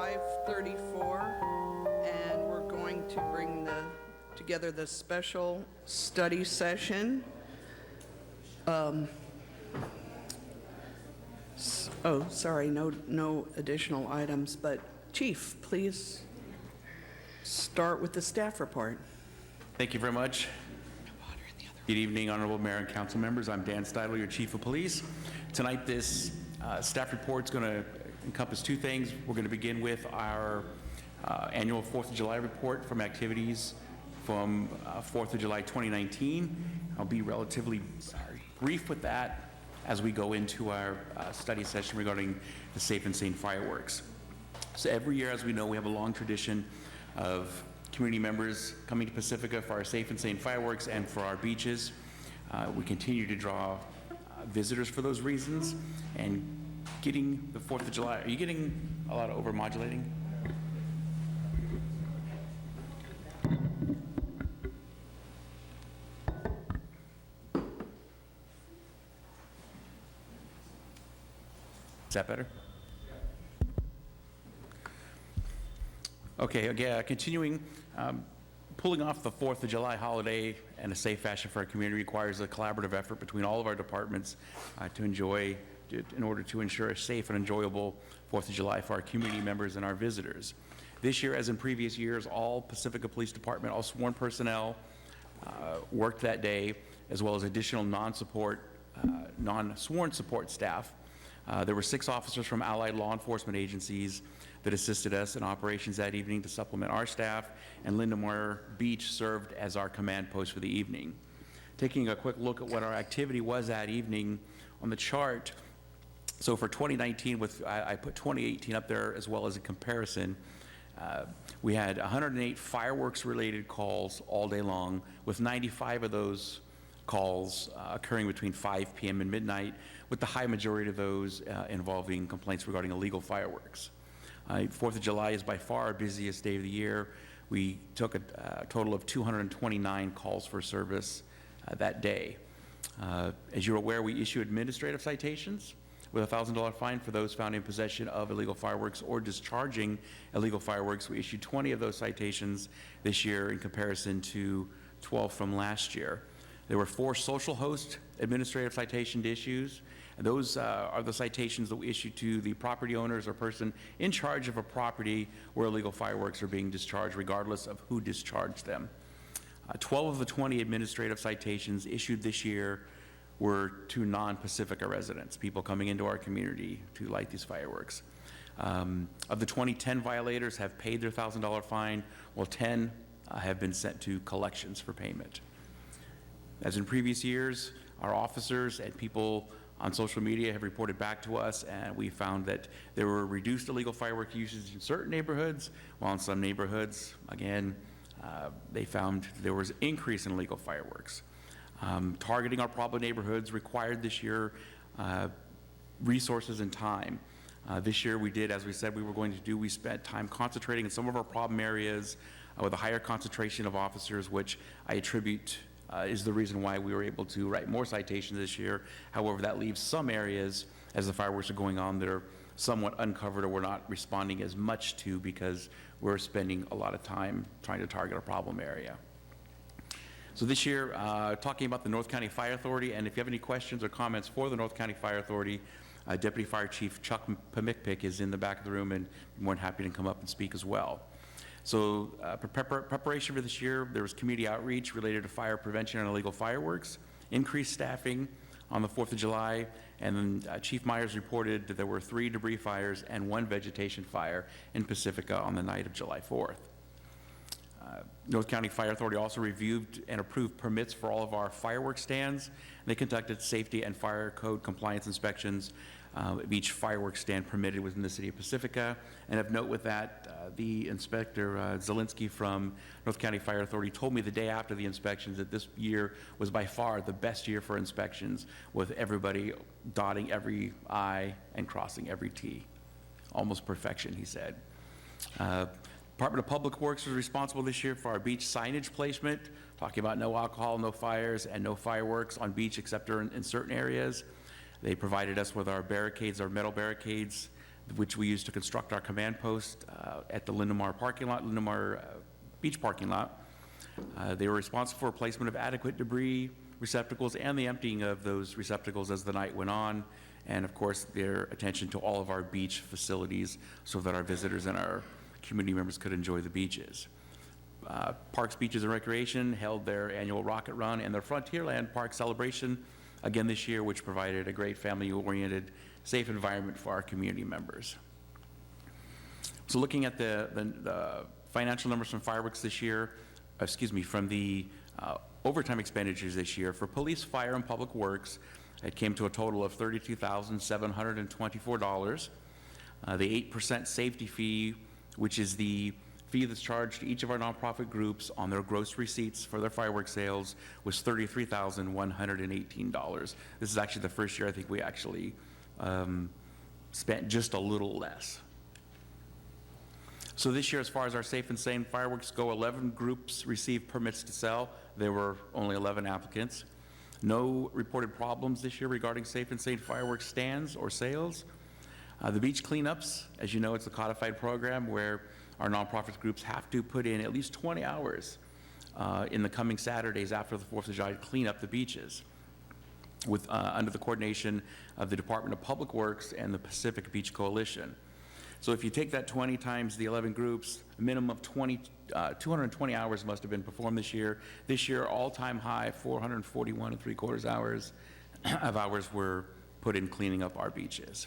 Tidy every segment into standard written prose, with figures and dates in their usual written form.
5:34, and we're going to bring together the special study session. Oh, sorry, no additional items, but Chief, please start with the staff report. Thank you very much. Good evening, Honorable Mayor and Council members. I'm Dan Steidler, your Chief of Police. Tonight, this staff report is going to encompass two things. We're going to begin with our annual 4th of July report from activities from 4th of July 2019. I'll be relatively brief with that as we go into our study session regarding the safe and sane fireworks. So every year, as we know, we have a long tradition of community members coming to Pacifica for our safe and sane fireworks and for our beaches. We continue to draw visitors for those reasons, and getting the 4th of July. Are you getting a lot of overmodulating? Is that better? Okay, again, continuing, pulling off the 4th of July holiday in a safe fashion for our community requires a collaborative effort between all of our departments in order to ensure a safe and enjoyable 4th of July for our community members and our visitors. This year, as in previous years, all Pacifica Police Department, all sworn personnel worked that day, as well as additional non-sworn support staff. There were 6 officers from allied law enforcement agencies that assisted us in operations that evening to supplement our staff, and Lindenmoyer Beach served as our command post for the evening. Taking a quick look at what our activity was that evening on the chart, so for 2019, I put 2018 up there as well as a comparison. We had 108 fireworks-related calls all day long, with 95 of those calls occurring between 5 p.m. and midnight, with the high majority of those involving complaints regarding illegal fireworks. 4th of July is by far our busiest day of the year. We took a total of 229 calls for service that day. As you're aware, we issue administrative citations with a $1,000 fine for those found in possession of illegal fireworks or discharging illegal fireworks. We issued 20 of those citations this year in comparison to 12 from last year. There were 4 social host administrative citation issues. And those are the citations that we issue to the property owners or person in charge of a property where illegal fireworks are being discharged, regardless of who discharged them. 12 of the 20 administrative citations issued this year were to non-Pacifica residents, people coming into our community to light these fireworks. Of the 20, 10 violators have paid their $1,000 fine, while 10 have been sent to collections for payment. As in previous years, our officers and people on social media have reported back to us, and we found that there were reduced illegal firework usage in certain neighborhoods, while in some neighborhoods, again, they found there was an increase in illegal fireworks. Targeting our problem neighborhoods required this year resources and time. This year we did, as we said we were going to do, we spent time concentrating in some of our problem areas with a higher concentration of officers, which I attribute is the reason why we were able to write more citations this year. However, that leaves some areas, as the fireworks are going on, that are somewhat uncovered or we're not responding as much to because we're spending a lot of time trying to target a problem area. So this year, talking about the North County Fire Authority, and if you have any questions or comments for the North County Fire Authority, Deputy Fire Chief Chuck Pamikpik is in the back of the room and more than happy to come up and speak as well. So preparation for this year, there was community outreach related to fire prevention and illegal fireworks, increased staffing on the 4th of July, and then Chief Myers reported that there were 3 debris fires and 1 vegetation fire in Pacifica on the night of July 4th. North County Fire Authority also reviewed and approved permits for all of our fireworks stands. They conducted safety and fire code compliance inspections of each fireworks stand permitted within the city of Pacifica. And of note with that, the inspector, Zielinski from North County Fire Authority, told me the day after the inspections that this year was by far the best year for inspections, with everybody dotting every I and crossing every T. Almost perfection, he said. Department of Public Works was responsible this year for our beach signage placement, talking about no alcohol, no fires, and no fireworks on beach except in certain areas. They provided us with our barricades, our metal barricades which we use to construct our command post at the Lindemar parking lot, Lindemar Beach parking lot. They were responsible for placement of adequate debris receptacles and the emptying of those receptacles as the night went on, and of course their attention to all of our beach facilities so that our visitors and our community members could enjoy the beaches. Parks, Beaches, and Recreation held their annual rocket run and their Frontierland Park celebration again this year, which provided a great family-oriented, safe environment for our community members. So looking at the financial numbers from fireworks this year, from the overtime expenditures this year, for police, fire, and public works, it came to a total of $32,724. The 8% safety fee, which is the fee that's charged to each of our nonprofit groups on their gross receipts for their fireworks sales, was $33,118. This is actually the first year I think we actually spent just a little less. So this year, as far as our safe and sane fireworks go, 11 groups received permits to sell. There were only 11 applicants. No reported problems this year regarding safe and sane fireworks stands or sales. The beach cleanups, as you know, it's a codified program where our nonprofit groups have to put in at least 20 hours in the coming Saturdays after the 4th of July to clean up the beaches under the coordination of the Department of Public Works and the Pacifica Beach Coalition. So if you take that 20 times the 11 groups, a minimum of 220 hours must have been performed this year. This year, all-time high, 441 3/4 hours of hours were put in cleaning up our beaches.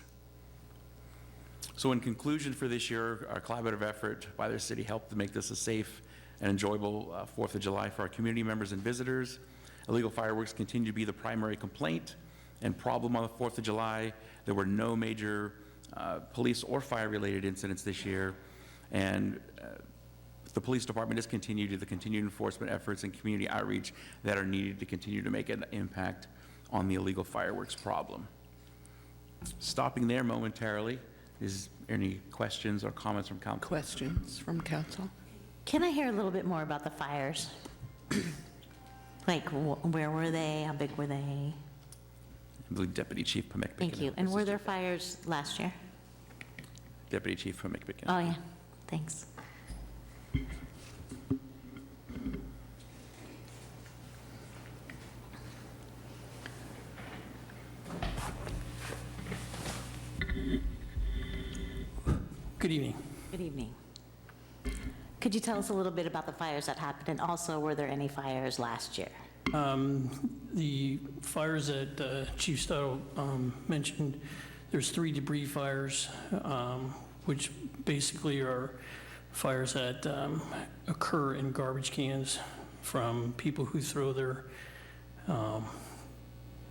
So in conclusion for this year, our collaborative effort by the city helped to make this a safe and enjoyable 4th of July for our community members and visitors. Illegal fireworks continue to be the primary complaint and problem on the 4th of July. There were no major police or fire-related incidents this year, and the police department has continued the continued enforcement efforts and community outreach that are needed to continue to make an impact on the illegal fireworks problem. Stopping there momentarily, is there any questions or comments from council? Questions from council? Can I hear a little bit more about the fires? Like, where were they? How big were they? I believe Deputy Chief Pemick. Thank you. And were there fires last year? Deputy Chief Pemick. Oh, yeah. Thanks. Good evening. Good evening. Could you tell us a little bit about the fires that happened, and also were there any fires last year? The fires that Chief Stottle mentioned, there's 3 debris fires, which basically are fires that occur in garbage cans from people who throw their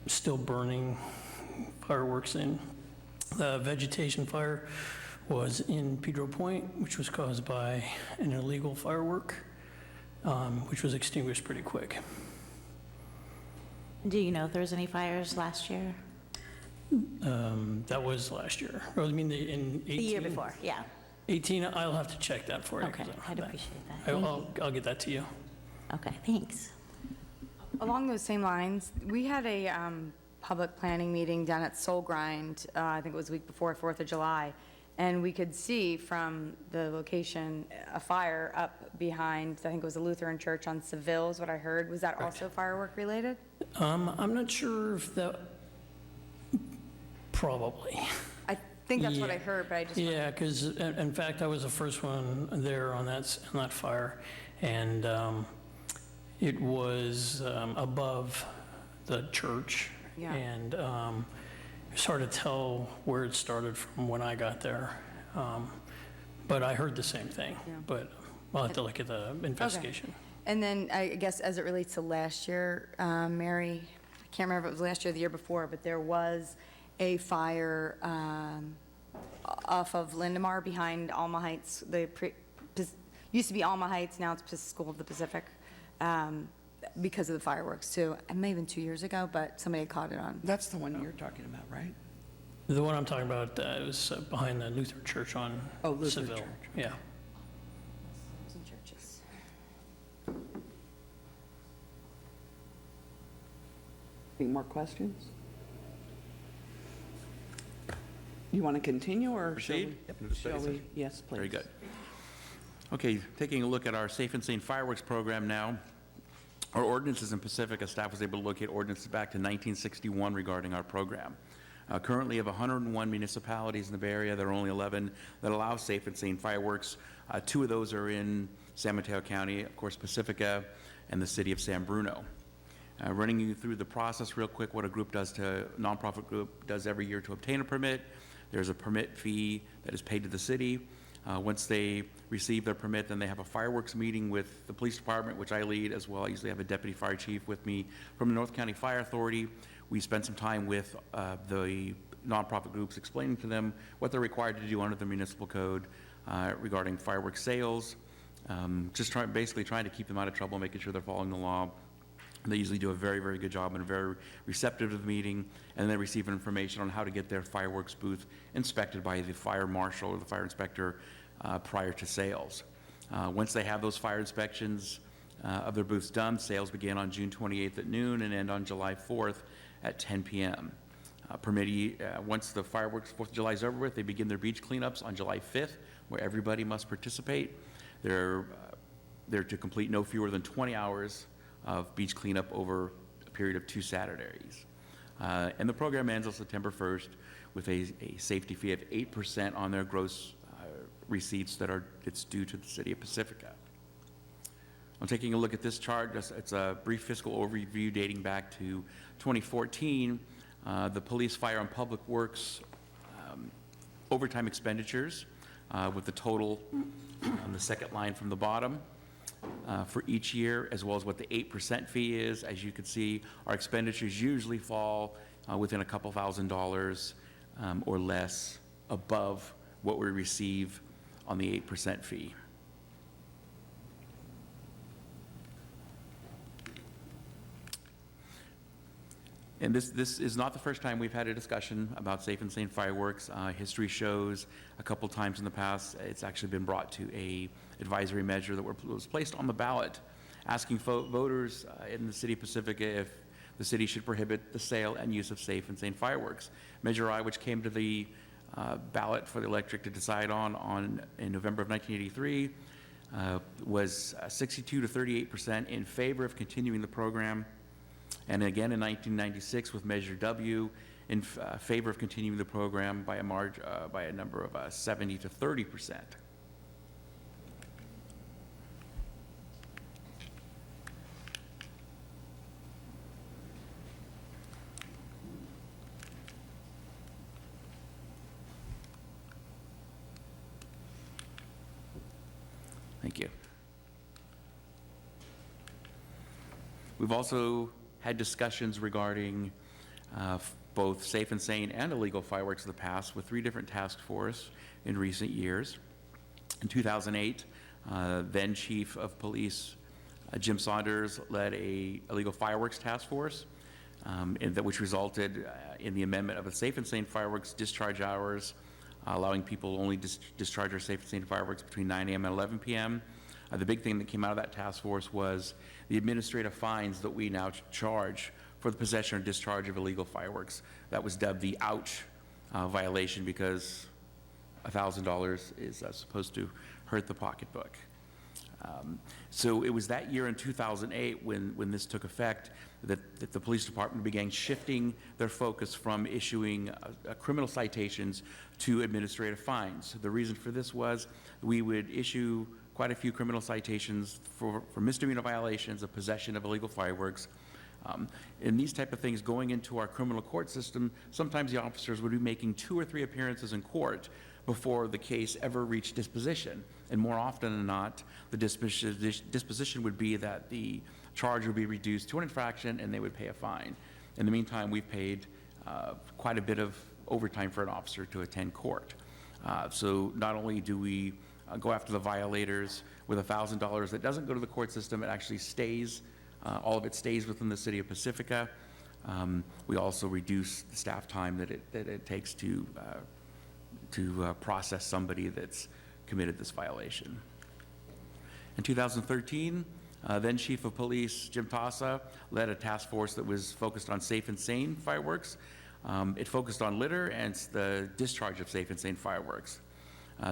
still burning fireworks in. The vegetation fire was in Pedro Point, which was caused by an illegal firework, which was extinguished pretty quick. Do you know if there was any fires last year? That was last year. Or I mean, in 18? The year before, yeah. 18, I'll have to check that for you. Okay, 'cause I don't have I'd that. appreciate that. Thank you. I'll get that to you. Okay, thanks. Along those same lines, we had a public planning meeting down at Soul Grind, I think it was the week before 4th of July, and we could see from the location a fire up behind, I think it was a Lutheran church on Seville is what I heard. Was that also firework related? I'm not sure if that, probably. I think that's what I Yeah. heard, but I just. Yeah, because in fact, I was the first one there on that fire, and it was above the church. Yeah. And it's hard to tell where it started from when I got there. But I heard the same thing. Yeah. But I'll have to look at the investigation. And then I guess as it relates to last year, Mary, I can't remember if it was last year or the year before, but there was a fire off of Lindemar behind Alma Heights. Used to be Alma Heights, now it's School of the Pacific, because of the fireworks too. It may have been 2 years ago, but somebody had caught it on. That's the one you're talking about, right? The one I'm talking about was behind the Lutheran Church on Oh, Lutheran Seville. Church. Yeah. Some churches. Any more questions? You want to continue, or shall Proceed? we? Yep, no study Shall we? session. Yes, please. Very good. Okay, taking a look at our Safe and Sane Fireworks program now. Our ordinances in Pacifica, staff was able to locate ordinances back to 1961 regarding our program. Currently, of 101 municipalities in the Bay Area, there are only 11 that allow safe and sane fireworks. 2 of those are in San Mateo County, of course, Pacifica, and the city of San Bruno. Running you through the process real quick, what a nonprofit group does every year to obtain a permit. There's a permit fee that is paid to the city. Once they receive their permit, then they have a fireworks meeting with the police department, which I lead as well. I usually have a deputy fire chief with me from the North County Fire Authority. We spend some time with the nonprofit groups, explaining to them what they're required to do under the municipal code regarding fireworks sales. Basically trying to keep them out of trouble, making sure they're following the law. And they usually do a very, very good job and are very receptive to the meeting, and they receive information on how to get their fireworks booth inspected by the fire marshal or the fire inspector prior to sales. Once they have those fire inspections of their booths done, sales begin on June 28th at noon and end on July 4th at 10 p.m. Once the fireworks 4th of July is over with, they begin their beach cleanups on July 5th, where everybody must participate. They're to complete no fewer than 20 hours of beach cleanup over a period of 2 Saturdays. And the program ends on September 1st with a safety fee of 8% on their gross receipts it's due to the city of Pacifica. I'm taking a look at this chart. It's a brief fiscal overview dating back to 2014. The police, fire, and public works overtime expenditures with the total on the second line from the bottom for each year, as well as what the 8% fee is. As you can see, our expenditures usually fall within a couple $1,000s or less above what we receive on the 8% fee. And this is not the first time we've had a discussion about safe and sane fireworks. History shows a couple times in the past it's actually been brought to a advisory measure that was placed on the ballot, asking voters in the city of Pacifica if the city should prohibit the sale and use of safe and sane fireworks. Measure I, which came to the ballot for the electorate to decide on in November of 1983, was 62 to 38% in favor of continuing the program. And again in 1996 with Measure W in favor of continuing the program by a number of 70 to 30%. Thank you. We've also had discussions regarding both safe and sane and illegal fireworks in the past with 3 different task forces in recent years. In 2008, then Chief of Police Jim Saunders led a illegal fireworks task force, which resulted in the amendment of the safe and sane fireworks discharge hours, allowing people only discharge their safe and sane fireworks between 9 a.m. and 11 p.m. The big thing that came out of that task force was the administrative fines that we now charge for the possession or discharge of illegal fireworks. That was dubbed the ouch violation, because $1,000 is supposed to hurt the pocketbook. So it was that year in 2008 when this took effect that the police department began shifting their focus from issuing criminal citations to administrative fines. The reason for this was we would issue quite a few criminal citations for misdemeanor violations of possession of illegal fireworks. And these type of things going into our criminal court system, sometimes the officers would be making 2 or 3 appearances in court before the case ever reached disposition. And more often than not, the disposition would be that the charge would be reduced to an infraction and they would pay a fine. In the meantime, we've paid quite a bit of overtime for an officer to attend court. So not only do we go after the violators with $1,000 that doesn't go to the court system, it actually stays, all of it stays within the city of Pacifica. We also reduce the staff time that it takes to process somebody that's committed this violation. In 2013, then Chief of Police Jim Tassa led a task force that was focused on safe and sane fireworks. It focused on litter and the discharge of safe and sane fireworks.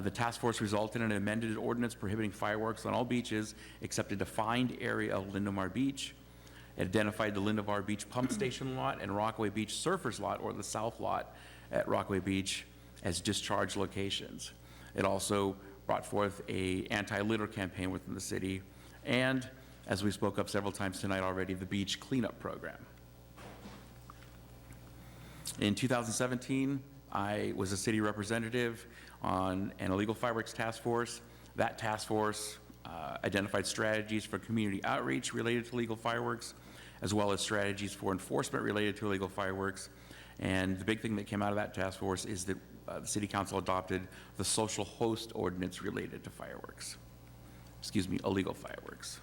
The task force resulted in an amended ordinance prohibiting fireworks on all beaches except a defined area of Lindomar Beach. It identified the Lindomar Beach Pump Station Lot and Rockaway Beach Surfers Lot, or the South Lot at Rockaway Beach, as discharge locations. It also brought forth a anti-litter campaign within the city, and, as we spoke up several times tonight already, the beach cleanup program. In 2017, I was a city representative on an illegal fireworks task force. That task force identified strategies for community outreach related to illegal fireworks, as well as strategies for enforcement related to illegal fireworks. And the big thing that came out of that task force is that the City Council adopted the social host ordinance related to fireworks. Excuse me, illegal fireworks.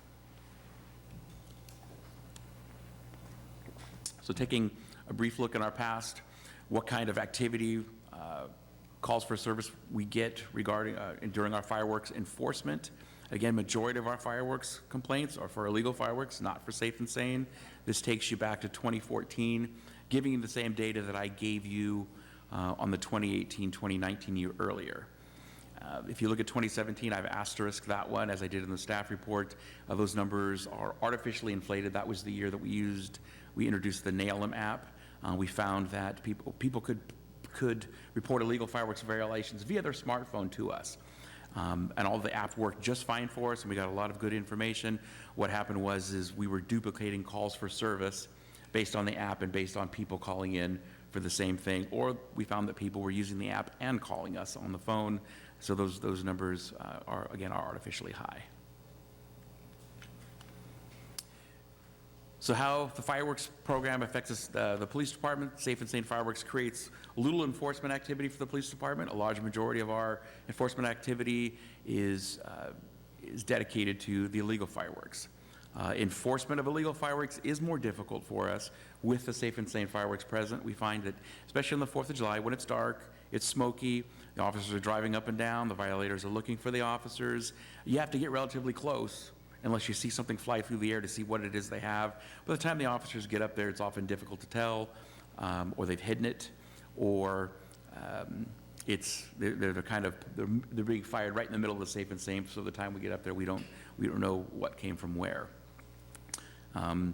So taking a brief look in our past, what kind of activity, calls for service we get regarding during our fireworks enforcement. Again, majority of our fireworks complaints are for illegal fireworks, not for safe and sane. This takes you back to 2014, giving you the same data that I gave you on the 2018-2019 year earlier. If you look at 2017, I've asterisked that one, as I did in the staff report. Those numbers are artificially inflated. That was the year that we introduced the Nail 'em app. We found that people could report illegal fireworks violations via their smartphone to us. And all the app worked just fine for us, and we got a lot of good information. What happened is we were duplicating calls for service based on the app and based on people calling in for the same thing, or we found that people were using the app and calling us on the phone, so those numbers are artificially high. So how the fireworks program affects us, the police department. Safe and Sane Fireworks creates little enforcement activity for the police department. A large majority of our enforcement activity is dedicated to the illegal fireworks. Enforcement of illegal fireworks is more difficult for us with the Safe and Sane Fireworks present. We find that, especially on the 4th of July, when it's dark, it's smoky, the officers are driving up and down, the violators are looking for the officers. You have to get relatively close unless you see something fly through the air to see what it is they have. By the time the officers get up there, it's often difficult to tell, or they've hidden it, or they're being fired right in the middle of the Safe and Sane, so the time we get up there, we don't know what came from where. And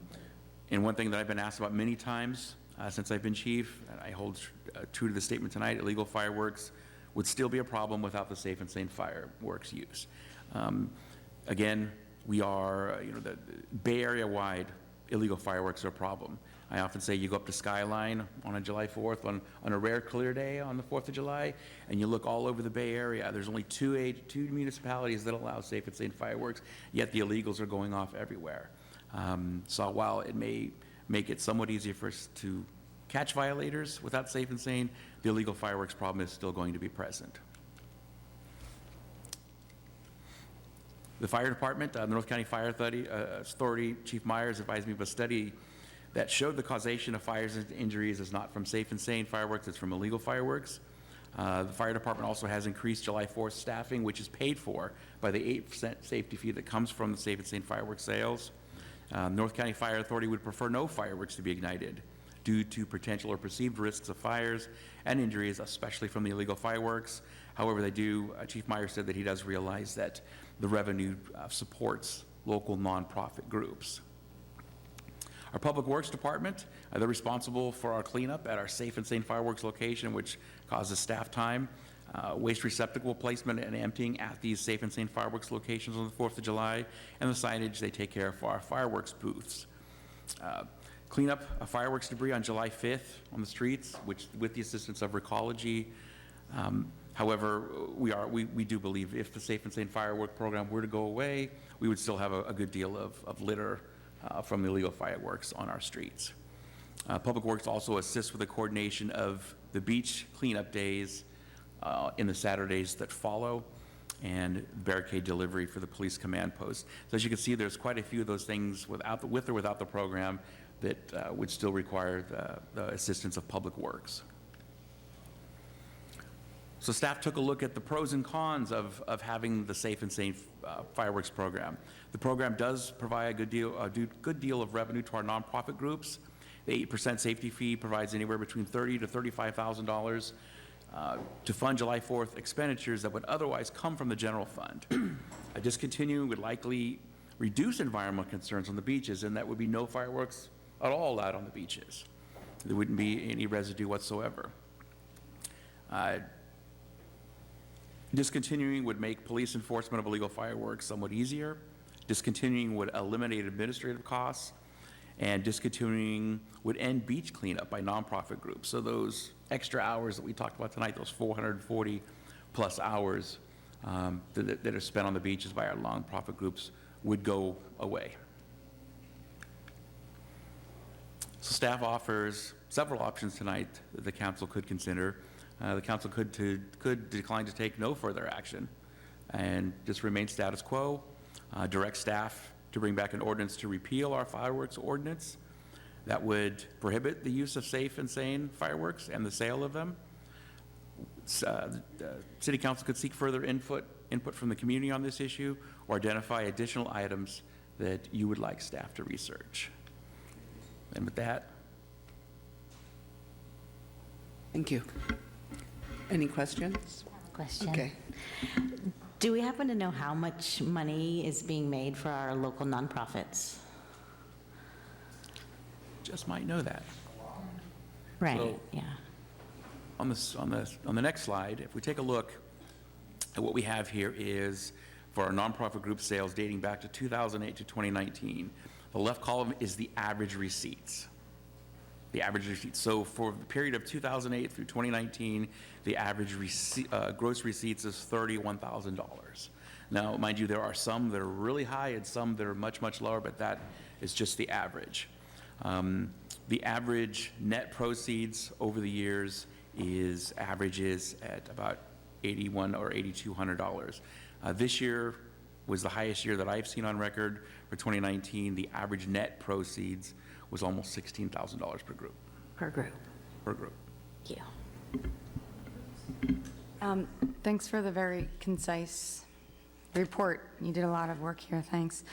one thing that I've been asked about many times since I've been chief, and I hold true to the statement tonight, illegal fireworks would still be a problem without the Safe and Sane fireworks use. Again, we are, the Bay Area wide, illegal fireworks are a problem. I often say you go up to Skyline on a July 4th, on a rare clear day on the 4th of July, and you look all over the Bay Area. There's only two municipalities that allow Safe and Sane fireworks, yet the illegals are going off everywhere. So while it may make it somewhat easier for us to catch violators without Safe and Sane, the illegal fireworks problem is still going to be present. The fire department, the North County Fire Authority, Chief Myers advised me of a study that showed the causation of fires and injuries is not from Safe and Sane fireworks, it's from illegal fireworks. The fire department also has increased July 4th staffing, which is paid for by the 8% safety fee that comes from the Safe and Sane fireworks sales. North County Fire Authority would prefer no fireworks to be ignited due to potential or perceived risks of fires and injuries, especially from the illegal fireworks. However, Chief Myers said that he does realize that the revenue supports local nonprofit groups. Our Public Works Department, they're responsible for our cleanup at our Safe and Sane fireworks location, which causes staff time, waste receptacle placement and emptying at these Safe and Sane fireworks locations on the 4th of July, and the signage they take care of for our fireworks booths. Clean up fireworks debris on July 5th on the streets, which with the assistance of Recology. However, we do believe if the Safe and Sane firework program were to go away, we would still have a good deal of litter from illegal fireworks on our streets. Public Works also assists with the coordination of the beach cleanup days in the Saturdays that follow, and barricade delivery for the police command post. So as you can see, there's quite a few of those things with or without the program that would still require the assistance of Public Works. So staff took a look at the pros and cons of having the Safe and Sane fireworks program. The program does provide a good deal of revenue to our nonprofit groups. The 8% safety fee provides anywhere between $30,000 to $35,000 to fund July 4th expenditures that would otherwise come from the general fund. Discontinuing would likely reduce environmental concerns on the beaches, and that would be no fireworks at all allowed on the beaches. There wouldn't be any residue whatsoever. Discontinuing would make police enforcement of illegal fireworks somewhat easier. Discontinuing would eliminate administrative costs, and discontinuing would end beach cleanup by nonprofit groups. So those extra hours that we talked about tonight, those 440 plus hours that are spent on the beaches by our nonprofit groups would go away. So staff offers several options tonight that the council could consider. The council could decline to take no further action and just remain status quo, direct staff to bring back an ordinance to repeal our fireworks ordinance that would prohibit the use of safe and sane fireworks and the sale of them. City council could seek further input from the community on this issue, or identify additional items that you would like staff to research. And with that, Thank you. Any questions? Question. Okay. Do we happen to know how much money is being made for our local nonprofits? just might know that. Right, So- yeah. On the next slide, if we take a look at what we have here is for our nonprofit group sales dating back to 2008 to 2019. The left column is the average receipts. The average receipts. So for the period of 2008 through 2019, the average gross receipts is $31,000. Now, mind you, there are some that are really high and some that are much, much lower, but that is just the average. The average net proceeds over the years averages at about $8,100 or $8,200. This year was the highest year that I've seen on record. For 2019, the average net proceeds was almost $16,000 per group. Per group. Per group. Thank you. Thanks for the very concise report. You did a lot of work here, thanks.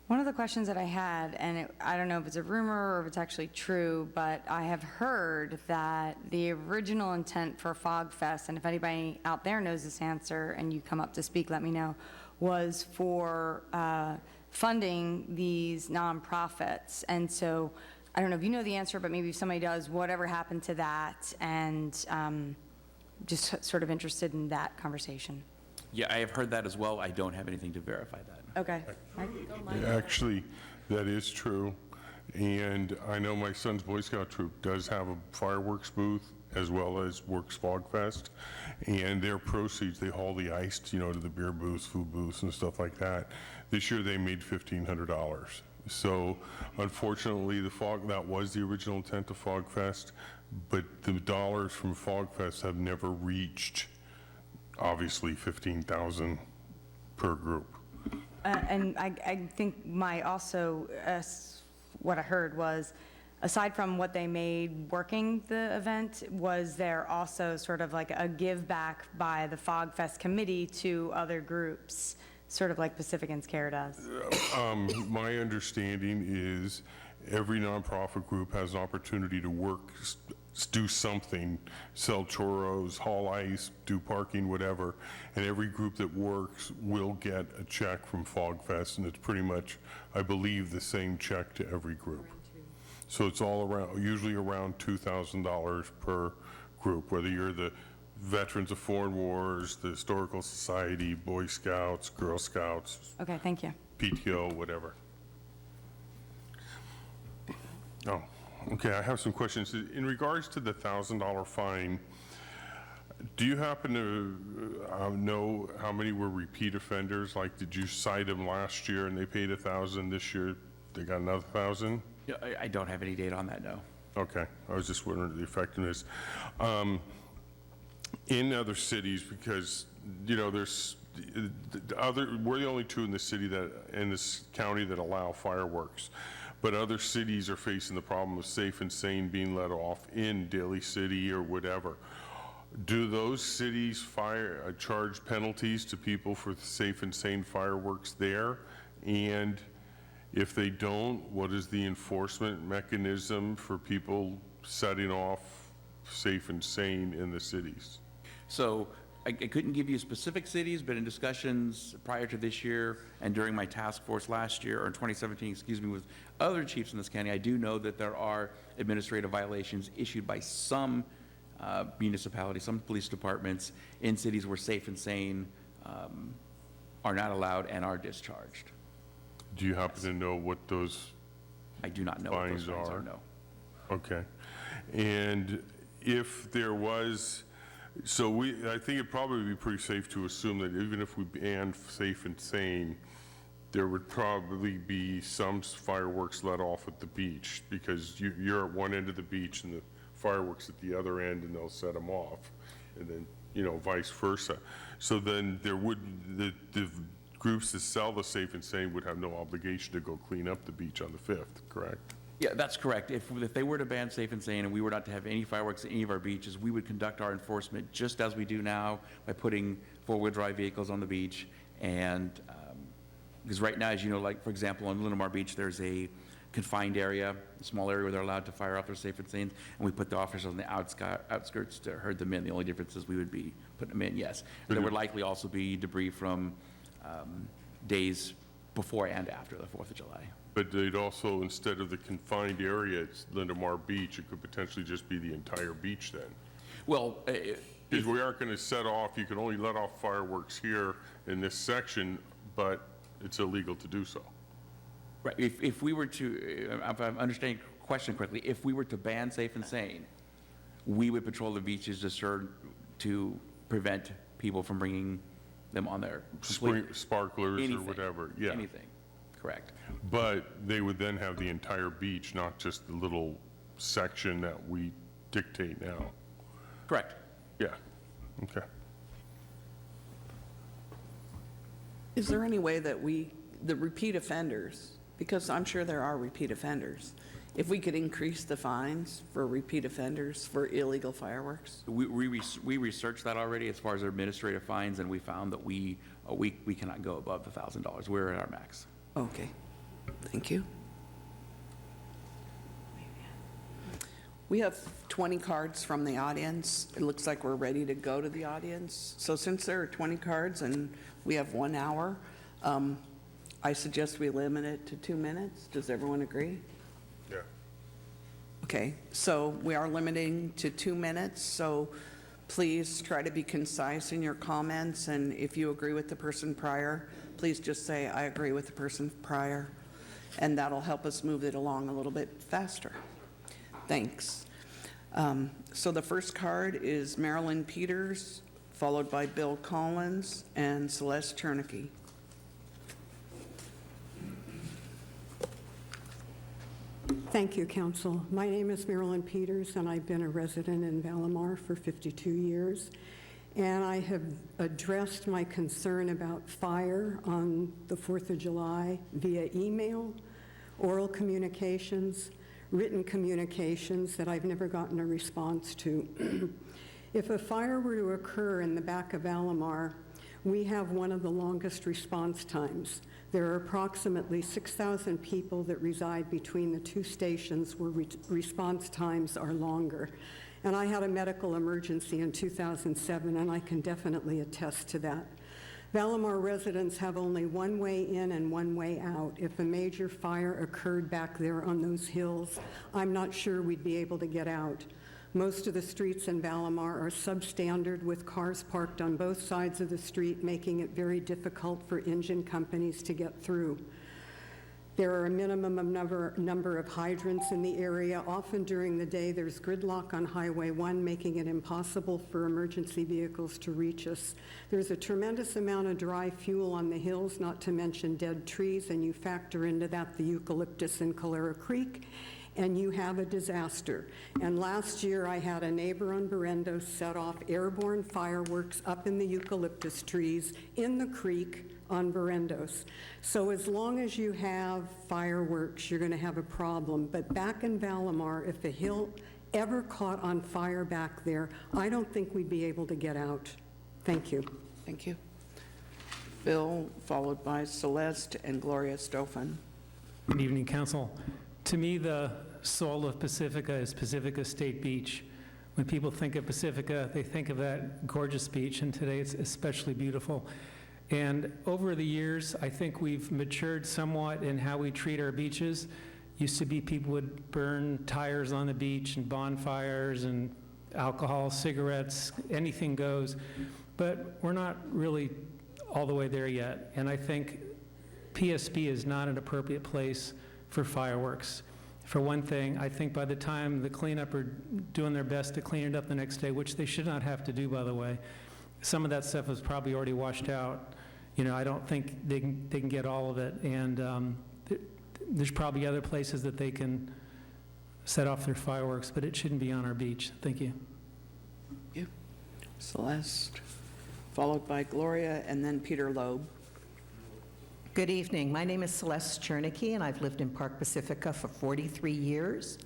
One of the questions that I had, and I don't know if it's a rumor or if it's actually true, but I have heard that the original intent for Fog Fest, and if anybody out there knows this answer and you come up to speak, let me know, was for funding these nonprofits. And so I don't know if you know the answer, but maybe if somebody does, whatever happened to that, and just sort of interested in that conversation. Yeah, I have heard that as well. I don't have anything to verify that. Okay. Actually, that is true. And I know my son's Boy Scout troop does have a fireworks booth as well as Works Fog Fest. And their proceeds, they haul the ice, to the beer booths, food booths, and stuff like that. This year, they made $1,500. So unfortunately, that was the original intent of Fog Fest, but the dollars from Fog Fest have never reached, obviously, $15,000 per group. And I think what I heard was, aside from what they made working the event, was there also sort of like a give back by the Fog Fest committee to other groups, sort of like Pacifica and Scare does? My understanding is every nonprofit group has an opportunity to work, do something, sell churros, haul ice, do parking, whatever, and every group that works will get a check from Fog Fest, and it's pretty much, I believe, the same check to every group. So it's all around, usually around $2,000 per group, whether you're the Veterans of Foreign Wars, the Historical Society, Boy Scouts, Girl Scouts, Okay, thank you. PTO, whatever. Oh, okay, I have some questions. In regards to the $1,000 fine, do you happen to know how many were repeat offenders? Like, did you cite them last year and they paid $1,000, this year they got another $1,000? Yeah, I don't have any data on that, no. Okay, I was just wondering the effectiveness. In other cities, because, there's we're the only two in the city in this county that allow fireworks. But other cities are facing the problem of safe and sane being let off in Daly City or whatever. Do those cities charge penalties to people for safe and sane fireworks there? And If they don't, what is the enforcement mechanism for people setting off safe and sane in the cities? So I couldn't give you specific cities, but in discussions prior to this year and during my task force last year, or in 2017, excuse me, with other chiefs in this county, I do know that there are administrative violations issued by some municipalities, some police departments in cities where safe and sane are not allowed and are discharged. Do you happen to know what those I do not know what those fines fines are? are, no. Okay. And if there was, I think it'd probably be pretty safe to assume that even if we banned safe and sane, there would probably be some fireworks let off at the beach, because you're at one end of the beach and the fireworks at the other end, and they'll set them off, and then, vice versa. So then there would, the groups that sell the safe and sane would have no obligation to go clean up the beach on the 5th, correct? Yeah, that's correct. If they were to ban safe and sane and we were not to have any fireworks at any of our beaches, we would conduct our enforcement just as we do now by putting four-wheel drive vehicles on the beach. And because right now, as you know, like for example, on Linamar Beach, there's a confined area, a small area where they're allowed to fire off their safe and sane, and we put the officers on the outskirts to herd them in. The only difference is we would be putting them in, yes. There would likely also be debris from days before and after the 4th of July. But they'd also, instead of the confined area at Linamar Beach, it could potentially just be the entire beach then. Well, Because we aren't going to set off, you can only let off fireworks here in this section, but it's illegal to do so. right, if we were to, if I'm understanding your question correctly, if we were to ban safe and sane, we would patrol the beaches to prevent people from bringing them on their Sparklers or anything, whatever, yeah. Anything, correct. But they would then have the entire beach, not just the little section that we dictate now. Correct. Yeah, okay. Is there any way that the repeat offenders, because I'm sure there are repeat offenders, if we could increase the fines for repeat offenders for illegal fireworks? We researched that already as far as our administrative fines, and we found that we cannot go above the $1,000. We're at our max. Okay, thank you. We have 20 cards from the audience. It looks like we're ready to go to the audience. So since there are 20 cards and we have 1 hour, I suggest we limit it to 2 minutes. Does everyone agree? Yeah. Okay, so we are limiting to 2 minutes, so please try to be concise in your comments, and if you agree with the person prior, please just say, I agree with the person prior, and that'll help us move it along a little bit faster. Thanks. So the first card is Marilyn Peters, followed by Bill Collins and Celeste Chernicky. Thank you, Council. My name is Marilyn Peters, and I've been a resident in Valamar for 52 years. And I have addressed my concern about fire on the 4th of July via email, oral communications, written communications that I've never gotten a response to. If a fire were to occur in the back of Valamar, we have one of the longest response times. There are approximately 6,000 people that reside between the two stations where response times are longer. And I had a medical emergency in 2007, and I can definitely attest to that. Valamar residents have only one way in and one way out. If a major fire occurred back there on those hills, I'm not sure we'd be able to get out. Most of the streets in Valamar are substandard with cars parked on both sides of the street, making it very difficult for engine companies to get through. There are a minimum of number of hydrants in the area. Often during the day, there's gridlock on Highway 1, making it impossible for emergency vehicles to reach us. There's a tremendous amount of dry fuel on the hills, not to mention dead trees, and you factor into that the eucalyptus in Calera Creek, and you have a disaster. And last year, I had a neighbor on Berendo set off airborne fireworks up in the eucalyptus trees in the creek on Berendos. So as long as you have fireworks, you're going to have a problem. But back in Valamar, if a hill ever caught on fire back there, I don't think we'd be able to get out. Thank you. Thank you. Bill, followed by Celeste and Gloria Stofan. Good evening, Council. To me, the soul of Pacifica is Pacifica State Beach. When people think of Pacifica, they think of that gorgeous beach, and today it's especially beautiful. And over the years, I think we've matured somewhat in how we treat our beaches. Used to be people would burn tires on the beach and bonfires and alcohol, cigarettes, anything goes. But we're not really all the way there yet. And I think PSB is not an appropriate place for fireworks. For one thing, I think by the time the cleanup are doing their best to clean it up the next day, which they should not have to do, by the way, some of that stuff is probably already washed out. You know, I don't think they can get all of it. And there's probably other places that they can set off their fireworks, but it shouldn't be on our beach. Thank you. Thank you. Celeste, followed by Gloria, and then Peter Loeb. Good evening. My name is Celeste Chernicky, and I've lived in Park Pacifica for 43 years.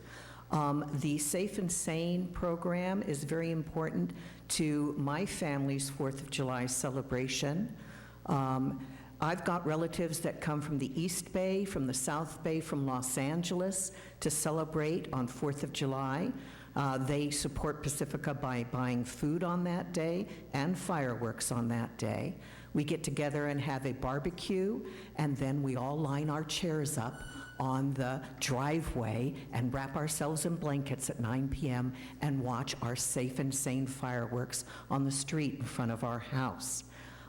The Safe and Sane program is very important to my family's 4th of July celebration. I've got relatives that come from the East Bay, from the South Bay, from Los Angeles to celebrate on 4th of July. They support Pacifica by buying food on that day and fireworks on that day. We get together and have a barbecue, and then we all line our chairs up on the driveway and wrap ourselves in blankets at 9 p.m. and watch our Safe and Sane fireworks on the street in front of our house.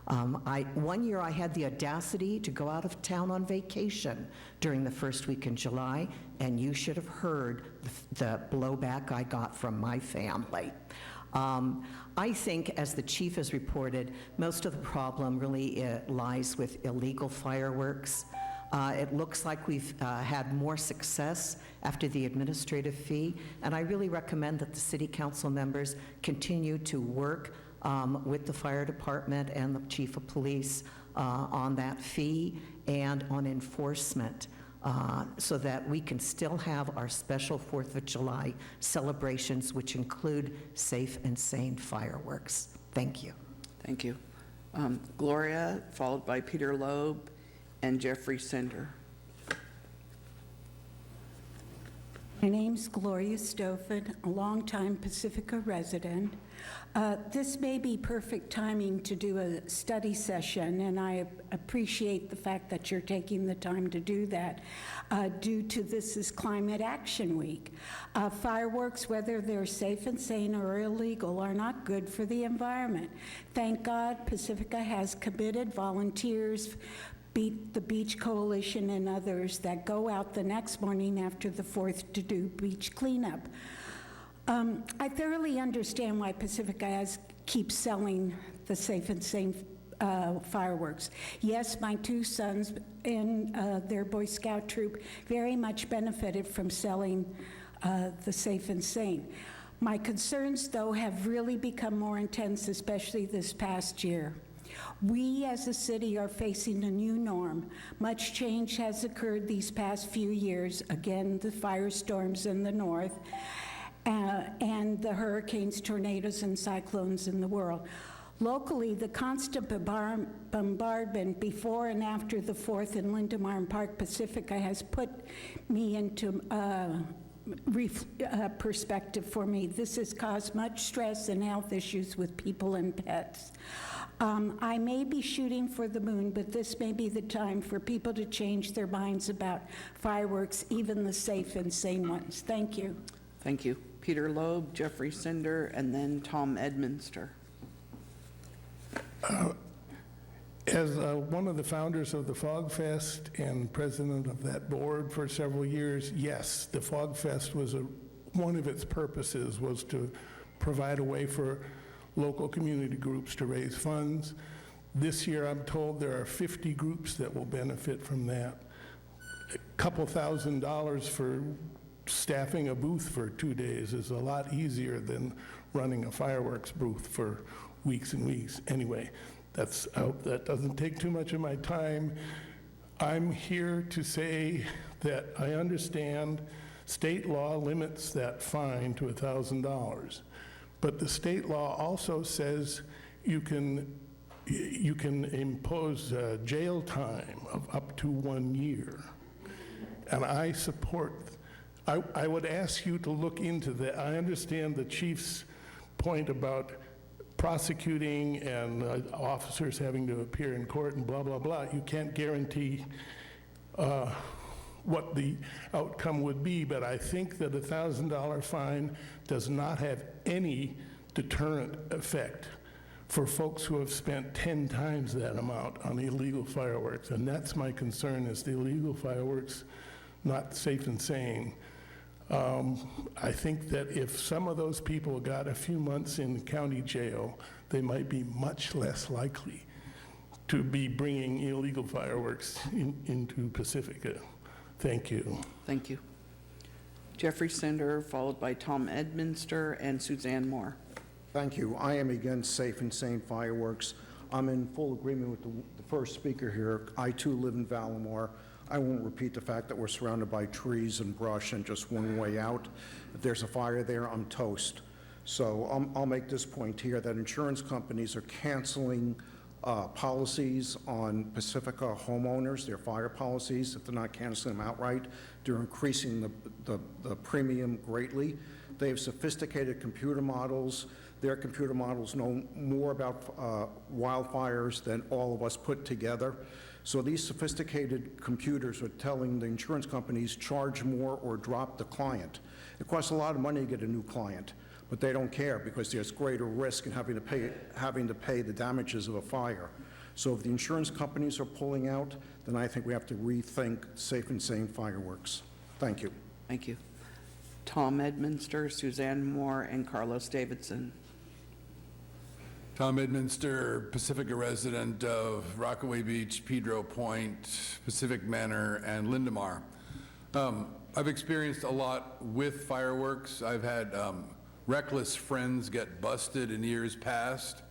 One year I had the audacity to go out of town on vacation during the first week in July, and you should have heard the blowback I got from my family. I think, as the chief has reported, most of the problem really lies with illegal fireworks. It looks like we've had more success after the administrative fee, and I really recommend that the city council members continue to work with the fire department and the chief of police on that fee and on enforcement so that we can still have our special 4th of July celebrations, which include safe and sane fireworks. Thank you. Thank you. Gloria, followed by Peter Loeb and Jeffrey Cinder. My name's Gloria Stofan, a longtime Pacifica resident. This may be perfect timing to do a study session, and I appreciate the fact that you're taking the time to do that due to this is Climate Action Week. Fireworks, whether they're safe and sane or illegal, are not good for the environment. Thank God Pacifica has committed volunteers, the Beach Coalition and others that go out the next morning after the 4th to do beach cleanup. I thoroughly understand why Pacifica keeps selling the safe and sane fireworks. Yes, my 2 sons in their Boy Scout troop very much benefited from selling the safe and sane. My concerns, though, have really become more intense, especially this past year. We as a city are facing a new norm. Much change has occurred these past few years. Again, the firestorms in the north and the hurricanes, tornadoes, and cyclones in the world. Locally, the constant bombardment before and after the 4th in Lindemar and Park Pacifica has put me into perspective for me. This has caused much stress and health issues with people and pets. I may be shooting for the moon, but this may be the time for people to change their minds about fireworks, even the safe and sane ones. Thank you. Thank you. Peter Loeb, Jeffrey Cinder, and then Tom Edminster. As one of the founders of the Fog Fest and president of that board for several years, yes, the Fog Fest was one of its purposes was to provide a way for local community groups to raise funds. This year, I'm told there are 50 groups that will benefit from that. A couple $1,000s for staffing a booth for 2 days is a lot easier than running a fireworks booth for weeks and weeks. Anyway, that doesn't take too much of my time. I'm here to say that I understand state law limits that fine to $1,000. But the state law also says you can impose jail time of up to 1 year. And I support, I would ask you to look into that. I understand the chief's point about prosecuting and officers having to appear in court and blah, blah, blah. You can't guarantee what the outcome would be, but I think that a $1,000 fine does not have any deterrent effect for folks who have spent 10 times that amount on illegal fireworks. And that's my concern, is the illegal fireworks not safe and sane. I think that if some of those people got a few months in county jail, they might be much less likely to be bringing illegal fireworks into Pacifica. Thank you. Thank you. Jeffrey Sender, followed by Tom Edminster and Suzanne Moore. Thank you. I am against safe and sane fireworks. I'm in full agreement with the first speaker here. I too live in Valamar. I won't repeat the fact that we're surrounded by trees and brush and just one way out. If there's a fire there, I'm toast. So I'll make this point here, that insurance companies are canceling policies on Pacifica homeowners, their fire policies. If they're not canceling them outright, they're increasing the premium greatly. They have sophisticated computer models. Their computer models know more about wildfires than all of us put together. So these sophisticated computers are telling the insurance companies charge more or drop the client. It costs a lot of money to get a new client, but they don't care because there's greater risk in having to pay the damages of a fire. So if the insurance companies are pulling out, then I think we have to rethink safe and sane fireworks. Thank you. Thank you. Tom Edminster, Suzanne Moore, and Carlos Davidson. Tom Edminster, Pacifica resident of Rockaway Beach, Pedro Point, Pacific Manor, and Lindemar. I've experienced a lot with fireworks. I've had reckless friends get busted in years past.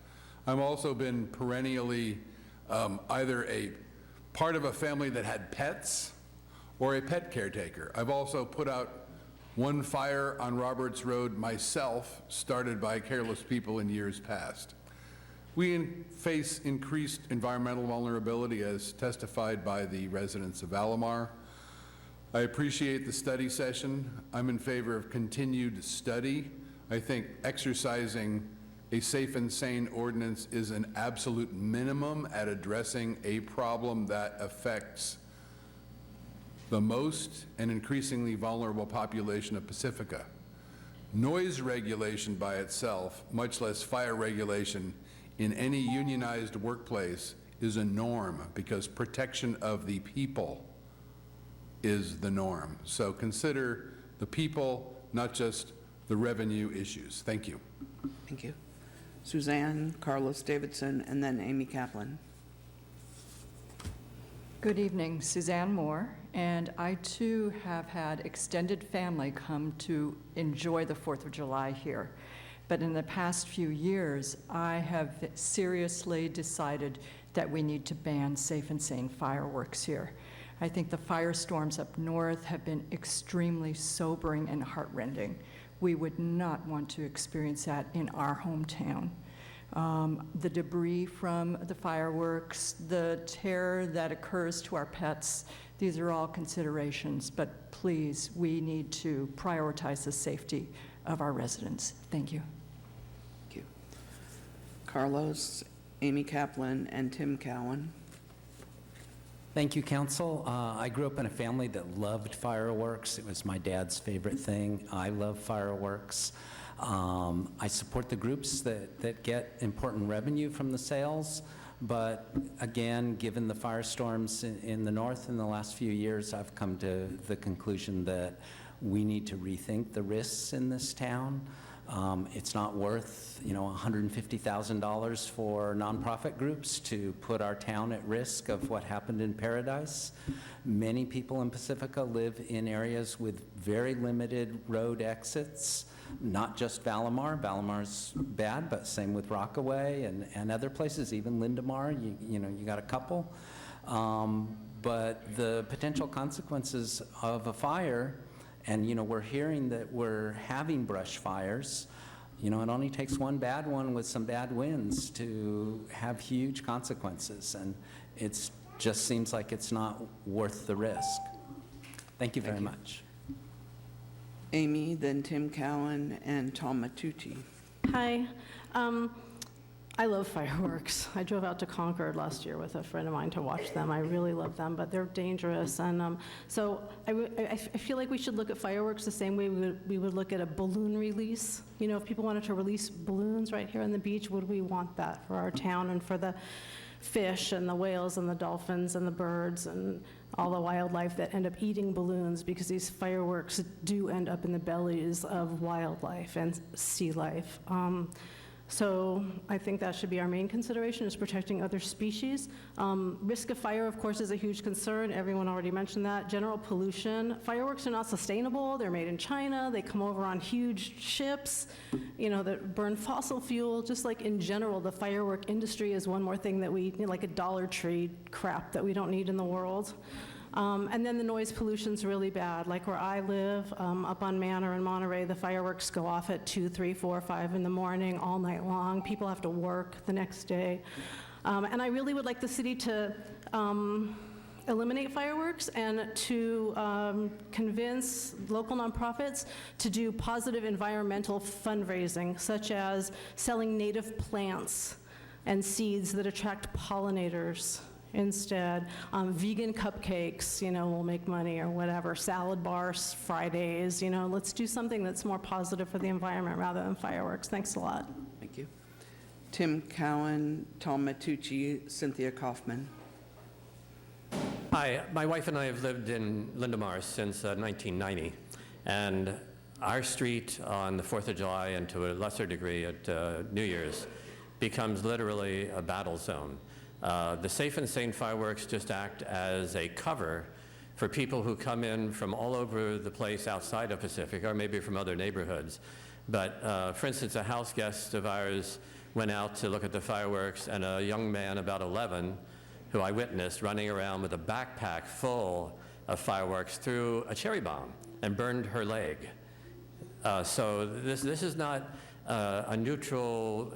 I've also been perennially either a part of a family that had pets or a pet caretaker. I've also put out one fire on Roberts Road myself, started by careless people in years past. We face increased environmental vulnerability as testified by the residents of Valamar. I appreciate the study session. I'm in favor of continued study. I think exercising a safe and sane ordinance is an absolute minimum at addressing a problem that affects the most and increasingly vulnerable population of Pacifica. Noise regulation by itself, much less fire regulation, in any unionized workplace is a norm because protection of the people is the norm. So consider the people, not just the revenue issues. Thank you. Thank you. Suzanne, Carlos Davidson, and then Amy Kaplan. Good evening, Suzanne Moore, and I too have had extended family come to enjoy the 4th of July here. But in the past few years, I have seriously decided that we need to ban safe and sane fireworks here. I think the firestorms up north have been extremely sobering and heartrending. We would not want to experience that in our hometown. The debris from the fireworks, the terror that occurs to our pets, these are all considerations, but please, we need to prioritize the safety of our residents. Thank you. Thank you. Carlos, Amy Kaplan, and Tim Cowan. Thank you, Council. I grew up in a family that loved fireworks. It was my dad's favorite thing. I love fireworks. I support the groups that get important revenue from the sales, but again, given the firestorms in the north in the last few years, I've come to the conclusion that we need to rethink the risks in this town. It's not worth, $150,000 for nonprofit groups to put our town at risk of what happened in Paradise. Many people in Pacifica live in areas with very limited road exits, not just Valamar. Valamar's bad, but same with Rockaway and other places, even Lindemar, you got a couple. But the potential consequences of a fire, and we're hearing that we're having brush fires. It only takes one bad one with some bad winds to have huge consequences, and it just seems like it's not worth the risk. Thank you very much. Amy, then Tim Cowan, and Tom Matucci. Hi. I love fireworks. I drove out to Concord last year with a friend of mine to watch them. I really love them, but they're dangerous. And so I feel like we should look at fireworks the same way we would look at a balloon release. You know, if people wanted to release balloons right here on the beach, would we want that for our town and for the fish and the whales and the dolphins and the birds and all the wildlife that end up eating balloons, because these fireworks do end up in the bellies of wildlife and sea life. So I think that should be our main consideration, is protecting other species. Risk of fire, of course, is a huge concern. Everyone already mentioned that. General pollution. Fireworks are not sustainable. They're made in China. They come over on huge ships, you know, that burn fossil fuel. Just like in general, the firework industry is one more thing that we, you know, like a Dollar Tree crap that we don't need in the world. And then the noise pollution's really bad. Like where I live, up on Manor in Monterey, the fireworks go off at 2, 3, 4, 5 in the morning, all night long. People have to work the next day. And I really would like the city to eliminate fireworks and to convince local nonprofits to do positive environmental fundraising, such as selling native plants and seeds that attract pollinators. Instead, vegan cupcakes, you know, will make money, or whatever, salad bars, Fridays, you know, let's do something that's more positive for the environment rather than fireworks. Thanks a lot. Thank you. Tim Cowan, Tom Matucci, Cynthia Kaufman. Hi, my wife and I have lived in Lindemar since 1990, and our street on the 4th of July, and to a lesser degree at New Year's, becomes literally a battle zone. The Safe and Sane fireworks just act as a cover for people who come in from all over the place outside of Pacifica, or maybe from other neighborhoods. But for instance, a house guest of ours went out to look at the fireworks, and a young man about 11, who I witnessed running around with a backpack full of fireworks, threw a cherry bomb and burned her leg. So this is not a neutral,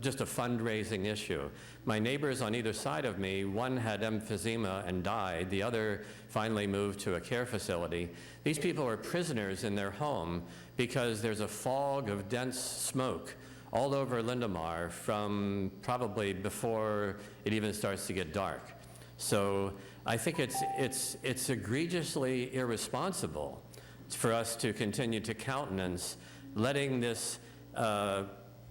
just a fundraising issue. My neighbors on either side of me, one had emphysema and died, the other finally moved to a care facility. These people are prisoners in their home because there's a fog of dense smoke all over Lindemar from probably before it even starts to get dark. So I think it's egregiously irresponsible for us to continue to countenance letting this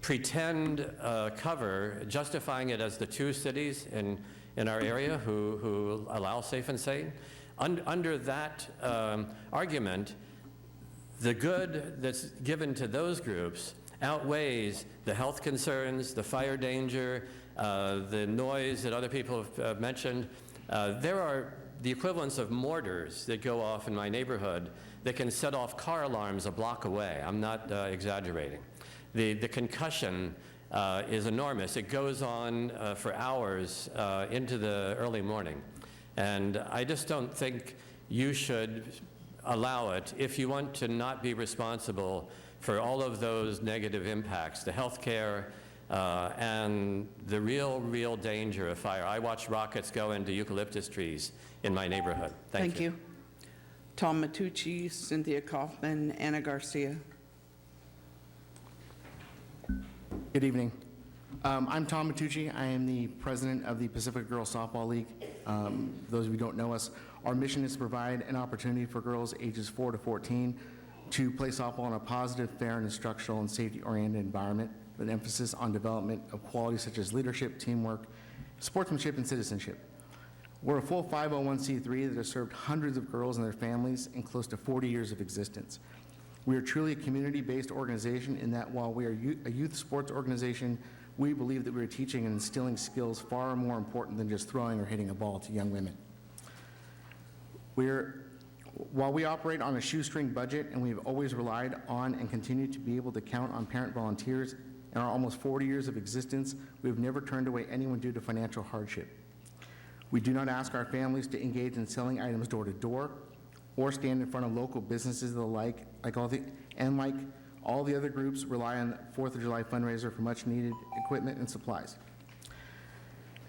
pretend cover, justifying it as the two cities in our area who allow Safe and Sane. Under that argument, the good that's given to those groups outweighs the health concerns, the fire danger, the noise that other people have mentioned. There are the equivalents of mortars that go off in my neighborhood that can set off car alarms a block away. I'm not exaggerating. The concussion is enormous. It goes on for hours into the early morning. And I just don't think you should allow it if you want to not be responsible for all of those negative impacts, the health care and the real danger of fire. I watch rockets go into eucalyptus trees in my neighborhood. Thank you. Tom Matucci, Cynthia Kaufman, Anna Garcia. Good evening. I'm Tom Matucci. I am the president of the Pacifica Girls Softball League. Those of you who don't know us, our mission is to provide an opportunity for girls ages 4 to 14 to play softball in a positive, fair, and instructional and safety-oriented environment with an emphasis on development of qualities such as leadership, teamwork, sportsmanship, and citizenship. We're a full 501c3 that has served hundreds of girls and their families in close to 40 years of existence. We are truly a community-based organization in that while we are a youth sports organization, we believe that we are teaching and instilling skills far more important than just throwing or hitting a ball to young women. While we operate on a shoestring budget and we have always relied on and continue to be able to count on parent volunteers, in our almost 40 years of existence, we have never turned away anyone due to financial hardship. We do not ask our families to engage in selling items door to door or stand in front of local businesses like all the other groups rely on 4th of July fundraiser for much needed equipment and supplies.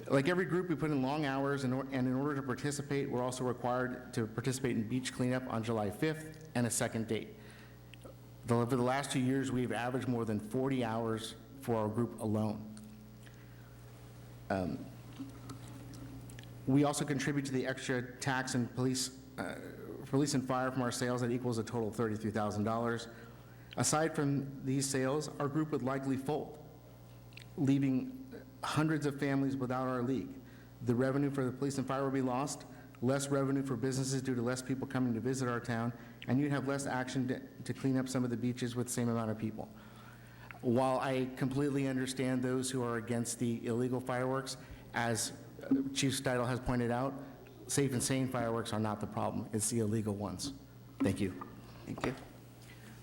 Like every group, we put in long hours, and in order to participate, we're also required to participate in beach cleanup on July 5th and a second date. Over the last 2 years, we've averaged more than 40 hours for our group alone. We also contribute to the extra tax and police and fire from our sales that equals a total of $33,000. Aside from these sales, our group would likely fold, leaving hundreds of families without our league. The revenue for the police and fire will be lost, less revenue for businesses due to less people coming to visit our town, and you'd have less action to clean up some of the beaches with the same amount of people. While I completely understand those who are against the illegal fireworks, as Chief Steidel has pointed out, safe and sane fireworks are not the problem. It's the illegal ones. Thank you. Thank you.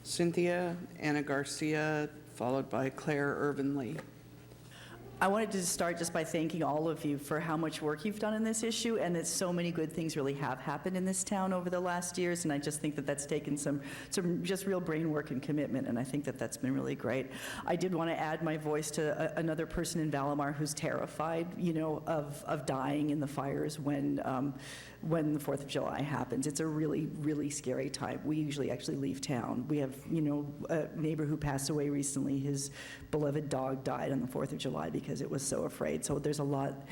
Cynthia Anna Garcia, followed by Claire Irvin Lee. I wanted to start just by thanking all of you for how much work you've done in this issue, and that so many good things really have happened in this town over the last years, and I just think that that's taken some just real brain work and commitment, and I think that that's been really great. I did want to add my voice to another person in Valamar who's terrified, of dying in the fires when the 4th of July happens. It's a really, really scary time. We usually actually leave town. We have, a neighbor who passed away recently. His beloved dog died on the 4th of July because it was so afraid. So there's a lot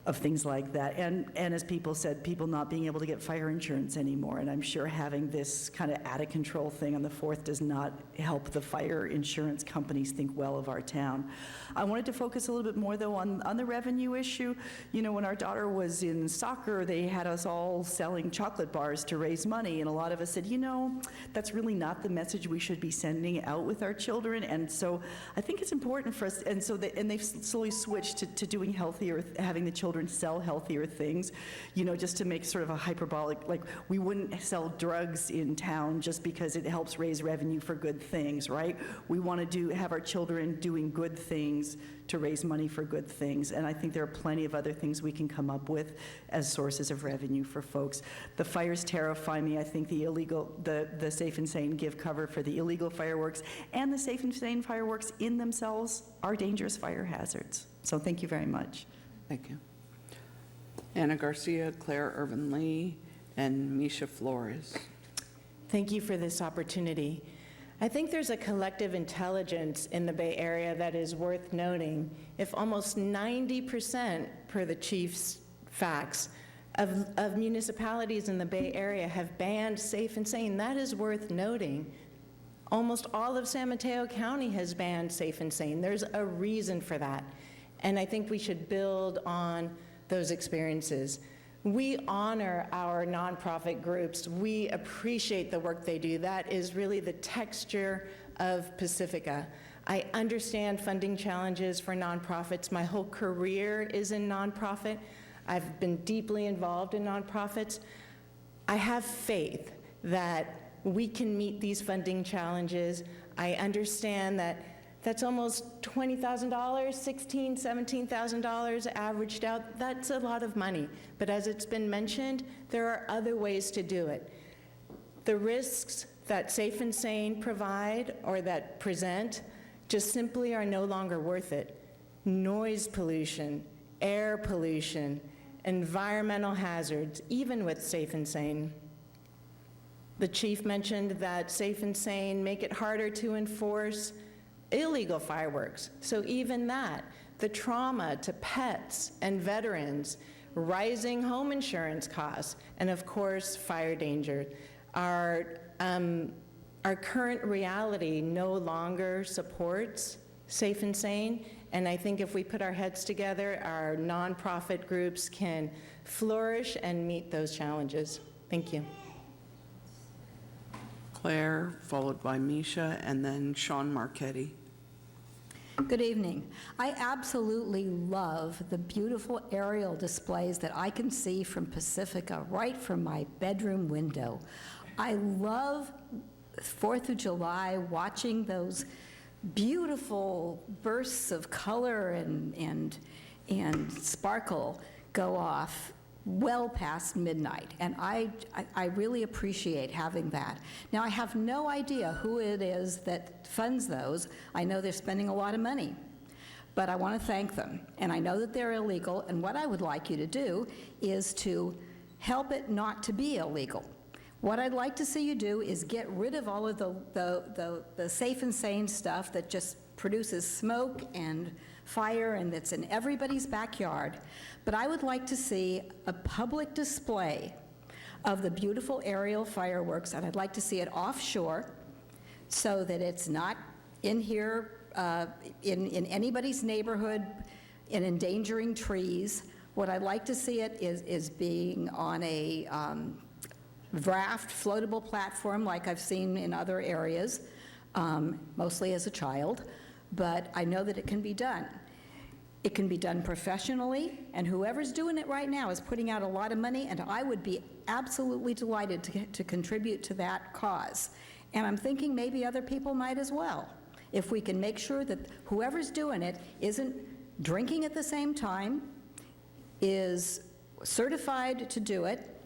of things like that. And as people said, people not being able to get fire insurance anymore. And I'm sure having this kind of out of control thing on the 4th does not help the fire insurance companies think well of our town. I wanted to focus a little bit more, though, on the revenue issue. When our daughter was in soccer, they had us all selling chocolate bars to raise money. And a lot of us said, that's really not the message we should be sending out with our children. And so I think it's important for us. And so they've slowly switched to doing healthier, having the children sell healthier things, just to make sort of a hyperbolic, like we wouldn't sell drugs in town just because it helps raise revenue for good things, right? We want to have our children doing good things to raise money for good things. And I think there are plenty of other things we can come up with as sources of revenue for folks. The fires terrify me. I think the Safe and Sane give cover for the illegal fireworks, and the Safe and Sane fireworks in themselves are dangerous fire hazards. So thank you very much. Thank you. Anna Garcia, Claire Irvin Lee, and Misha Flores. Thank you for this opportunity. I think there's a collective intelligence in the Bay Area that is worth noting. If almost 90%, per the chief's facts, of municipalities in the Bay Area have banned Safe and Sane, that is worth noting. Almost all of San Mateo County has banned Safe and Sane. There's a reason for that. And I think we should build on those experiences. We honor our nonprofit groups. We appreciate the work they do. That is really the texture of Pacifica. I understand funding challenges for nonprofits. My whole career is in nonprofit. I've been deeply involved in nonprofits. I have faith that we can meet these funding challenges. I understand that that's almost $20,000, $16,000, $17,000 averaged out. That's a lot of money. But as it's been mentioned, there are other ways to do it. The risks that Safe and Sane provide or that present just simply are no longer worth it. Noise pollution, air pollution, environmental hazards, even with Safe and Sane. The chief mentioned that Safe and Sane make it harder to enforce illegal fireworks. So even that, the trauma to pets and veterans, rising home insurance costs, and of course, fire danger. Our current reality no longer supports Safe and Sane, and I think if we put our heads together, our nonprofit groups can flourish and meet those challenges. Thank you. Claire, followed by Misha, and then Sean Marchetti. Good evening. I absolutely love the beautiful aerial displays that I can see from Pacifica right from my bedroom window. I love 4th of July, watching those beautiful bursts of color and sparkle go off well past midnight, and I really appreciate having that. Now, I have no idea who it is that funds those. I know they're spending a lot of money, but I want to thank them. And I know that they're illegal, and what I would like you to do is to help it not to be illegal. What I'd like to see you do is get rid of all of the safe and sane stuff that just produces smoke and fire and that's in everybody's backyard. But I would like to see a public display of the beautiful aerial fireworks, and I'd like to see it offshore so that it's not in here, in anybody's neighborhood, in endangering trees. What I'd like to see it is being on a raft, floatable platform like I've seen in other areas, mostly as a child, but I know that it can be done. It can be done professionally, and whoever's doing it right now is putting out a lot of money, and I would be absolutely delighted to contribute to that cause. And I'm thinking maybe other people might as well. If we can make sure that whoever's doing it isn't drinking at the same time, is certified to do it,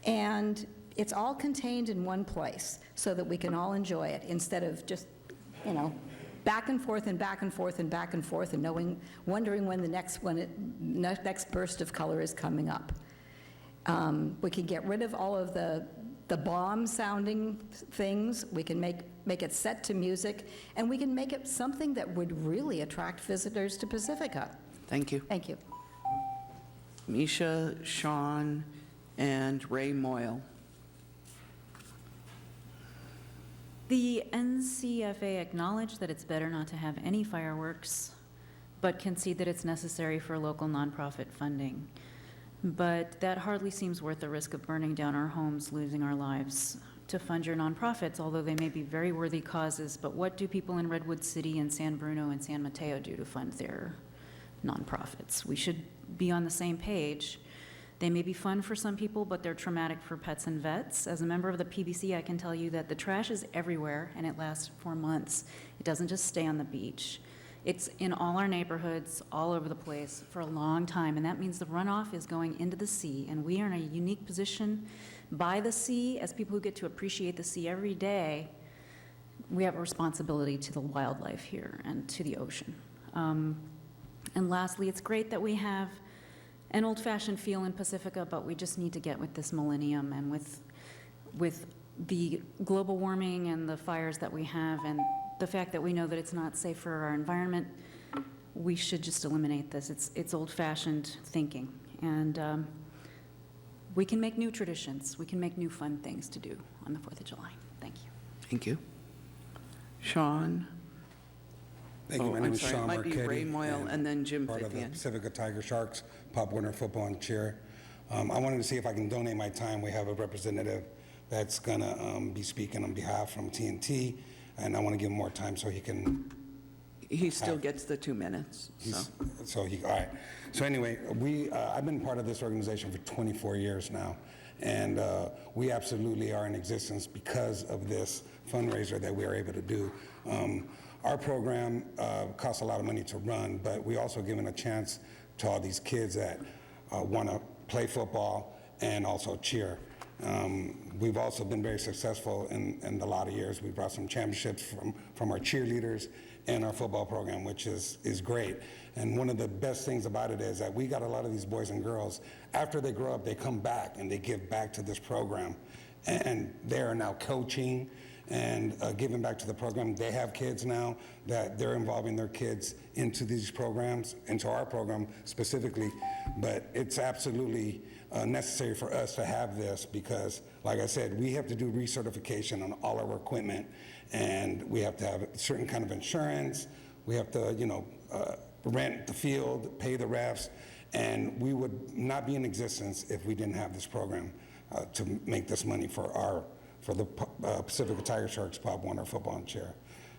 and it's all contained in one place so that we can all enjoy it instead of just, back and forth and back and forth and back and forth and wondering when the next burst of color is coming up. We can get rid of all of the bomb-sounding things. We can make it set to music, and we can make it something that would really attract visitors to Pacifica. Thank you. Thank you. Misha, Sean, and Ray Moyle. The NCFA acknowledged that it's better not to have any fireworks, but concede that it's necessary for local nonprofit funding. But that hardly seems worth the risk of burning down our homes, losing our lives to fund your nonprofits, although they may be very worthy causes. But what do people in Redwood City and San Bruno and San Mateo do to fund their nonprofits? We should be on the same page. They may be fun for some people, but they're traumatic for pets and vets. As a member of the PBC, I can tell you that the trash is everywhere, and it lasts for months. It doesn't just stay on the beach. It's in all our neighborhoods, all over the place, for a long time, and that means the runoff is going into the sea, and we are in a unique position by the sea. As people who get to appreciate the sea every day, we have a responsibility to the wildlife here and to the ocean. And lastly, it's great that we have an old-fashioned feel in Pacifica, but we just need to get with this millennium and with the global warming and the fires that we have and the fact that we know that it's not safe for our environment. We should just eliminate this. It's old-fashioned thinking. And we can make new traditions. We can make new fun things to do on the 4th of July. Thank you. Thank you. Sean? Thank you. My name is Sean It might be Marchetti, Ray Moyle and then Jim part of the Fithian. Pacifica Tiger Sharks, Pop Warner Football and Cheer. I wanted to see if I can donate my time. We have a representative that's going to be speaking on behalf from TNT, and I want to give him more time so he can... He still gets the 2 minutes. All right. So anyway, I've been part of this organization for 24 years now, and we absolutely are in existence because of this fundraiser that we are able to do. Our program costs a lot of money to run, but we also given a chance to all these kids that want to play football and also cheer. We've also been very successful in a lot of years. We brought some championships from our cheerleaders and our football program, which is great. And one of the best things about it is that we got a lot of these boys and girls, after they grow up, they come back and they give back to this program. And they are now coaching and giving back to the program. They have kids now that they're involving their kids into these programs, into our program specifically. But it's absolutely necessary for us to have this because, like I said, we have to do recertification on all our equipment, and we have to have a certain kind of insurance. We have to, rent the field, pay the refs, and we would not be in existence if we didn't have this program to make this money for the Pacifica Tiger Sharks, Pop Warner Football and Cheer.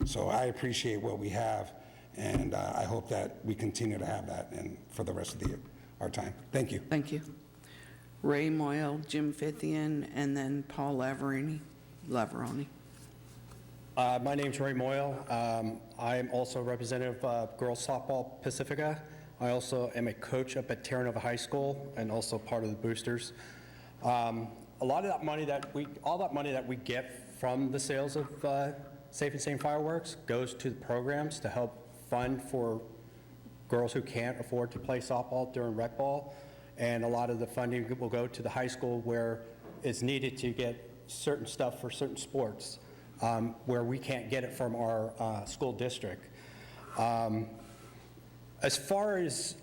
So I appreciate what we have, and I hope that we continue to have that and for the rest of our time. Thank you. Thank you. Ray Moyle, Jim Fithian, and then Paul Laveroni. My name's Ray Moyle. I'm also representative of Girls Softball Pacifica. I also am a coach up at Terra Nova High School and also part of the boosters. All that money that we get from the sales of Safe and Sane fireworks goes to the programs to help fund for girls who can't afford to play softball during rec ball, and a lot of the funding will go to the high school where it's needed to get certain stuff for certain sports, where we can't get it from our school district. As far as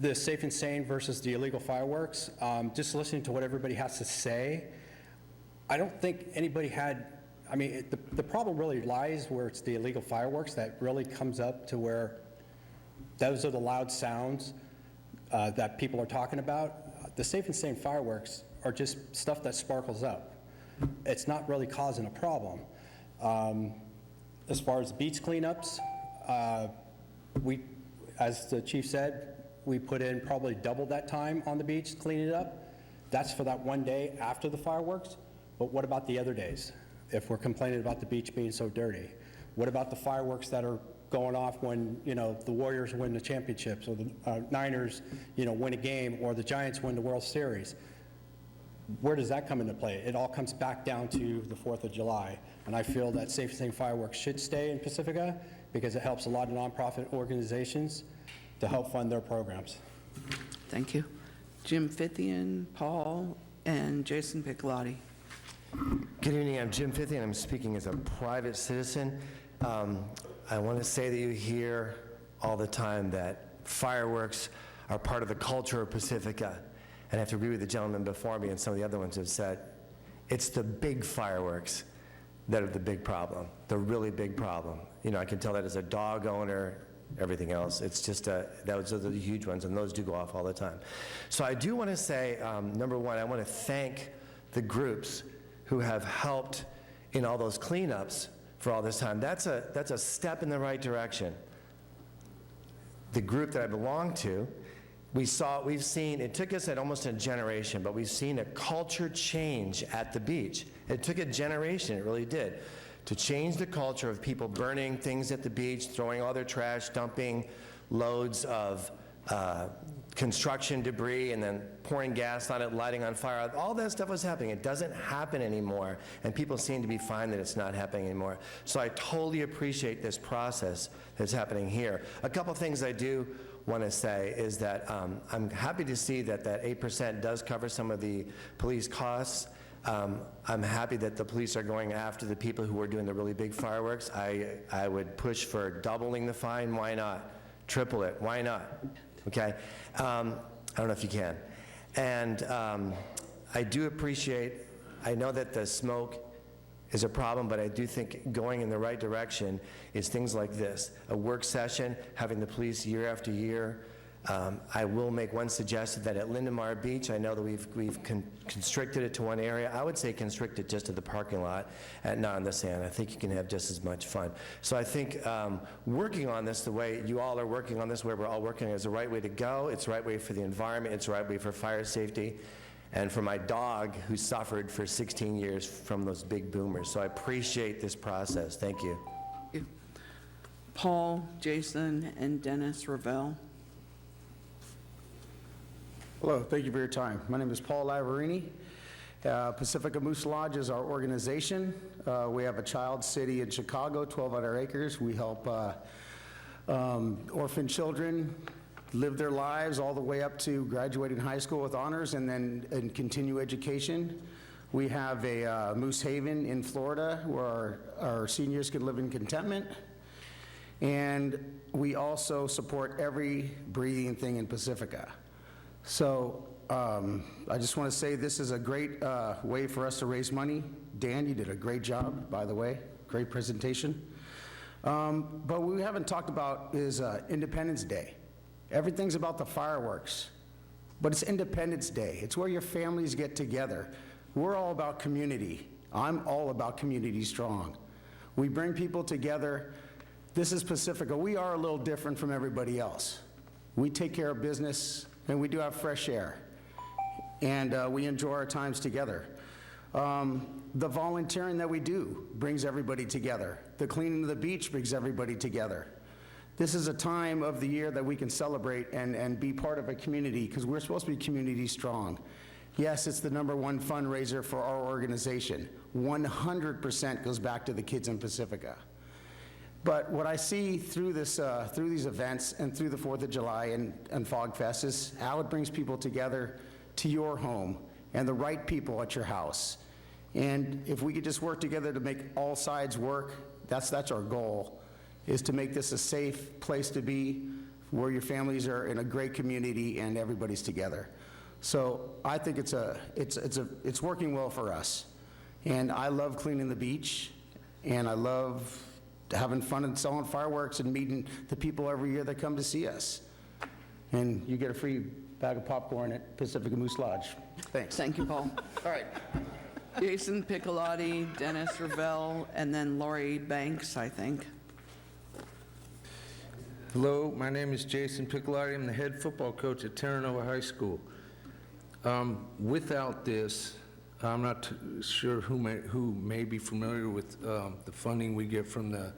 the safe and sane versus the illegal fireworks, just listening to what everybody has to say, I don't think anybody had, I mean, the problem really lies where it's the illegal fireworks that really comes up to where those are the loud sounds that people are talking about. The safe and sane fireworks are just stuff that sparkles up. It's not really causing a problem. As far as beach cleanups, we, as the chief said, we put in probably double that time on the beach cleaning it up. That's for that one day after the fireworks. But what about the other days? If we're complaining about the beach being so dirty, what about the fireworks that are going off when, you know, the Warriors win the championships, or the Niners, you know, win a game, or the Giants win the World Series? Where does that come into play? It all comes back down to the 4th of July. And I feel that Safe and Sane Fireworks should stay in Pacifica because it helps a lot of nonprofit organizations to help fund their programs. Thank you. Jim Fithian, Paul, and Jason Piccolotti. Good evening, I'm Jim Fithian. I'm speaking as a private citizen. I want to say that you hear all the time that fireworks are part of the culture of Pacifica. And I have to agree with the gentleman before me and some of the other ones have said, it's the big fireworks that are the big problem, the really big problem. You know, I can tell that as a dog owner, everything else. It's just, those are the huge ones, and those do go off all the time. So I do want to say, number one, I want to thank the groups who have helped in all those cleanups for all this time. That's a step in the right direction. The group that I belong to, we've seen, it took us almost a generation, but we've seen a culture change at the beach. It took a generation, it really did, to change the culture of people burning things at the beach, throwing all their trash, dumping loads of construction debris, and then pouring gas on it, lighting on fire. All that stuff was happening. It doesn't happen anymore, and people seem to be fine that it's not happening anymore. So I totally appreciate this process that's happening here. A couple things I do want to say is that I'm happy to see that 8% does cover some of the police costs. I'm happy that the police are going after the people who are doing the really big fireworks. I would push for doubling the fine. Why not? Triple it. Why not? Okay? I don't know if you can. And I do appreciate, I know that the smoke is a problem, but I do think going in the right direction is things like this. A work session, having the police year after year. I will make one suggestion that at Lindemar Beach, I know that we've constricted it to one area. I would say constrict it just to the parking lot and not on the sand. I think you can have just as much fun. So I think working on this the way you all are working on this, where we're all working, is the right way to go. It's the right way for the environment. It's the right way for fire safety. And for my dog, who suffered for 16 years from those big boomers. So I appreciate this process. Thank you. Thank you. Paul, Jason, and Dennis Ravel. Hello, thank you for your time. My name is Paul Lavarini. Pacifica Moose Lodge is our organization. We have a child city in Chicago, 1,200 acres. We help orphan children live their lives all the way up to graduating high school with honors and then continue education. We have a Moose Haven in Florida where our seniors can live in contentment. And we also support every breathing thing in Pacifica. So I just want to say this is a great way for us to raise money. Dan, you did a great job, by the way. Great presentation. But what we haven't talked about is Independence Day. Everything's about the fireworks, but it's Independence Day. It's where your families get together. We're all about community. I'm all about community strong. We bring people together. This is Pacifica. We are a little different from everybody else. We take care of business, and we do have fresh air, and we enjoy our times together. The volunteering that we do brings everybody together. The cleaning of the beach brings everybody together. This is a time of the year that we can celebrate and be part of a community, because we're supposed to be community strong. Yes, it's the #1 fundraiser for our organization. 100% goes back to the kids in Pacifica. But what I see through this, through these events and through the 4th of July and Fog Fest is how it brings people together to your home and the right people at your house. And if we could just work together to make all sides work, that's our goal, is to make this a safe place to be, where your families are in a great community and everybody's together. So I think it's working well for us. And I love cleaning the beach, and I love having fun and selling fireworks and meeting the people every year that come to see us. And you get a free bag of popcorn at Pacifica Moose Lodge. Thanks. Thank you, Paul. All right. Jason Piccolotti, Dennis Ravel, and then Lori Banks, I think. Hello, my name is Jason Piccolotti. I'm the head football coach at Terranova High School. Without this, I'm not sure who may be familiar with the funding we get from the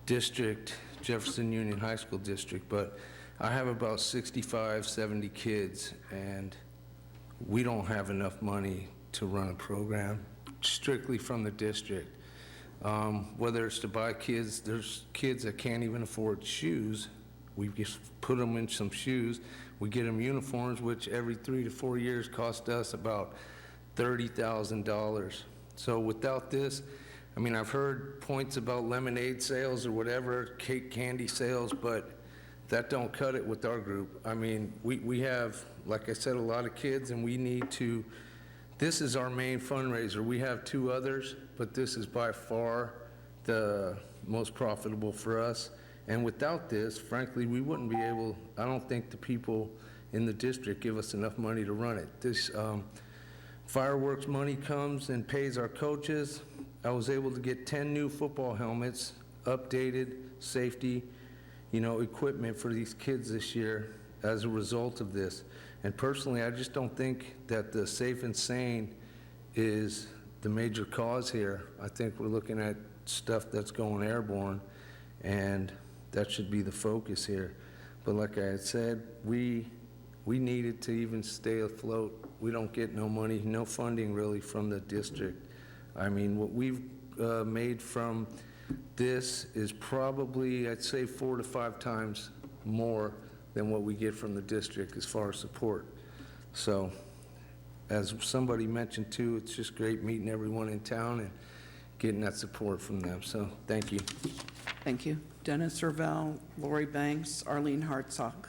district, Jefferson Union High School District, but I have about 65, 70 kids, and we don't have enough money to run a program strictly from the district. Whether it's to buy kids, there's kids that can't even afford shoes. We just put them in some shoes. We get them uniforms, which every 3 to 4 years cost us about $30,000. So without this, I mean, I've heard points about lemonade sales or whatever, cake candy sales, but that don't cut it with our group. I mean, we have, like I said, a lot of kids, and we need to, this is our main fundraiser. We have 2 others, but this is by far the most profitable for us. And without this, frankly, we wouldn't be able, I don't think the people in the district give us enough money to run it. This fireworks money comes and pays our coaches. I was able to get 10 new football helmets, updated safety, equipment for these kids this year as a result of this. And personally, I just don't think that the safe and sane is the major cause here. I think we're looking at stuff that's going airborne, and that should be the focus here. But like I had said, we needed to even stay afloat. We don't get no money, no funding really from the district. I mean, what we've made from this is probably, I'd say, 4 to 5 times more than what we get from the district as far as support. So, as somebody mentioned too, it's just great meeting everyone in town and getting that support from them. So, thank you. Thank you. Dennis Ravel, Lori Banks, Arlene Hartsock.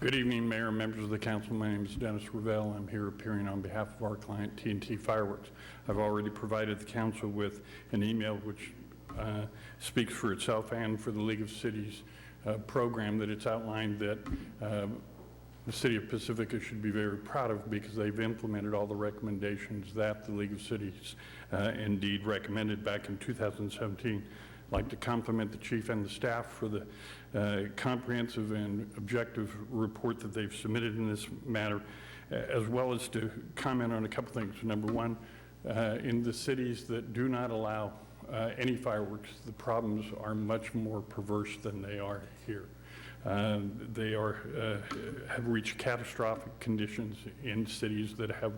Good evening, Mayor and members of the council. My name is Dennis Ravel. I'm here appearing on behalf of our client, T&T Fireworks. I've already provided the council with an email which speaks for itself and for the League of Cities program that it's outlined that the city of Pacifica should be very proud of, because they've implemented all the recommendations that the League of Cities indeed recommended back in 2017. I'd like to compliment the chief and the staff for the comprehensive and objective report that they've submitted in this matter, as well as to comment on a couple things. Number one, in the cities that do not allow any fireworks, the problems are much more perverse than they are here. They have reached catastrophic conditions in cities that have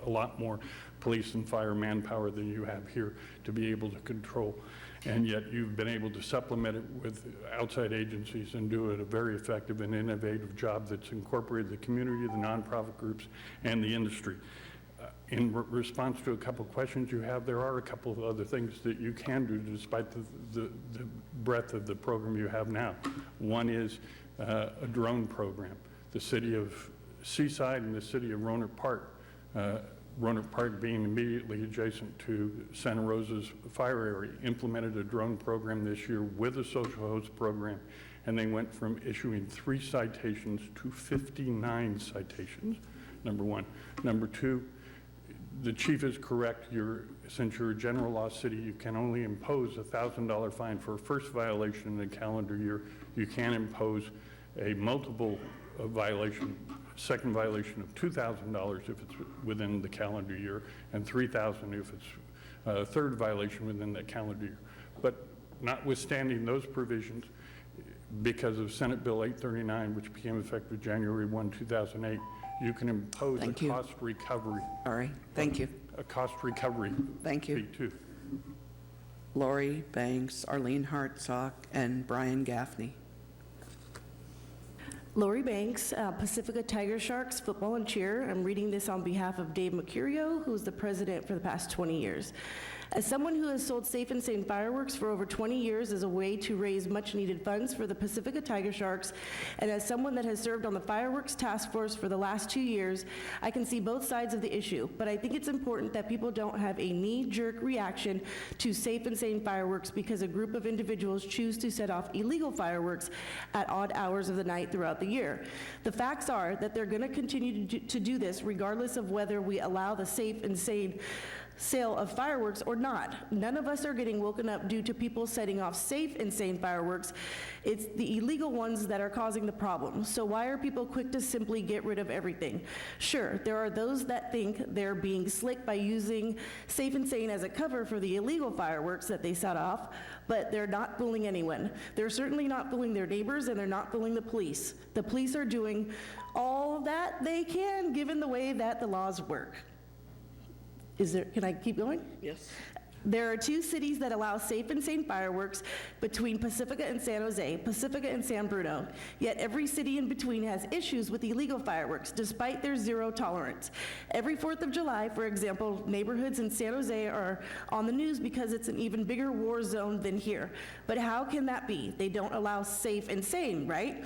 a lot more police and fire manpower than you have here to be able to control. And yet you've been able to supplement it with outside agencies and do it a very effective and innovative job that's incorporated the community, the nonprofit groups, and the industry. In response to a couple of questions you have, there are a couple of other things that you can do despite the breadth of the program you have now. One is a drone program. The city of Seaside and the city of Roanoke Park being immediately adjacent to Santa Rosa's fire area, implemented a drone program this year with a social host program, and they went from issuing 3 citations to 59 citations, number one. Number two, the chief is correct. Since you're a general law city, you can only impose a $1,000 fine for a first violation in a calendar year. You can impose a multiple violation, second violation of $2,000 if it's within the calendar year, and $3,000 if it's a third violation within that calendar year. But notwithstanding those provisions, because of Senate Bill 839, which became effective January 1, 2008, you can impose cost recovery. All right, thank you. A cost recovery Thank you. fee too. Lori Banks, Arlene Hartsock, and Brian Gaffney. Lori Banks, Pacifica Tiger Sharks Football and Cheer. I'm reading this on behalf of Dave Mercurio, who's the president for the past 20 years. As someone who has sold Safe and Sane fireworks for over 20 years as a way to raise much-needed funds for the Pacifica Tiger Sharks, and as someone that has served on the fireworks task force for the last 2 years, I can see both sides of the issue, but I think it's important that people don't have a knee-jerk reaction to Safe and Sane fireworks because a group of individuals choose to set off illegal fireworks at odd hours of the night throughout the year. The facts are that they're going to continue to do this regardless of whether we allow the Safe and Sane sale of fireworks or not. None of us are getting woken up due to people setting off Safe and Sane fireworks. It's the illegal ones that are causing the problem. So why are people quick to simply get rid of everything? Sure, there are those that think they're being slick by using Safe and Sane as a cover for the illegal fireworks that they set off, but they're not fooling anyone. They're certainly not fooling their neighbors, and they're not fooling the police. The police are doing all that they can given the way that the laws work. Can I keep going? Yes. There are 2 cities that allow Safe and Sane fireworks between Pacifica and San Jose, Pacifica and San Bruno. Yet every city in between has issues with illegal fireworks, despite their zero tolerance. Every 4th of July, for example, neighborhoods in San Jose are on the news because it's an even bigger war zone than here. But how can that be? They don't allow Safe and Sane, right?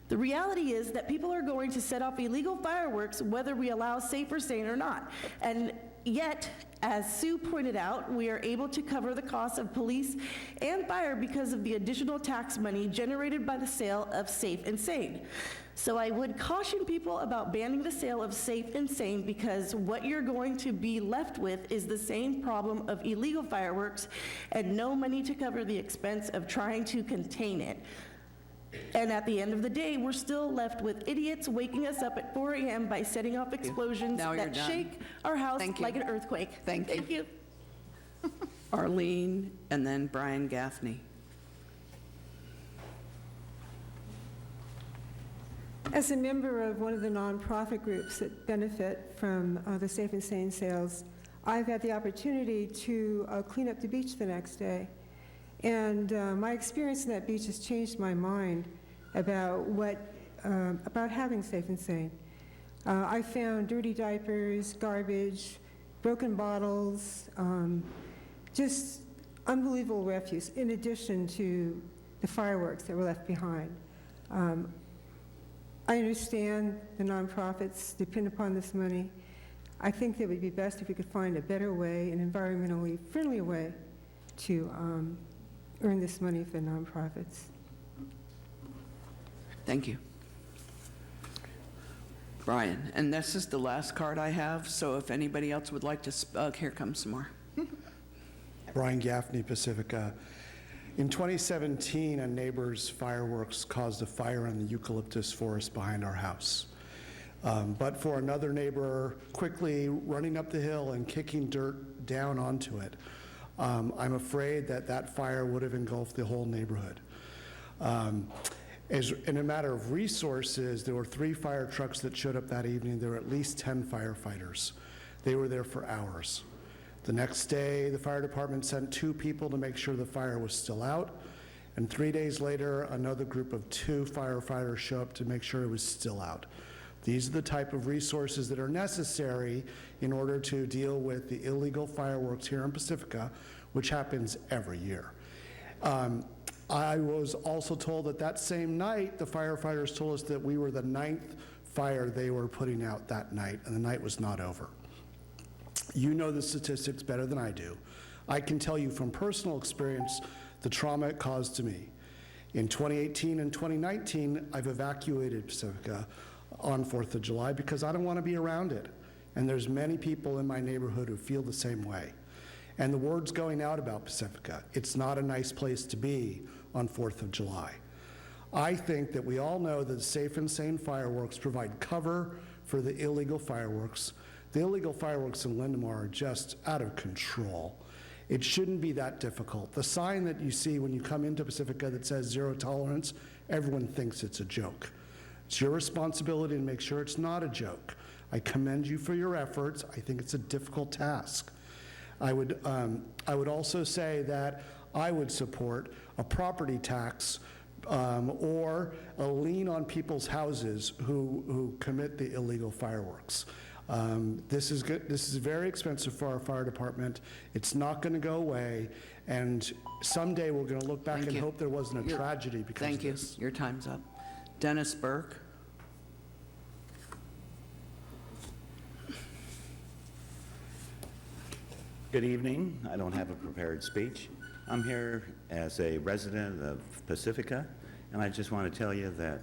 The reality is that people are going to set off illegal fireworks whether we allow Safe or Sane or not. And yet, as Sue pointed out, we are able to cover the costs of police and fire because of the additional tax money generated by the sale of Safe and Sane. So I would caution people about banning the sale of Safe and Sane because what you're going to be left with is the same problem of illegal fireworks and no money to cover the expense of trying to contain it. And at the end of the day, we're still left with idiots waking us up at 4 a.m. by setting off explosions Now you're that done. shake our house Thank you. like an earthquake. Thank you. you. Arlene, and then Brian Gaffney. As a member of one of the nonprofit groups that benefit from the Safe and Sane sales, I've had the opportunity to clean up the beach the next day. And my experience in that beach has changed my mind about about having Safe and Sane. I found dirty diapers, garbage, broken bottles, just unbelievable refuse, in addition to the fireworks that were left behind. I understand the nonprofits depend upon this money. I think that it would be best if we could find a better way, an environmentally friendly way to earn this money for nonprofits. Thank you. Brian, and this is the last card I have, so if anybody else would like to, here comes some more. Brian Gaffney, Pacifica. In 2017, a neighbor's fireworks caused a fire in the eucalyptus forest behind our house. But for another neighbor quickly running up the hill and kicking dirt down onto it, I'm afraid that that fire would have engulfed the whole neighborhood. In a matter of resources, there were 3 fire trucks that showed up that evening. There were at least 10 firefighters. They were there for hours. The next day, the fire department sent 2 people to make sure the fire was still out. And 3 days later, another group of 2 firefighters showed up to make sure it was still out. These are the type of resources that are necessary in order to deal with the illegal fireworks here in Pacifica, which happens every year. I was also told that that same night, the firefighters told us that we were the 9th fire they were putting out that night, and the night was not over. You know the statistics better than I do. I can tell you from personal experience the trauma it caused to me. In 2018 and 2019, I've evacuated Pacifica on 4th of July because I don't want to be around it. And there's many people in my neighborhood who feel the same way. And the word's going out about Pacifica. It's not a nice place to be on 4th of July. I think that we all know that Safe and Sane fireworks provide cover for the illegal fireworks. The illegal fireworks in Lindemar are just out of control. It shouldn't be that difficult. The sign that you see when you come into Pacifica that says zero tolerance, everyone thinks it's a joke. It's your responsibility to make sure it's not a joke. I commend you for your efforts. I think it's a difficult task. I would also say that I would support a property tax or a lien on people's houses who commit the illegal fireworks. This is good. This is very expensive for our fire department. It's not going to go away, and someday we're going to look back Thank and you. hope there wasn't a tragedy because Thank of you. this. Your time's up. Dennis Burke. Good evening. I don't have a prepared speech. I'm here as a resident of Pacifica, and I just want to tell you that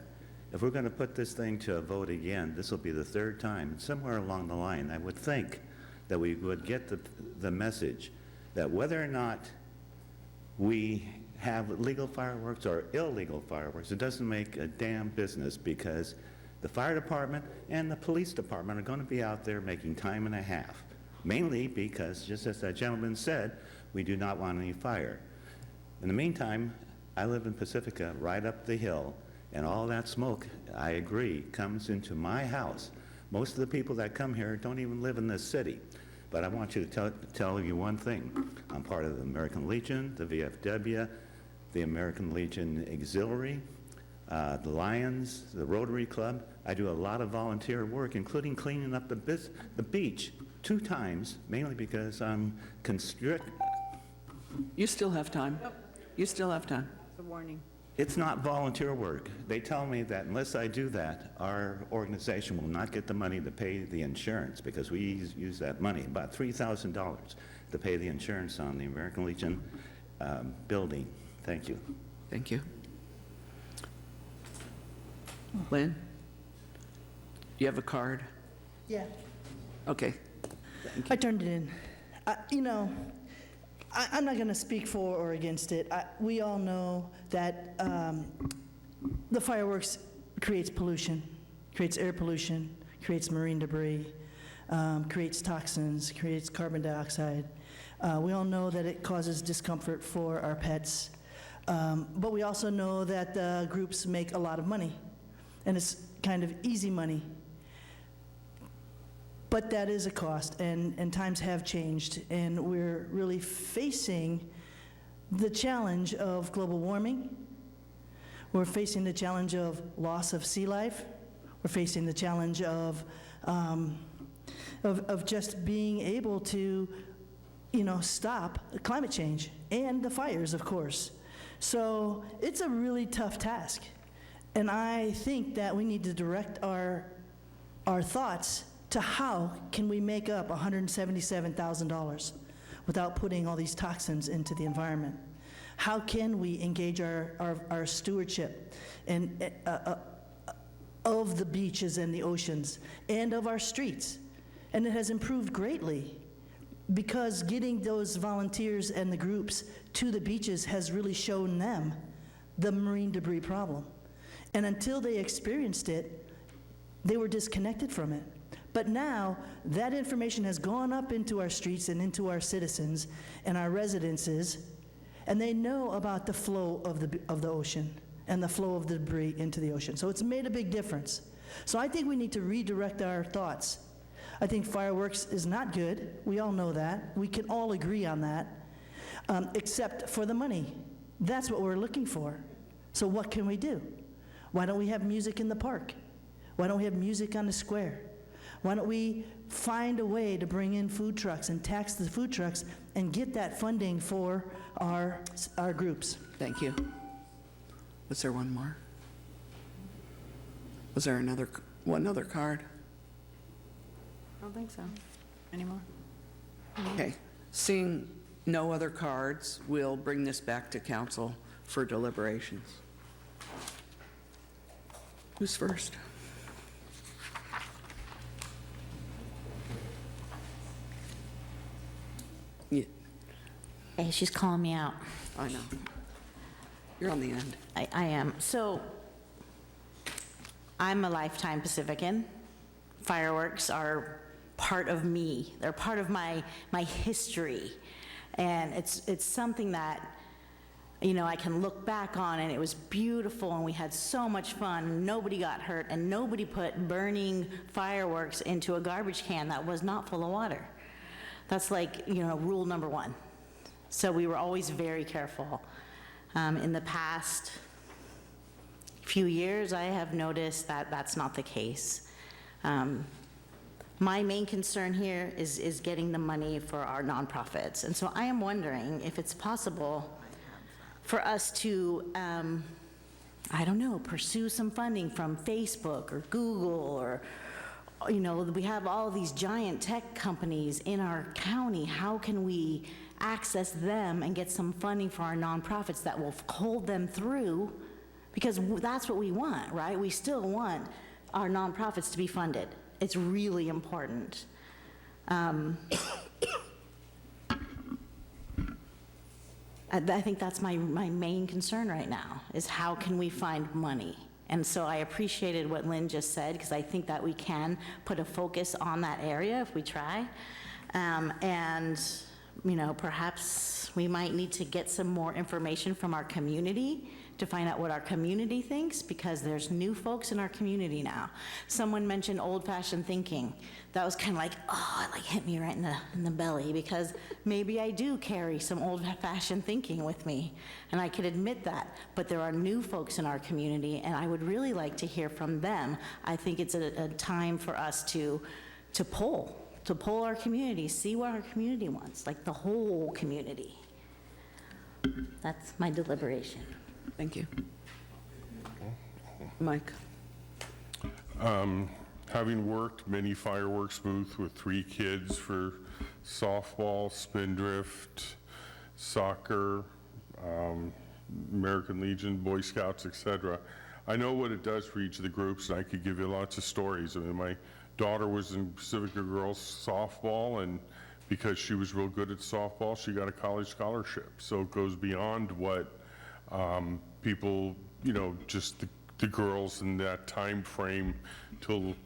if we're going to put this thing to a vote again, this will be the third time. And somewhere along the line, I would think that we would get the message that whether or not we have legal fireworks or illegal fireworks, it doesn't make a damn business, because the fire department and the police department are going to be out there making time and a half. Mainly because, just as that gentleman said, we do not want any fire. In the meantime, I live in Pacifica, right up the hill, and all that smoke, I agree, comes into my house. Most of the people that come here don't even live in this city. But I want you to tell you one thing. I'm part of the American Legion, the VFW, the American Legion Auxiliary, the Lions, the Rotary Club. I do a lot of volunteer work, including cleaning up the beach 2 times, mainly because I'm You still have time. You still have time. It's a warning. It's not volunteer work. They tell me that unless I do that, our organization will not get the money to pay the insurance, because we use that money, about $3,000, to pay the insurance on the American Legion building. Thank you. Thank you. Lynn? You have a card? Yeah, Okay. I turned it in. I'm not going to speak for or against it. We all know that the fireworks creates pollution, creates air pollution, creates marine debris, creates toxins, creates carbon dioxide. We all know that it causes discomfort for our pets. But we also know that the groups make a lot of money, and it's kind of easy money. But that is a cost, and times have changed, and we're really facing the challenge of global warming. We're facing the challenge of loss of sea life. We're facing the challenge of just being able to, stop climate change and the fires, of course. So it's a really tough task, and I think that we need to direct our thoughts to how can we make up $177,000 without putting all these toxins into the environment? How can we engage our stewardship and of the beaches and the oceans and of our streets? And it has improved greatly, because getting those volunteers and the groups to the beaches has really shown them the marine debris problem. And until they experienced it, they were disconnected from it. But now, that information has gone up into our streets and into our citizens and our residences, and they know about the flow of the ocean and the flow of the debris into the ocean. So it's made a big difference. So I think we need to redirect our thoughts. I think fireworks is not good. We all know that. We can all agree on that, except for the money. That's what we're looking for. So what can we do? Why don't we have music in the park? Why don't we have music on the square? Why don't we find a way to bring in food trucks and tax the food trucks and get that funding for our groups? Thank you. Was there one more? Was there one other card? I don't think so. Anymore? Okay. Seeing no other cards, we'll bring this back to council for deliberations. Who's first? Hey, she's calling me out. I know. You're on the end. I am. So, I'm a lifetime Pacifican. Fireworks are part of me. They're part of my history. And it's something that, I can look back on, and it was beautiful, and we had so much fun. Nobody got hurt, and nobody put burning fireworks into a garbage can that was not full of water. That's like, rule number 1. So we were always very careful. In the past few years, I have noticed that that's not the case. My main concern here is getting the money for our nonprofits. And so I am wondering if it's possible for us to, I don't know, pursue some funding from Facebook or Google or, you know, we have all these giant tech companies in our county. How can we access them and get some funding for our nonprofits that will hold them through? Because that's what we want, right? We still want our nonprofits to be funded. It's really important. I think that's my main concern right now, is how can we find money? And so I appreciated what Lynn just said, because I think that we can put a focus on that area if we try. And, you know, perhaps we might need to get some more information from our community to find out what our community thinks, because there's new folks in our community now. Someone mentioned old-fashioned thinking. That was kind of like, oh, it like hit me right in the belly, because maybe I do carry some old-fashioned thinking with me, and I can admit that. But there are new folks in our community, and I would really like to hear from them. I think it's a time for us to poll our community, see what our community wants, like the whole community. That's my deliberation. Thank you. Mike? Having worked many fireworks booths with 3 kids for softball, spindrift, soccer, American Legion, Boy Scouts, etc., I know what it does for each of the groups, and I could give you lots of stories. I mean, my daughter was in Pacifica Girls softball, and because she was real good at softball, she got a college scholarship. So it goes beyond what people, you know, just the girls in that time frame till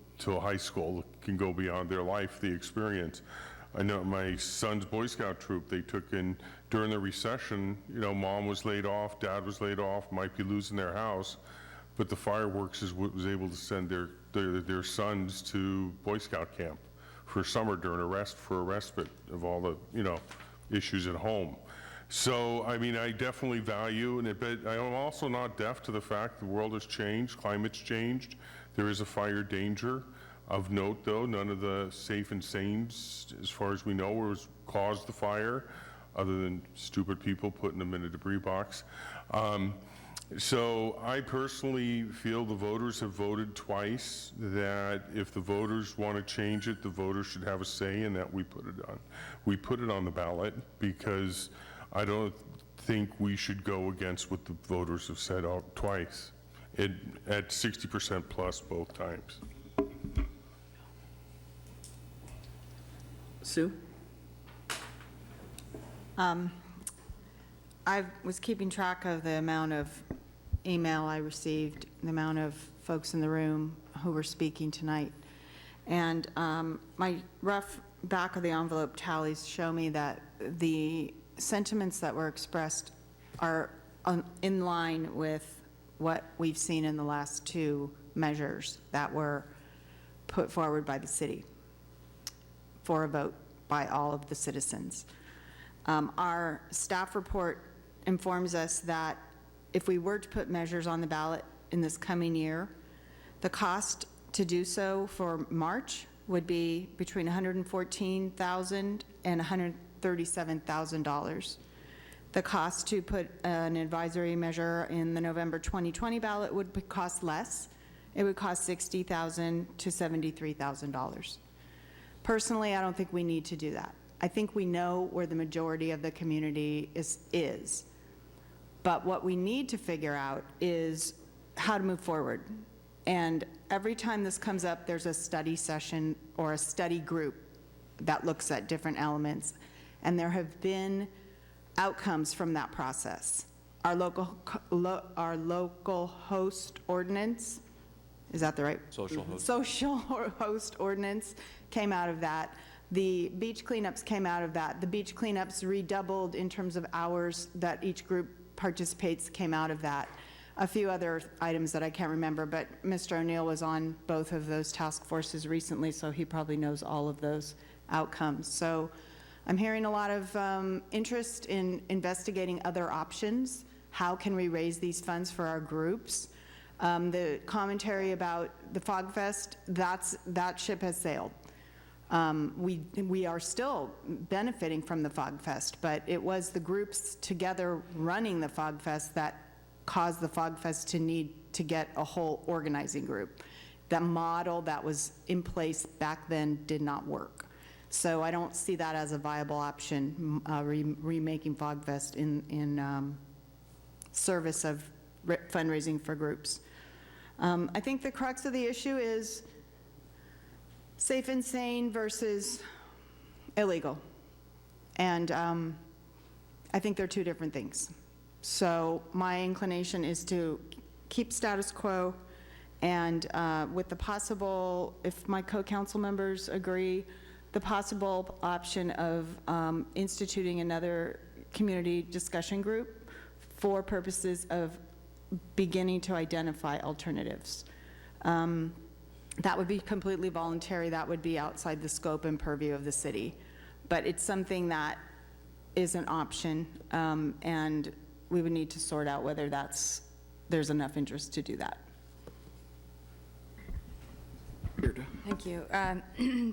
high school can go beyond their life, the experience. I know my son's Boy Scout troop, they took in, during the recession, you know, mom was laid off, dad was laid off, might be losing their house, but the fireworks was able to send their sons to Boy Scout camp for summer during a respite of all the, you know, issues at home. So, I mean, I definitely value, but I am also not deaf to the fact the world has changed, climate's changed. There is a fire danger. Of note, though, none of the safe and sanes, as far as we know, caused the fire, other than stupid people putting them in a debris box. So I personally feel the voters have voted twice, that if the voters want to change it, the voters should have a say in that we put it on the ballot, because I don't think we should go against what the voters have said twice, at 60% plus both times. Sue? I was keeping track of the amount of email I received, the amount of folks in the room who were speaking tonight. And my rough back of the envelope tallies show me that the sentiments that were expressed are in line with what we've seen in the last 2 measures that were put forward by the city for a vote by all of the citizens. Our staff report informs us that if we were to put measures on the ballot in this coming year, the cost to do so for March would be between $114,000 and $137,000. The cost to put an advisory measure in the November 2020 ballot would cost less. It would cost $60,000 to $73,000. Personally, I don't think we need to do that. I think we know where the majority of the community is. But what we need to figure out is how to move forward. And every time this comes up, there's a study session or a study group that looks at different elements. And there have been outcomes from that process. Our local host ordinance, is that the right? Social host. Social host ordinance came out of that. The beach cleanups came out of that. The beach cleanups redoubled in terms of hours that each group participates came out of that. A few other items that I can't remember, but Mr. O'Neill was on both of those task forces recently, so he probably knows all of those outcomes. So I'm hearing a lot of interest in investigating other options. How can we raise these funds for our groups? The commentary about the Fog Fest, that ship has sailed. We are still benefiting from the Fog Fest, but it was the groups together running the Fog Fest that caused the Fog Fest to need to get a whole organizing group. That model that was in place back then did not work. So I don't see that as a viable option, remaking Fog Fest in service of fundraising for groups. I think the crux of the issue is safe and sane versus illegal. And I think they're two different things. So my inclination is to keep status quo, and with the possible, if my co-council members agree, the possible option of instituting another community discussion group for purposes of beginning to identify alternatives. That would be completely voluntary. That would be outside the scope and purview of the city. But it's something that is an option, and we would need to sort out whether there's enough interest to do that. Thank you.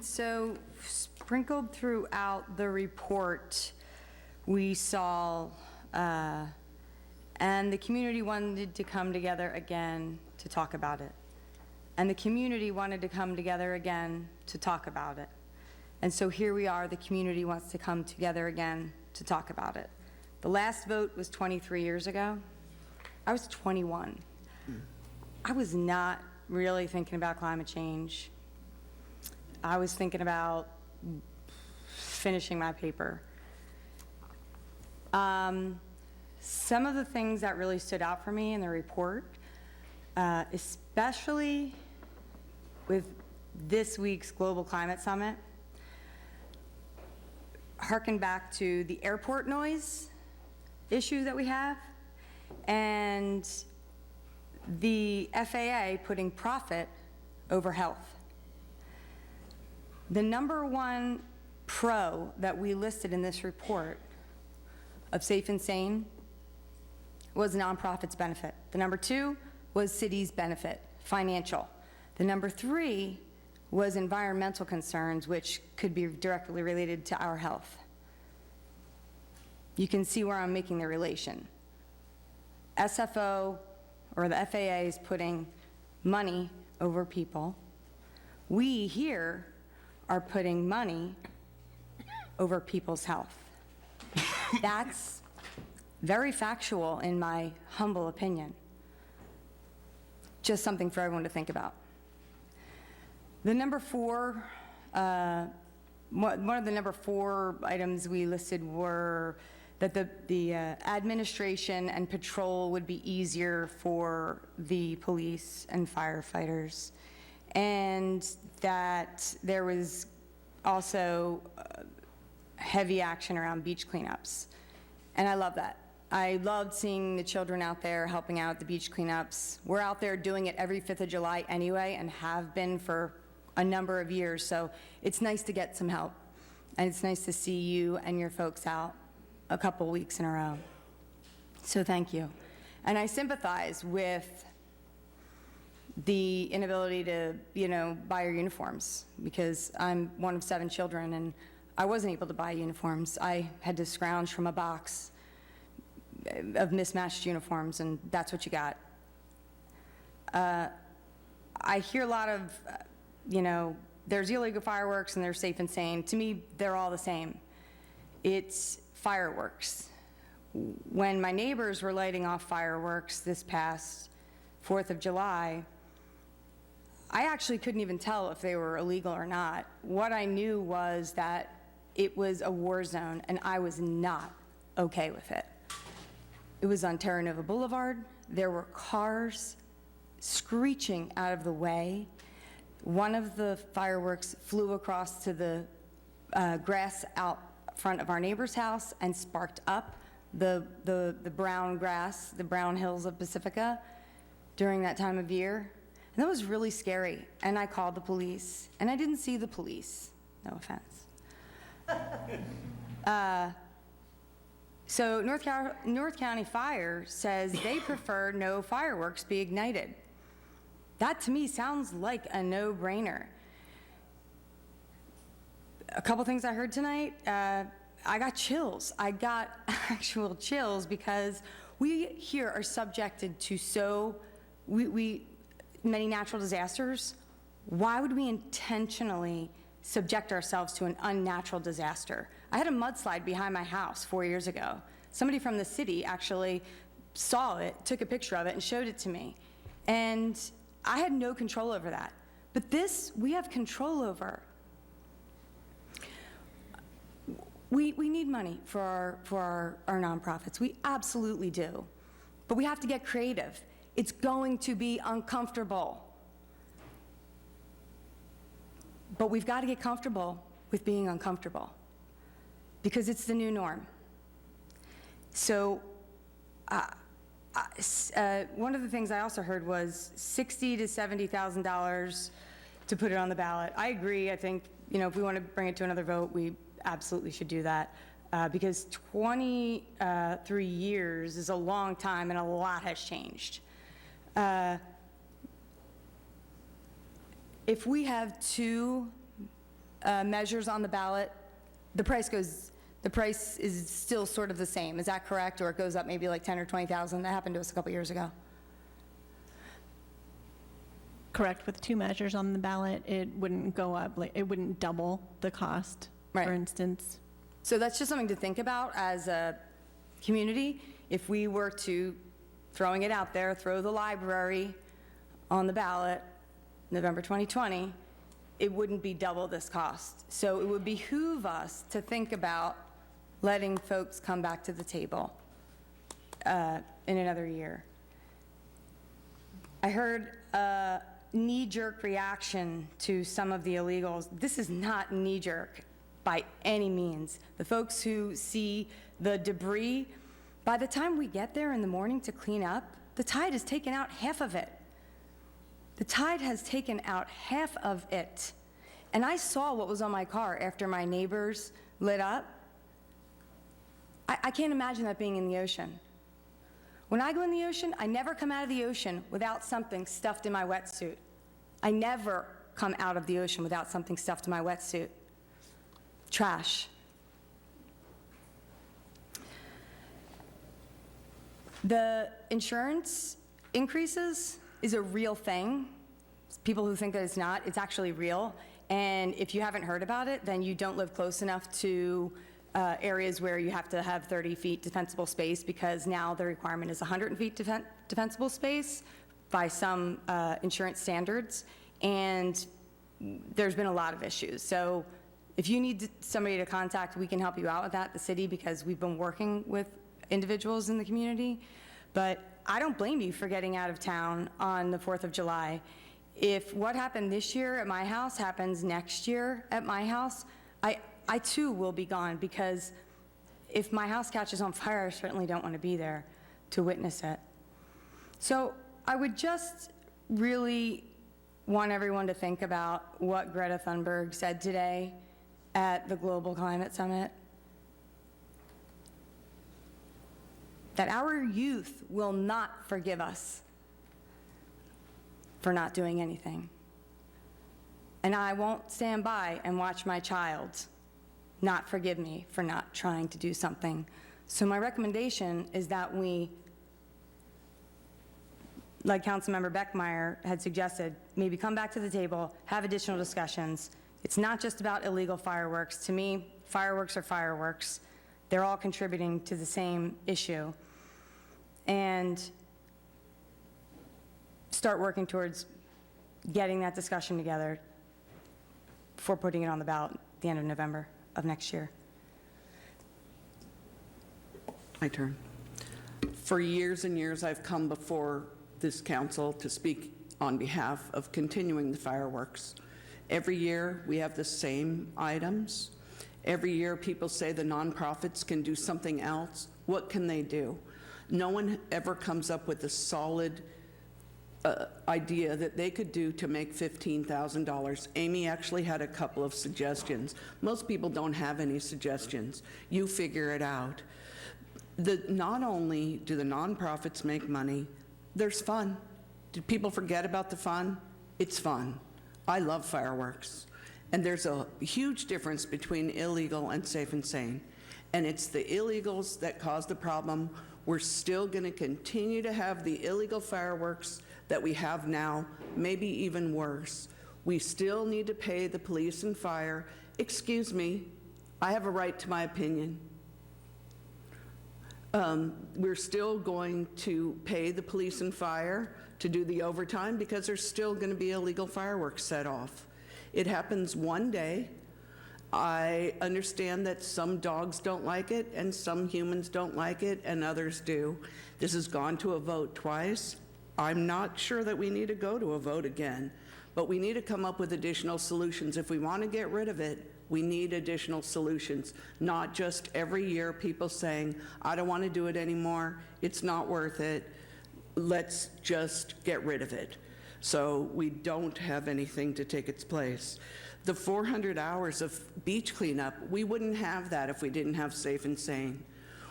So sprinkled throughout the report, we saw, and the community wanted to come together again to talk about it. And the community wanted to come together again to talk about it. And so here we are, the community wants to come together again to talk about it. The last vote was 23 years ago. I was 21. I was not really thinking about climate change. I was thinking about finishing my paper. Some of the things that really stood out for me in the report, especially with this week's Global Climate Summit, harken back to the airport noise issue that we have, and the FAA putting profit over health. The number one pro that we listed in this report of Safe and Sane was nonprofits' benefit. The number two was cities' benefit, financial. The number three was environmental concerns, which could be directly related to our health. You can see where I'm making the relation. SFO, or the FAA, is putting money over people. We here are putting money over people's health. That's very factual in my humble opinion. Just something for everyone to think about. The number four, one of the number 4 items we listed were that the administration and patrol would be easier for the police and firefighters, and that there was also heavy action around beach cleanups. And I love that. I loved seeing the children out there helping out at the beach cleanups. We're out there doing it every 5th of July anyway, and have been for a number of years, so it's nice to get some help. And it's nice to see you and your folks out a couple weeks in a row. So thank you. And I sympathize with the inability to, buy your uniforms, because I'm one of 7 children and I wasn't able to buy uniforms. I had to scrounge from a box of mismatched uniforms, and that's what you got. I hear a lot of, there's illegal fireworks and there's safe and sane. To me, they're all the same. It's fireworks. When my neighbors were lighting off fireworks this past 4th of July, I actually couldn't even tell if they were illegal or not. What I knew was that it was a war zone, and I was not okay with it. It was on Terra Nova Boulevard. There were cars screeching out of the way. One of the fireworks flew across to the grass out front of our neighbor's house and sparked up the brown grass, the brown hills of Pacifica during that time of year. And that was really scary. And I called the police, and I didn't see the police. No offense. So North County Fire says they prefer no fireworks be ignited. That to me sounds like a no-brainer. A couple things I heard tonight, I got chills. I got actual chills because we here are subjected to many natural disasters. Why would we intentionally subject ourselves to an unnatural disaster? I had a mudslide behind my house 4 years ago. Somebody from the city actually saw it, took a picture of it, and showed it to me. And I had no control over that. But this, we have control over. We need money for our nonprofits. We absolutely do. But we have to get creative. It's going to be uncomfortable. But we've got to get comfortable with being uncomfortable because it's the new norm. So one of the things I also heard was $60,000 to $70,000 to put it on the ballot. I agree. I think, if we want to bring it to another vote, we absolutely should do that because 23 years is a long time and a lot has changed. If we have two measures on the ballot, the price is still sort of the same. Is that correct? Or it goes up maybe like 10 or 20,000? That happened to us a couple years ago. Correct. With two measures on the ballot, it wouldn't go up, it wouldn't double the cost, for instance. So that's just something to think about as a community. If we were to, throwing it out there, throw the library on the ballot, November 2020, it wouldn't be double this cost. So it would behoove us to think about letting folks come back to the table in another year. I heard a knee-jerk reaction to some of the illegals. This is not knee-jerk by any means. The folks who see the debris, by the time we get there in the morning to clean up, the tide has taken out half of it. The tide has taken out half of it. And I saw what was on my car after my neighbors lit up. I can't imagine that being in the ocean. When I go in the ocean, I never come out of the ocean without something stuffed in my wetsuit. I never come out of the ocean without something stuffed in my wetsuit. Trash. The insurance increases is a real thing. People who think that it's not, it's actually real. And if you haven't heard about it, then you don't live close enough to areas where you have to have 30 feet defensible space, because now the requirement is 100 feet defensible space by some insurance standards. And there's been a lot of issues. So if you need somebody to contact, we can help you out with that, the city, because we've been working with individuals in the community. But I don't blame you for getting out of town on the 4th of July. If what happened this year at my house happens next year at my house, I too will be gone, because if my house catches on fire, I certainly don't want to be there to witness it. So I would just really want everyone to think about what Greta Thunberg said today at the Global Climate Summit. That our youth will not forgive us for not doing anything. And I won't stand by and watch my child not forgive me for not trying to do something. So my recommendation is that we, like Councilmember Beckmeyer had suggested, maybe come back to the table, have additional discussions. It's not just about illegal fireworks. To me, fireworks are fireworks. They're all contributing to the same issue. And start working towards getting that discussion together for putting it on the ballot at the end of November of next year. My turn. For years and years, I've come before this council to speak on behalf of continuing the fireworks. Every year, we have the same items. Every year, people say the nonprofits can do something else. What can they do? No one ever comes up with a solid idea that they could do to make $15,000. Amy actually had a couple of suggestions. Most people don't have any suggestions. You figure it out. Not only do the nonprofits make money, there's fun. Did people forget about the fun? It's fun. I love fireworks. And there's a huge difference between illegal and safe and sane. And it's the illegals that cause the problem. We're still going to continue to have the illegal fireworks that we have now, maybe even worse. We still need to pay the police and fire. Excuse me, I have a right to my opinion. We're still going to pay the police and fire to do the overtime because there's still going to be illegal fireworks set off. It happens one day. I understand that some dogs don't like it and some humans don't like it and others do. This has gone to a vote twice. I'm not sure that we need to go to a vote again, but we need to come up with additional solutions. If we want to get rid of it, we need additional solutions, not just every year people saying, I don't want to do it anymore, it's not worth it, let's just get rid of it. So we don't have anything to take its place. The 400 hours of beach cleanup, we wouldn't have that if we didn't have Safe and Sane.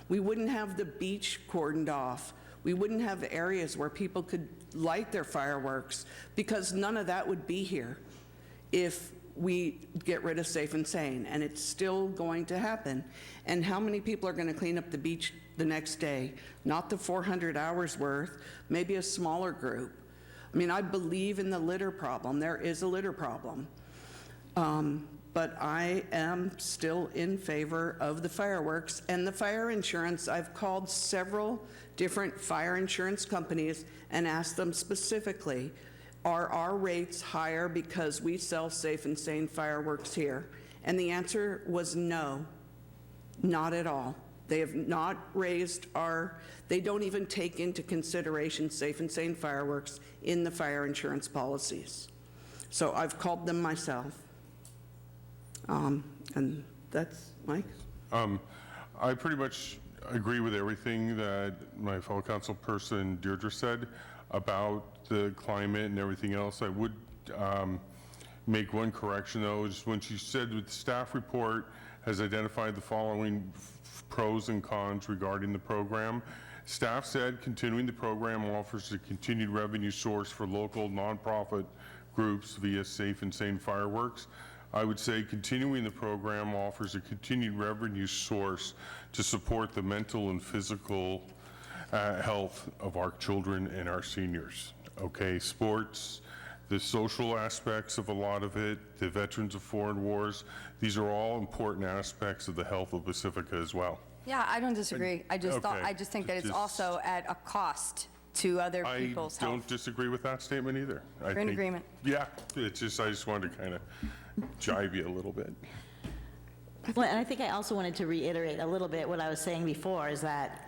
We wouldn't have the beach cordoned off. We wouldn't have areas where people could light their fireworks because none of that would be here if we get rid of Safe and Sane, and it's still going to happen. And how many people are going to clean up the beach the next day? Not the 400 hours worth, maybe a smaller group. I mean, I believe in the litter problem. There is a litter problem. But I am still in favor of the fireworks and the fire insurance. I've called several different fire insurance companies and asked them specifically, are our rates higher because we sell Safe and Sane fireworks here? And the answer was no, not at all. They have not raised they don't even take into consideration Safe and Sane fireworks in the fire insurance policies. So I've called them myself. And that's Mike. I pretty much agree with everything that my fellow council person Deirdre said about the climate and everything else. I would make one correction though, is when she said the staff report has identified the following pros and cons regarding the program. Staff said continuing the program offers a continued revenue source for local nonprofit groups via Safe and Sane fireworks. I would say continuing the program offers a continued revenue source to support the mental and physical health of our children and our seniors. Okay, sports, the social aspects of a lot of it, the veterans of foreign wars, these are all important aspects of the health of Pacifica as well. Yeah, I don't disagree. I just Okay. think that it's Just- also at a cost to other people's I health. don't disagree with that statement either. We're in agreement. Yeah, it's just, I just wanted to kind of jive you a little bit. Well, and I think I also wanted to reiterate a little bit what I was saying before, is that,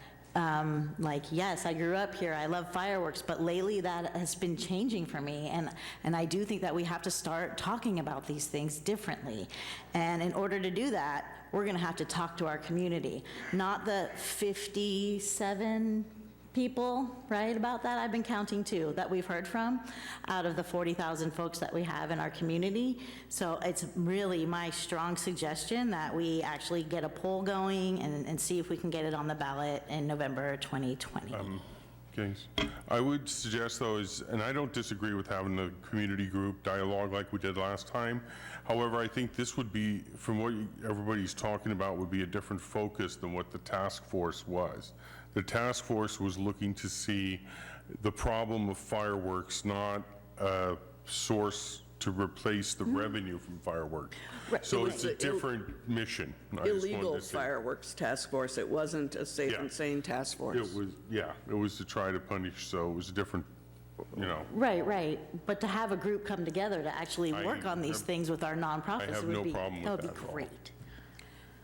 like, yes, I grew up here, I love fireworks, but lately that has been changing for me, and I do think that we have to start talking about these things differently. And in order to do that, we're gonna have to talk to our community, not the 57 people, right, about that, I've been counting too, that we've heard from, out of the 40,000 folks that we have in our community. So it's really my strong suggestion that we actually get a poll going and see if we can get it on the ballot in November 2020. Okay. I would suggest though is, and I don't disagree with having a community group dialogue like we did last time. However, I think this would be, from what everybody's talking about, would be a different focus than what the task force was. The task force was looking to see the problem of fireworks, not a source to replace the revenue from fireworks. Right. So It was it's a different mission. I just wanted Illegal to say. fireworks task force. It wasn't a Safe Yeah. and Sane task force. It was, yeah, it was to try to punish, so it was a different, you know. Right, but to have a group come together to actually I work on these have- things with our nonprofits have would no be, problem with that would that be at all. great.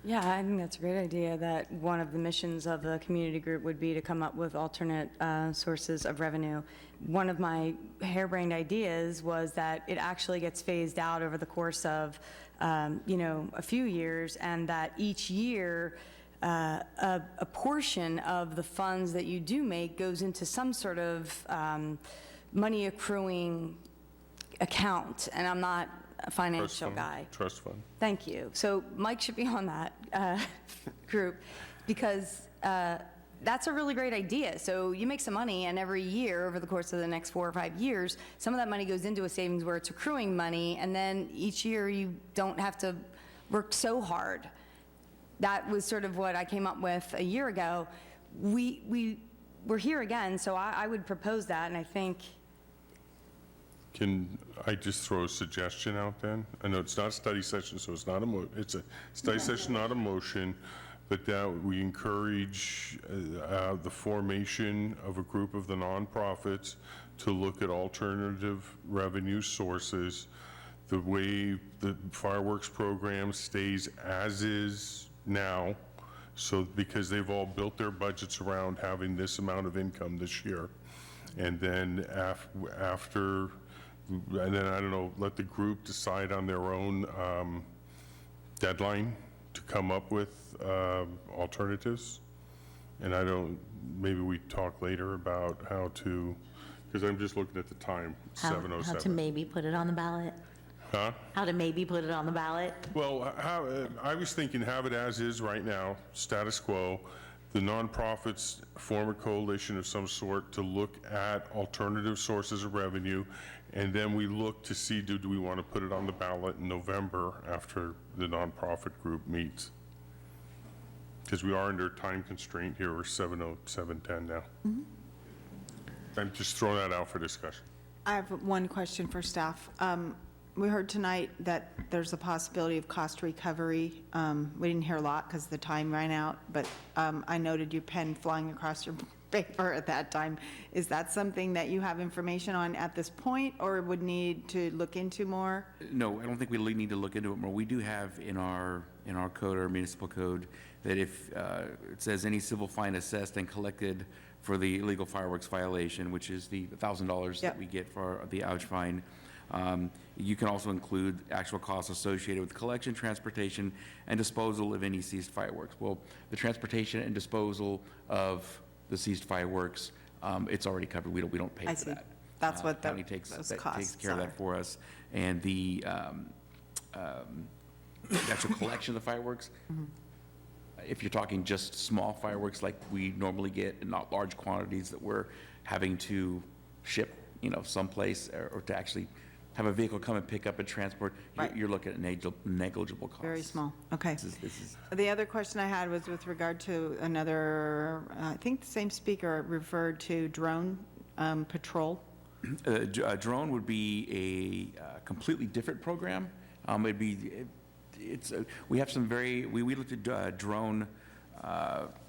Yeah, I think that's a great idea, that one of the missions of the community group would be to come up with alternate sources of revenue. One of my harebrained ideas was that it actually gets phased out over the course of, a few years, and that each year, a portion of the funds that you do make goes into some sort of money accruing account, and I'm not a financial fund, guy. Trust fund. Thank you. So Mike should be on that group, because that's a really great idea. So you make some money, and every year, over the course of the next 4 or 5 years, some of that money goes into a savings where it's accruing money, and then each year you don't have to work so hard. That was sort of what I came up with a year ago. We're here again, so I would propose that, and I think... Can I just throw a suggestion out then? I know it's not a study session, so it's not it's a study session, not a motion, but that we encourage the formation of a group of the nonprofits to look at alternative revenue sources. The way the fireworks program stays as is now, so because they've all built their budgets around having this amount of income this year. And then after, and then, I don't know, let the group decide on their own deadline to come up with alternatives. And I don't, maybe we talk later about how to, because I'm just looking at the time, 7:07. How to maybe put it on the ballot? Huh? How to maybe put it on the ballot? Well, I was thinking have it as is right now, status quo. The nonprofits form a coalition of some sort to look at alternative sources of revenue, and then we look to see, do we want to put it on the ballot in November after the nonprofit group meets? Because we are under time constraint here, we're 7:10 now. I'm just throwing that out for discussion. I have one question for staff. We heard tonight that there's a possibility of cost recovery. We didn't hear a lot because the time ran out, but I noted your pen flying across your paper at that time. Is that something that you have information on at this point, or would need to look into more? No, I don't think we really need to look into it more. We do have in our code, our municipal code, that if it says any civil fine assessed and collected for the illegal fireworks violation, which is the $1,000 that we get for the ouch fine, you can also include actual costs associated with collection, transportation, and disposal of any seized fireworks. Well, the transportation and disposal of the seized fireworks, it's already covered. We don't pay for that. That's what county takes those costs takes care of that for us. And the actual collection of the fireworks, if you're talking just small fireworks like we normally get, and not large quantities that we're having to ship, someplace, or to actually have a vehicle come and pick up and transport, you're looking at negligible costs. Very small, okay. This is The other question I had was with regard to another, I think the same speaker referred to drone patrol. Drone would be a completely different program. We have some we looked at drone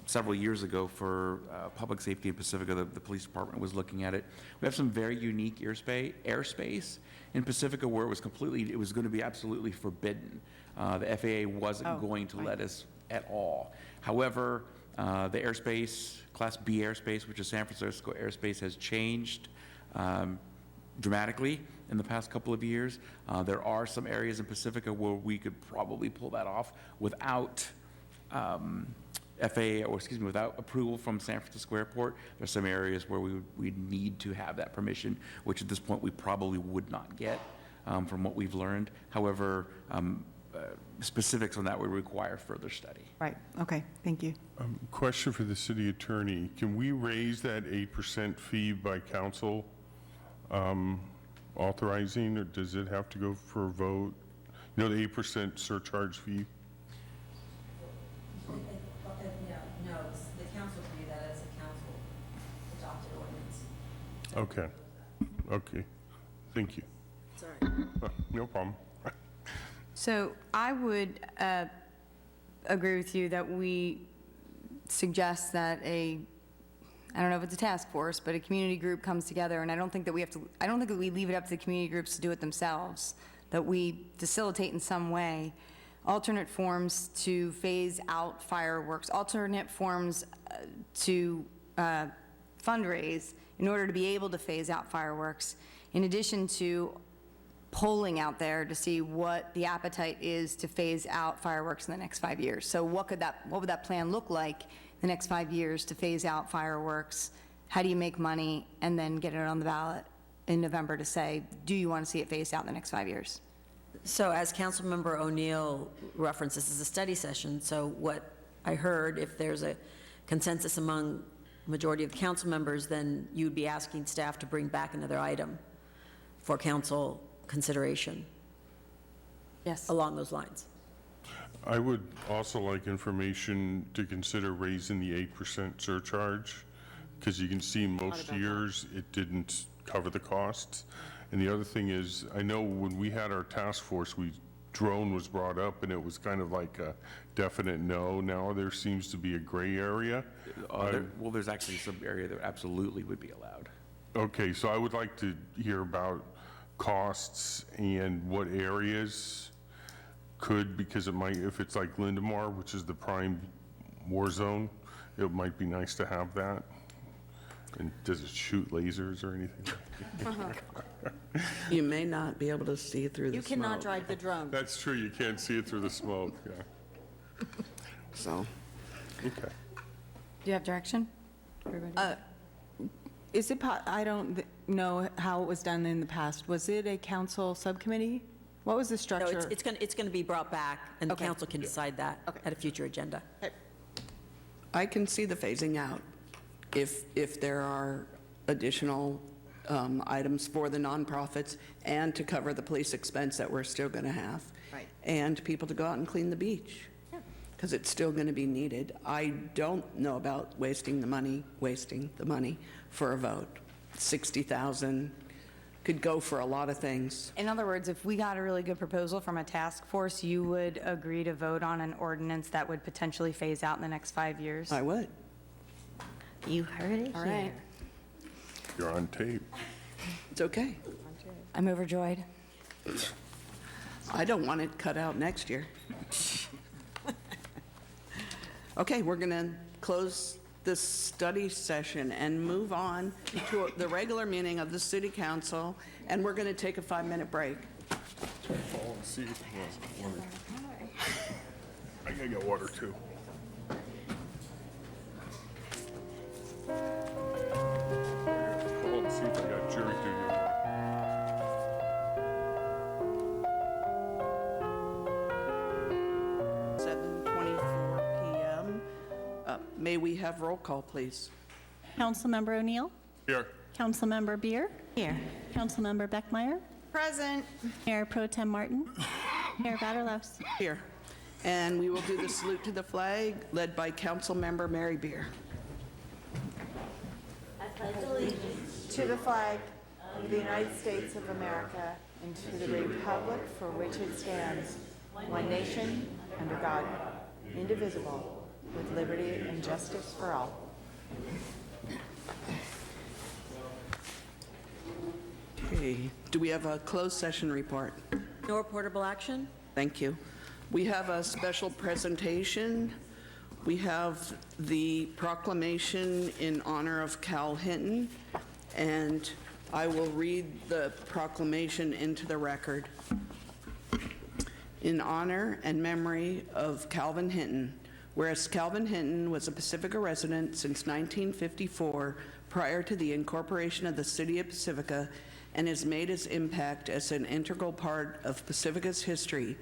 several years ago for public safety in Pacifica. The police department was looking at it. We have some very unique airspace in Pacifica where it was going to be absolutely forbidden. The FAA wasn't going to let us at all. However, the airspace, Class B airspace, which is San Francisco airspace, has changed dramatically in the past couple of years. There are some areas in Pacifica where we could probably pull that off without without approval from San Francisco Airport. There's some areas where we'd need to have that permission, which at this point we probably would not get from what we've learned. However, specifics on that would require further study. Right, okay, thank you. Question for the city attorney. Can we raise that 8% fee by council authorizing, or does it have to go for a vote? The 8% surcharge fee? No, the council can do that as a council adopted ordinance. Okay, thank you. Sorry. No problem. So I would agree with you that we suggest that I don't know if it's a task force, but a community group comes together, and I don't think that we leave it up to the community groups to do it themselves, that we facilitate in some way alternate forms to phase out fireworks, alternate forms to fundraise in order to be able to phase out fireworks, in addition to polling out there to see what the appetite is to phase out fireworks in the next 5 years. So what would that plan look like the next 5 years to phase out fireworks? How do you make money and then get it on the ballot? in November to say, do you want to see it phased out in the next 5 years? So as Councilmember O'Neill referenced, this is a study session, so what I heard, if there's a consensus among majority of the council members, then you'd be asking staff to bring back another item for council consideration. Yes. Along those lines. I would also like information to consider raising the 8% surcharge, because you can see most years it didn't cover the costs. And the other thing is, I know when we had our task force, drone was brought up, and it was kind of like a definite no. Now there seems to be a gray area. Well, there's actually some area that absolutely would be allowed. Okay, so I would like to hear about costs and what areas could, because it might, if it's like Lindemar, which is the prime war zone, it might be nice to have that. And does it shoot lasers or anything? You may not be able to see through the You smoke. cannot drive the drone. That's true, you can't see it through the smoke, yeah. So, Okay. Do you have direction? Everybody? Is it, I don't know how it was done in the past. Was it a council subcommittee? What was the No, structure? it's going to be brought back, and the Okay. council can decide that at a future agenda. I can see the phasing out if there are additional items for the nonprofits and to cover the police expense that we're still going to have. Right. And people to go out and clean the beach. Because it's still going to be needed. I don't know about wasting the money for a vote. 60,000 could go for a lot of things. In other words, if we got a really good proposal from a task force, you would agree to vote on an ordinance that would potentially phase out in the next 5 years? I would. You heard it All here. right. You're on tape. It's okay. I'm overjoyed. I don't want it cut out next year. Okay, we're going to close this study session and move on to the regular meeting of the city council, and we're going to take a 5-minute break. Fall and see. I gotta get water too. Call and see if I got jury duty. 7:24 p.m. May we have roll call, please? Councilmember O'Neill? Here. Councilmember Beer? Here. Councilmember Beckmeyer? Present. Mayor Pro Tem Martin? Mayor Vaterlos? Here. And we will do the salute to the flag, led by Councilmember Mary Beer. To the flag of the United States of America and to the republic for which it stands, one nation, under God, indivisible, with liberty and justice for all. Okay. Do we have a closed session report? No reportable action? Thank you. We have a special presentation. We have the proclamation in honor of Cal Hinton, and I will read the proclamation into the record. In honor and memory of Calvin Hinton, whereas Calvin Hinton was a Pacifica resident since 1954, prior to the incorporation of the city of Pacifica, and has made his impact as an integral part of Pacifica's history.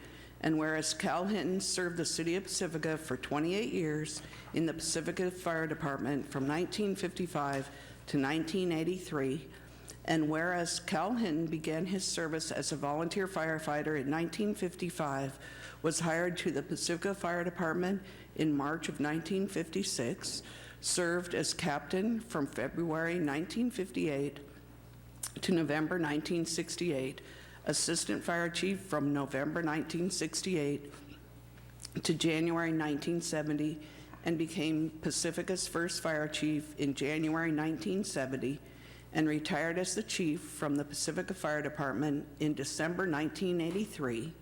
And whereas Cal Hinton served the city of Pacifica for 28 years in the Pacifica Fire Department from 1955 to 1983, and whereas Cal Hinton began his service as a volunteer firefighter in 1955, was hired to the Pacifica Fire Department in March of 1956, served as captain from February 1958 to November 1968, assistant fire chief from November 1968 to January 1970, and became Pacifica's first fire chief in January 1970, and retired as the chief from the Pacifica Fire Department in December 1983.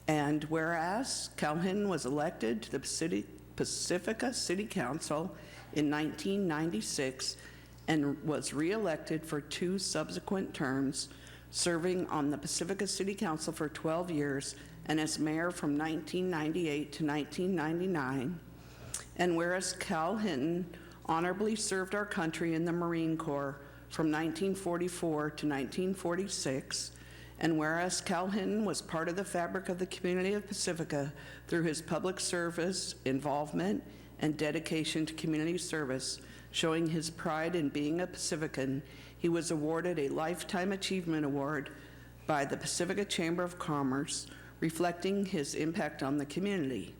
And whereas Cal Hinton was elected to the Pacifica City Council in 1996 and was re-elected for 2 subsequent terms, serving on the Pacifica City Council for 12 years and as mayor from 1998 to 1999. And whereas Cal Hinton honorably served our country in the Marine Corps from 1944 to 1946, and whereas Cal Hinton was part of the fabric of the community of Pacifica through his public service, involvement, and dedication to community service, showing his pride in being a Pacifican, he was awarded a Lifetime Achievement Award by the Pacifica Chamber of Commerce, reflecting his impact on the community.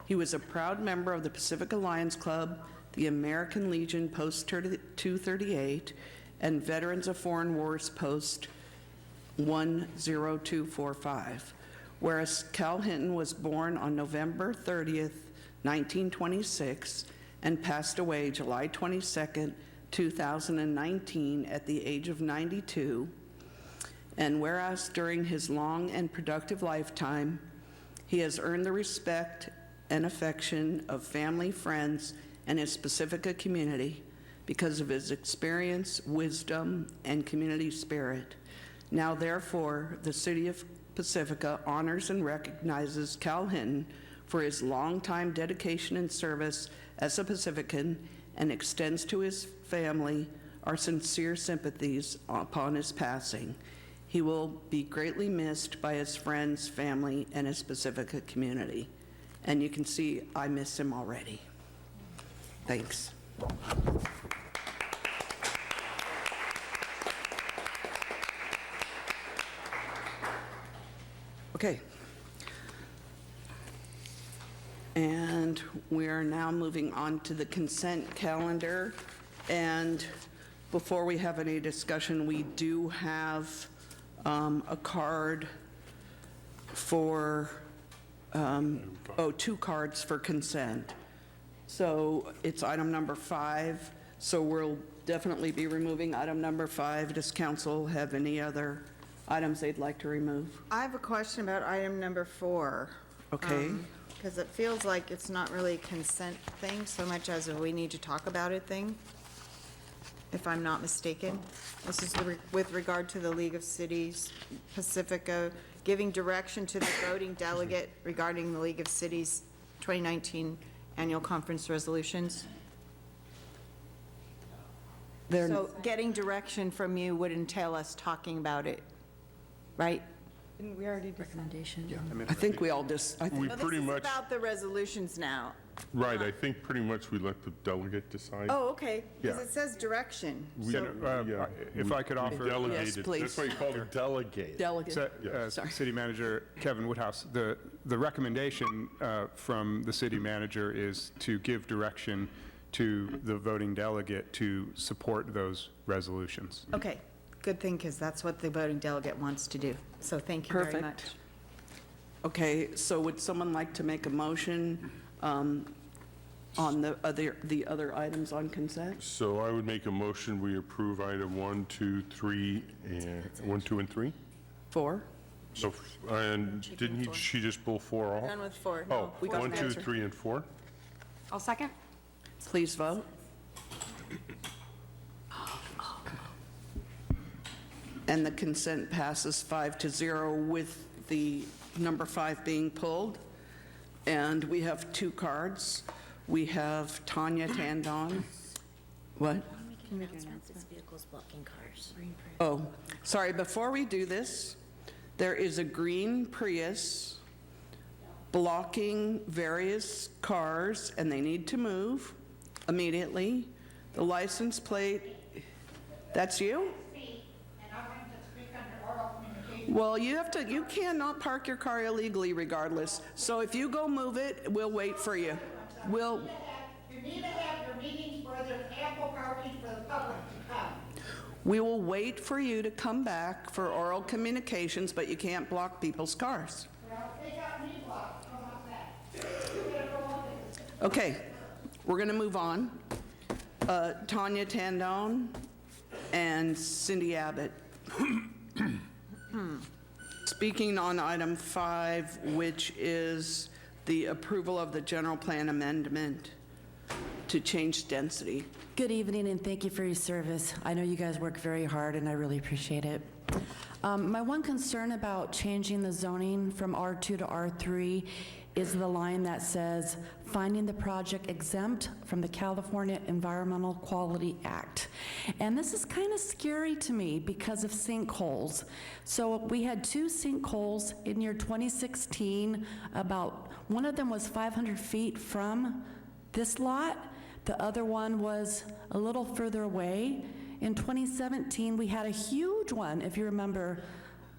He was a proud member of the Pacifica Lions Club, the American Legion Post 238, and Veterans of Foreign Wars Post 10245. Whereas Cal Hinton was born on November 30th, 1926, and passed away July 22nd, 2019, at the age of 92. And whereas during his long and productive lifetime, he has earned the respect and affection of family, friends, and his Pacifica community because of his experience, wisdom, and community spirit. Now, therefore, the City of Pacifica honors and recognizes Cal Hinton for his longtime dedication and service as a Pacifican and extends to his family our sincere sympathies upon his passing. He will be greatly missed by his friends, family, and his Pacifica community. And you can see I miss him already. Thanks. Okay. And we are now moving on to the consent calendar. And before we have any discussion, we do have a card for, 2 cards for consent. So it's item number 5. So we'll definitely be removing item number 5. Does council have any other items they'd like to remove? I have a question about item number 4. Okay. Because it feels like it's not really a consent thing so much as a we need to talk about it thing, if I'm not mistaken. This is with regard to the League of Cities Pacifica giving direction to the voting delegate regarding the League of Cities 2019 annual conference resolutions. So getting direction from you would entail us talking about it, right? Didn't we already recommendation? Yeah, I think we all just, we pretty much, This is about the resolutions now. right, I think pretty much we let the delegate decide. Oh, okay, because Yeah. it says direction. If I could offer. Delegated. Yes, please. That's why you called it delegate. delegate. Sorry. City Manager Kevin Woodhouse, the recommendation from the city manager is to give direction to the voting delegate to support those resolutions. Okay, good thing, because that's what the voting delegate wants to do. So thank you very Perfect. much. Okay, so would someone like to make a motion on the other items on consent? So I would make a motion, we approve item 1, 2, 3, and 1, 2, and 3. 4? So, and didn't she just pull 4 off? Done with 4. Oh, we got 1, an 2, answer. 3, and 4? I'll second. Please vote. And the consent passes 5-0 with the number 5 being pulled. And we have 2 cards. We have Tanya Tandon. What? Vehicles blocking cars. Oh, sorry, before we do this, there is a green Prius blocking various cars, and they need to move immediately. The license plate, that's you? Well, you cannot park your car illegally regardless. So if you go move it, we'll wait for you. You need to have your meetings where there's ample parking for the public to come. We will wait for you to come back for oral communications, but you can't block people's cars. Well, they got me blocked, how about that? Okay, we're going to move on. Tanya Tandon and Cindy Abbott. Speaking on item 5, which is the approval of the general plan amendment to change density. Good evening, and thank you for your service. I know you guys work very hard, and I really appreciate it. My one concern about changing the zoning from R2 to R3 is the line that says finding the project exempt from the California Environmental Quality Act. And this is kind of scary to me because of sinkholes. So we had 2 sinkholes in year 2016, about, one of them was 500 feet from this lot, the other one was a little further away. In 2017, we had a huge one, if you remember,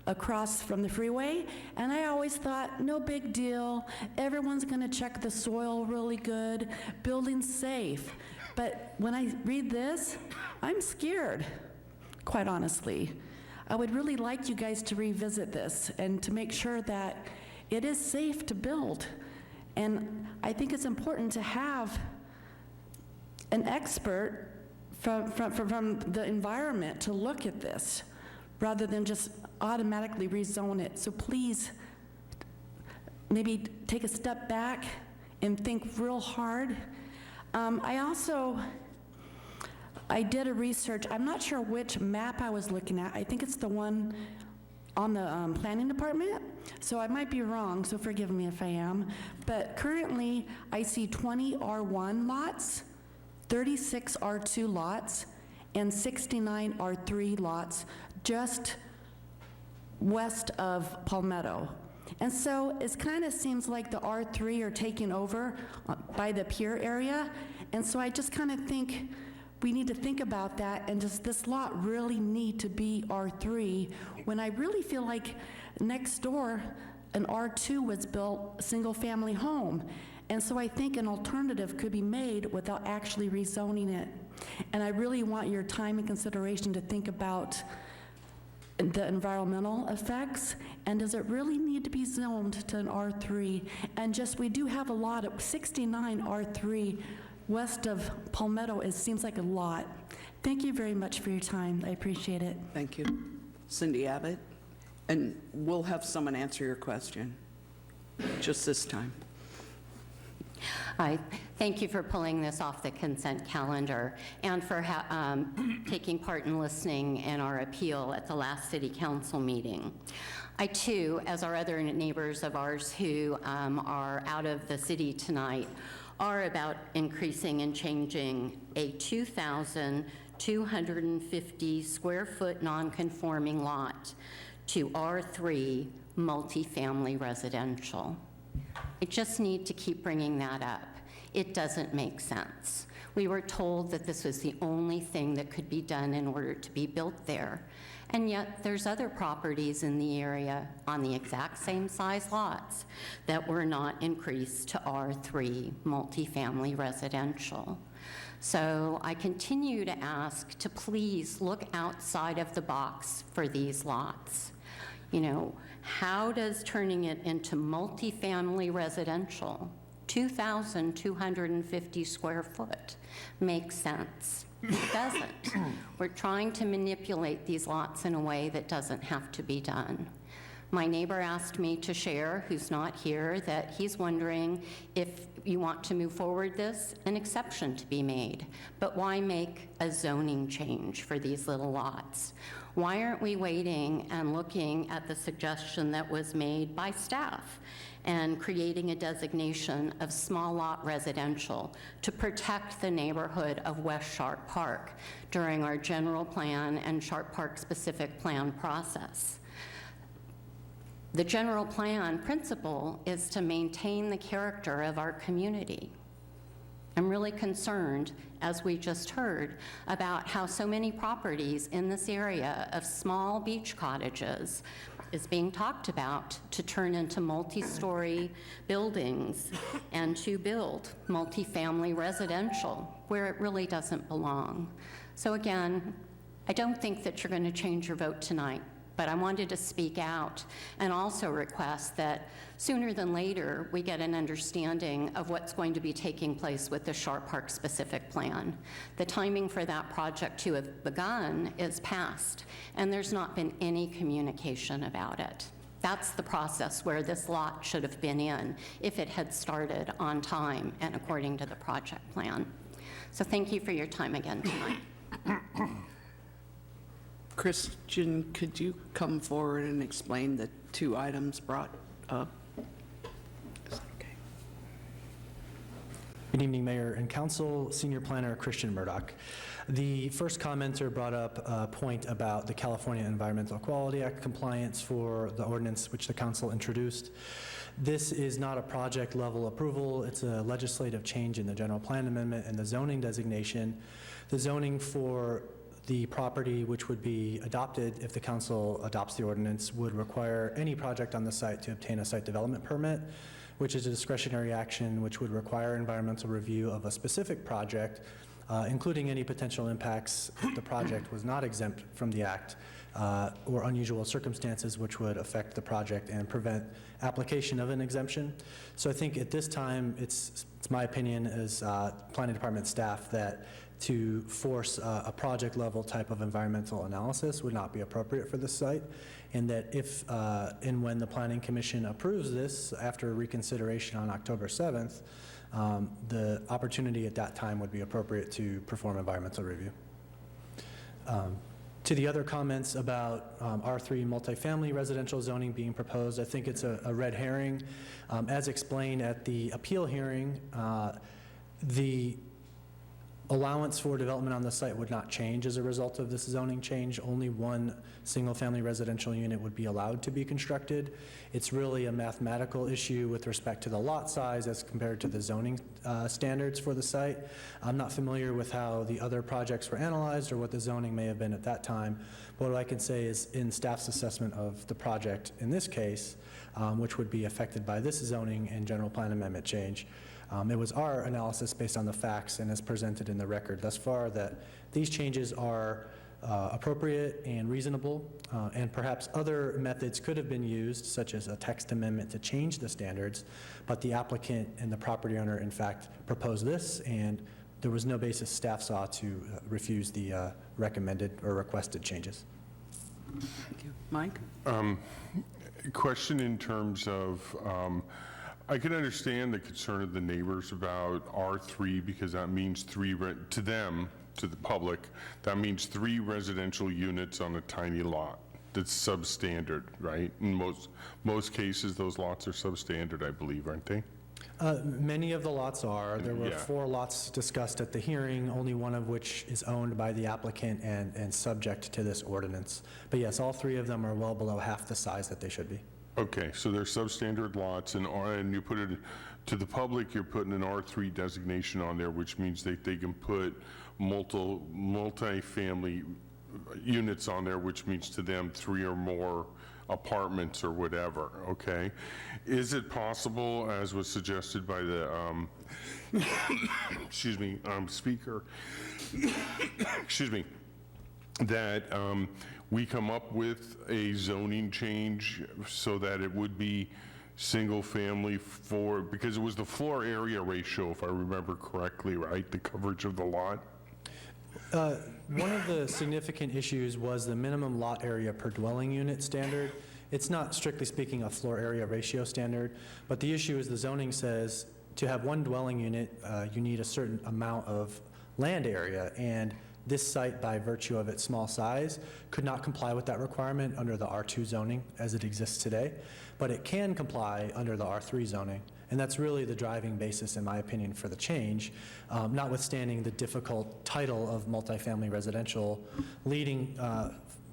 across from the freeway, and I always thought, no big deal, everyone's gonna check the soil really good, building's safe. But when I read this, I'm scared, quite honestly. I would really like you guys to revisit this and to make sure that it is safe to build. And I think it's important to have an expert from the environment to look at this, rather than just automatically rezone it. So please, maybe take a step back and think real hard. I did a research, I'm not sure which map I was looking at. I think it's the one on the planning department, so I might be wrong, so forgive me if I am. But currently, I see 20 R1 lots, 36 R2 lots, and 69 R3 lots just west of Palmetto. And so it kind of seems like the R3 are taking over by the pier area. And so I just kind of think we need to think about that, and does this lot really need to be R3 when I really feel like next door an R2 was built, a single-family home. And so I think an alternative could be made without actually rezoning it. And I really want your time and consideration to think about the environmental effects, and does it really need to be zoned to an R3? And just, we do have a lot of 69 R3 west of Palmetto. It seems like a lot. Thank you very much for your time. I appreciate it. Thank you. Cindy Abbott, and we'll have someone answer your question, just this time. Hi, thank you for pulling this off the consent calendar and for taking part in listening in our appeal at the last city council meeting. I too, as are other neighbors of ours who are out of the city tonight, are about increasing and changing a 2,250 square foot non-conforming lot to R3 multifamily residential. I just need to keep bringing that up. It doesn't make sense. We were told that this was the only thing that could be done in order to be built there. And yet there's other properties in the area on the exact same size lots that were not increased to R3 multifamily residential. So I continue to ask to please look outside of the box for these lots. You know, how does turning it into multifamily residential, 2,250 square foot, make sense? It doesn't. We're trying to manipulate these lots in a way that doesn't have to be done. My neighbor asked me to share, who's not here, that he's wondering if you want to move forward this, an exception to be made. But why make a zoning change for these little lots? Why aren't we waiting and looking at the suggestion that was made by staff and creating a designation of small lot residential to protect the neighborhood of West Sharp Park during our general plan and Sharp Park specific plan process? The general plan principle is to maintain the character of our community. I'm really concerned, as we just heard, about how so many properties in this area of small beach cottages is being talked about to turn into multi-story buildings and to build multifamily residential where it really doesn't belong. So again, I don't think that you're going to change your vote tonight, but I wanted to speak out and also request that sooner than later we get an understanding of what's going to be taking place with the Sharp Park specific plan. The timing for that project to have begun is past, and there's not been any communication about it. That's the process where this lot should have been in if it had started on time and according to the project plan. So thank you for your time again tonight. Christian, could you come forward and explain the 2 items brought up? Is that okay? Good evening, Mayor and Council. Senior Planner Christian Murdoch. The first commenter brought up a point about the California Environmental Quality Act compliance for the ordinance which the council introduced. This is not a project level approval. It's a legislative change in the general plan amendment and the zoning designation. The zoning for the property which would be adopted if the council adopts the ordinance would require any project on the site to obtain a site development permit, which is a discretionary action which would require environmental review of a specific project, including any potential impacts if the project was not exempt from the act, or unusual circumstances which would affect the project and prevent application of an exemption. So I think at this time, it's my opinion as planning department staff that to force a project level type of environmental analysis would not be appropriate for this site, and that if and when the Planning Commission approves this after reconsideration on October 7th, the opportunity at that time would be appropriate to perform environmental review. To the other comments about R3 multifamily residential zoning being proposed, I think it's a red herring. As explained at the appeal hearing, the allowance for development on the site would not change as a result of this zoning change. Only one single-family residential unit would be allowed to be constructed. It's really a mathematical issue with respect to the lot size as compared to the zoning standards for the site. I'm not familiar with how the other projects were analyzed or what the zoning may have been at that time, but what I can say is in staff's assessment of the project in this case, which would be affected by this zoning and general plan amendment change, it was our analysis based on the facts and as presented in the record thus far that these changes are appropriate and reasonable, and perhaps other methods could have been used, such as a text amendment to change the standards, but the applicant and the property owner in fact proposed this, and there was no basis staff saw to refuse the recommended or requested changes. Thank you. Mike? Question in terms of, I can understand the concern of the neighbors about R3 because that means to them, to the public, that means 3 residential units on a tiny lot. That's substandard, right? In most cases, those lots are substandard, I believe, aren't they? Many of the lots are. There were 4 lots discussed at the hearing, only one of which is owned by the applicant and subject to this ordinance. But yes, all 3 of them are well below half the size that they should be. Okay, so they're substandard lots, and you put it to the public, you're putting an R3 designation on there, which means they can put multi-family units on there, which means to them 3 or more apartments or whatever, okay? Is it possible, as was suggested by the, excuse me, speaker, excuse me, that we come up with a zoning change so that it would be single family because it was the floor area ratio, if I remember correctly, right? The coverage of the lot? One of the significant issues was the minimum lot area per dwelling unit standard. It's not strictly speaking a floor area ratio standard, but the issue is the zoning says to have one dwelling unit, you need a certain amount of land area, and this site, by virtue of its small size, could not comply with that requirement under the R2 zoning as it exists today, but it can comply under the R3 zoning. And that's really the driving basis, in my opinion, for the change, notwithstanding the difficult title of multifamily residential, leading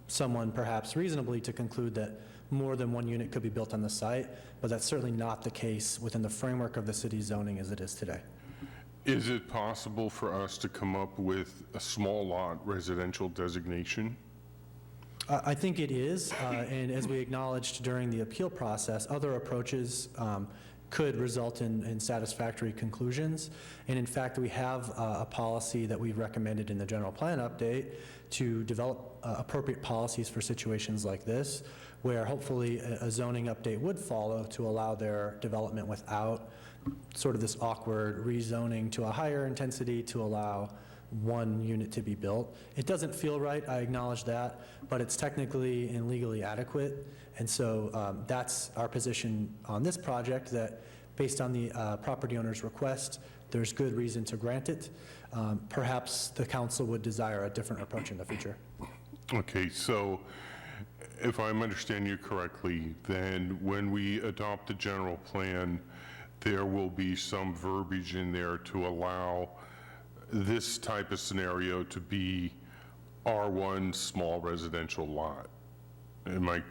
someone perhaps reasonably to conclude that more than one unit could be built on the site, but that's certainly not the case within the framework of the city's zoning as it is today. Is it possible for us to come up with a small lot residential designation? I think it is, and as we acknowledged during the appeal process, other approaches could result in satisfactory conclusions. And in fact, we have a policy that we've recommended in the general plan update to develop appropriate policies for situations like this, where hopefully a zoning update would follow to allow their development without sort of this awkward rezoning to a higher intensity to allow one unit to be built. It doesn't feel right, I acknowledge that, but it's technically and legally adequate. And so that's our position on this project, that based on the property owner's request, there's good reason to grant it. Perhaps the council would desire a different approach in the future. Okay, so if I'm understanding you correctly, then when we adopt the general plan, there will be some verbiage in there to allow this type of scenario to be R1 small residential lot. Am I?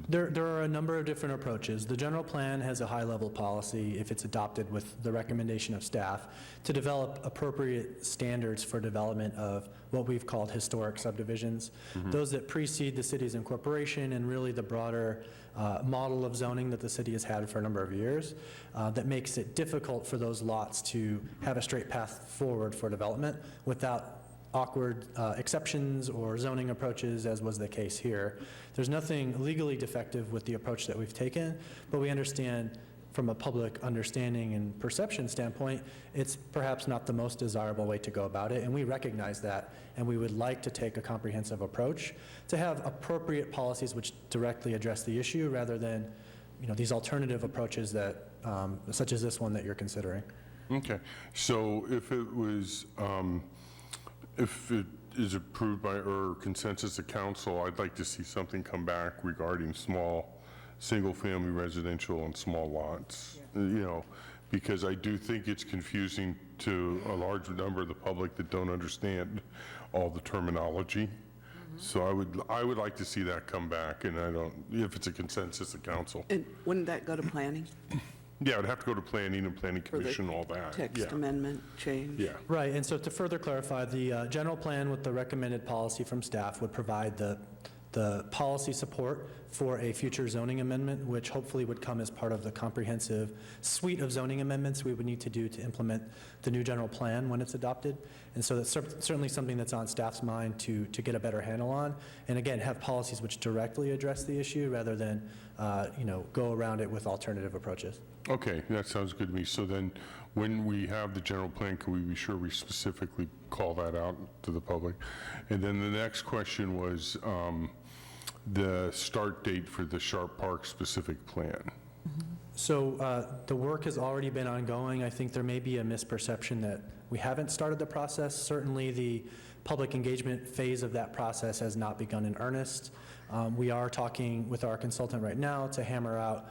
There are a number of different approaches. The general plan has a high-level policy, if it's adopted with the recommendation of staff, to develop appropriate standards for development of what we've called historic subdivisions, those that precede the city's incorporation and really the broader model of zoning that the city has had for a number of years that makes it difficult for those lots to have a straight path forward for development without awkward exceptions or zoning approaches, as was the case here. There's nothing legally defective with the approach that we've taken, but we understand from a public understanding and perception standpoint, it's perhaps not the most desirable way to go about it, and we recognize that, and we would like to take a comprehensive approach to have appropriate policies which directly address the issue rather than, these alternative approaches that, such as this one that you're considering. Okay, so if it was, if it is approved by or consensus of council, I'd like to see something come back regarding small, single-family residential and small lots, because I do think it's confusing to a large number of the public that don't understand all the terminology. So I would like to see that come back, and if it's a consensus of council. And wouldn't that go to planning? Yeah, it'd have to go to planning and planning commission, all that. Text amendment change? Yeah. Right, and so to further clarify, the general plan with the recommended policy from staff would provide the policy support for a future zoning amendment, which hopefully would come as part of the comprehensive suite of zoning amendments we would need to do to implement the new general plan when it's adopted. And so that's certainly something that's on staff's mind to get a better handle on. And again, have policies which directly address the issue rather than, go around it with alternative approaches. Okay, that sounds good to me. So then, when we have the general plan, can we be sure we specifically call that out to the public? And then the next question was the start date for the Sharp Park specific plan. So the work has already been ongoing. I think there may be a misperception that we haven't started the process. Certainly the public engagement phase of that process has not begun in earnest. We are talking with our consultant right now to hammer out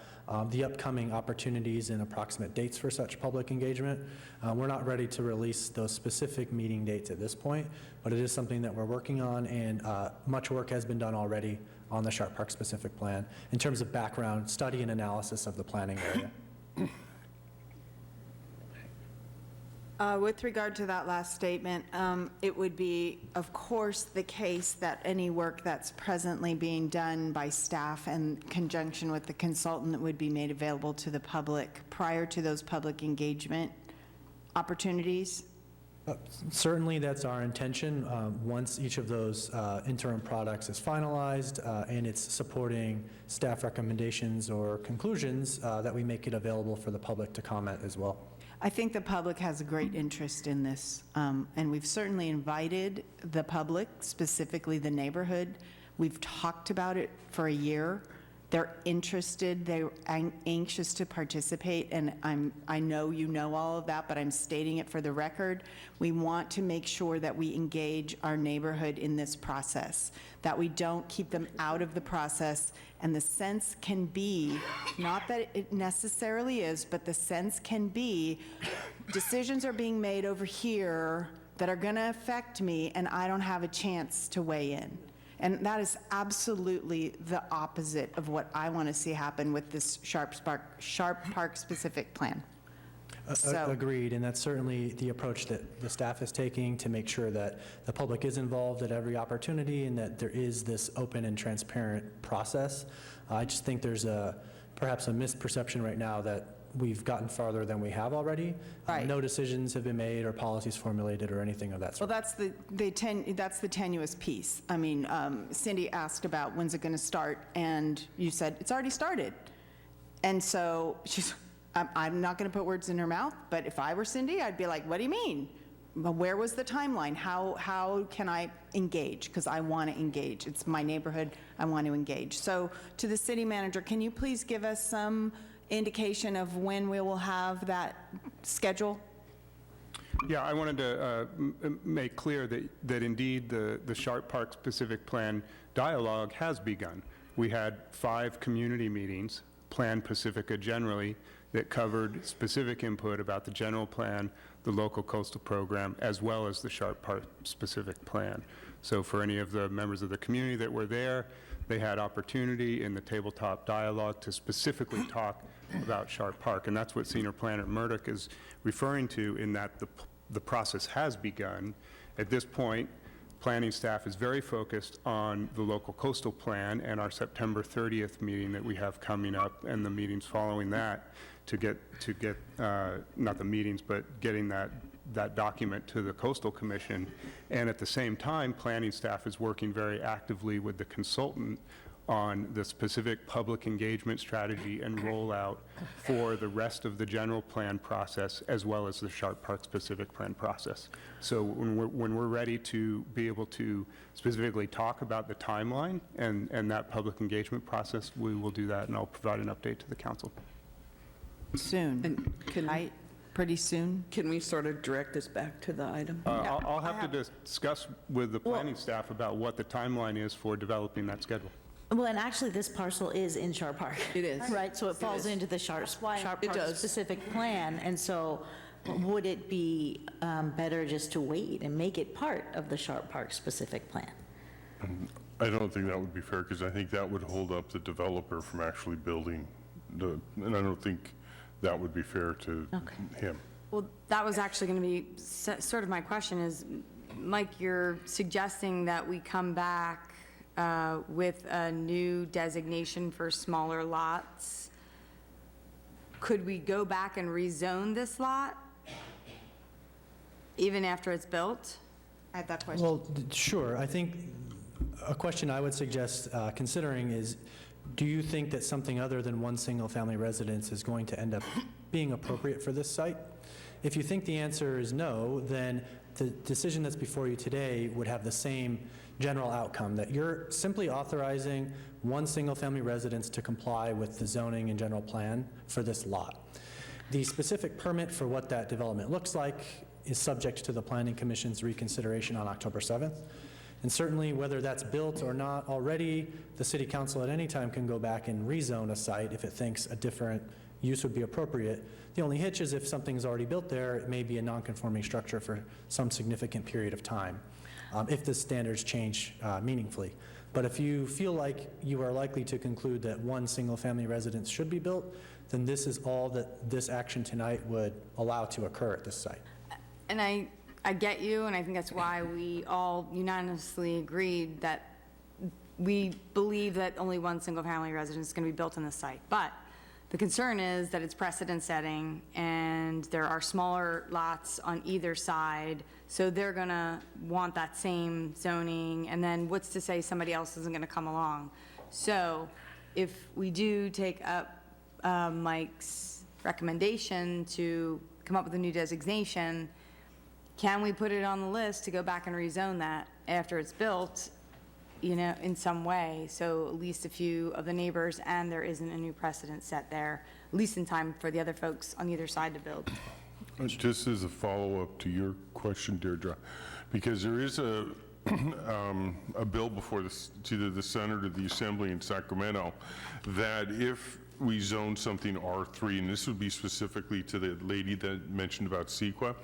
the upcoming opportunities and approximate dates for such public engagement. We're not ready to release those specific meeting dates at this point, but it is something that we're working on, and much work has been done already on the Sharp Park specific plan in terms of background study and analysis of the planning area. With regard to that last statement, it would be, of course, the case that any work that's presently being done by staff in conjunction with the consultant would be made available to the public prior to those public engagement opportunities. Certainly, that's our intention. Once each of those interim products is finalized and it's supporting staff recommendations or conclusions, that we make it available for the public to comment as well. I think the public has a great interest in this, and we've certainly invited the public, specifically the neighborhood. We've talked about it for a year. They're interested, they're anxious to participate, and I know you know all of that, but I'm stating it for the record. We want to make sure that we engage our neighborhood in this process, that we don't keep them out of the process, and the sense can be, not that it necessarily is, but the sense can be, decisions are being made over here that are gonna affect me, and I don't have a chance to weigh in. And that is absolutely the opposite of what I want to see happen with this Sharp Park specific plan. Agreed, and that's certainly the approach that the staff is taking to make sure that the public is involved at every opportunity and that there is this open and transparent process. I just think there's perhaps a misperception right now that we've gotten farther than we have already. Right. No decisions have been made or policies formulated or anything of that sort. Well, that's the tenuous piece. I mean, Cindy asked about when's it going to start, and you said it's already started. And so I'm not going to put words in her mouth, but if I were Cindy, I'd be like, what do you mean? Where was the timeline? How can I engage? Because I want to engage. It's my neighborhood. I want to engage. So to the city manager, can you please give us some indication of when we will have that schedule? Yeah, I wanted to make clear that indeed the Sharp Park specific plan dialogue has begun. We had 5 community meetings Plan Pacifica generally that covered specific input about the general plan, the local coastal program, as well as the Sharp Park specific plan. So for any of the members of the community that were there, they had opportunity in the tabletop dialogue to specifically talk about Sharp Park. And that's what Senior Planner Murdoch is referring to, in that the process has begun. At this point, planning staff is very focused on the local coastal plan and our September 30th meeting that we have coming up, and the meetings following that, to get not the meetings, but getting that document to the Coastal Commission. And at the same time, planning staff is working very actively with the consultant on the specific public engagement strategy and rollout for the rest of the general plan process, as well as the Sharp Park specific plan process. So when we're ready to be able to specifically talk about the timeline and that public engagement process, we will do that, and I'll provide an update to the council. Soon. Pretty soon? Can we sort of direct this back to the item? I'll have to discuss with the planning staff about what the timeline is for developing that schedule. Well, and actually, this parcel is in Sharp Park. It is. Right, so it falls into the Sharp Park does. specific plan, and so would it be better just to wait and make it part of the Sharp Park specific plan? I don't think that would be fair, because I think that would hold up the developer from actually building and I don't think that would be fair to him. Well, that was actually going to be sort of my question is, Mike, you're suggesting that we come back with a new designation for smaller lots. Could we go back and rezone this lot even after it's built? I had that question. Well, sure. I think a question I would suggest considering is, do you think that something other than one single-family residence is going to end up being appropriate for this site? If you think the answer is no, then the decision that's before you today would have the same general outcome, that you're simply authorizing one single-family residence to comply with the zoning and general plan for this lot. The specific permit for what that development looks like is subject to the Planning Commission's reconsideration on October 7th. And certainly, whether that's built or not already, the City Council at any time can go back and rezone a site if it thinks a different use would be appropriate. The only hitch is if something's already built there, it may be a non-conforming structure for some significant period of time, if the standards change meaningfully. But if you feel like you are likely to conclude that one single-family residence should be built, then this is all that this action tonight would allow to occur at this site. And I get you, and I think that's why we all unanimously agreed that we believe that only one single-family residence is going to be built on this site. But the concern is that it's precedent-setting, and there are smaller lots on either side, so they're going to want that same zoning, and then what's to say somebody else isn't going to come along? So if we do take up Mike's recommendation to come up with a new designation, can we put it on the list to go back and rezone that after it's built, you know, in some way? So at least a few of the neighbors, and there isn't a new precedent set there, at least in time for the other folks on either side to build. Just as a follow-up to your question, Deirdre, because there is a bill before either the Senate or the Assembly in Sacramento that if we zone something R3, and this would be specifically to the lady that mentioned about CEQA,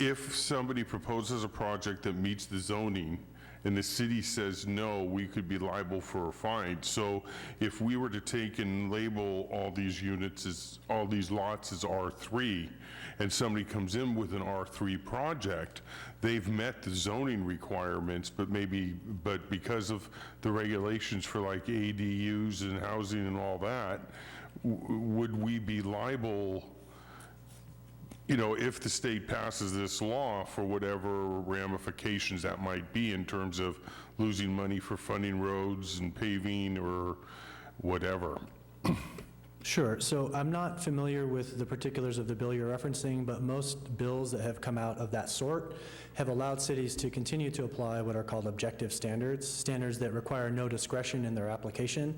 if somebody proposes a project that meets the zoning and the city says no, we could be liable for a fine. So if we were to take and label all these units all these lots as R3, and somebody comes in with an R3 project, they've met the zoning requirements, but because of the regulations for like ADUs and housing and all that, would we be liable, you know, if the state passes this law, for whatever ramifications that might be in terms of losing money for funding roads and paving or whatever? Sure. So I'm not familiar with the particulars of the bill you're referencing, but most bills that have come out of that sort have allowed cities to continue to apply what are called objective standards, standards that require no discretion in their application.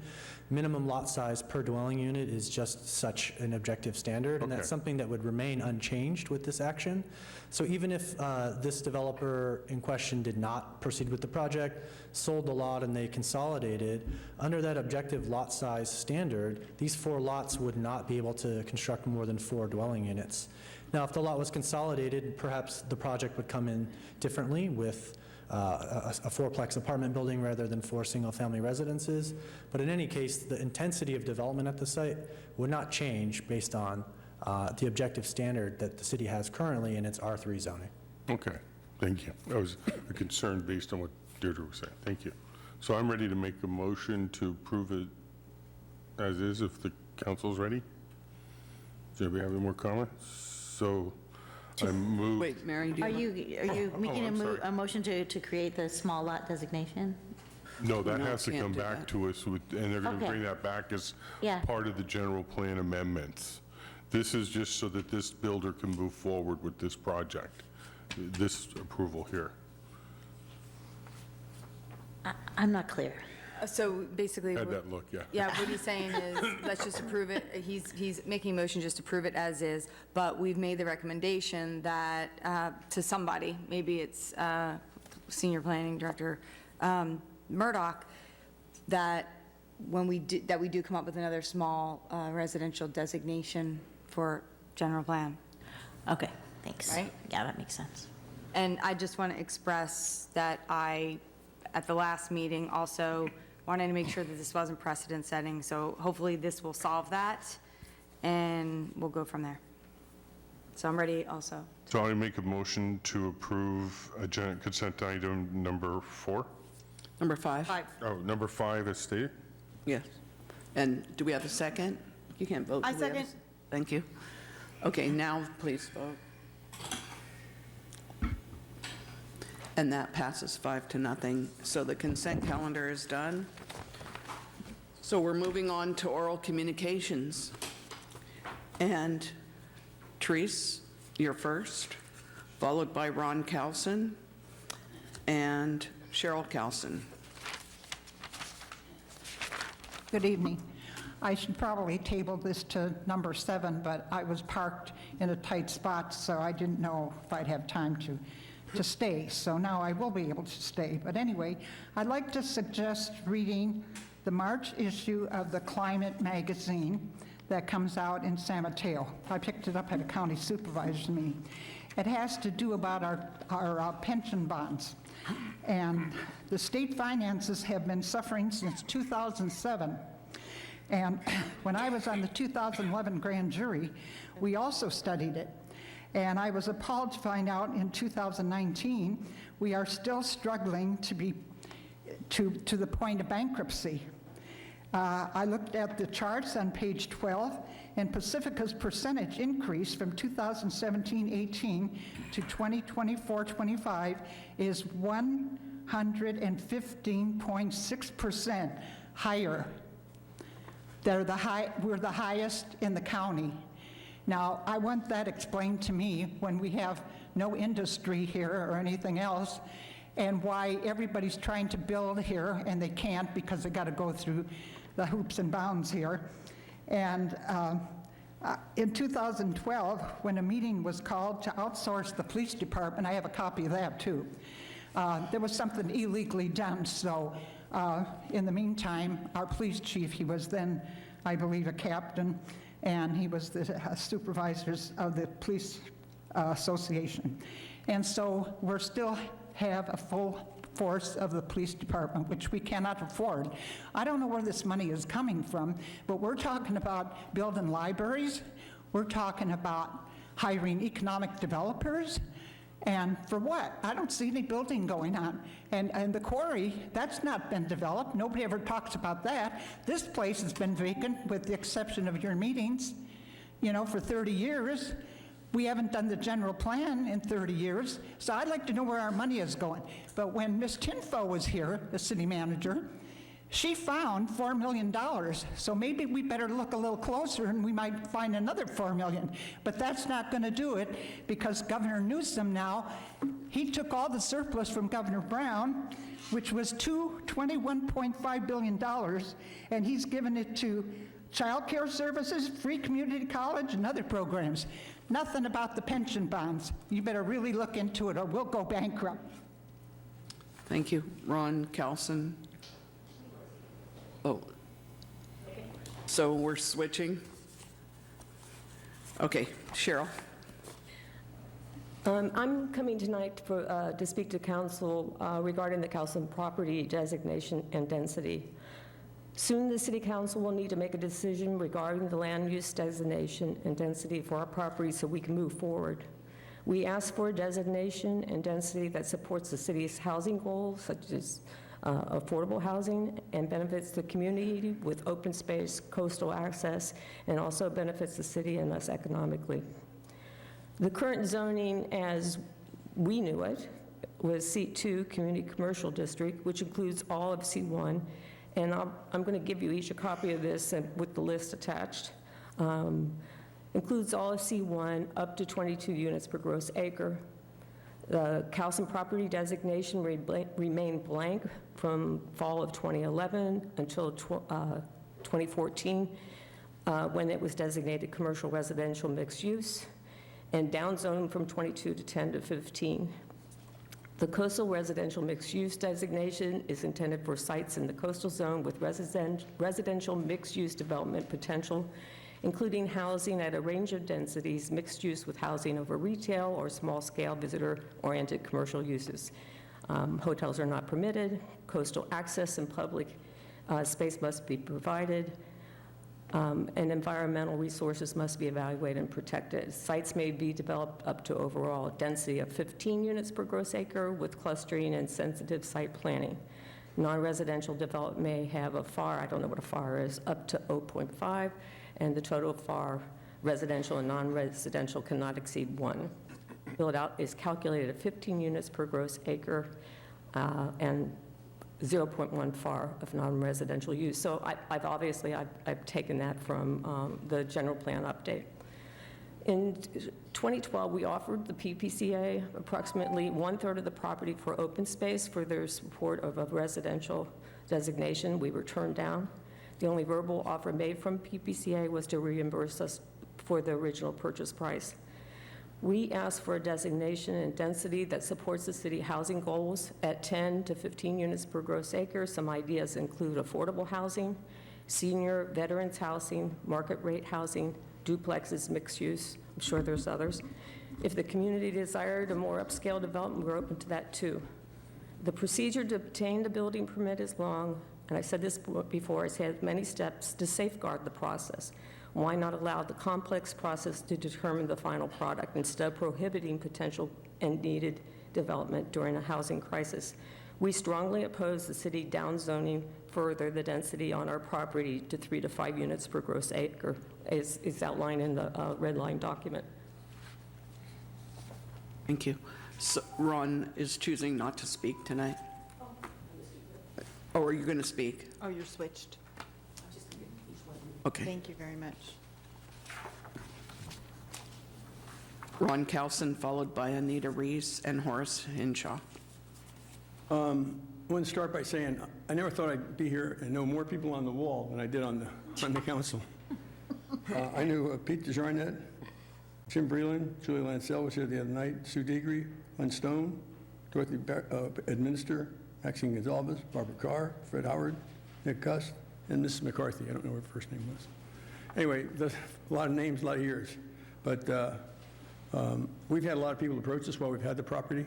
Minimum lot size per dwelling unit is just such an objective standard, and that's something that would remain unchanged with this action. So even if this developer in question did not proceed with the project, sold the lot and they consolidated, under that objective lot size standard, these 4 lots would not be able to construct more than 4 dwelling units. Now, if the lot was consolidated, perhaps the project would come in differently with a 4-plex apartment building rather than 4 single-family residences. But in any case, the intensity of development at the site would not change based on the objective standard that the city has currently in its R3 zoning. Okay, thank you. That was a concern based on what Deirdre was saying. Thank you. So I'm ready to make a motion to approve it as is if the council's ready. Does anybody have any more comments? So I move. Wait, Mary, do Are you? you making I'm sorry. a motion to create the small lot designation? No, that No, has to can't come do back that. to us, and they're going to Okay. bring that back as Yeah. part of the general plan amendments. This is just so that this builder can move forward with this project, this approval here. I'm not clear. So basically. Had that look, yeah. Yeah, what he's saying is, let's just approve it. He's making a motion just to approve it as is, but we've made the recommendation that, to somebody, maybe it's Senior Planning Director Murdoch, that when we do come up with another small residential designation for general plan. Okay, thanks. Right? Yeah, that makes sense. And I just want to express that I, at the last meeting, also wanted to make sure that this wasn't precedent setting, so hopefully this will solve that, and we'll go from there. So I'm ready also. So I make a motion to approve agenda consent item number 4? Number 5? Oh, number 5 as stated? Yes. And do we have a second? You can't vote. I Do we have a second. Thank you. Okay, now please vote. And that passes 5-0. So the consent calendar is done. So we're moving on to oral communications. And Therese, you're first, followed by Ron Calson and Cheryl Calson. Good evening. I should probably table this to number 7, but I was parked in a tight spot, so I didn't know if I'd have time to stay. So now I will be able to stay. But anyway, I'd like to suggest reading the March issue of the Climate magazine that comes out in San Mateo. I picked it up at a county supervisor's meeting. It has to do about our pension bonds. And the state finances have been suffering since 2007. And when I was on the 2011 grand jury, we also studied it. And I was appalled to find out in 2019, we are still struggling to be to the point of bankruptcy. I looked at the charts on page 12, and Pacifica's percentage increase from 2017-18 to 2024-25 is 115.6% higher. We're the highest in the county. Now, I want that explained to me when we have no industry here or anything else, and why everybody's trying to build here and they can't because they got to go through the hoops and bounds here. And in 2012, when a meeting was called to outsource the police department, I have a copy of that too, there was something illegally done. So in the meantime, our police chief, he was then, I believe, a captain, and he was the supervisors of the police association. And so we're still have a full force of the police department, which we cannot afford. I don't know where this money is coming from, but we're talking about building libraries. We're talking about hiring economic developers. And for what? I don't see any building going on. And the quarry, that's not been developed. Nobody ever talks about that. This place has been vacant, with the exception of your meetings, for 30 years. We haven't done the general plan in 30 years, so I'd like to know where our money is going. But when Ms. Tinfo was here, the city manager, she found $4 million, so maybe we better look a little closer and we might find another $4 million. But that's not going to do it, because Governor Newsom now, he took all the surplus from Governor Brown, which was $21.5 billion, and he's given it to child care services, free community college, and other programs. Nothing about the pension bonds. You better really look into it or we'll go bankrupt. Thank you. Ron Calson. Oh, so we're switching? Okay, Cheryl. I'm coming tonight to speak to council regarding the Calson property designation and density. Soon, the city council will need to make a decision regarding the land use designation and density for our property so we can move forward. We ask for a designation and density that supports the city's housing goals, such as affordable housing, and benefits the community with open space, coastal access, and also benefits the city and us economically. The current zoning, as we knew it, was C2, Community Commercial District, which includes all of C1. And I'm going to give you each a copy of this and with the list attached. Includes all of C1 up to 22 units per gross acre. The Calson property designation remained blank from fall of 2011 until 2014, when it was designated commercial residential mixed use, and downzoned from 22 to 10 to 15. The coastal residential mixed-use designation is intended for sites in the coastal zone with residential mixed-use development potential, including housing at a range of densities, mixed use with housing over retail or small-scale visitor-oriented commercial uses. Hotels are not permitted. Coastal access and public space must be provided. And environmental resources must be evaluated and protected. Sites may be developed up to overall density of 15 units per gross acre with clustering and sensitive site planning. Non-residential development may have a FAR, I don't know what a FAR is, up to 0.5, and the total FAR, residential and non-residential, cannot exceed 1. Build-out is calculated at 15 units per gross acre and 0.1 FAR of non-residential use. So I've taken that from the general plan update. In 2012, we offered the PPCA approximately 1/3 of the property for open space for their support of a residential designation. We were turned down. The only verbal offer made from PPCA was to reimburse us for the original purchase price. We asked for a designation and density that supports the city housing goals at 10 to 15 units per gross acre. Some ideas include affordable housing, senior veterans housing, market rate housing, duplexes, mixed use. I'm sure there's others. If the community desired a more upscale development, we're open to that too. The procedure to obtain the building permit is long, and I said this before, it's had many steps to safeguard the process. Why not allow the complex process to determine the final product instead of prohibiting potential and needed development during a housing crisis? We strongly oppose the city downzoning further the density on our property to 3 to 5 units per gross acre, as is outlined in the red line document. Thank you. So Ron is choosing not to speak tonight. Oh, are you going to speak? Oh, you're switched. Okay. Thank you very much. Ron Calson, followed by Anita Reese and Horace Hinshaw. I want to start by saying I never thought I'd be here and know more people on the wall than I did on the council. I knew Pete DeJarnette, Jim Breland, Julie Lancel was here the other night, Sue Degree, Len Stone, Dorothy Administer, Maxine Gonzalez, Barbara Carr, Fred Howard, Nick Cuss, and Mrs. McCarthy. I don't know what her first name was. Anyway, there's a lot of names, a lot of years. But we've had a lot of people approach us while we've had the property.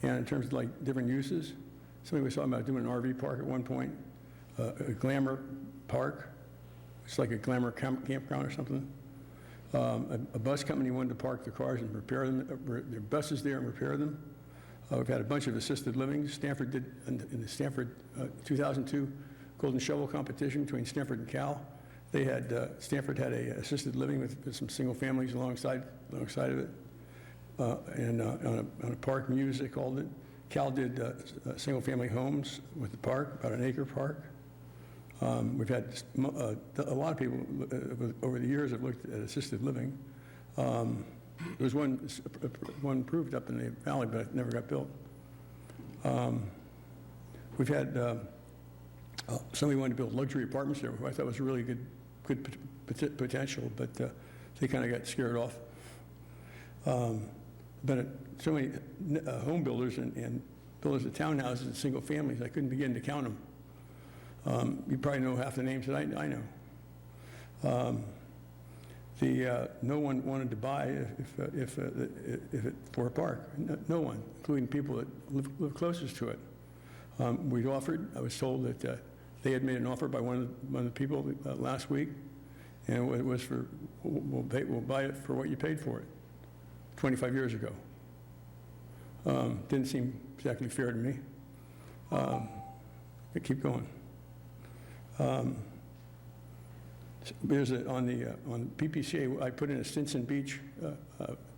And in terms of like different uses, somebody was talking about doing an RV park at one point, a glamour park. It's like a glamour campground or something. A bus company wanted to park their cars and repair them, their buses there and repair them. We've had a bunch of assisted living. Stanford did, in the Stanford 2002 Golden Shovel competition between Stanford and Cal. They had, Stanford had a assisted living with some single families alongside of it. And on a park muse, they called it. Cal did single family homes with the park, about an acre park. We've had a lot of people over the years have looked at assisted living. There was one approved up in the valley, but it never got built. We've had somebody wanted to build luxury apartments there, who I thought was a really good potential, but they kind of got scared off. But so many home builders and builders of townhouses and single families. I couldn't begin to count them. You probably know half the names that I know. No one wanted to buy if it for a park. No one, including people that live closest to it. We'd offered. I was told that they had made an offer by one of the people last week, and it was for we'll buy it for what you paid for it 25 years ago. Didn't seem exactly fair to me. But keep going. There's on PPCA, I put in a Stinson Beach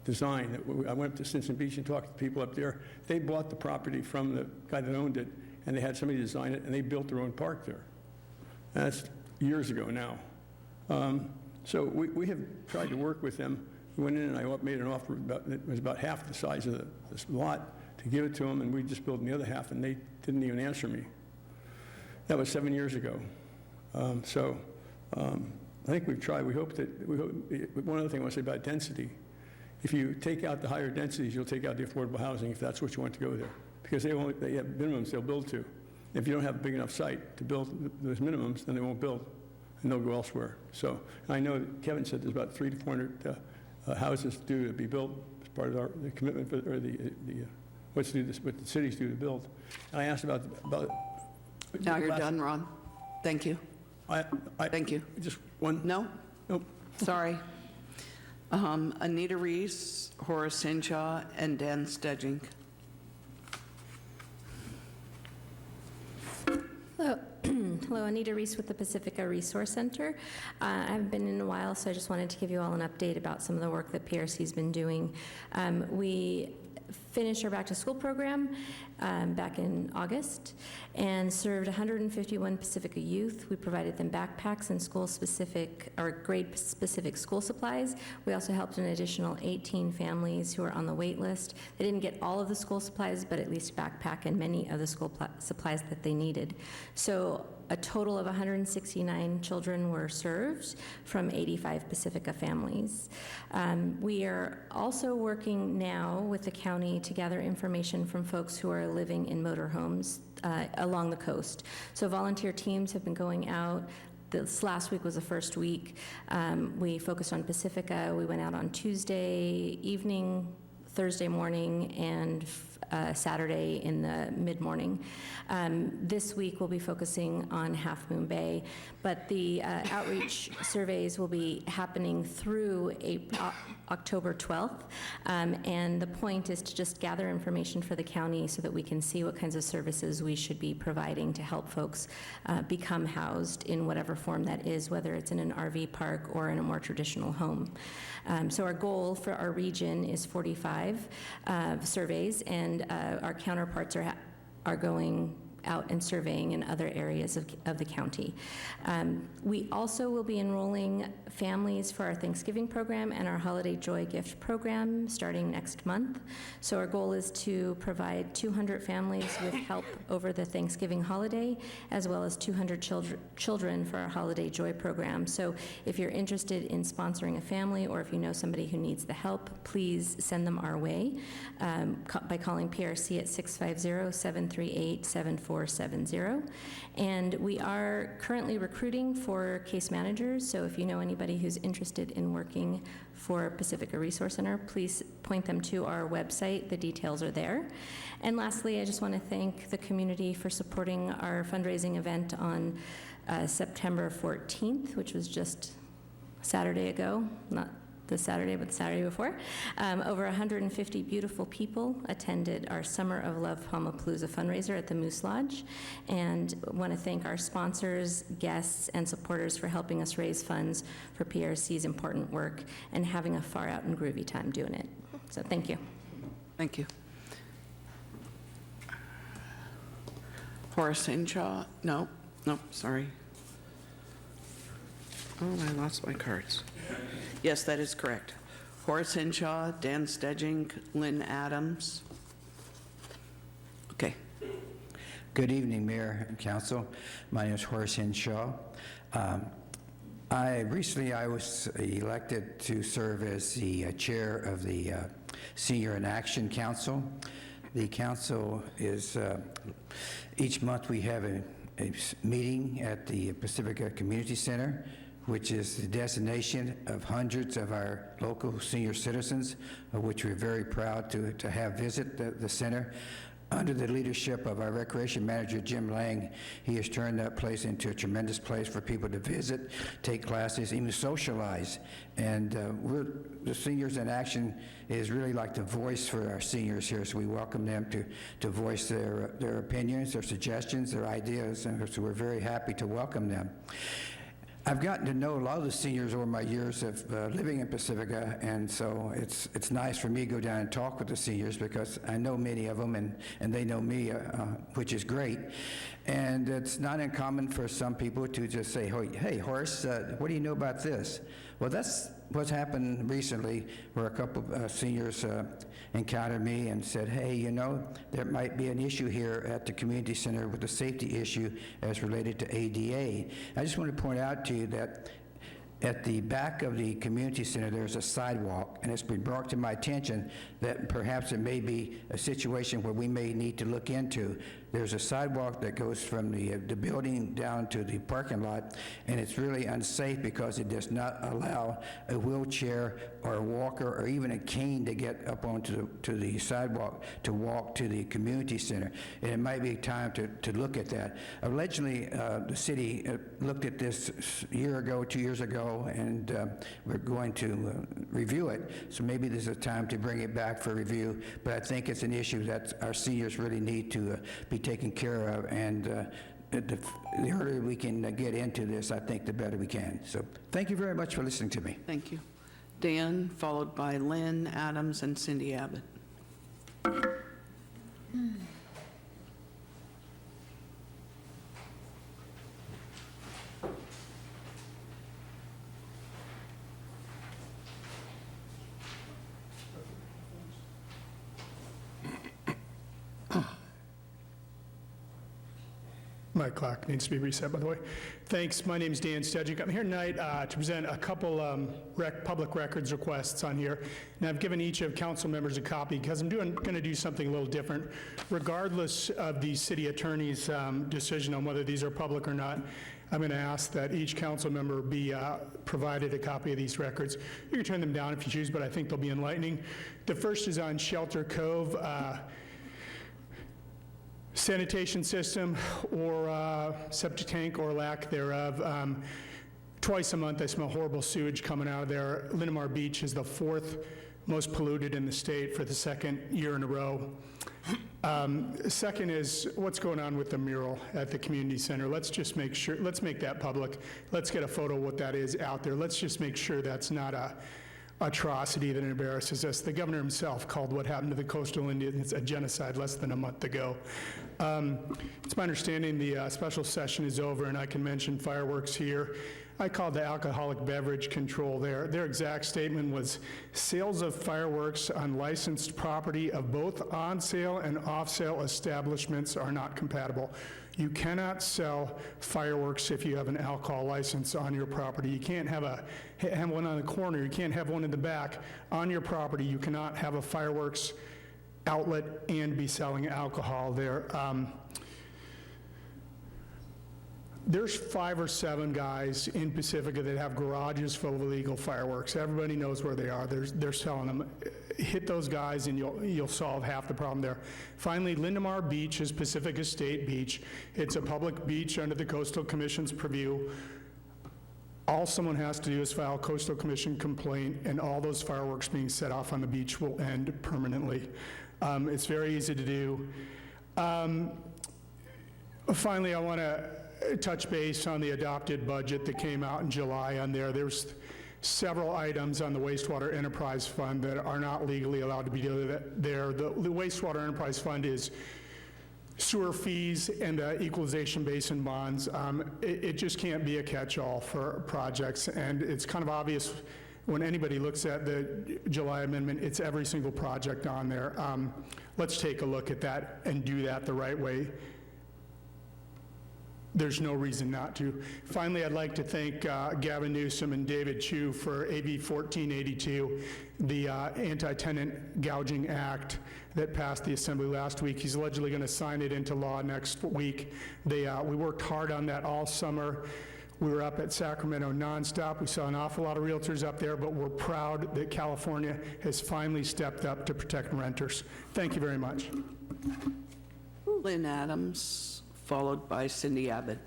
design. I went up to Stinson Beach and talked to people up there. They bought the property from the guy that owned it, and they had somebody design it, and they built their own park there. That's years ago now. So we have tried to work with them. We went in and I made an offer that was about half the size of this lot to give it to them, and we just built the other half, and they didn't even answer me. That was 7 years ago. I think we've tried. We hope, one other thing I want to say about density. If you take out the higher densities, you'll take out the affordable housing if that's what you want to go there. Because they have minimums they'll build to. If you don't have a big enough site to build those minimums, then they won't build, and they'll go elsewhere. So I know that Kevin said there's about 300 to 400 houses due to be built as part of the commitment for, or what the cities do to build. And I asked about Now you're done, Ron. Thank you. Thank you. Just one? No? Nope. Sorry. Anita Reese, Horace Hinshaw, and Dan Stedging. Hello. Hello, Anita Reese with the Pacifica Resource Center. I haven't been in a while, so I just wanted to give you all an update about some of the work that PRC's been doing. We finished our back to school program back in August and served 151 Pacifica youth. We provided them backpacks and school-specific or grade-specific school supplies. We also helped an additional 18 families who are on the wait list. They didn't get all of the school supplies, but at least a backpack and many of the school supplies that they needed. So a total of 169 children were served from 85 Pacifica families. We are also working now with the county to gather information from folks who are living in motorhomes along the coast. So volunteer teams have been going out. This last week was the first week. We focused on Pacifica. We went out on Tuesday evening, Thursday morning, and Saturday in the mid-morning. This week we'll be focusing on Half Moon Bay, but the outreach surveys will be happening through October 12th, and the point is to just gather information for the county so that we can see what kinds of services we should be providing to help folks become housed in whatever form that is, whether it's in an RV park or in a more traditional home. So our goal for our region is 45 surveys, and our counterparts are going out and surveying in other areas of the county. We also will be enrolling families for our Thanksgiving program and our Holiday Joy Gift program starting next month. So our goal is to provide 200 families with help over the Thanksgiving holiday, as well as 200 children for our Holiday Joy program. So if you're interested in sponsoring a family, or if you know somebody who needs the help, please send them our way by calling PRC at 650-738-7470. And we are currently recruiting for case managers, so if you know anybody who's interested in working for Pacifica Resource Center, please point them to our website. The details are there. And lastly, I just want to thank the community for supporting our fundraising event on September 14th, which was just Saturday ago, not this Saturday, but the Saturday before. Over 150 beautiful people attended our Summer of Love Palmapalooza fundraiser at the Moose Lodge, and want to thank our sponsors, guests, and supporters for helping us raise funds for PRC's important work and having a far out and groovy time doing it. So thank you. Thank you. Horace Hinshaw? No, sorry. Oh, I lost my cards. Yes, that is correct. Horace Hinshaw, Dan Stedging, Lynn Adams. Okay. Good evening, Mayor and Council. My name is Horace Hinshaw. Recently I was elected to serve as the chair of the Senior in Action Council. the council is, each month we have a meeting at the Pacifica Community Center, which is the destination of hundreds of our local senior citizens, of which we're very proud to have visit the center. Under the leadership of our recreation manager, Jim Lang, he has turned that place into a tremendous place for people to visit, take classes, even socialize. And the Seniors in Action is really like the voice for our seniors here, so we welcome them to voice their opinions, their suggestions, their ideas, and so we're very happy to welcome them. I've gotten to know a lot of the seniors over my years of living in Pacifica, and so it's nice for me to go down and talk with the seniors because I know many of them, and they know me, which is great. And it's not uncommon for some people to just say, hey, Horace, what do you know about this? Well, that's what's happened recently, where a couple of seniors encountered me and said, hey, you know, there might be an issue here at the community center with a safety issue as related to ADA. I just want to point out to you that at the back of the community center, there's a sidewalk, and it's been brought to my attention that perhaps it may be a situation where we may need to look into. There's a sidewalk that goes from the building down to the parking lot, and it's really unsafe because it does not allow a wheelchair or a walker or even a cane to get up onto the sidewalk to walk to the community center. And it might be time to look at that. Allegedly, the city looked at this a year ago, 2 years ago, and we're going to review it. So maybe there's a time to bring it back for review, but I think it's an issue that our seniors really need to be taken care of, and the earlier we can get into this, I think the better we can. So thank you very much for listening to me. Thank you. Dan, followed by Lynn Adams and Cindy Abbott. My clock needs to be reset, by the way. Thanks. My name is Dan Stedgick. I'm here tonight to present a couple public records requests on here. And I've given each of council members a copy because I'm going to do something a little different. Regardless of the city attorney's decision on whether these are public or not, I'm going to ask that each council member be provided a copy of these records. You can turn them down if you choose, but I think they'll be enlightening. The first is on Shelter Cove. Sanitation system or septic tank or lack thereof. Twice a month I smell horrible sewage coming out of there. Linamar Beach is the 4th most polluted in the state for the 2nd year in a row. Second is what's going on with the mural at the community center. Let's just make sure, let's make that public. Let's get a photo of what that is out there. Let's just make sure that's not a atrocity that embarrasses us. The governor himself called what happened to the coastal Indians a genocide less than a month ago. It's my understanding the special session is over and I can mention fireworks here. I called the alcoholic beverage control there. Their exact statement was sales of fireworks on licensed property of both on-sale and off-sale establishments are not compatible. You cannot sell fireworks if you have an alcohol license on your property. You can't have one on the corner. You can't have one in the back. On your property, you cannot have a fireworks outlet and be selling alcohol there. There's 5 or 7 guys in Pacifica that have garages full of illegal fireworks. Everybody knows where they are. They're selling them. Hit those guys and you'll solve half the problem there. Finally, Linamar Beach is Pacifica State Beach. It's a public beach under the Coastal Commission's purview. All someone has to do is file a Coastal Commission complaint and all those fireworks being set off on the beach will end permanently. It's very easy to do. Finally, I want to touch base on the adopted budget that came out in July on there. There's several items on the wastewater enterprise fund that are not legally allowed to be there. The wastewater enterprise fund is sewer fees and equalization basin bonds. It just can't be a catch-all for projects, and it's kind of obvious when anybody looks at the July amendment, it's every single project on there. Let's take a look at that and do that the right way. there's no reason not to. Finally, I'd like to thank Gavin Newsom and David Chu for AB 1482, the Anti-Tenant Gouging Act that passed the Assembly last week. He's allegedly going to sign it into law next week. We worked hard on that all summer. We were up at Sacramento nonstop. We saw an awful lot of realtors up there, but we're proud that California has finally stepped up to protect renters. Thank you very much. Lynn Adams, followed by Cindy Abbott.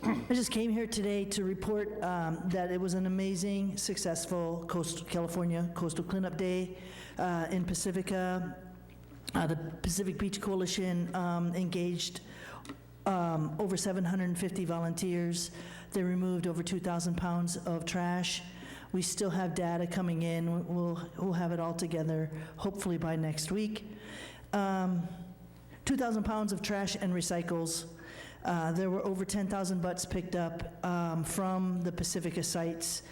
I just came here today to report that it was an amazing, successful California Coastal Cleanup Day in Pacifica. The Pacific Beach Coalition engaged over 750 volunteers. They removed over 2,000 pounds of trash. We still have data coming in. We'll have it all together, hopefully by next week. 2,000 pounds of trash and recycles. There were over 10,000 butts picked up from the Pacifica sites.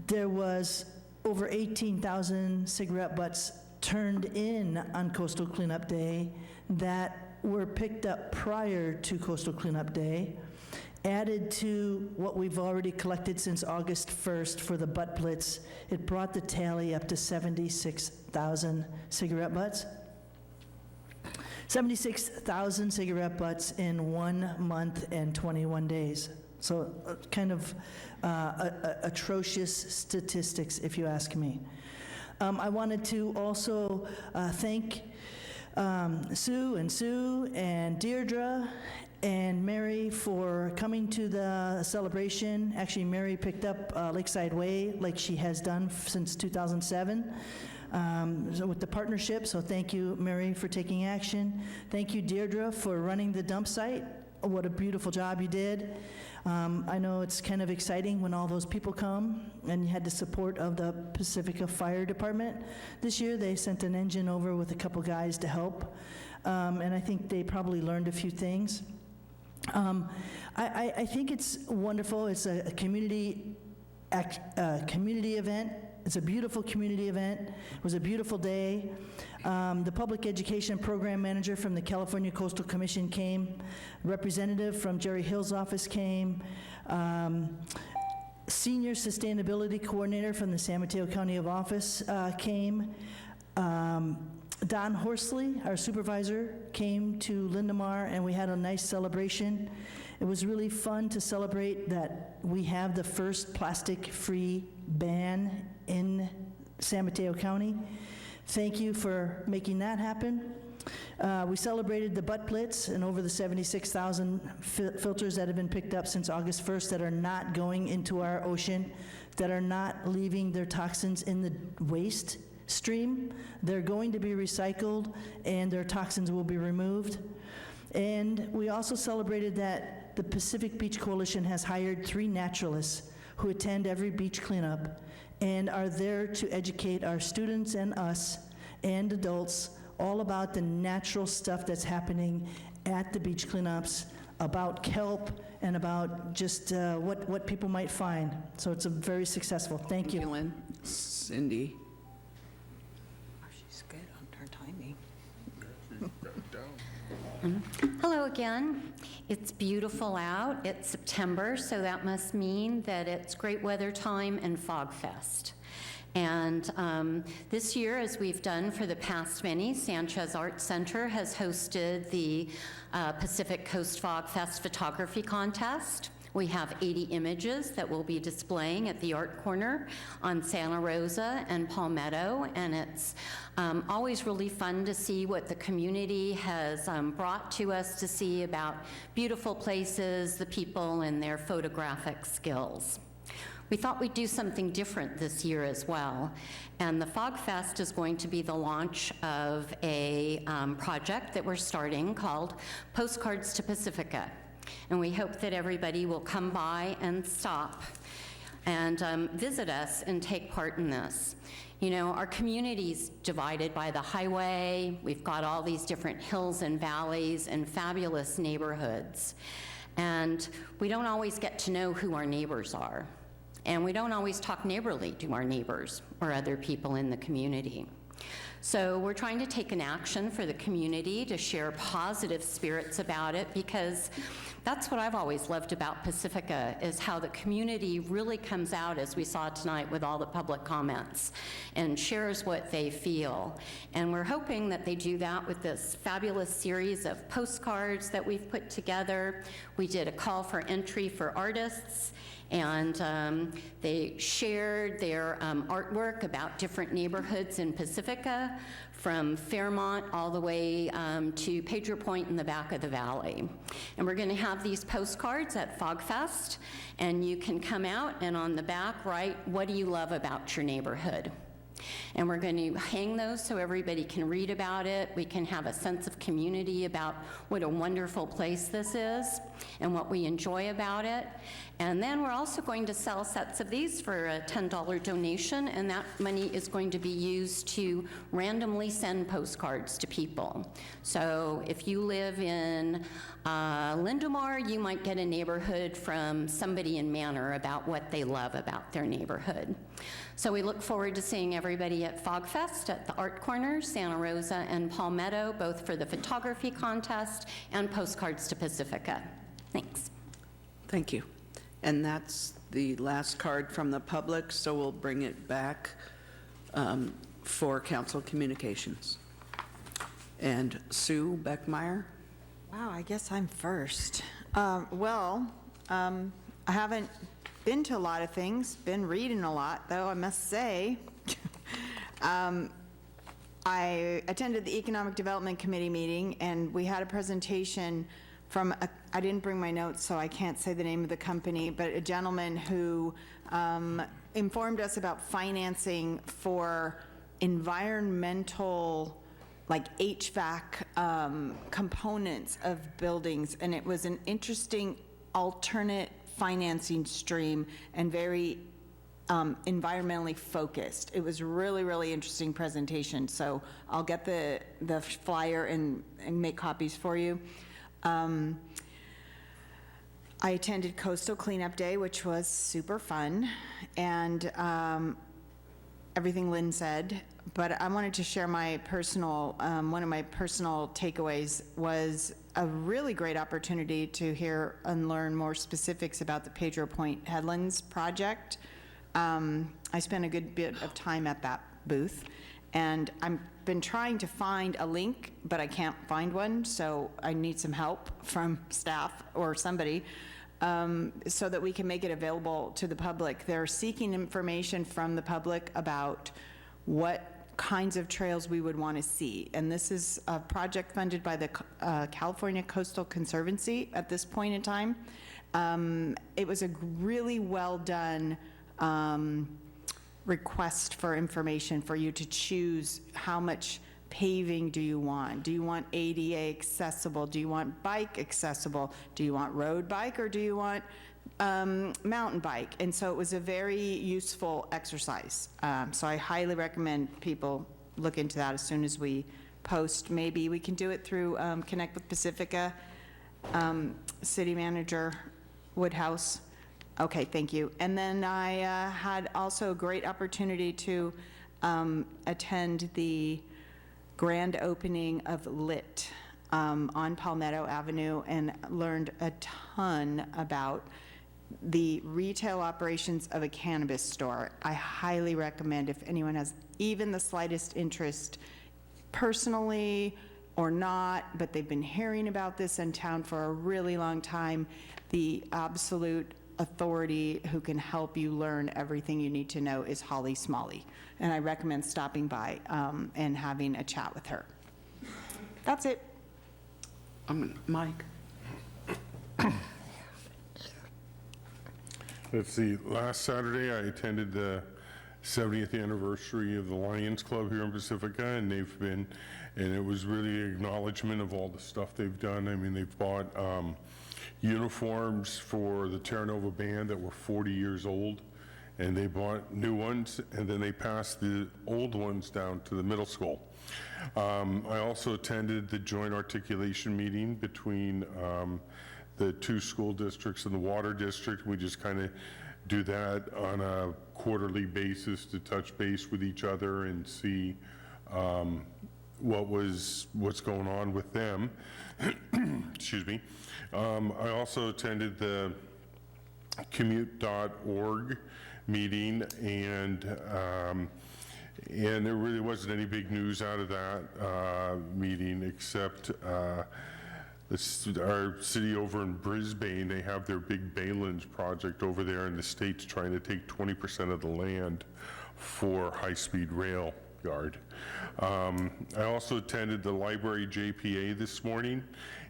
There was over 18,000 cigarette butts turned in on Coastal Cleanup Day that were picked up prior to Coastal Cleanup Day, added to what we've already collected since August 1st for the butt blitz. It brought the tally up to 76,000 cigarette butts. 76,000 cigarette butts in 1 month and 21 days. So kind of atrocious statistics, if you ask me. I wanted to also thank Sue and Deirdre and Mary for coming to the celebration. Actually, Mary picked up Lakeside Way like she has done since 2007. So with the partnership, so thank you, Mary, for taking action. Thank you, Deirdre, for running the dump site. What a beautiful job you did. I know it's kind of exciting when all those people come, and you had the support of the Pacifica Fire Department. This year, they sent an engine over with a couple guys to help, and I think they probably learned a few things. I think it's wonderful. It's a community event. It's a beautiful community event. It was a beautiful day. The public education program manager from the California Coastal Commission came. Representative from Jerry Hill's office came. Senior sustainability coordinator from the San Mateo County office came. Don Horsley, our supervisor, came to Lindemar, and we had a nice celebration. It was really fun to celebrate that we have the first plastic-free ban in San Mateo County. Thank you for making that happen. We celebrated the butt blitz and over the 76,000 filters that have been picked up since August 1st that are not going into our ocean, that are not leaving their toxins in the waste stream. They're going to be recycled and their toxins will be removed. And we also celebrated that the Pacific Beach Coalition has hired 3 naturalists who attend every beach cleanup and are there to educate our students and us and adults all about the natural stuff that's happening at the beach cleanups, about kelp and about just what people might find. So it's a very successful. Thank you. Lynn. Cindy. She's good on her timing. Hello again. It's beautiful out. It's September, so that must mean that it's great weather time and Fog Fest. And this year, as we've done for the past many, Sanchez Arts Center has hosted the Pacific Coast Fog Fest Photography Contest. We have 80 images that we'll be displaying at the Art Corner on Santa Rosa and Palmetto, and it's always really fun to see what the community has brought to us to see about beautiful places, the people, and their photographic skills. We thought we'd do something different this year as well, and the Fog Fest is going to be the launch of a project that we're starting called Postcards to Pacifica. And we hope that everybody will come by and stop and visit us and take part in this. You know, our community's divided by the highway. We've got all these different hills and valleys and fabulous neighborhoods. And we don't always get to know who our neighbors are. And we don't always talk neighborly to our neighbors or other people in the community. So we're trying to take an action for the community to share positive spirits about it, because that's what I've always loved about Pacifica, is how the community really comes out, as we saw tonight with all the public comments, and shares what they feel. And we're hoping that they do that with this fabulous series of postcards that we've put together. We did a call for entry for artists, and they shared their artwork about different neighborhoods in Pacifica, from Fairmont all the way to Pedro Point in the back of the valley. And we're going to have these postcards at FogFest, and you can come out and on the back write, what do you love about your neighborhood? And we're going to hang those so everybody can read about it. We can have a sense of community about what a wonderful place this is and what we enjoy about it. And then we're also going to sell sets of these for a $10 donation, and that money is going to be used to randomly send postcards to people. So if you live in Lindomar, you might get a neighborhood from somebody in Manor about what they love about their neighborhood. So we look forward to seeing everybody at FogFest at the Art Corner, Santa Rosa and Palmetto, both for the photography contest and postcards to Pacifica. Thanks. Thank you. And that's the last card from the public, so we'll bring it back for council communications. And Sue Beckmeyer? Wow, I guess I'm first. I haven't been to a lot of things, been reading a lot, though, I must say. I attended the Economic Development Committee meeting, and we had a presentation from, I didn't bring my notes, so I can't say the name of the company, but a gentleman who informed us about financing for environmental, like HVAC components of buildings, and it was an interesting alternate financing stream and very environmentally focused. It was really, really interesting presentation, so I'll get the flyer and make copies for you. I attended Coastal Cleanup Day, which was super fun, and everything Lynn said, but I wanted to share my personal, one of my personal takeaways was a really great opportunity to hear and learn more specifics about the Pedro Point Headlands project. I spent a good bit of time at that booth, and I've been trying to find a link, but I can't find one, so I need some help from staff or somebody so that we can make it available to the public. They're seeking information from the public about what kinds of trails we would want to see. And this is a project funded by the California Coastal Conservancy at this point in time. It was a really well done request for information for you to choose how much paving do you want? Do you want ADA accessible? Do you want bike accessible? Do you want road bike, or do you want mountain bike? And so it was a very useful exercise. So I highly recommend people look into that as soon as we post. Maybe we can do it through Connect with Pacifica, City Manager Woodhouse. Okay, thank you. And then I had also a great opportunity to attend the grand opening of LIT on Palmetto Avenue and learned a ton about the retail operations of a cannabis store. I highly recommend, if anyone has even the slightest interest personally or not, but they've been hearing about this in town for a really long time, the absolute authority who can help you learn everything you need to know is Holly Smalley. And I recommend stopping by and having a chat with her. That's it. Mike? Let's see, last Saturday I attended the 70th anniversary of the Lions Club here in Pacifica, and it was really an acknowledgement of all the stuff they've done. I mean, they've bought uniforms for the Terra Nova band that were 40 years old, and they bought new ones, and then they passed the old ones down to the middle school. I also attended the joint articulation meeting between the two school districts and the water district. We just kind of do that on a quarterly basis to touch base with each other and see what's going on with them. Excuse me. I also attended the commute.org meeting, and there really wasn't any big news out of that meeting, except our city over in Brisbane, they have their big Baylands project over there, and the state's trying to take 20% of the land for high-speed rail yard. I also attended the library JPA this morning,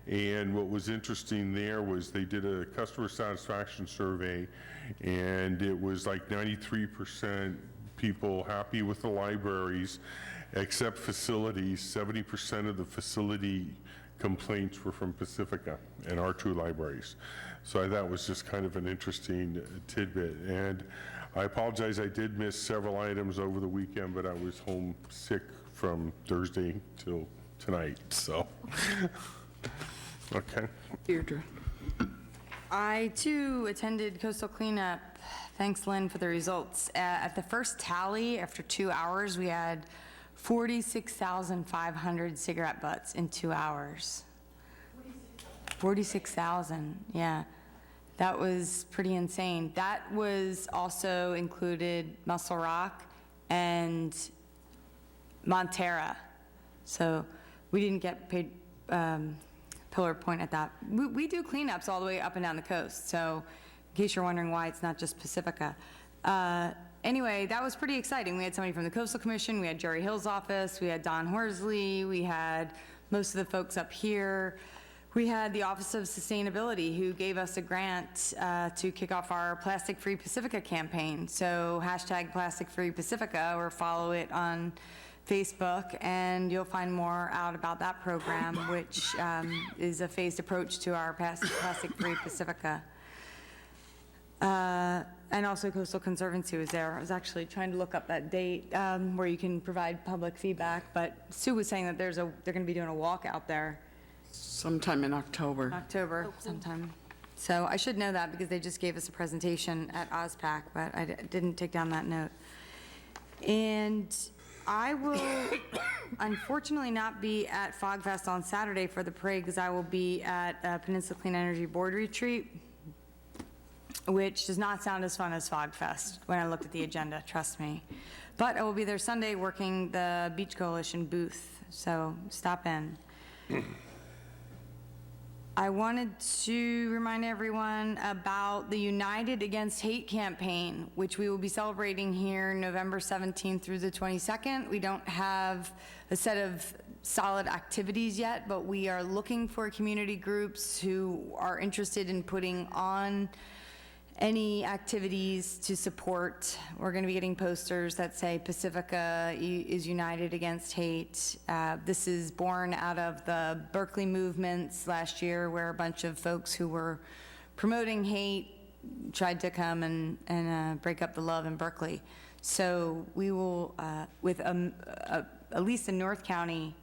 and what was interesting there was they did a customer satisfaction survey, and it was like 93% people happy with the libraries, except facilities. 70% of the facility complaints were from Pacifica and our two libraries. So I thought was just kind of an interesting tidbit. And I apologize, I did miss several items over the weekend, but I was home sick from Thursday till tonight, so. Okay. Deirdre. I too attended Coastal Cleanup. Thanks, Lynn, for the results. At the first tally, after 2 hours, we had 46,500 cigarette butts in 2 hours. 46,000, yeah. That was pretty insane. That was also included Muscle Rock and Montera. So we didn't get paid pillar point at that. We do cleanups all the way up and down the coast. So in case you're wondering why it's not just Pacifica. Anyway, that was pretty exciting. We had somebody from the Coastal Commission, we had Jerry Hill's office, we had Don Horsley, we had most of the folks up here. We had the Office of Sustainability who gave us a grant to kick off our Plastic Free Pacifica campaign. So hashtag Plastic Free Pacifica, or follow it on Facebook, and you'll find more out about that program, which is a phased approach to our Plastic Free Pacifica. And also Coastal Conservancy was there. I was actually trying to look up that date where you can provide public feedback, but Sue was saying that they're going to be doing a walk out there. Sometime in October. October sometime. So I should know that because they just gave us a presentation at OSPAC, but I didn't take down that note. And I will unfortunately not be at FogFest on Saturday for the parade because I will be at Peninsula Clean Energy Board Retreat, which does not sound as fun as FogFest when I looked at the agenda, trust me. But I will be there Sunday working the Beach Coalition booth, so stop in. I wanted to remind everyone about the United Against Hate campaign, which we will be celebrating here November 17th through the 22nd. We don't have a set of solid activities yet, but we are looking for community groups who are interested in putting on any activities to support. We're going to be getting posters that say Pacifica is united against hate. This is born out of the Berkeley movements last year, where a bunch of folks who were promoting hate tried to come and break up the love in Berkeley. So we will, with at least in North County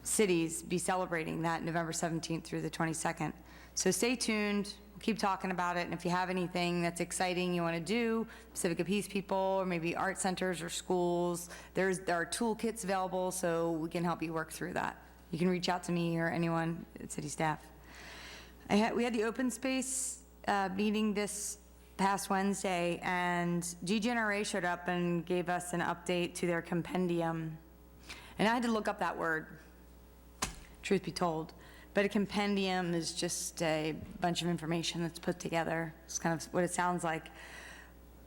cities, be celebrating that November 17th through the 22nd. So stay tuned, we'll keep talking about it, and if you have anything that's exciting you want to do, Pacifica Peace people, or maybe art centers or schools, there are toolkits available, so we can help you work through that. You can reach out to me or anyone at city staff. We had the open space meeting this past Wednesday, and GGNRA showed up and gave us an update to their compendium. And I had to look up that word, truth be told. But a compendium is just a bunch of information that's put together. It's kind of what it sounds like.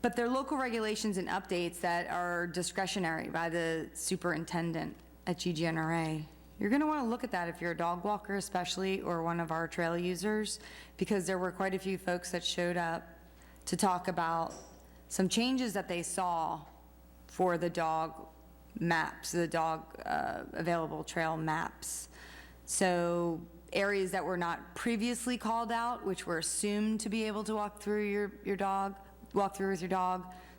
But they're local regulations and updates that are discretionary by the superintendent at GGNRA. You're going to want to look at that if you're a dog walker especially, or one of our trail users, because there were quite a few folks that showed up to talk about some changes that they saw for the dog maps, the dog available trail maps. So areas that were not previously called out, which were assumed to be able to walk through with your dog,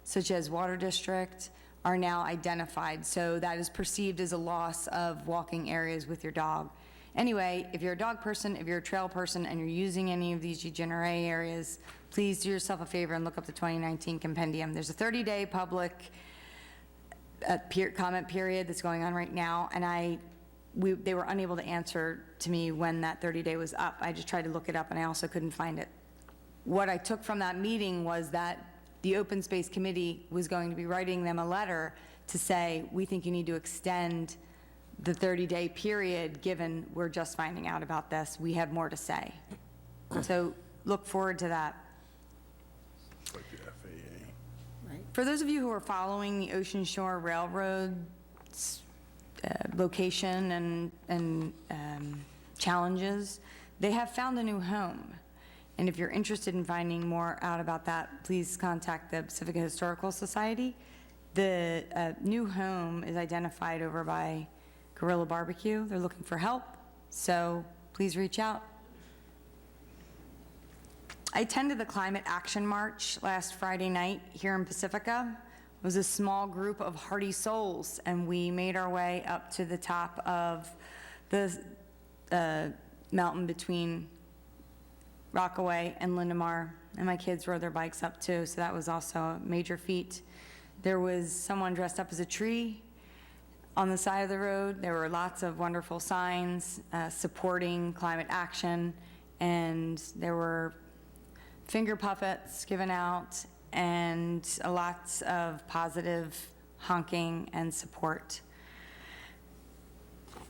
such as Water District, are now identified. So that is perceived as a loss of walking areas with your dog. Anyway, if you're a dog person, if you're a trail person, and you're using any of these GGNRA areas, please do yourself a favor and look up the 2019 compendium. There's a 30-day public comment period that's going on right now, and they were unable to answer to me when that 30-day was up. I just tried to look it up, and I also couldn't find it. What I took from that meeting was that the Open Space Committee was going to be writing them a letter to say, we think you need to extend the 30-day period, given we're just finding out about this. We have more to say. So look forward to that. Like the FAA. For those of you who are following the Ocean Shore Railroad location and challenges, they have found a new home. And if you're interested in finding more out about that, please contact the Pacifica Historical Society. The new home is identified over by Gorilla Barbecue. They're looking for help, so please reach out. I attended the Climate Action March last Friday night here in Pacifica. It was a small group of hardy souls, and we made our way up to the top of the mountain between Rockaway and Lindemar, and my kids rode their bikes up too, so that was also a major feat. There was someone dressed up as a tree on the side of the road. There were lots of wonderful signs supporting climate action, and there were finger puppets given out and lots of positive honking and support.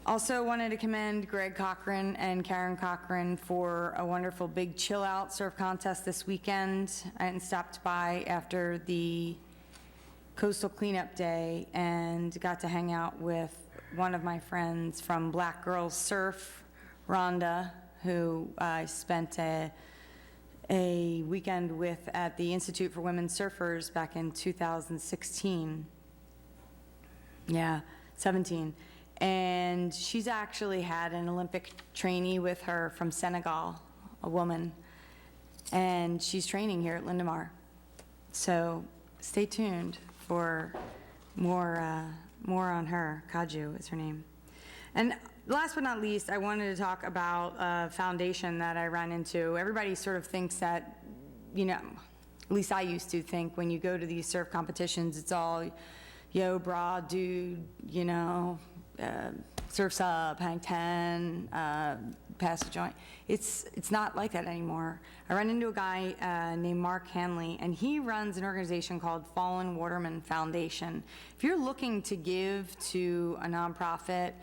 Also wanted to commend Greg Cochran and Karen Cochran for a wonderful big chill out surf contest this weekend. I stopped by after the Coastal Cleanup Day and got to hang out with one of my friends from Black Girls Surf, Rhonda, who I spent a weekend with at the Institute for Women Surfers back in 2016. Yeah, 17. And she's actually had an Olympic trainee with her from Senegal, a woman, and she's training here at Lindemar. So stay tuned for more on her. Kaju is her name. And last but not least, I wanted to talk about a foundation that I ran into. Everybody sort of thinks that, you know, at least I used to think when you go to these surf competitions, it's all, yo, bra, dude, you know, surf's up, hang 10, pass a joint. It's not like that anymore. I ran into a guy named Mark Hanley, and he runs an organization called Fallen Waterman Foundation. If you're looking to give to a nonprofit,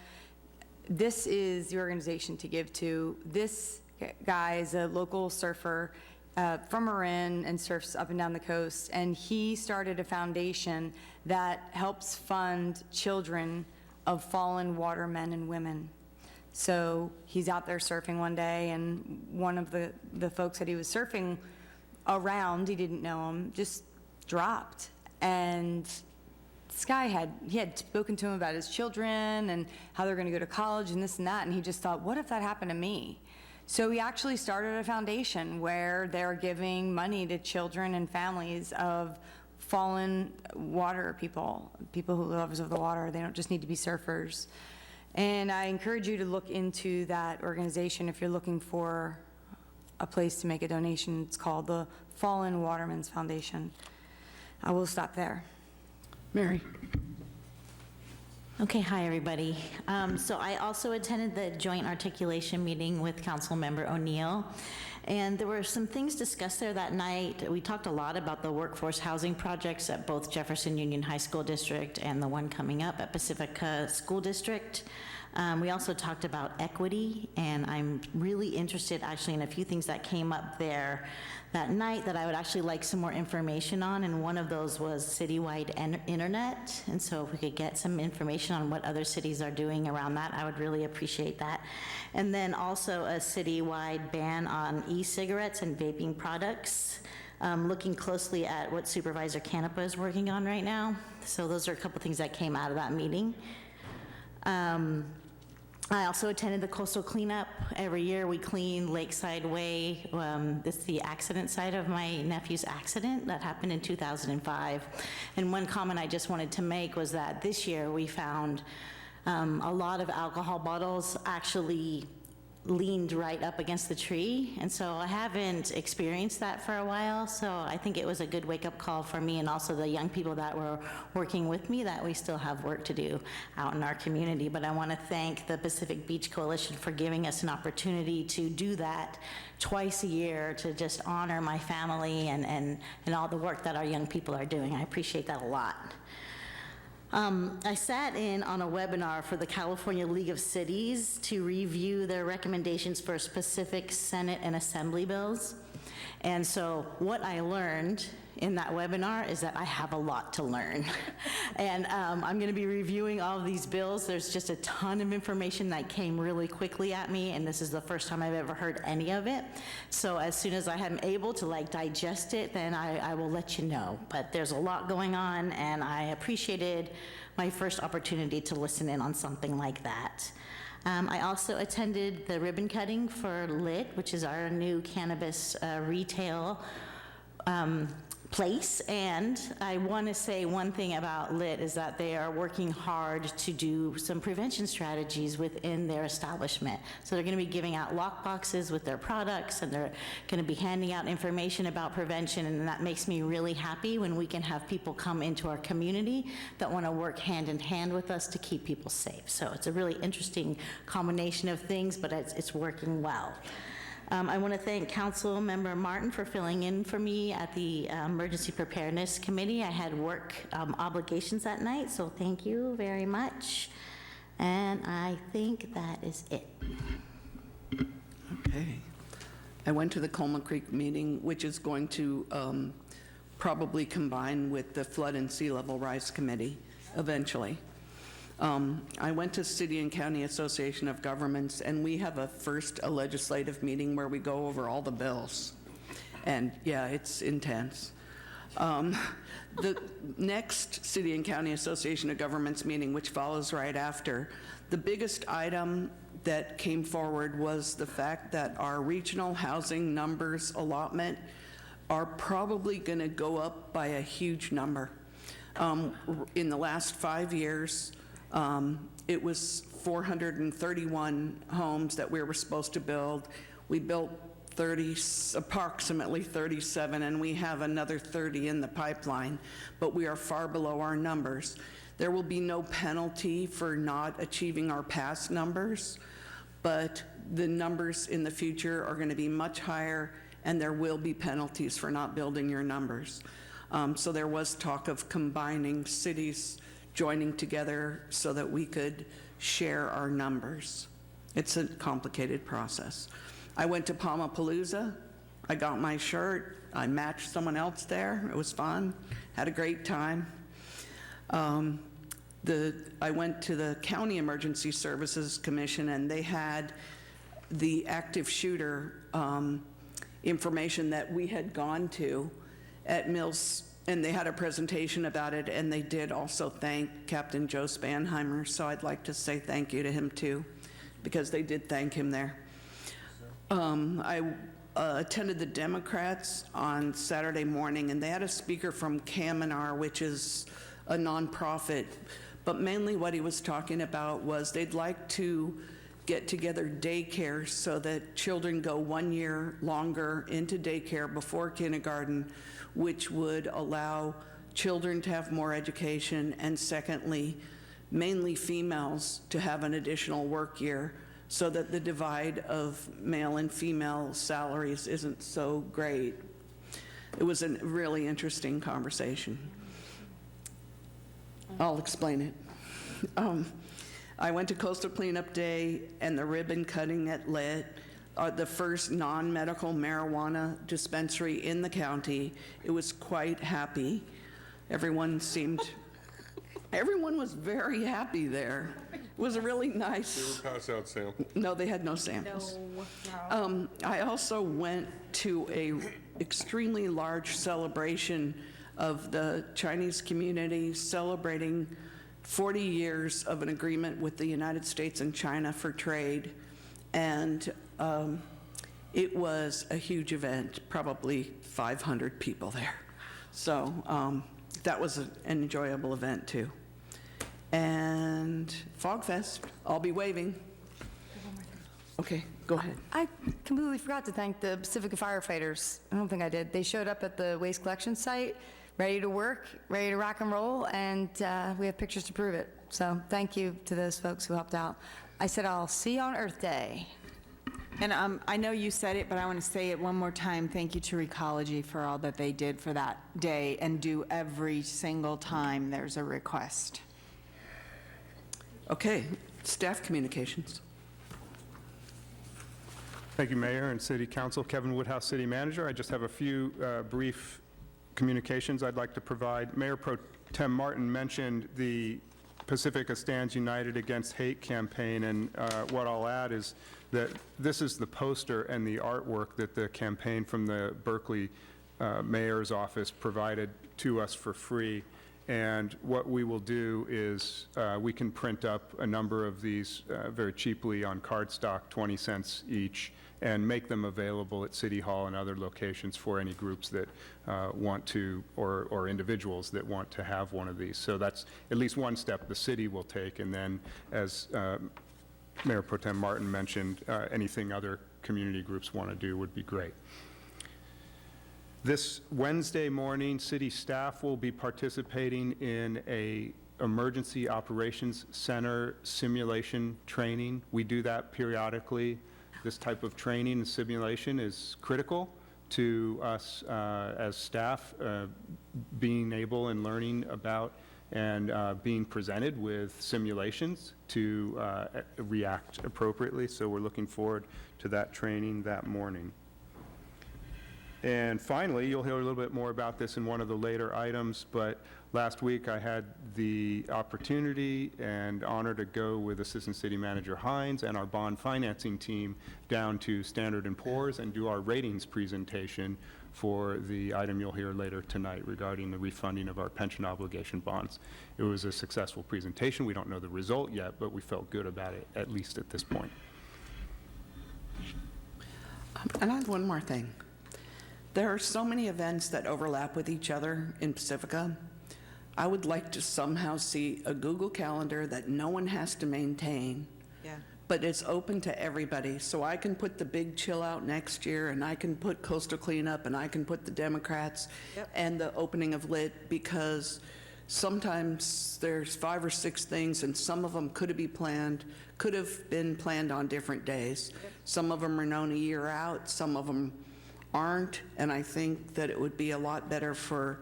this is the organization to give to. This guy is a local surfer from Marin and surfs up and down the coast, and he started a foundation that helps fund children of fallen watermen and women. So he's out there surfing one day, and one of the folks that he was surfing around, he didn't know him, just dropped. And this guy had spoken to him about his children and how they're going to go to college and this and that, and he just thought, what if that happened to me? So he actually started a foundation where they're giving money to children and families of fallen water people who are lovers of the water. They don't just need to be surfers. And I encourage you to look into that organization if you're looking for a place to make a donation. It's called the Fallen Watermen's Foundation. I will stop there. Mary. Okay, hi, everybody. So I also attended the joint articulation meeting with Councilmember O'Neill, and there were some things discussed there that night. We talked a lot about the workforce housing projects at both Jefferson Union High School District and the one coming up at Pacifica School District. We also talked about equity, and I'm really interested actually in a few things that came up there that night that I would actually like some more information on, and one of those was citywide internet. And so if we could get some information on what other cities are doing around that, I would really appreciate that. And then also a citywide ban on e-cigarettes and vaping products, looking closely at what Supervisor Canepa is working on right now. So those are a couple things that came out of that meeting. I also attended the coastal cleanup. Every year we clean Lakeside Way. This is the accident site of my nephew's accident that happened in 2005. And one comment I just wanted to make was that this year we found a lot of alcohol bottles actually leaned right up against the tree, and so I haven't experienced that for a while, so I think it was a good wake-up call for me and also the young people that were working with me that we still have work to do out in our community. But I want to thank the Pacific Beach Coalition for giving us an opportunity to do that twice a year, to just honor my family and all the work that our young people are doing. I appreciate that a lot. I sat in on a webinar for the California League of Cities to review their recommendations for specific Senate and Assembly bills. And so what I learned in that webinar is that I have a lot to learn. And I'm going to be reviewing all of these bills. There's just a ton of information that came really quickly at me, and this is the first time I've ever heard any of it. So as soon as I am able to digest it, then I will let you know. But there's a lot going on, and I appreciated my first opportunity to listen in on something like that. I also attended the ribbon cutting for LIT, which is our new cannabis retail place, and I want to say one thing about LIT is that they are working hard to do some prevention strategies within their establishment. So they're going to be giving out lock boxes with their products, and they're going to be handing out information about prevention, and that makes me really happy when we can have people come into our community that want to work hand in hand with us to keep people safe. So it's a really interesting combination of things, but it's working well. I want to thank Council Member Martin for filling in for me at the Emergency Preparedness Committee. I had work obligations that night, so thank you very much. And I think that is it. Okay. I went to the Coleman Creek meeting, which is going to probably combine with the Flood and Sea Level Rise Committee eventually. I went to City and County Association of Governments, and we have a legislative meeting where we go over all the bills. And yeah, it's intense. The next City and County Association of Governments meeting, which follows right after, the biggest item that came forward was the fact that our regional housing numbers allotment are probably going to go up by a huge number. In the last 5 years, it was 431 homes that we were supposed to build. We built approximately 37, and we have another 30 in the pipeline, but we are far below our numbers. There will be no penalty for not achieving our past numbers, but the numbers in the future are going to be much higher, and there will be penalties for not building your numbers. So there was talk of combining cities joining together so that we could share our numbers. It's a complicated process. I went to Palmapalooza. I got my shirt. I matched someone else there. It was fun. Had a great time. I went to the County Emergency Services Commission, and they had the active shooter information that we had gone to at Mills, and they had a presentation about it, and they did also thank Captain Joe Spanheimer, so I'd like to say thank you to him too, because they did thank him there. I attended the Democrats on Saturday morning, and they had a speaker from Kaminar, which is a nonprofit, but mainly what he was talking about was they'd like to get together daycare so that children go 1 year longer into daycare before kindergarten, which would allow children to have more education, and secondly, mainly females to have an additional work year so that the divide of male and female salaries isn't so great. It was a really interesting conversation. I'll explain it. I went to Coastal Cleanup Day and the ribbon cutting at LIT, the first non-medical marijuana dispensary in the county. It was quite happy. Everyone was very happy there. It was really nice. They were pass out samples. No, they had no samples. No. I also went to a extremely large celebration of the Chinese community celebrating 40 years of an agreement with the United States and China for trade. And it was a huge event, probably 500 people there. So that was an enjoyable event too. And Fog Fest, I'll be waving. Okay, go ahead. I completely forgot to thank the Pacifica firefighters. I don't think I did. They showed up at the waste collection site, ready to work, ready to rock and roll, and we have pictures to prove it. So thank you to those folks who helped out. I said I'll see you on Earth Day. And I know you said it, but I want to say it one more time. Thank you to Recology for all that they did for that day and do every single time there's a request. Okay, staff communications. Thank you, Mayor and City Council. Kevin Woodhouse, City Manager. I just have a few brief communications I'd like to provide. Mayor Pro Tem Martin mentioned the Pacifica Stands United Against Hate campaign, and what I'll add is that this is the poster and the artwork that the campaign from the Berkeley Mayor's Office provided to us for free. And what we will do is we can print up a number of these very cheaply on cardstock, 20 cents each, and make them available at City Hall and other locations for any groups that want to, or individuals that want to have one of these. So that's at least one step the city will take, and then as Mayor Pro Tem Martin mentioned, anything other community groups want to do would be great. This Wednesday morning, city staff will be participating in a Emergency Operations Center simulation training. We do that periodically. This type of training and simulation is critical to us as staff being able and learning about and being presented with simulations to react appropriately. So we're looking forward to that training that morning. And finally, you'll hear a little bit more about this in one of the later items, but last week I had the opportunity and honor to go with Assistant City Manager Hines and our bond financing team down to Standard & Poor's and do our ratings presentation for the item you'll hear later tonight regarding the refunding of our pension obligation bonds. It was a successful presentation. We don't know the result yet, but we felt good about it, at least at this point. And I have one more thing. There are so many events that overlap with each other in Pacifica. I would like to somehow see a Google Calendar that no one has to maintain, but it's open to everybody. So I can put the big chill out next year, and I can put coastal cleanup, and I can put the Democrats and the opening of Lit, because sometimes there's 5 or 6 things, and some of them could have been planned on different days. Some of them are known a year out, some of them aren't, and I think that it would be a lot better for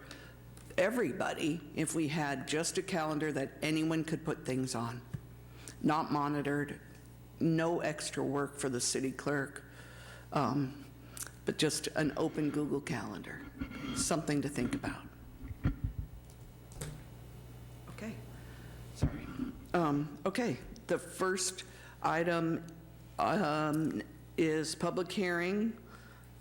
everybody if we had just a calendar that anyone could put things on, not monitored, no extra work for the city clerk, but just an open Google Calendar, something to think about. Okay, sorry. Okay, the first item is public hearing.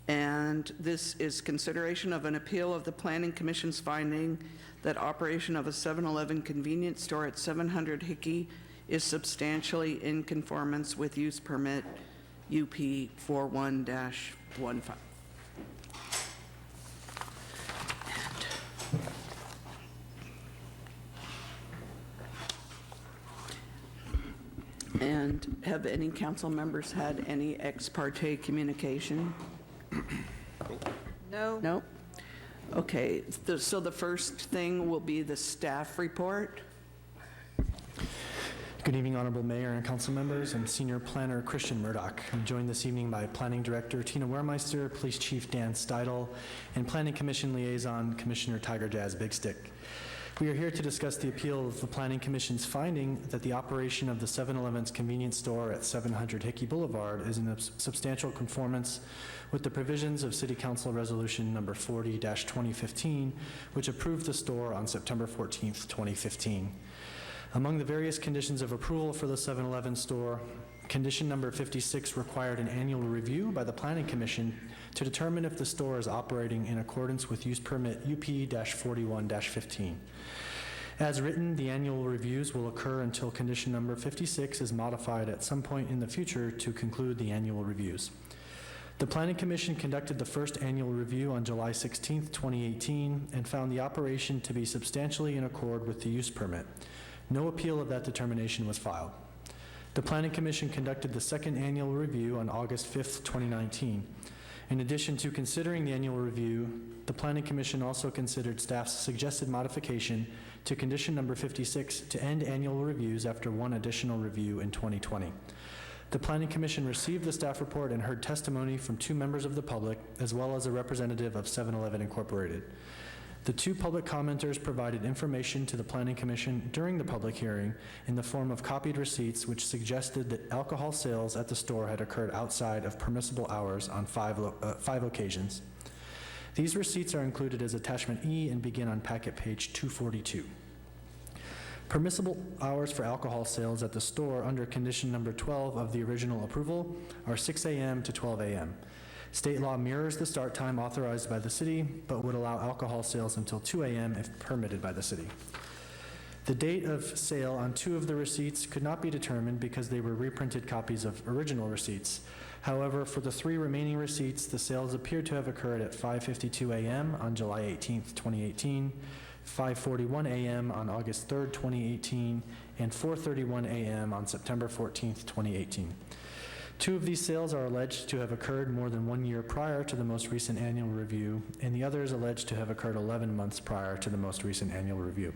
And this is consideration of an appeal of the Planning Commission's finding that operation of a 7-Eleven convenience store at 700 Hickey is substantially in conformance with use permit UP 41-15. And have any council members had any ex parte communication? No. No? Okay, so the first thing will be the staff report. Good evening, Honorable Mayor and council members. I'm Senior Planner Christian Murdoch. I'm joined this evening by Planning Director Tina Wehrmeister, Police Chief Dan Steidel, and Planning Commission Liaison Commissioner Tiger Jazz Big Stick. We are here to discuss the appeal of the Planning Commission's finding that the operation of the 7-Eleven's convenience store at 700 Hickey Boulevard is in substantial conformance with the provisions of City Council Resolution number 40-2015, which approved the store on September 14th, 2015. Among the various conditions of approval for the 7-Eleven store, condition number 56 required an annual review by the Planning Commission to determine if the store is operating in accordance with use permit UP-41-15. As written, the annual reviews will occur until condition number 56 is modified at some point in the future to conclude the annual reviews. The Planning Commission conducted the first annual review on July 16th, 2018, and found the operation to be substantially in accord with the use permit. No appeal of that determination was filed. The Planning Commission conducted the second annual review on August 5th, 2019. In addition to considering the annual review, the Planning Commission also considered staff's suggested modification to condition number 56 to end annual reviews after one additional review in 2020. The Planning Commission received the staff report and heard testimony from 2 members of the public, as well as a representative of 7-Eleven Incorporated. The 2 public commenters provided information to the Planning Commission during the public hearing in the form of copied receipts which suggested that alcohol sales at the store had occurred outside of permissible hours on 5 occasions. These receipts are included as attachment E and begin on packet page 242. Permissible hours for alcohol sales at the store under condition number 12 of the original approval are 6 a.m. to 12 a.m. State law mirrors the start time authorized by the city, but would allow alcohol sales until 2 a.m. if permitted by the city. The date of sale on 2 of the receipts could not be determined because they were reprinted copies of original receipts. However, for the 3 remaining receipts, the sales appear to have occurred at 5:52 a.m. on July 18th, 2018, 5:41 a.m. on August 3rd, 2018, and 4:31 a.m. on September 14th, 2018. 2 of these sales are alleged to have occurred more than 1 year prior to the most recent annual review, and the other is alleged to have occurred 11 months prior to the most recent annual review.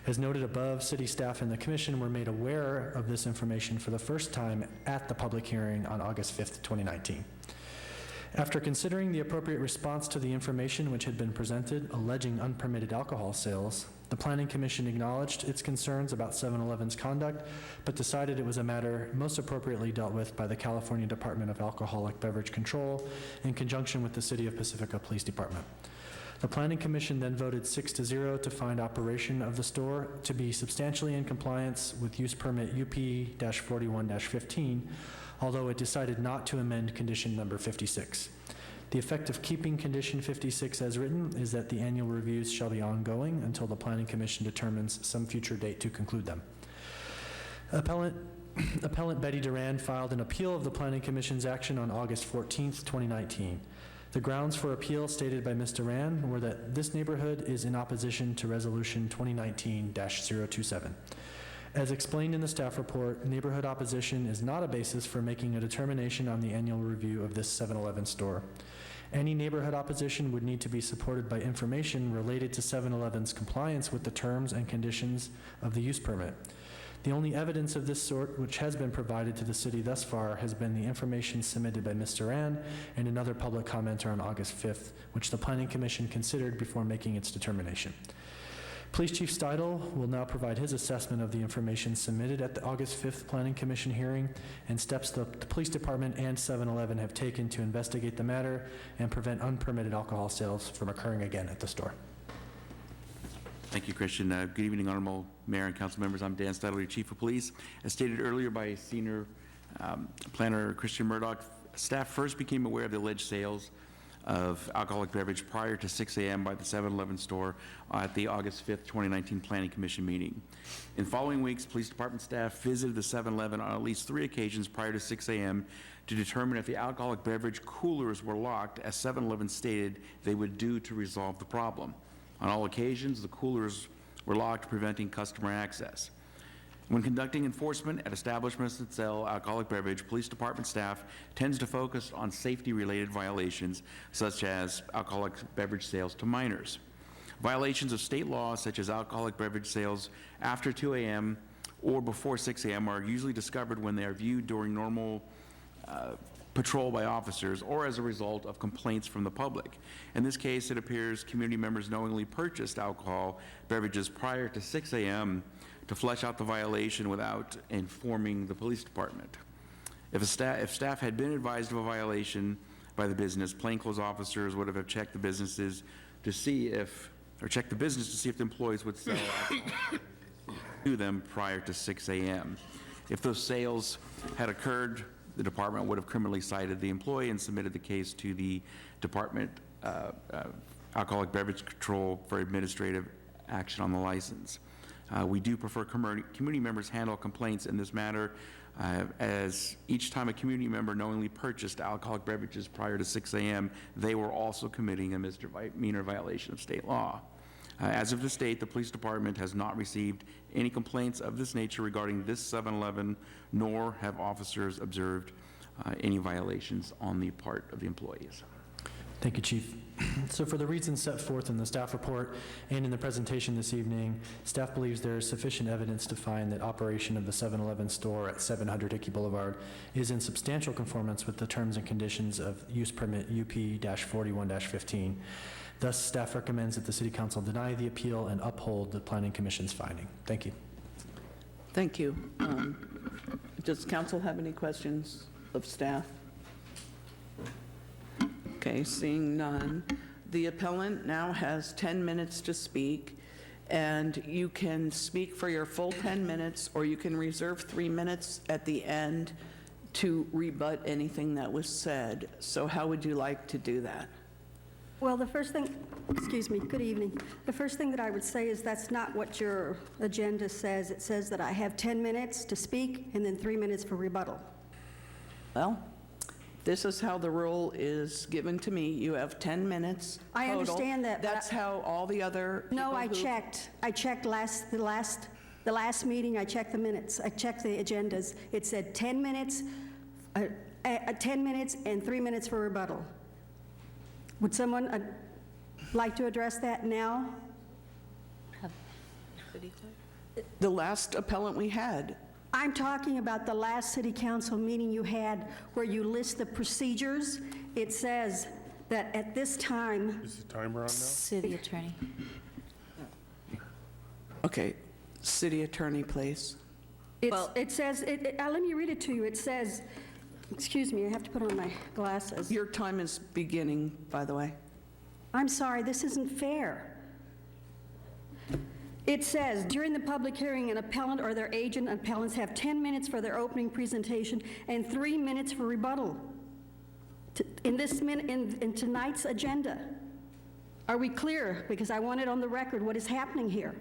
As noted above, city staff and the commission were made aware of this information for the first time at the public hearing on August 5th, 2019. After considering the appropriate response to the information which had been presented alleging unpermitted alcohol sales, the Planning Commission acknowledged its concerns about 7-Eleven's conduct, but decided it was a matter most appropriately dealt with by the California Department of Alcoholic Beverage Control in conjunction with the City of Pacifica Police Department. The Planning Commission then voted 6-0 to find operation of the store to be substantially in compliance with use permit UP-41-15, although it decided not to amend condition number 56. The effect of keeping condition 56 as written is that the annual reviews shall be ongoing until the Planning Commission determines some future date to conclude them. Appellant Betty Duran filed an appeal of the Planning Commission's action on August 14th, 2019. The grounds for appeal stated by Ms. Duran were that this neighborhood is in opposition to Resolution 2019-027. As explained in the staff report, neighborhood opposition is not a basis for making a determination on the annual review of this 7-Eleven store. Any neighborhood opposition would need to be supported by information related to 7-Eleven's compliance with the terms and conditions of the use permit. The only evidence of this sort which has been provided to the city thus far has been the information submitted by Ms. Duran and another public commenter on August 5th, which the Planning Commission considered before making its determination. Police Chief Steidel will now provide his assessment of the information submitted at the August 5th Planning Commission hearing and steps the Police Department and 7-Eleven have taken to investigate the matter and prevent unpermitted alcohol sales from occurring again at the store. Thank you, Christian. Good evening, Honorable Mayor and Council members. I'm Dan Steidel, your Chief of Police. As stated earlier by Senior Planner Christian Murdoch, staff first became aware of the alleged sales of alcoholic beverage prior to 6 a.m. by the 7-Eleven store at the August 5th, 2019 Planning Commission meeting. In following weeks, Police Department staff visited the 7-Eleven on at least 3 occasions prior to 6 a.m. to determine if the alcoholic beverage coolers were locked, as 7-Eleven stated they would do to resolve the problem. On all occasions, the coolers were locked, preventing customer access. When conducting enforcement at establishments that sell alcoholic beverage, Police Department staff tends to focus on safety-related violations, such as alcoholic beverage sales to minors. Violations of state law, such as alcoholic beverage sales after 2 a.m. or before 6 a.m., are usually discovered when they are viewed during normal patrol by officers or as a result of complaints from the public. In this case, it appears community members knowingly purchased alcohol beverages prior to 6 a.m. to flesh out the violation without informing the police department. If staff had been advised of a violation by the business, plainclothes officers would have checked the businesses to see if, checked the business to see if the employees would sell alcohol to them prior to 6 a.m. If those sales had occurred, the department would have criminally cited the employee and submitted the case to the Department Alcoholic Beverage Control for administrative action on the license. We do prefer community members handle complaints in this matter, as each time a community member knowingly purchased alcoholic beverages prior to 6 a.m., they were also committing a misdemeanor violation of state law. As of this date, the police department has not received any complaints of this nature regarding this 7-Eleven, nor have officers observed any violations on the part of the employees. Thank you, Chief. So for the reasons set forth in the staff report and in the presentation this evening, staff believes there is sufficient evidence to find that operation of the 7-Eleven store at 700 Hickey Boulevard is in substantial conformance with the terms and conditions of use permit UP-41-15. Thus, staff recommends that the City Council deny the appeal and uphold the Planning Commission's finding. Thank you. Thank you. Does council have any questions of staff? Okay, seeing none. The appellant now has 10 minutes to speak, and you can speak for your full 10 minutes, or you can reserve 3 minutes at the end to rebut anything that was said. So how would you like to do that? Well, the first thing, excuse me, good evening. The first thing that I would say is that's not what your agenda says. It says that I have 10 minutes to speak and then 3 minutes for rebuttal. Well, this is how the rule is given to me. You have 10 minutes total. I understand that. That's how all the other No, people I who- checked. I checked the last meeting. I checked the minutes. I checked the agendas. It said 10 minutes, 10 minutes and 3 minutes for rebuttal. Would someone like to address that now? The last appellant we had. I'm talking about the last city council meeting you had where you list the procedures. It says that at this time. Is the timer on now? City attorney. Okay, city attorney, please. It says, let me read it to you. It says, excuse me, I have to put on my glasses. Your time is beginning, by the way. I'm sorry, this isn't fair. It says, during the public hearing, an appellant or their agent appellants have 10 minutes for their opening presentation and 3 minutes for rebuttal in tonight's agenda. Are we clear? Because I want it on the record what is happening here.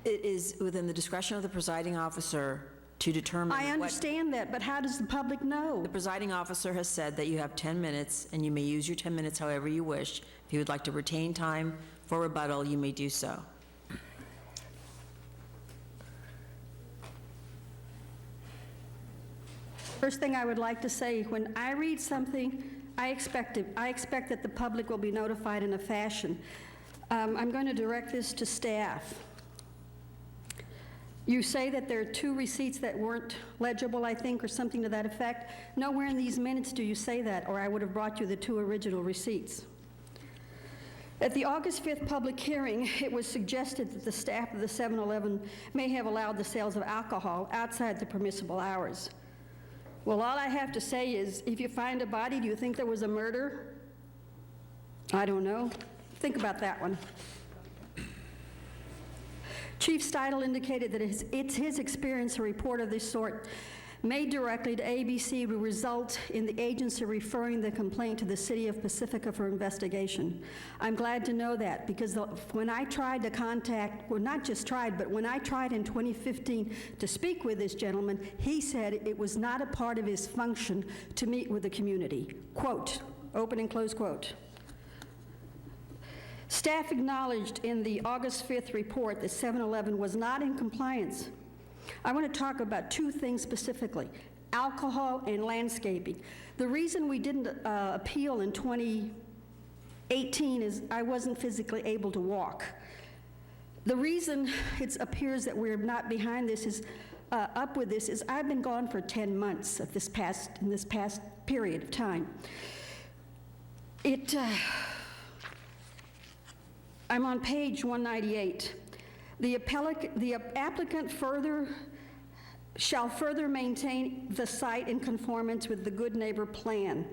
It is within the discretion of the presiding officer to determine I understand that, but how does the public know? The presiding officer has said that you have 10 minutes, and you may use your 10 minutes however you wish. If you would like to retain time for rebuttal, you may do so. First thing I would like to say, when I read something, I expect that the public will be notified in a fashion. I'm going to direct this to staff. You say that there are 2 receipts that weren't legible, I think, or something to that effect. Nowhere in these minutes do you say that, or I would have brought you the 2 original receipts. At the August 5th public hearing, it was suggested that the staff of the 7-Eleven may have allowed the sales of alcohol outside the permissible hours. Well, all I have to say is, if you find a body, do you think there was a murder? I don't know. Think about that one. Chief Steidel indicated that it's his experience a report of this sort made directly to ABC will result in the agency referring the complaint to the City of Pacifica for investigation. I'm glad to know that, because when I tried to contact, well, not just tried, but when I tried in 2015 to speak with this gentleman, he said it was not a part of his function to meet with the community. Quote, open and close quote. Staff acknowledged in the August 5th report that 7-Eleven was not in compliance. I want to talk about 2 things specifically, alcohol and landscaping. The reason we didn't appeal in 2018 is I wasn't physically able to walk. The reason it appears that we're not behind this is up with this is I've been gone for 10 months in this past period of time. I'm on page 198. The applicant shall further maintain the site in conformance with the Good Neighbor Plan.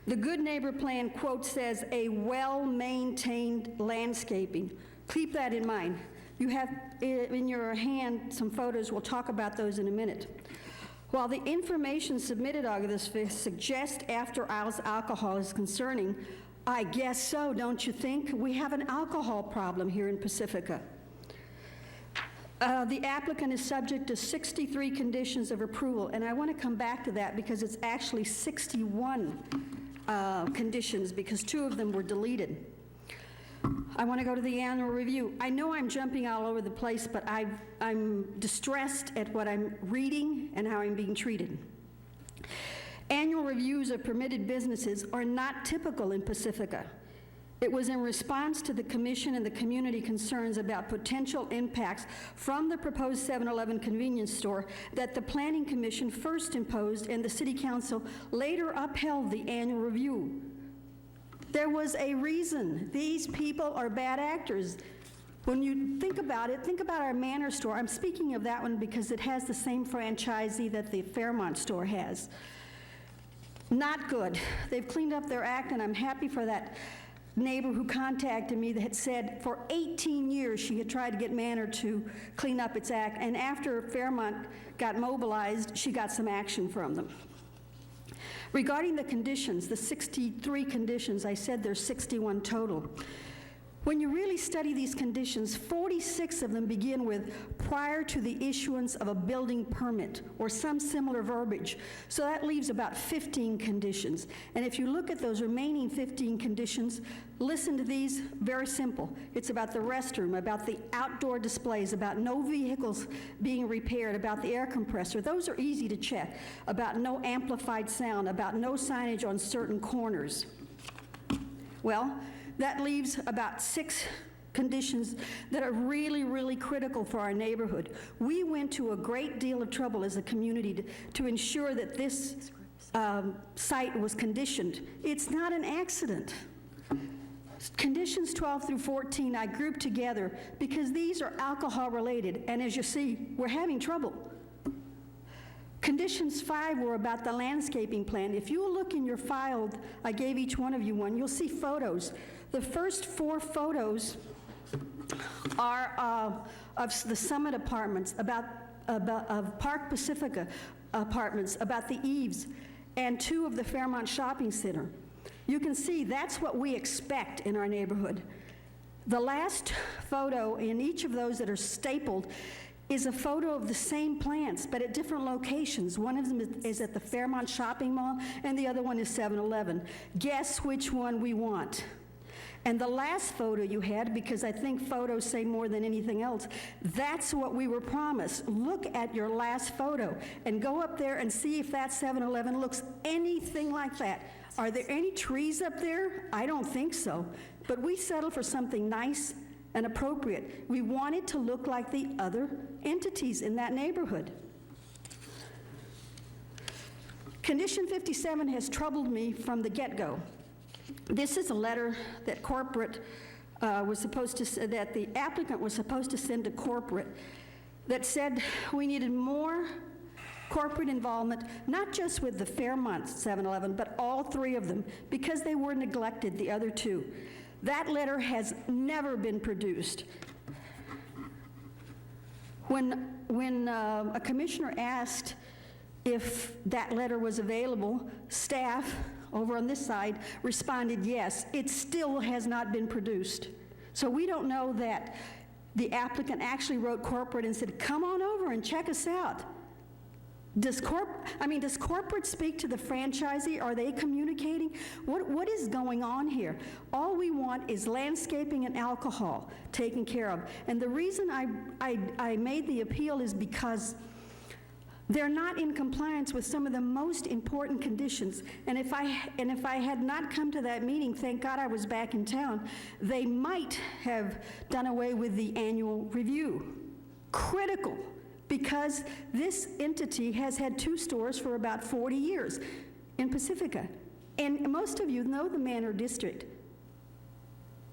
The Good Neighbor Plan, quote, says a well-maintained landscaping. Keep that in mind. You have in your hand some photos. We'll talk about those in a minute. While the information submitted August 5th suggests after-hours alcohol is concerning, I guess so, don't you think? We have an alcohol problem here in Pacifica. The applicant is subject to 63 conditions of approval, and I want to come back to that because it's actually 61 conditions because 2 of them were deleted. I want to go to the annual review. I know I'm jumping all over the place, but I'm distressed at what I'm reading and how I'm being treated. Annual reviews of permitted businesses are not typical in Pacifica. It was in response to the Commission and the community concerns about potential impacts from the proposed 7-Eleven convenience store that the Planning Commission first imposed and the City Council later upheld the annual review. There was a reason. These people are bad actors. When you think about it, think about our Manor store. I'm speaking of that one because it has the same franchisee that the Fairmont store has. Not good. They've cleaned up their act, and I'm happy for that neighbor who contacted me that had said for 18 years she had tried to get Manor to clean up its act, and after Fairmont got mobilized, she got some action from them. Regarding the conditions, the 63 conditions, I said there's 61 total. When you really study these conditions, 46 of them begin with prior to the issuance of a building permit or some similar verbiage. So that leaves about 15 conditions. And if you look at those remaining 15 conditions, listen to these, very simple. It's about the restroom, about the outdoor displays, about no vehicles being repaired, about the air compressor. Those are easy to check. About no amplified sound, about no signage on certain corners. Well, that leaves about 6 conditions that are really, really critical for our neighborhood. We went to a great deal of trouble as a community to ensure that this site was conditioned. It's not an accident. Conditions 12 through 14 I grouped together because these are alcohol related, and as you see, we're having trouble. Conditions 5 were about the landscaping plan. If you look in your file, I gave each one of you one, you'll see photos. The first 4 photos are of the Summit Apartments, of Park Pacifica Apartments, about the eaves, and 2 of the Fairmont Shopping Center. You can see that's what we expect in our neighborhood. The last photo in each of those that are stapled is a photo of the same plants, but at different locations. One of them is at the Fairmont Shopping Mall, and the other one is 7-Eleven. Guess which one we want? And the last photo you had, because I think photos say more than anything else, that's what we were promised. Look at your last photo and go up there and see if that 7-Eleven looks anything like that. Are there any trees up there? I don't think so. But we settled for something nice and appropriate. We want it to look like the other entities in that neighborhood. Condition 57 has troubled me from the get-go. This is a letter that corporate was supposed to, that the applicant was supposed to send to corporate that said we needed more corporate involvement, not just with the Fairmont 7-Eleven, but all 3 of them, because they were neglected, the other 2. That letter has never been produced. When a commissioner asked if that letter was available, staff over on this side responded yes. It still has not been produced. So we don't know that the applicant actually wrote corporate and said, come on over and check us out. Does corporate speak to the franchisee? Are they communicating? What is going on here? All we want is landscaping and alcohol taken care of. And the reason I made the appeal is because they're not in compliance with some of the most important conditions. And if I had not come to that meeting, thank God I was back in town, they might have done away with the annual review. Critical. Because this entity has had 2 stores for about 40 years in Pacifica. And most of you know the Manor District.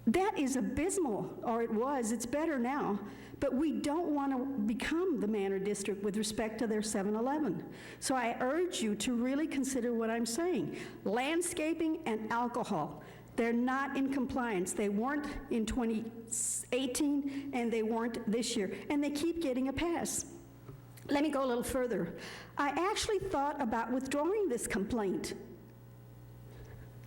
That is abysmal, or it was. It's better now. But we don't want to become the Manor District with respect to their 7-Eleven. So I urge you to really consider what I'm saying. Landscaping and alcohol. They're not in compliance. They weren't in 2018, and they weren't this year. And they keep getting a pass. Let me go a little further. I actually thought about withdrawing this complaint.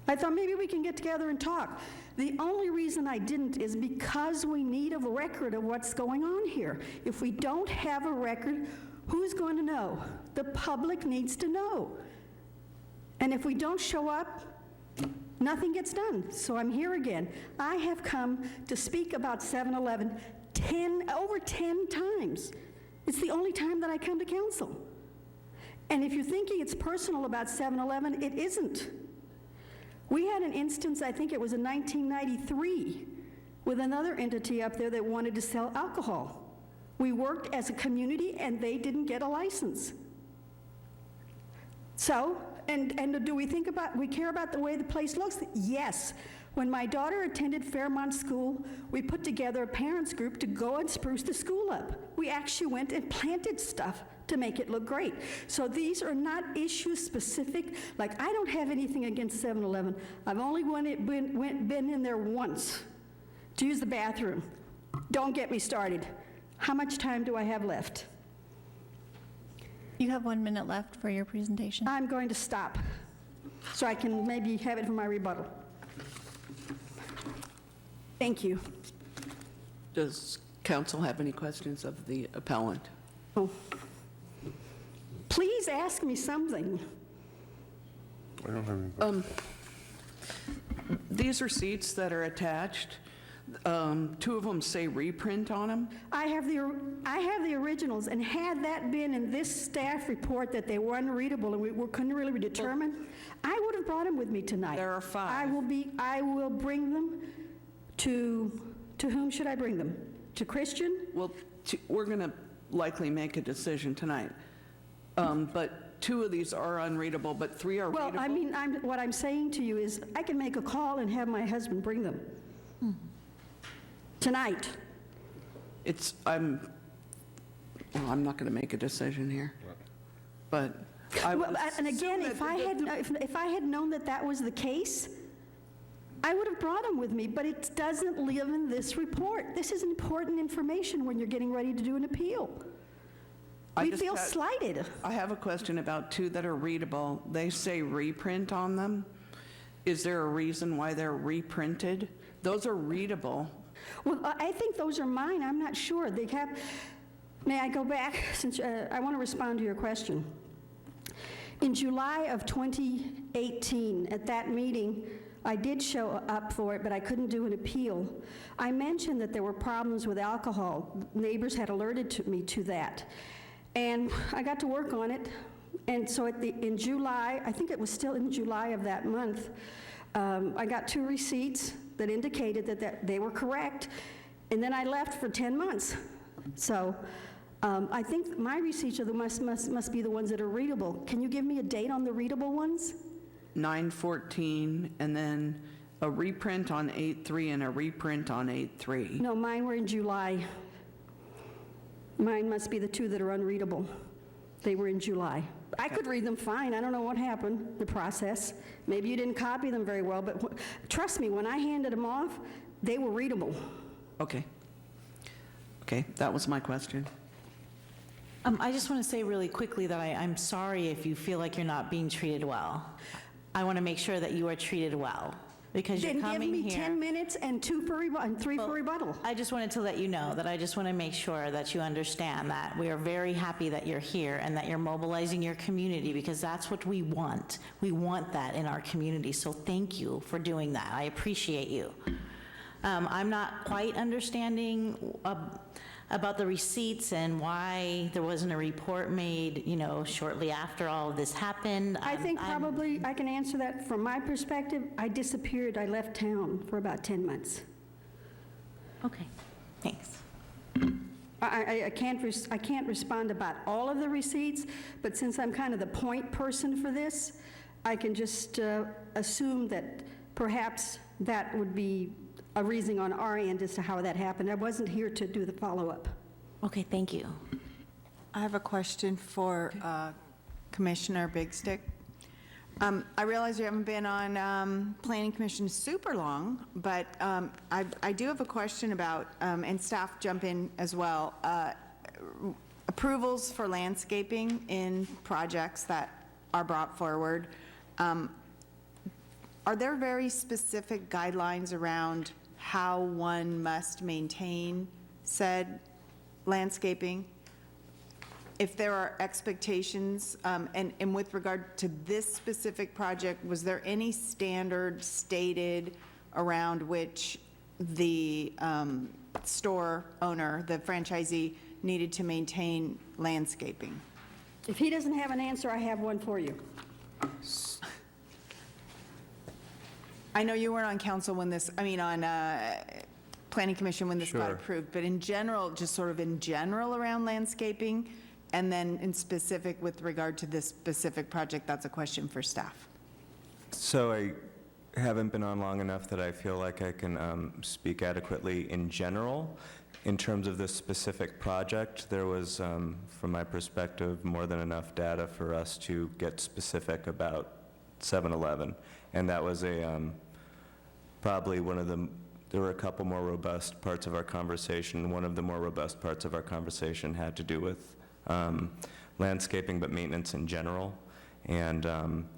I thought maybe we can get together and talk. The only reason I didn't is because we need a record of what's going on here. If we don't have a record, who's going to know? The public needs to know. And if we don't show up, Nothing gets done, so I'm here again. I have come to speak about 7-Eleven over 10 times. It's the only time that I come to council. And if you're thinking it's personal about 7-Eleven, it isn't. We had an instance, I think it was in 1993, with another entity up there that wanted to sell alcohol. We worked as a community and they didn't get a license. So, and do we care about the way the place looks? Yes. When my daughter attended Fairmont School, we put together a parents group to go and spruce the school up. We actually went and planted stuff to make it look great. So these are not issue specific. Like, I don't have anything against 7-Eleven. I've only been in there once to use the bathroom. Don't get me started. How much time do I have left? You have 1 minute left for your presentation. I'm going to stop so I can maybe have it for my rebuttal. Thank you. Does council have any questions of the appellant? Oh. Please ask me something. I don't have any. These receipts that are attached, 2 of them say reprint on them. I have the originals, and had that been in this staff report that they were unreadable and we couldn't really determine, I would have brought them with me tonight. There are 5. I will bring them to whom should I bring them? To Christian? Well, we're going to likely make a decision tonight. But 2 of these are unreadable, but 3 are readable. Well, I mean, what I'm saying to you is I can make a call and have my husband bring them. Tonight. I'm not going to make a decision here, but and again, if I had known that that was the case, I would have brought them with me, but it doesn't live in this report. This is important information when you're getting ready to do an appeal. We feel slighted. I have a question about 2 that are readable. They say reprint on them. Is there a reason why they're reprinted? Those are readable. Well, I think those are mine. I'm not sure. May I go back, since I want to respond to your question. In July of 2018, at that meeting, I did show up for it, but I couldn't do an appeal. I mentioned that there were problems with alcohol. Neighbors had alerted me to that. And I got to work on it. And so in July, I think it was still in July of that month, I got 2 receipts that indicated that they were correct. And then I left for 10 months. So I think my receipts must be the ones that are readable. Can you give me a date on the readable ones? 9/14, and then a reprint on 8/3 and a reprint on 8/3. No, mine were in July. Mine must be the 2 that are unreadable. They were in July. I could read them fine. I don't know what happened, the process. Maybe you didn't copy them very well, but trust me, when I handed them off, they were readable. Okay. Okay, that was my question. I just want to say really quickly that I'm sorry if you feel like you're not being treated well. I want to make sure that you are treated well, because you're coming here. Then give me 10 minutes and 2 for and 3 for rebuttal. I just wanted to let you know that I just want to make sure that you understand that we are very happy that you're here and that you're mobilizing your community, because that's what we want. We want that in our community, so thank you for doing that. I appreciate you. I'm not quite understanding about the receipts and why there wasn't a report made, shortly after all of this happened. I think probably I can answer that from my perspective. I disappeared. I left town for about 10 months. Okay, thanks. I can't respond about all of the receipts, but since I'm kind of the point person for this, I can just assume that perhaps that would be a reason on our end as to how that happened. I wasn't here to do the follow-up. Okay, thank you. I have a question for Commissioner Big Stick. I realize you haven't been on Planning Commission super long, but I do have a question about, and staff jump in as well, approvals for landscaping in projects that are brought forward. Are there very specific guidelines around how one must maintain said landscaping? if there are expectations, and with regard to this specific project, was there any standard stated around which the store owner, the franchisee, needed to maintain landscaping? If he doesn't have an answer, I have one for you. I know you weren't on council when this, on Planning Commission when this got Sure. approved, but in general, just sort of in general around landscaping, and then in specific with regard to this specific project, that's a question for staff. So I haven't been on long enough that I feel like I can speak adequately in general. In terms of this specific project, there was, from my perspective, more than enough data for us to get specific about 7-Eleven. And that was probably one of the, there were a couple more robust parts of our conversation. One of the more robust parts of our conversation had to do with landscaping, but maintenance in general, and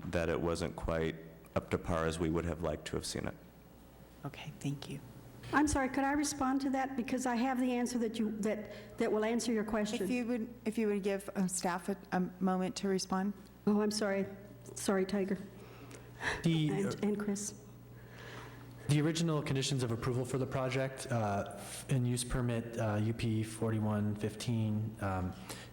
that it wasn't quite up to par as we would have liked to have seen it. Okay, thank you. I'm sorry, could I respond to that? Because I have the answer that will answer your question. If you would give staff a moment to respond. Oh, I'm sorry. Sorry, Tiger. And Chris. The original conditions of approval for the project in use permit UP 4115,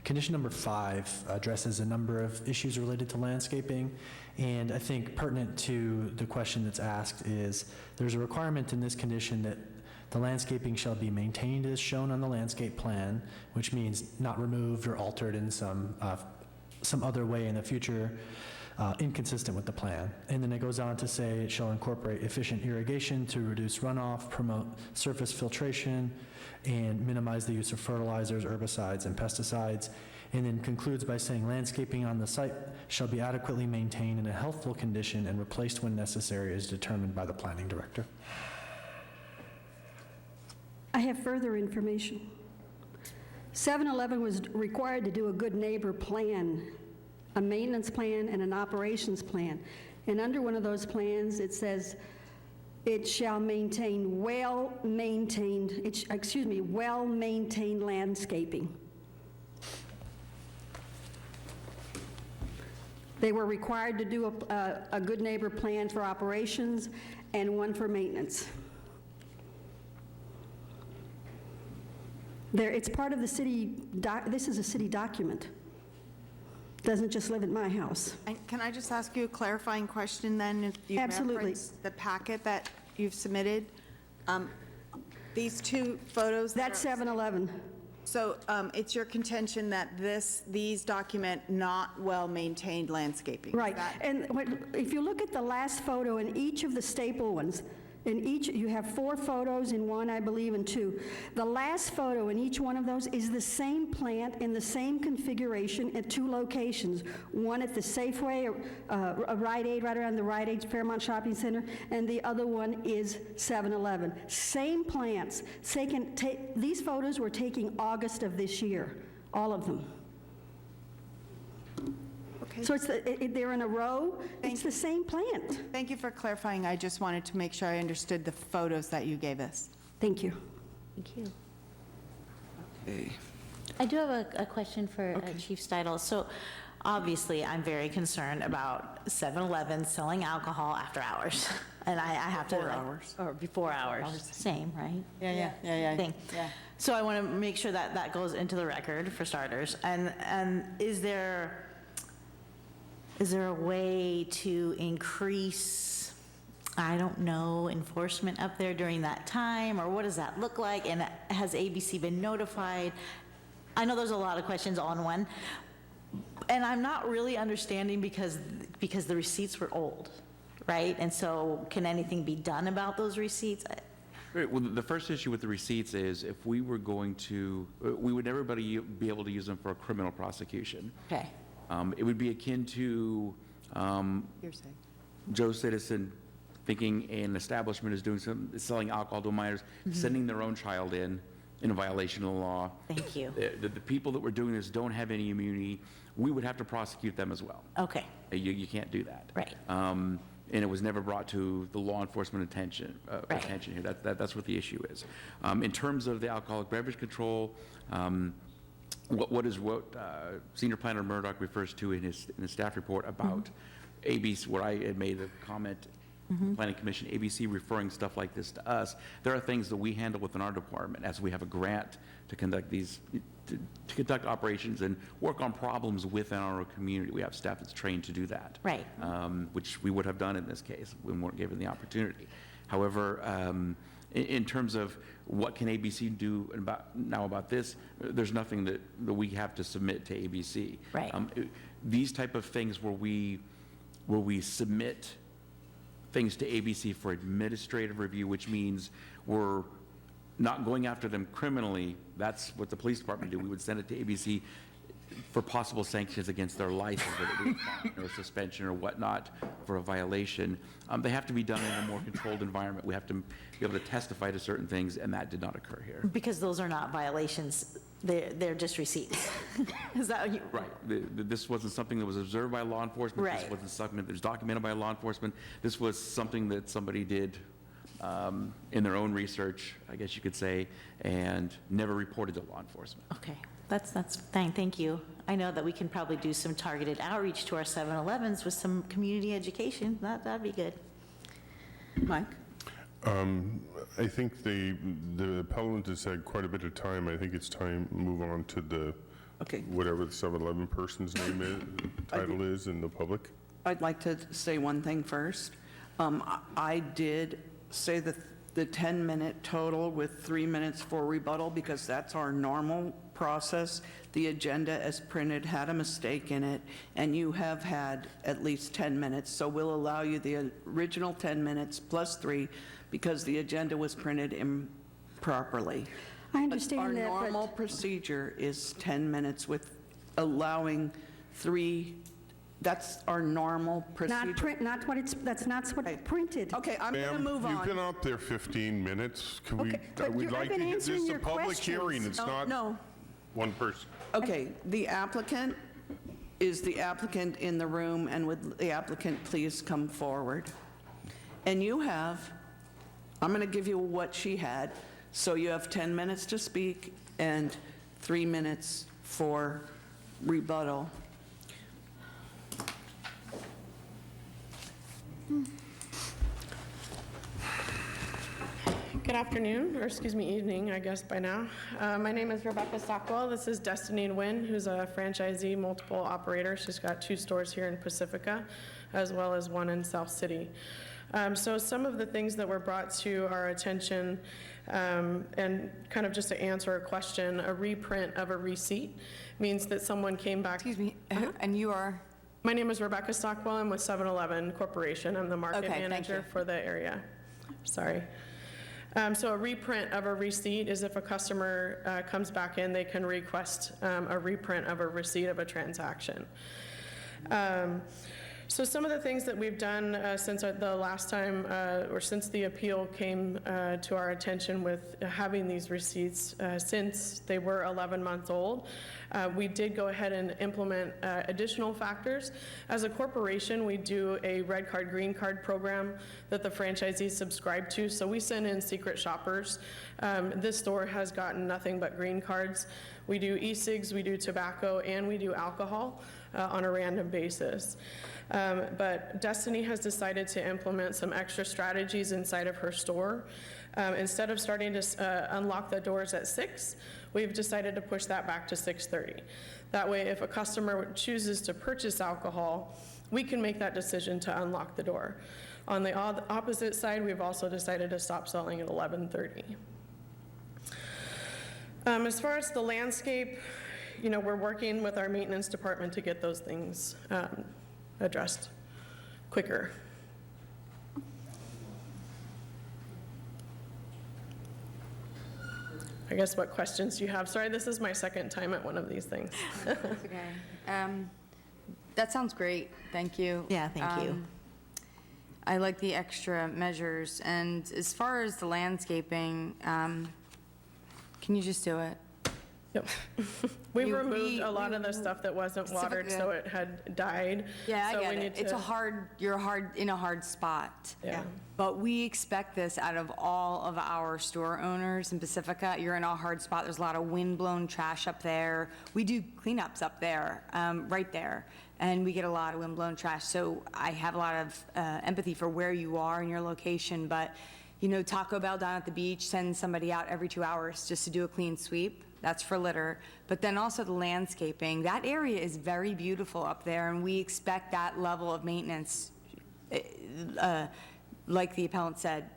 condition number 5 addresses a number of issues related to landscaping. And I think pertinent to the question that's asked is there's a requirement in this condition that the landscaping shall be maintained as shown on the landscape plan, which means not removed or altered in some other way in the future, inconsistent with the plan. And then it goes on to say it shall incorporate efficient irrigation to reduce runoff, promote surface filtration, and minimize the use of fertilizers, herbicides, and pesticides. And then concludes by saying landscaping on the site shall be adequately maintained in a healthful condition and replaced when necessary as determined by the planning director. I have further information. 7-Eleven was required to do a good neighbor plan, a maintenance plan and an operations plan. And under one of those plans, it says it shall maintain well-maintained landscaping. They were required to do a good neighbor plan for operations and one for maintenance. It's part of the city, this is a city document. Doesn't just live at my house. And can I just ask you a clarifying question then? If you Absolutely. reference the packet that you've submitted, these two photos. That's 7-Eleven. So it's your contention that these document not well-maintained landscaping? Right. And if you look at the last photo in each of the staple ones, in each, you have 4 photos in one, I believe, and 2. The last photo in each one of those is the same plant in the same configuration at 2 locations. One at the Safeway, Rite Aid, right around the Rite Aid Fairmont Shopping Center, and the other one is 7-Eleven. Same plants. These photos were taken August of this year, all of them. Okay. So they're in a row. It's the same plant. Thank you for clarifying. I just wanted to make sure I understood the photos that you gave us. Thank you. Thank you. Okay. I do have a question for Chief Steidel. So obviously, I'm very concerned about 7-Eleven selling alcohol after hours. And I have to... Before hours. Or before hours. Same, right? Yeah. Thing. So I want to make sure that that goes into the record, for starters. And is there a way to increase, I don't know, enforcement up there during that time, or what does that look like? And has ABC been notified? I know there's a lot of questions all in one, and I'm not really understanding because the receipts were old, right? And so can anything be done about those receipts? Right, well, the first issue with the receipts is if we were going to, we would never be able to use them for a criminal prosecution. Okay. It would be akin to Joe Citizen thinking an establishment is selling alcohol to minors, sending their own child in a violation of the law. Thank you. The people that were doing this don't have any immunity. We would have to prosecute them as well. Okay. You can't do that. Right. And it was never brought to the law enforcement attention here. That's what the issue is. In terms of the alcoholic beverage control, what Senior Planner Murdoch refers to in his staff report about ABC, where I had made a comment, Planning Commission, ABC referring stuff like this to us. There are things that we handle within our department as we have a grant to conduct these, to conduct operations and work on problems within our community. We have staff that's trained to do that. Right. Which we would have done in this case when we weren't given the opportunity. However, in terms of what can ABC do about this, there's nothing that we have to submit to ABC. Right. These type of things where we submit things to ABC for administrative review, which means we're not going after them criminally. That's what the police department do. We would send it to ABC for possible sanctions against their license, whether it be a fine or a suspension or whatnot for a violation. They have to be done in a more controlled environment. We have to be able to testify to certain things, and that did not occur here. Because those are not violations, they're just receipts. Is that what you? Right. This wasn't something that was observed by law enforcement. Right. This wasn't something that was documented by law enforcement. This was something that somebody did in their own research, I guess you could say, and never reported to law enforcement. Okay, that's fine, thank you. I know that we can probably do some targeted outreach to our 7-Elevens with some community education. That'd be good. Mike? I think the appellant has had quite a bit of time. I think it's time to move on to the, whatever the 7-Eleven person's name is, title is in the public. I'd like to say one thing first. I did say the 10-minute total with 3 minutes for rebuttal because that's our normal process. The agenda as printed had a mistake in it, and you have had at least 10 minutes. So we'll allow you the original 10 minutes plus 3 because the agenda was printed improperly. I understand that, Our normal procedure is 10 minutes with allowing 3. That's our normal procedure. That's not what's printed. Okay, I'm going to move on. You've been up there 15 minutes. Can Okay, but we'd I've like been to get answering this a your public questions. hearing. It's not No. one person. Okay, the applicant is the applicant in the room, and would the applicant please come forward? And you have, I'm going to give you what she had, so you have 10 minutes to speak and 3 minutes for rebuttal. Good afternoon, or excuse me, evening, I guess by now. My name is Rebecca Stockwell. This is Destiny Nguyen, who's a franchisee, multiple operator. She's got 2 stores here in Pacifica, as well as 1 in South City. So some of the things that were brought to our attention, and kind of just to answer a question, a reprint of a receipt means that someone came back. Excuse me, and you are? My name is Rebecca Stockwell. I'm with 7-Eleven Corporation. I'm the market manager for the area. Sorry. So a reprint of a receipt is if a customer comes back in, they can request a reprint of a receipt of a transaction. So some of the things that we've done since the last time, or since the appeal came to our attention with having these receipts, since they were 11 months old, we did go ahead and implement additional factors. As a corporation, we do a red card, green card program that the franchisees subscribe to. So we send in secret shoppers. This store has gotten nothing but green cards. We do e-cigs, we do tobacco, and we do alcohol on a random basis. But Destiny has decided to implement some extra strategies inside of her store. Instead of starting to unlock the doors at 6, we've decided to push that back to 6:30. That way, if a customer chooses to purchase alcohol, we can make that decision to unlock the door. On the opposite side, we've also decided to stop selling at 11:30. As far as the landscape, we're working with our maintenance department to get those things addressed quicker. I guess what questions do you have? Sorry, this is my second time at one of these things. That's okay. That sounds great. Thank you. Yeah, thank you. I like the extra measures. And as far as the landscaping, can you just do it? Yep. We removed a lot of the stuff that wasn't watered, so it had died. Yeah, I So we get need it. It's you're in a hard spot. Yeah. But we expect this out of all of our store owners in Pacifica. You're in a hard spot. There's a lot of wind-blown trash up there. We do cleanups up there, right there, and we get a lot of wind-blown trash. So I have a lot of empathy for where you are in your location, but Taco Bell down at the beach sends somebody out every 2 hours just to do a clean sweep. That's for litter. But then also the landscaping. That area is very beautiful up there, and we expect that level of maintenance. Like the appellant said,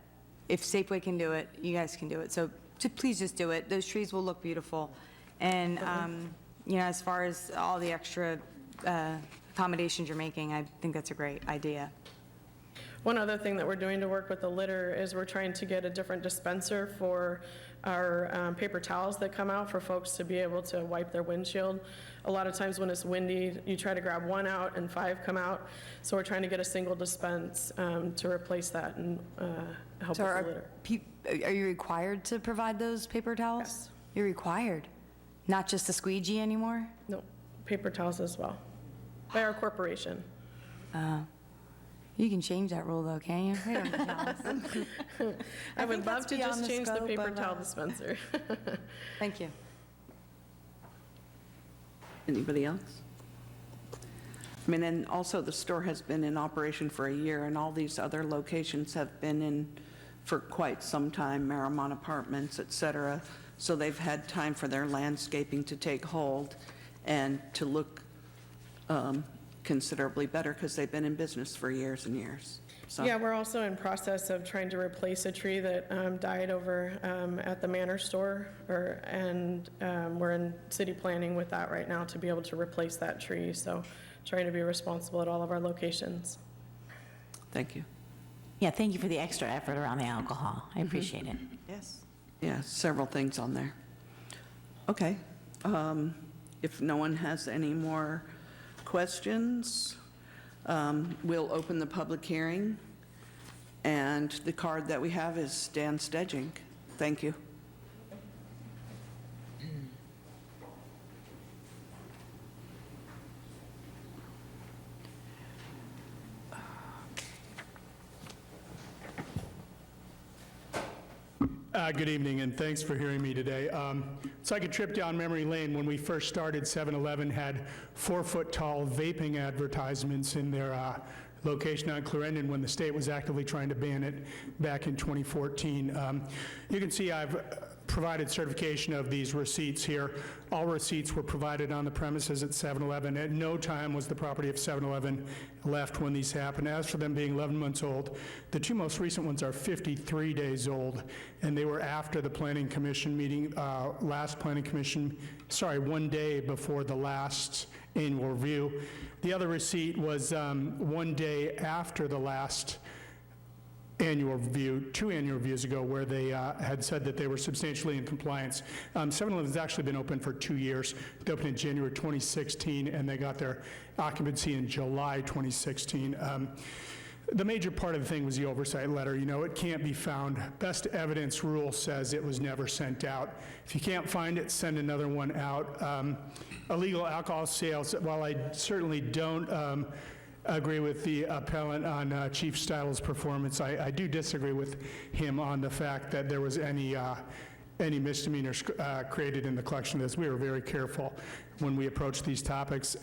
if Safeway can do it, you guys can do it. So please just do it. Those trees will look beautiful. And, as far as all the extra accommodations you're making, I think that's a great idea. One other thing that we're doing to work with the litter is we're trying to get a different dispenser for our paper towels that come out for folks to be able to wipe their windshield. A lot of times when it's windy, you try to grab one out and 5 come out. So we're trying to get a single dispense to replace that and help So with the litter. are you required to provide those paper towels? Yes. You're required, not just a squeegee anymore? No, paper towels as well, by our corporation. You can change that rule though, can't you? We don't need towels. I would think love that's to beyond just the change the scope paper of, towel dispenser. Thank you. Anybody else? And also the store has been in operation for a year, and all these other locations have been in for quite some time, Marymount Apartments, et cetera. So they've had time for their landscaping to take hold and to look considerably better because they've been in business for years and years. So. Yeah, we're also in process of trying to replace a tree that died over at the Manor store, and we're in city planning with that right now to be able to replace that tree. So trying to be responsible at all of our locations. Thank you. Yeah, thank you for the extra effort around the alcohol. I appreciate it. Yes. Yeah, several things on there. Okay. If no one has any more questions, we'll open the public hearing. And the card that we have is Dan Stedging. Thank you. Good evening, and thanks for hearing me today. It's like a trip down memory lane. When we first started, 7-Eleven had 4-foot-tall vaping advertisements in their location on Clarendon when the state was actively trying to ban it back in 2014. You can see I've provided certification of these receipts here. All receipts were provided on the premises at 7-Eleven. At no time was the property of 7-Eleven left when these happened. As for them being 11 months old, the 2 most recent ones are 53 days old, and they were after the Planning Commission meeting, one day before the last annual review. The other receipt was 1 day after the last annual review, 2 annual reviews ago, where they had said that they were substantially in compliance. 7-Eleven has actually been open for 2 years. They opened in January 2016, and they got their occupancy in July 2016. The major part of the thing was the oversight letter. It can't be found. Best evidence rule says it was never sent out. If you can't find it, send another one out. Illegal alcohol sales, while I certainly don't agree with the appellant on Chief Styles' performance, I do disagree with him on the fact that there was any misdemeanors created in the collection of this. We were very careful when we approached these topics.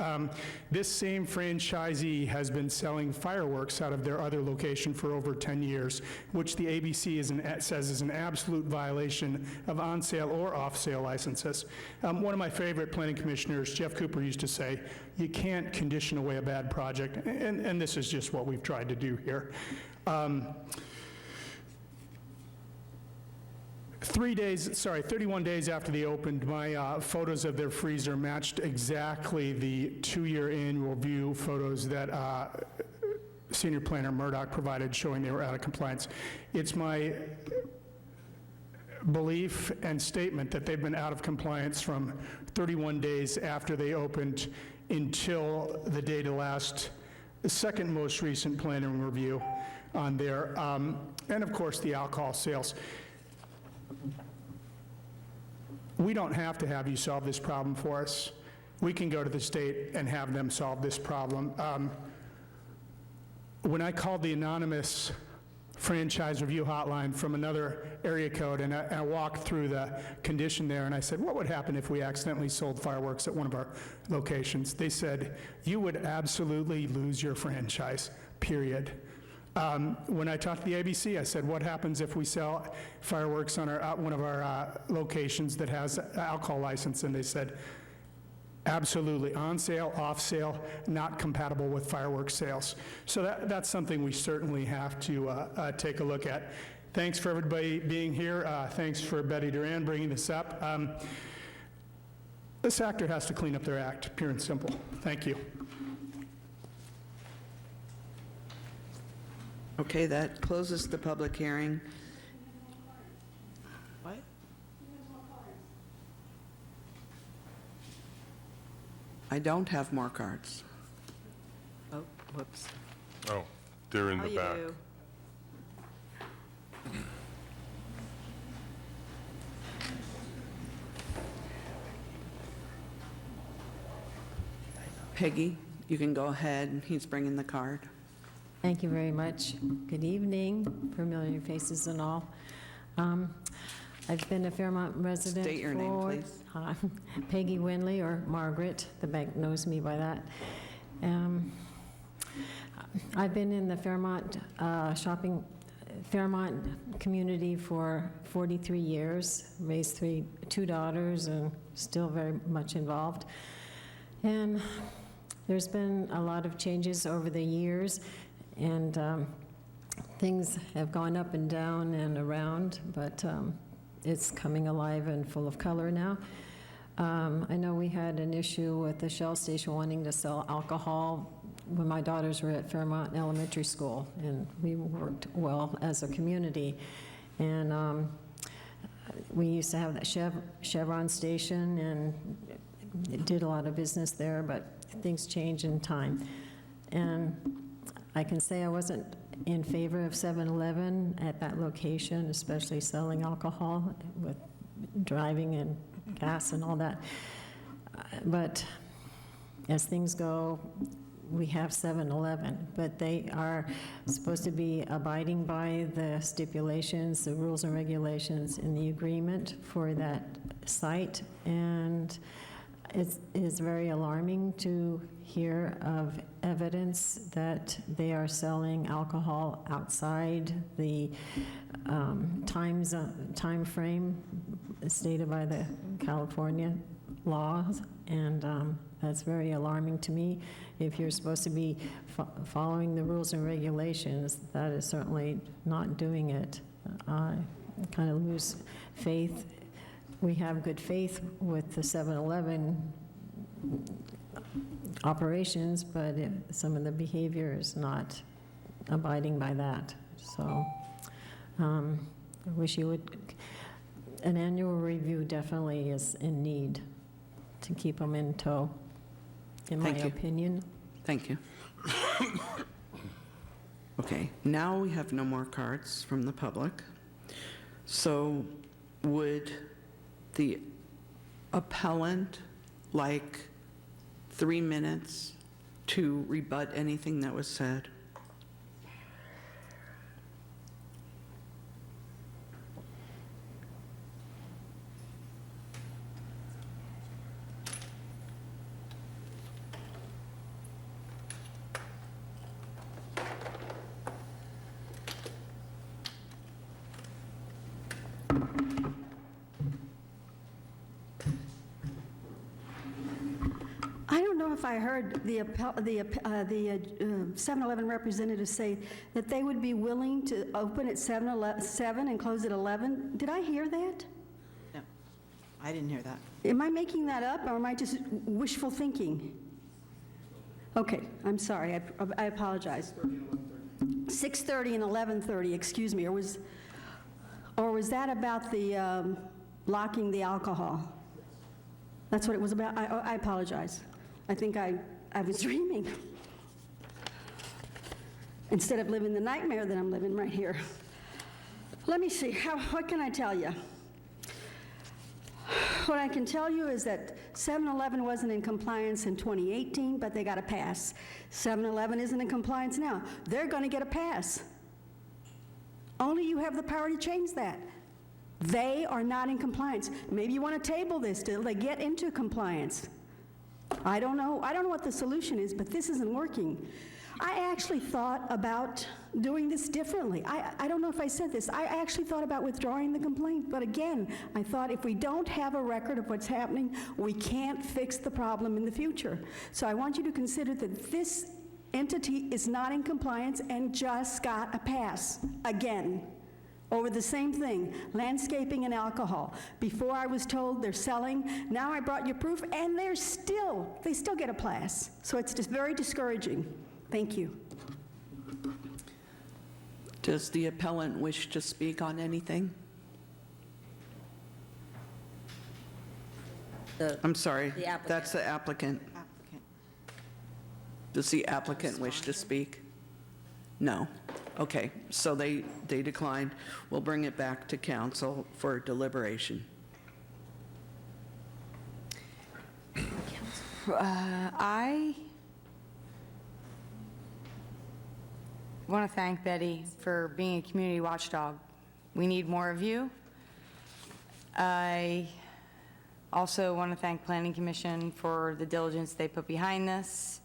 This same franchisee has been selling fireworks out of their other location for over 10 years, which the ABC says is an absolute violation of on-sale or off-sale licenses. One of my favorite planning commissioners, Jeff Cooper, used to say, you can't condition away a bad project, and this is just what we've tried to do here. 31 days after they opened, my photos of their freezer matched exactly the 2-year annual review photos that Senior Planner Murdoch provided showing they were out of compliance. It's my belief and statement that they've been out of compliance from 31 days after they opened until the date of the second most recent planning review on there, and of course the alcohol sales. we don't have to have you solve this problem for us. We can go to the state and have them solve this problem. When I called the anonymous franchise review hotline from another area code, and I walked through the condition there, and I said, what would happen if we accidentally sold fireworks at one of our locations? They said, you would absolutely lose your franchise, period. When I talked to the ABC, I said, what happens if we sell fireworks on one of our locations that has an alcohol license? And they said, absolutely, on sale, off sale, not compatible with fireworks sales. So that's something we certainly have to take a look at. Thanks for everybody being here. Thanks for Betty Duran bringing this up. This actor has to clean up their act, pure and simple. Thank you. Okay, that closes the public hearing. What? I don't have more cards. Oh, whoops. Oh, they're in the back. Peggy, you can go ahead. He's bringing the card. Thank you very much. Good evening, familiar faces and all. I've been a Fairmont resident State your name, please. Peggy Winley, or Margaret. The bank knows me by that. I've been in the Fairmont community for 43 years, raised two daughters, and still very much involved. And there's been a lot of changes over the years, and things have gone up and down and around, but it's coming alive and full of color now. I know we had an issue with the Shell station wanting to sell alcohol when my daughters were at Fairmont Elementary School, and we worked well as a community. And we used to have that Chevron station, and it did a lot of business there, but things change in time. And I can say I wasn't in favor of 7-Eleven at that location, especially selling alcohol with driving and gas and all that. But as things go, we have 7-Eleven, but they are supposed to be abiding by the stipulations, the rules and regulations in the agreement for that site. And it is very alarming to hear of evidence that they are selling alcohol outside the time frame stated by the California laws, and that's very alarming to me. If you're supposed to be following the rules and regulations, that is certainly not doing it. I kind of lose faith. We have good faith with the 7-Eleven operations, but some of the behavior is not abiding by that. So I wish you would, an annual review definitely is in need to keep them in tow, in my opinion. Thank you. Okay, now we have no more cards from the public. So would the appellant like 3 minutes to rebut anything that was said? I don't know if I heard the 7-Eleven representative say that they would be willing to open at 7 and close at 11. Did I hear that? No, I didn't hear that. Am I making that up, or am I just wishful thinking? Okay, I'm sorry, I apologize. 6:30 and 11:30, excuse me, or was that about the locking the alcohol? That's what it was about? I apologize. I think I was dreaming instead of living the nightmare that I'm living right here. Let me see, what can I tell you? what I can tell you is that 7-Eleven wasn't in compliance in 2018, but they got a pass. 7-Eleven isn't in compliance now. They're going to get a pass. Only you have the power to change that. They are not in compliance. Maybe you want to table this till they get into compliance. I don't know. I don't know what the solution is, but this isn't working. I actually thought about doing this differently. I don't know if I said this. I actually thought about withdrawing the complaint, but again, I thought if we don't have a record of what's happening, we can't fix the problem in the future. So I want you to consider that this entity is not in compliance and just got a pass again over the same thing, landscaping and alcohol. Before I was told they're selling, now I brought you proof, and they still get a pass. So it's just very discouraging. Thank you. Does the appellant wish to speak on anything? I'm sorry, the applicant. that's the applicant. Does the applicant wish to speak? No. Okay, so they declined. We'll bring it back to council for deliberation. I want to thank Betty for being a community watchdog. We need more of you. I also want to thank Planning Commission for the diligence they put behind this.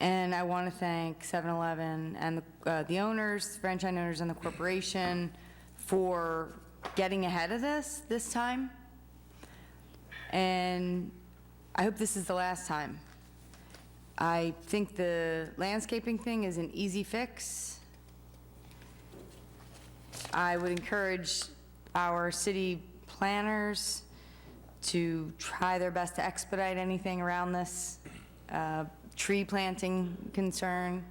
And I want to thank 7-Eleven and the owners, franchise owners, and the corporation for getting ahead of this time. And I hope this is the last time. I think the landscaping thing is an easy fix. I would encourage our city planners to try their best to expedite anything around this tree planting concern,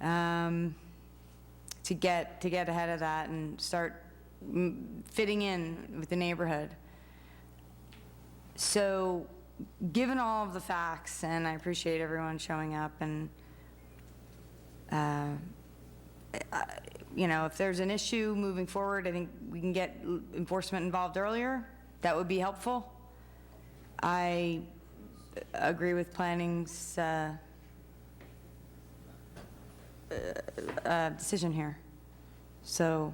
to get ahead of that and start fitting in with the neighborhood. So, given all of the facts, and I appreciate everyone showing up, and you know, if there's an issue moving forward, I think we can get enforcement involved earlier. That would be helpful. I agree with planning's decision here. So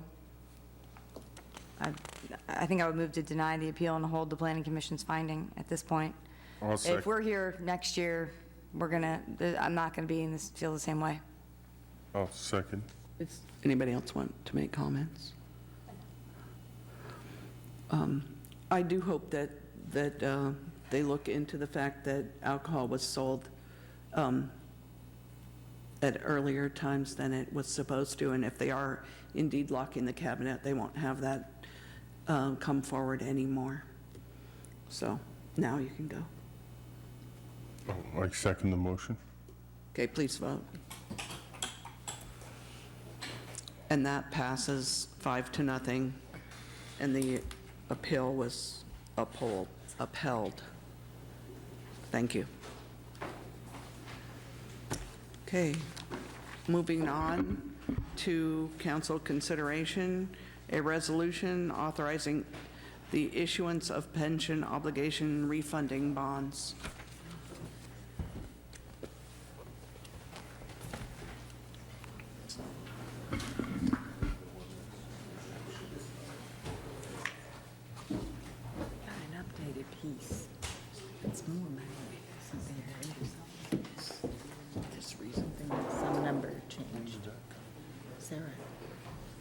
I think I would move to deny the appeal and hold the Planning Commission's finding at this point. If we're here next year, I'm not gonna feel the same way. I'll second. Does anybody else want to make comments? I do hope that they look into the fact that alcohol was sold at earlier times than it was supposed to, and if they are indeed locking the cabinet, they won't have that come forward anymore. So now you can go. Oh, I second the motion. Okay, please vote. And that passes 5-0, and the appeal was upheld. Thank you. Okay, moving on to council consideration, a resolution authorizing the issuance of pension obligation refunding bonds.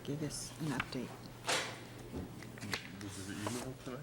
Give us an update. Was it the email tonight?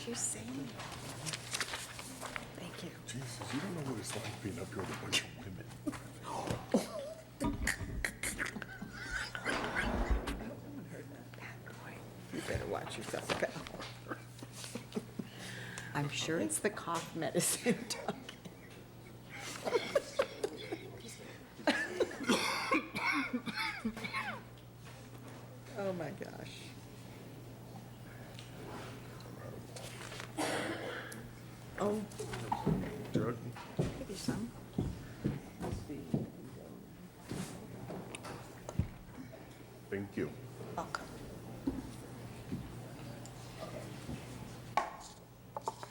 you say? Thank you. Jesus, you don't know what it's like being up here with a bunch of women. You better watch yourself, pal. I'm sure it's the cough medicine talking. Oh, my gosh. Oh. Jug? Give you some. Thank you. Welcome.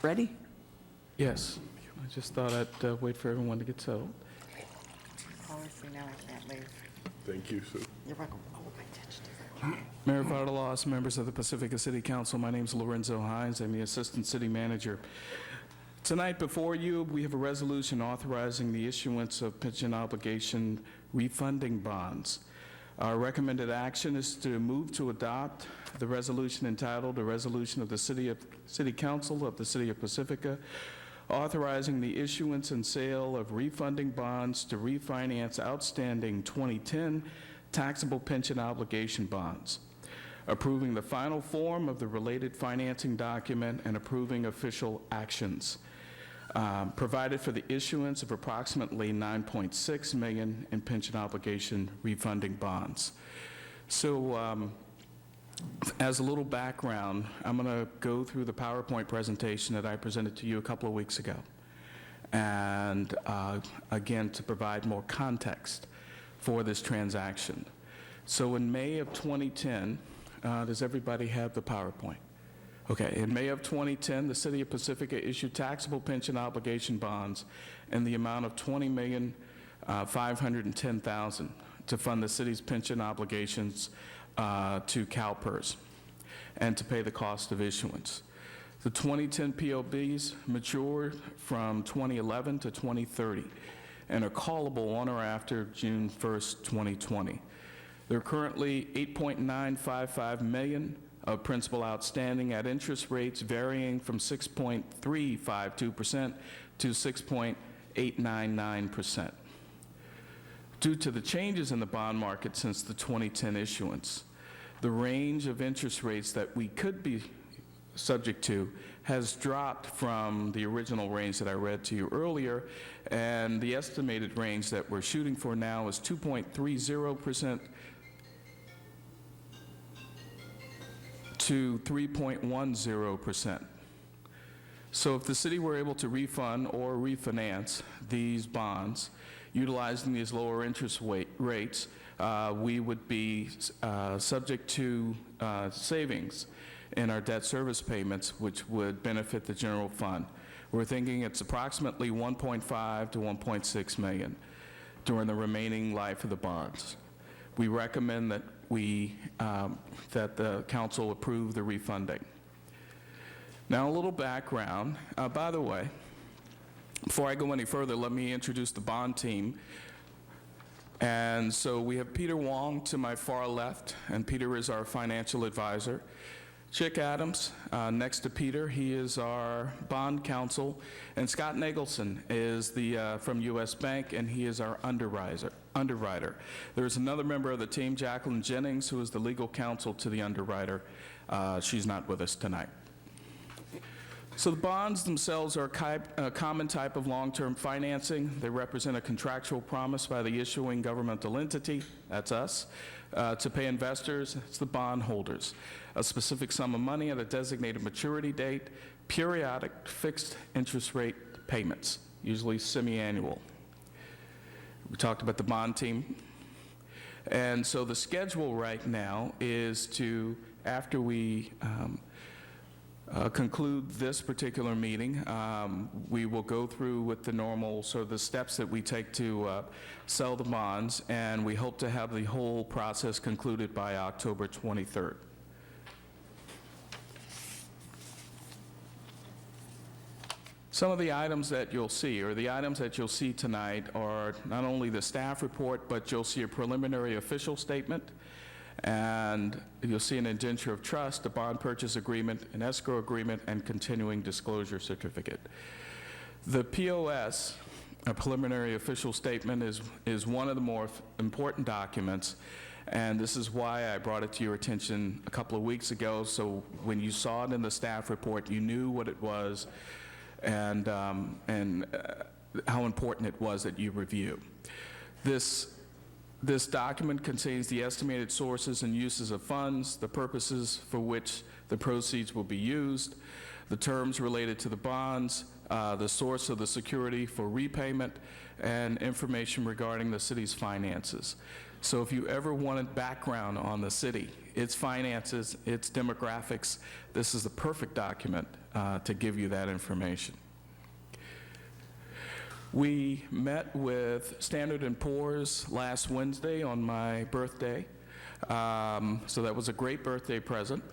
Ready? Yes. I just thought I'd wait for everyone to get settled. Honestly, now I can't leave. Thank you, Sue. You're welcome. Oh, I touched it. Mayor Vardalos, members of the Pacifica City Council, my name is Lorenzo Hines. I'm the Assistant City Manager. Tonight before you, we have a resolution authorizing the issuance of pension obligation refunding bonds. Our recommended action is to move to adopt the resolution entitled, "A Resolution of the City Council of the City of Pacifica authorizing the issuance and sale of refunding bonds to refinance outstanding 2010 taxable pension obligation bonds, approving the final form of the related financing document and approving official actions, provided for the issuance of approximately $9.6 million in pension obligation refunding bonds." So as a little background, I'm going to go through the PowerPoint presentation that I presented to you a couple of weeks ago. And again, to provide more context for this transaction. So in May of 2010, does everybody have the PowerPoint? Okay, in May of 2010, the City of Pacifica issued taxable pension obligation bonds in the amount of $20,510,000 to fund the city's pension obligations to CalPERS and to pay the cost of issuance. The 2010 POBs matured from 2011 to 2030 and are callable on or after June 1st, 2020. There are currently $8.955 million of principal outstanding at interest rates varying from 6.352% to 6.899%. Due to the changes in the bond market since the 2010 issuance, the range of interest rates that we could be subject to has dropped from the original range that I read to you earlier, and the estimated range that we're shooting for now is 2.30% to 3.10%. So if the city were able to refund or refinance these bonds utilizing these lower interest rates, we would be subject to savings in our debt service payments, which would benefit the general fund. We're thinking it's approximately $1.5 to $1.6 million during the remaining life of the bonds. We recommend that that the council approve the refunding. Now, a little background. By the way, before I go any further, let me introduce the bond team. And so we have Peter Wong to my far left, and Peter is our financial advisor. Chick Adams, next to Peter, he is our bond counsel, and Scott Nagelson is from U.S. Bank, and he is our underwriter. There's another member of the team, Jacqueline Jennings, who is the legal counsel to the underwriter. She's not with us tonight. So the bonds themselves are a common type of long-term financing. They represent a contractual promise by the issuing governmental entity, that's us, to pay investors, it's the bondholders, a specific sum of money at a designated maturity date, periodic fixed interest rate payments, usually semi-annual. We talked about the bond team. And so the schedule right now is to, after we conclude this particular meeting, we will go through with the normal, sort of the steps that we take to sell the bonds, and we hope to have the whole process concluded by October 23rd. Some of the items that you'll see, or the items that you'll see tonight, are not only the staff report, but you'll see a preliminary official statement, And you'll see an indenture of trust, a bond purchase agreement, an escrow agreement, and continuing disclosure certificate. The POS, a preliminary official statement, is one of the more important documents, and this is why I brought it to your attention a couple of weeks ago, so when you saw it in the staff report, you knew what it was and how important it was that you review. This document contains the estimated sources and uses of funds, the purposes for which the proceeds will be used, the terms related to the bonds, the source of the security for repayment, and information regarding the city's finances. So if you ever wanted background on the city, its finances, its demographics, this is the perfect document to give you that information. We met with Standard & Poor's last Wednesday on my birthday. So that was a great birthday present,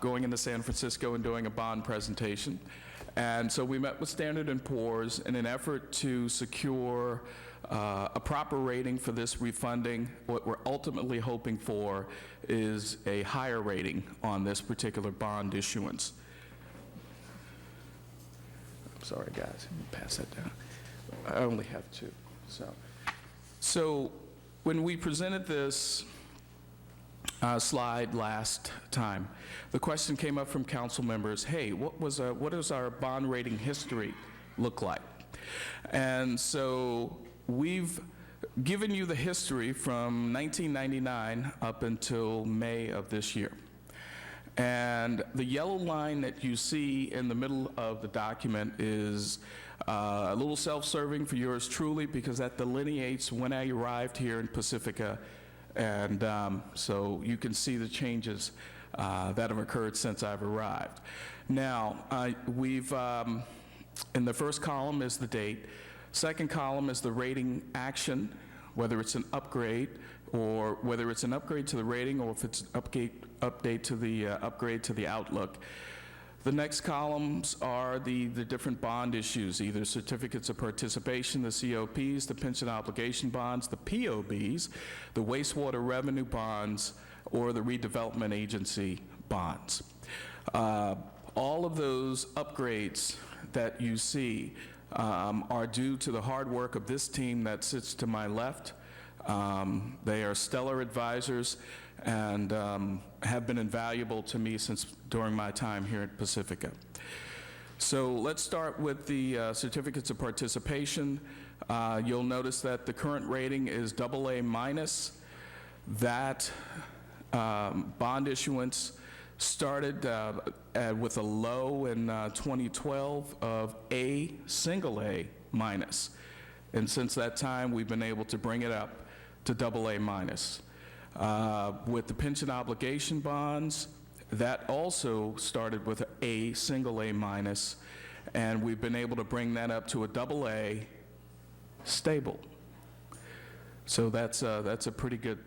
going into San Francisco and doing a bond presentation. And so we met with Standard & Poor's in an effort to secure a proper rating for this refunding. What we're ultimately hoping for is a higher rating on this particular bond issuance. I'm sorry, guys, let me pass that down. I only have two. So when we presented this slide last time, the question came up from council members, hey, what does our bond rating history look like? And so we've given you the history from 1999 up until May of this year. And the yellow line that you see in the middle of the document is a little self-serving for yours truly, because that delineates when I arrived here in Pacifica. And so you can see the changes that have occurred since I've arrived. Now, in the first column is the date. Second column is the rating action, whether it's an upgrade or whether it's an upgrade to the rating or if it's an upgrade to the outlook. The next columns are the different bond issues, either certificates of participation, the COPs, the pension obligation bonds, the POBs, the wastewater revenue bonds, or the redevelopment agency bonds. All of those upgrades that you see are due to the hard work of this team that sits to my left. They are stellar advisors and have been invaluable to me during my time here at Pacifica. So let's start with the certificates of participation. You'll notice that the current rating is AA-. That bond issuance started with a low in 2012 of single A-. And since that time, we've been able to bring it up to AA-. With the pension obligation bonds, that also started with single A-, and we've been able to bring that up to a AA stable. So that's a pretty good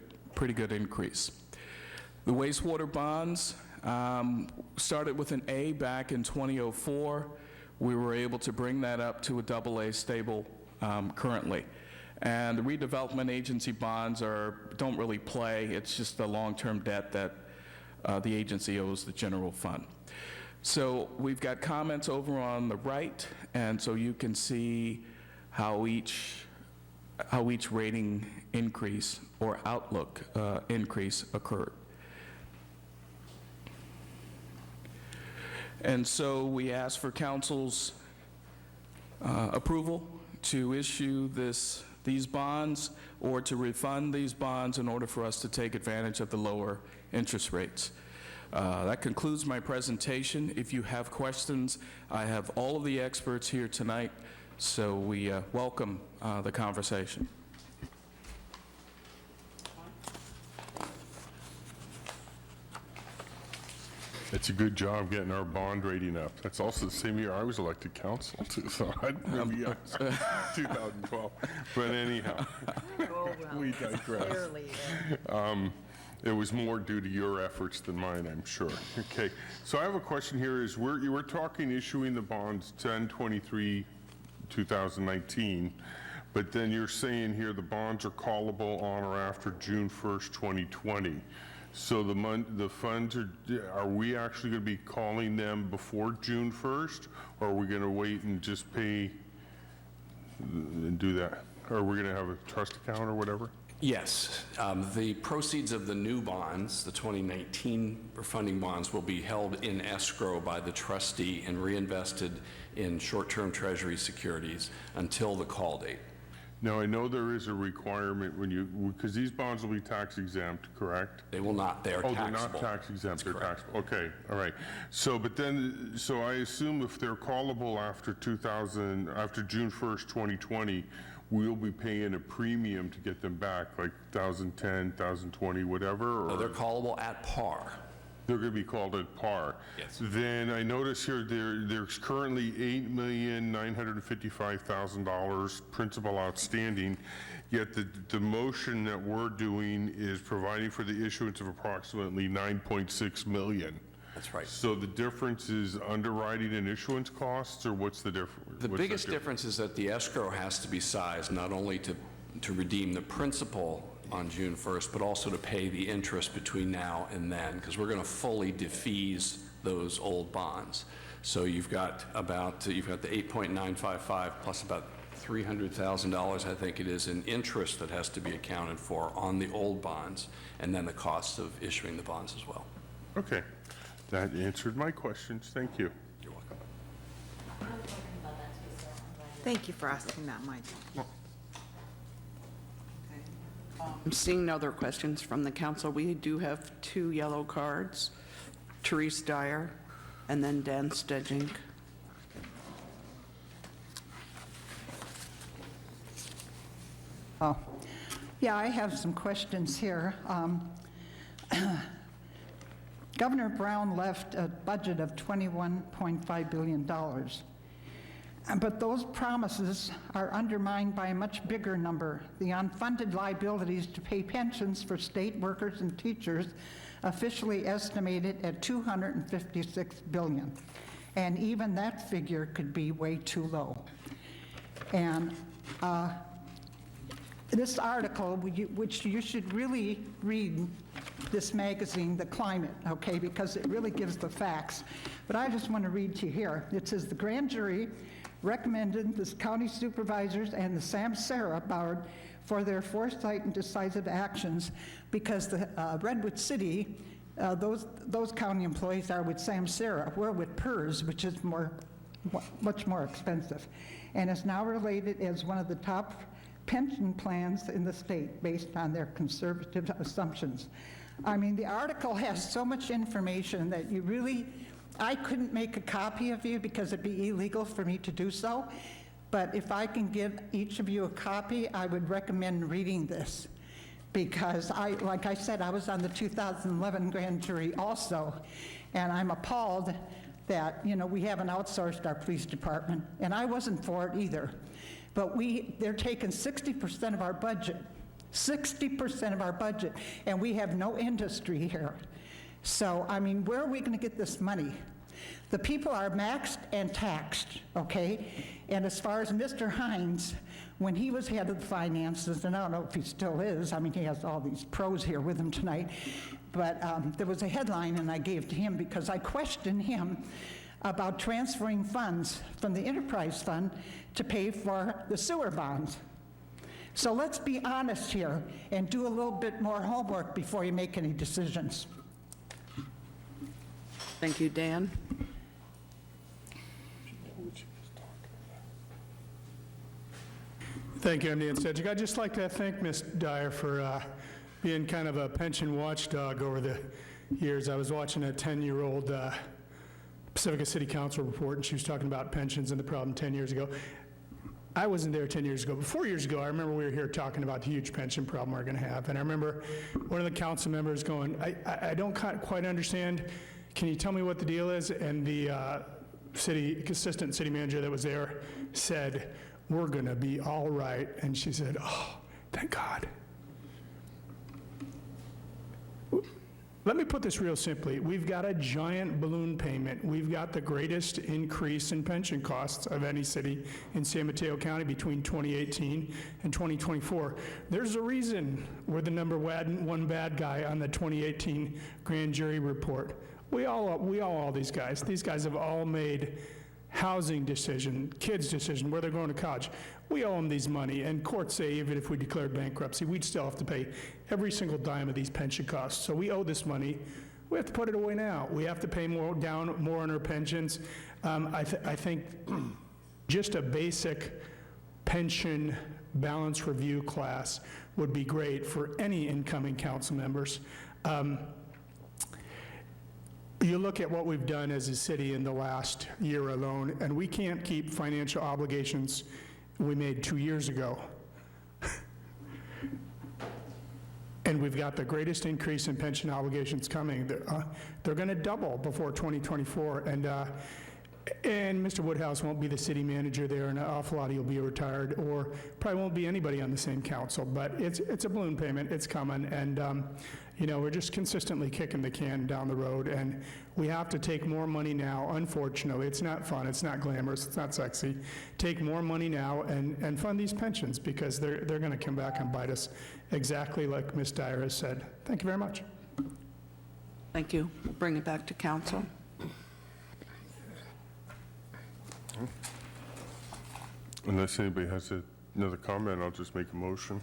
increase. The wastewater bonds started with an A back in 2004. We were able to bring that up to a AA stable currently. And the redevelopment agency bonds don't really play. It's just the long-term debt that the agency owes the general fund. So we've got comments over on the right, and so you can see how each rating increase or outlook increase occurred. And so we ask for council's approval to issue these bonds or to refund these bonds in order for us to take advantage of the lower interest rates. That concludes my presentation. If you have questions, I have all of the experts here tonight, so we welcome the conversation. It's a good job getting our bond rating up. That's also the same year I was elected council, too, so I'd really 2012. But anyhow, we digress. Clearly, It was more due to your efforts than mine, I'm sure. Okay, so I have a question here. You were talking issuing the bonds 10/23/2019, But then you're saying here the bonds are callable on or after June 1st, 2020. So the funds are we actually going to be calling them before June 1st? Or are we going to wait and just pay and do that? Or are we going to have a trust account or whatever? Yes. The proceeds of the new bonds, the 2019 funding bonds, will be held in escrow by the trustee and reinvested in short-term Treasury securities until the call date. Now, I know there is a requirement when you, because these bonds will be tax exempt, correct? They will not. They are taxable. Oh, they're not tax exempt, they're taxable. Okay, all right. So, but then, so I assume if they're callable after June 1st, 2020, we'll be paying a premium to get them back, like 2010, 2020, whatever? No, they're callable at par. They're going to be called at par. Yes. Then I notice here there's currently $8,955,000 principal outstanding, yet the motion that we're doing is providing for the issuance of approximately $9.6 million. That's right. So the difference is underwriting and issuance costs, or what's the difference? The biggest difference is that the escrow has to be sized not only to redeem the principal on June 1st, but also to pay the interest between now and then, because we're going to fully defease those old bonds. So you've got the 8.955 plus about $300,000, I think it is, in interest that has to be accounted for on the old bonds, and then the cost of issuing the bonds as well. Okay, that answered my questions. Thank you. You're welcome. Thank you for asking that, Mike. Seeing no other questions from the council, we do have 2 yellow cards, Therese Dyer and then Dan Stedgink. Oh, yeah, I have some questions here. Governor Brown left a budget of $21.5 billion. But those promises are undermined by a much bigger number, the unfunded liabilities to pay pensions for state workers and teachers, officially estimated at $256 billion. And even that figure could be way too low. And this article, which you should really read, this magazine, The Climate, okay, because it really gives the facts. But I just want to read to you here. It says, the grand jury recommended the county supervisors and the Samsara board for their foresight and decisive actions because the Redwood City, those county employees are with Samsara. We're with PERS, which is much more expensive, and is now related as one of the top pension plans in the state based on their conservative assumptions. I mean, the article has so much information that you really, I couldn't make a copy of you because it'd be illegal for me to do so, but if I can give each of you a copy, I would recommend reading this, because like I said, I was on the 2011 grand jury also, and I'm appalled that, we haven't outsourced our police department, and I wasn't for it either. But they're taking 60% of our budget, 60% of our budget, and we have no industry here. So, I mean, where are we going to get this money? The people are maxed and taxed, okay? And as far as Mr. Hines, when he was head of the finances, and I don't know if he still is, I mean, he has all these pros here with him tonight, but there was a headline, and I gave to him because I questioned him about transferring funds from the enterprise fund to pay for the sewer bonds. So let's be honest here and do a little bit more homework before you make any decisions. Thank you, Dan. Thank you, I'm Dan Stedgink. I'd just like to thank Ms. Dyer for being kind of a pension watchdog over the years. I was watching a 10-year-old Pacifica City Council report, and she was talking about pensions and the problem 10 years ago. I wasn't there 10 years ago, but 4 years ago, I remember we were here talking about the huge pension problem we're going to have. And I remember one of the council members going, I don't quite understand. Can you tell me what the deal is? And the assistant city manager that was there said, we're going to be all right. And she said, oh, thank God. Let me put this real simply. We've got a giant balloon payment. We've got the greatest increase in pension costs of any city in San Mateo County between 2018 and 2024. There's a reason we're the number one bad guy on the 2018 grand jury report. We all these guys. These guys have all made housing decision, kids decision, where they're going to college. We owe them these money, and courts say even if we declared bankruptcy, we'd still have to pay every single dime of these pension costs. So we owe this money. We have to put it away now. We have to pay more on our pensions. I think just a basic pension balance review class would be great for any incoming council members. You look at what we've done as a city in the last year alone, and we can't keep financial obligations we made 2 years ago. And we've got the greatest increase in pension obligations coming. They're going to double before 2024, and Mr. Woodhouse won't be the city manager there, and an awful lot of you'll be retired, or probably won't be anybody on the same council. But it's a balloon payment. It's coming, and we're just consistently kicking the can down the road, and we have to take more money now. Unfortunately, it's not fun, it's not glamorous, it's not sexy. Take more money now and fund these pensions, because they're going to come back and bite us, exactly like Ms. Dyer has said. Thank you very much. Thank you. We'll bring it back to council. Unless anybody has another comment, I'll just make a motion.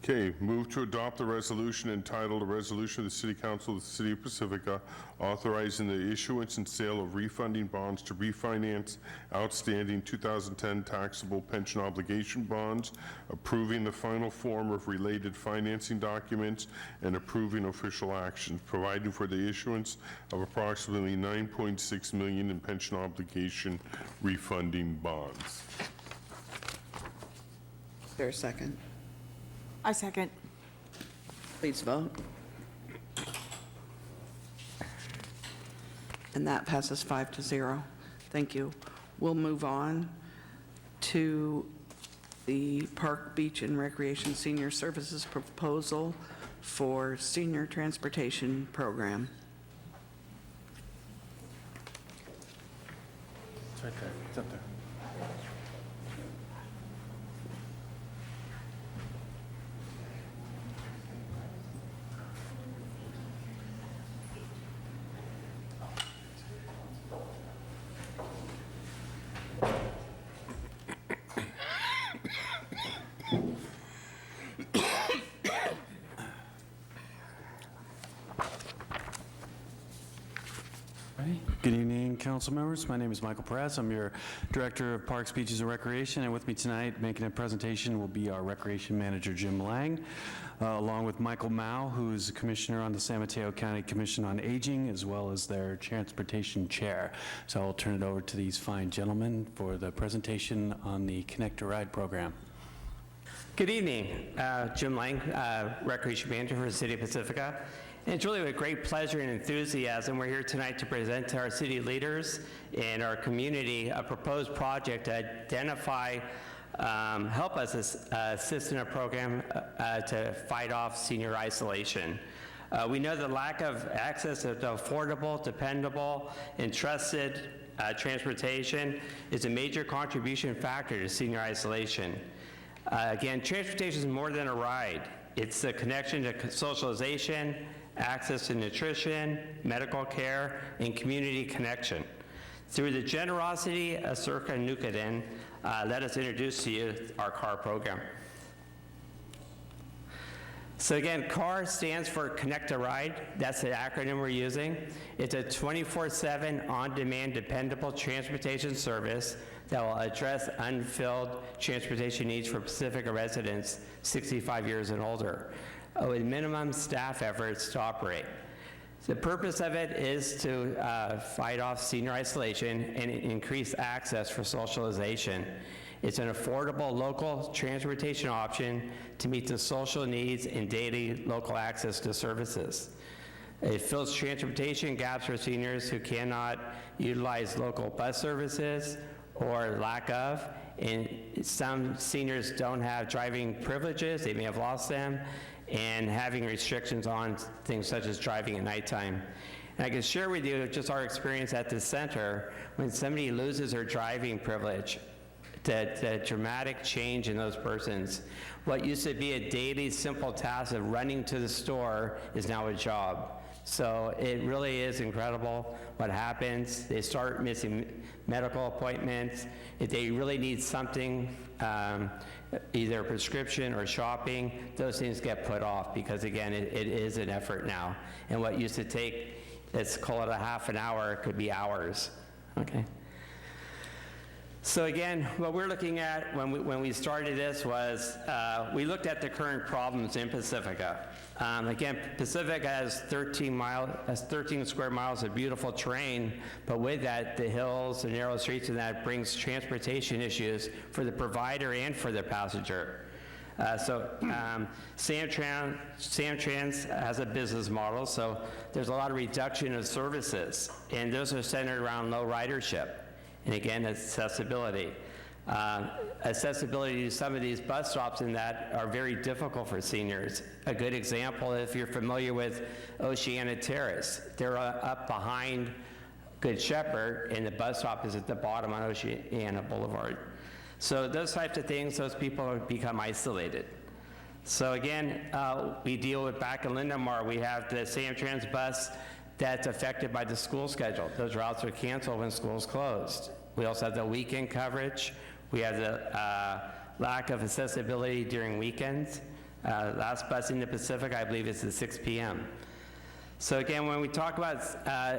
Okay, move to adopt the resolution entitled, "A Resolution of the City Council of the City of Pacifica authorizing the issuance and sale of refunding bonds to refinance outstanding 2010 taxable pension obligation bonds, approving the final form of related financing documents, and approving official actions, providing for the issuance of approximately $9.6 million in pension obligation refunding bonds." Is there a second? I second. Please vote. And that passes 5-0. Thank you. We'll move on to the Park, Beach, and Recreation Senior Services proposal for senior transportation program. It's right there. It's up there. Good evening, council members. My name is Michael Perez. I'm your Director of Parks, Beaches, and Recreation, and with me tonight making a presentation will be our Recreation Manager, Jim Lang, along with Michael Mao, who's a Commissioner on the San Mateo County Commission on Aging, as well as their Transportation Chair. So I'll turn it over to these fine gentlemen for the presentation on the Connect a Ride program. Good evening. Jim Lang, Recreation Manager for the City of Pacifica. And it's really with great pleasure and enthusiasm we're here tonight to present to our city leaders and our community a proposed project to identify, help us assist in a program to fight off senior isolation. We know the lack of access to affordable, dependable, and trusted transportation is a major contribution factor to senior isolation. Again, transportation is more than a ride. It's a connection to socialization, access to nutrition, medical care, and community connection. Through the generosity of Circa Nukaden, let us introduce to you our CAR program. So again, CAR stands for Connect a Ride. That's the acronym we're using. It's a 24/7 on-demand dependable transportation service that will address unfilled transportation needs for Pacifica residents 65 years and older, with minimum staff efforts to operate. The purpose of it is to fight off senior isolation and increase access for socialization. It's an affordable local transportation option to meet the social needs and daily local access to services. It fills transportation gaps for seniors who cannot utilize local bus services or lack of, and some seniors don't have driving privileges, they may have lost them, and having restrictions on things such as driving at nighttime. And I can share with you just our experience at the center. When somebody loses their driving privilege, the dramatic change in those persons. What used to be a daily simple task of running to the store is now a job. So it really is incredible what happens. They start missing medical appointments. If they really need something, either a prescription or shopping, those things get put off because, again, it is an effort now. And what used to take, let's call it a half an hour, could be hours, okay? So again, what we're looking at when we started this was we looked at the current problems in Pacifica. Again, Pacifica has 13 square miles of beautiful terrain, but with that, the hills, the narrow streets, and that brings transportation issues for the provider and for the passenger. Samtrans has a business model, so there's a lot of reduction of services, and those are centered around low ridership. And again, accessibility. Accessibility to some of these bus stops in that are very difficult for seniors. A good example, if you're familiar with Oceana Terrace, they're up behind Good Shepherd, and the bus stop is at the bottom on Oceana Boulevard. So those types of things, those people become isolated. So again, we deal with back in Lindemar, we have the Samtrans bus that's affected by the school schedule. Those routes are canceled when school's closed. We also have the weekend coverage. We have the lack of accessibility during weekends. Last bus in the Pacific, I believe, is at 6 p.m. So again, when we talk about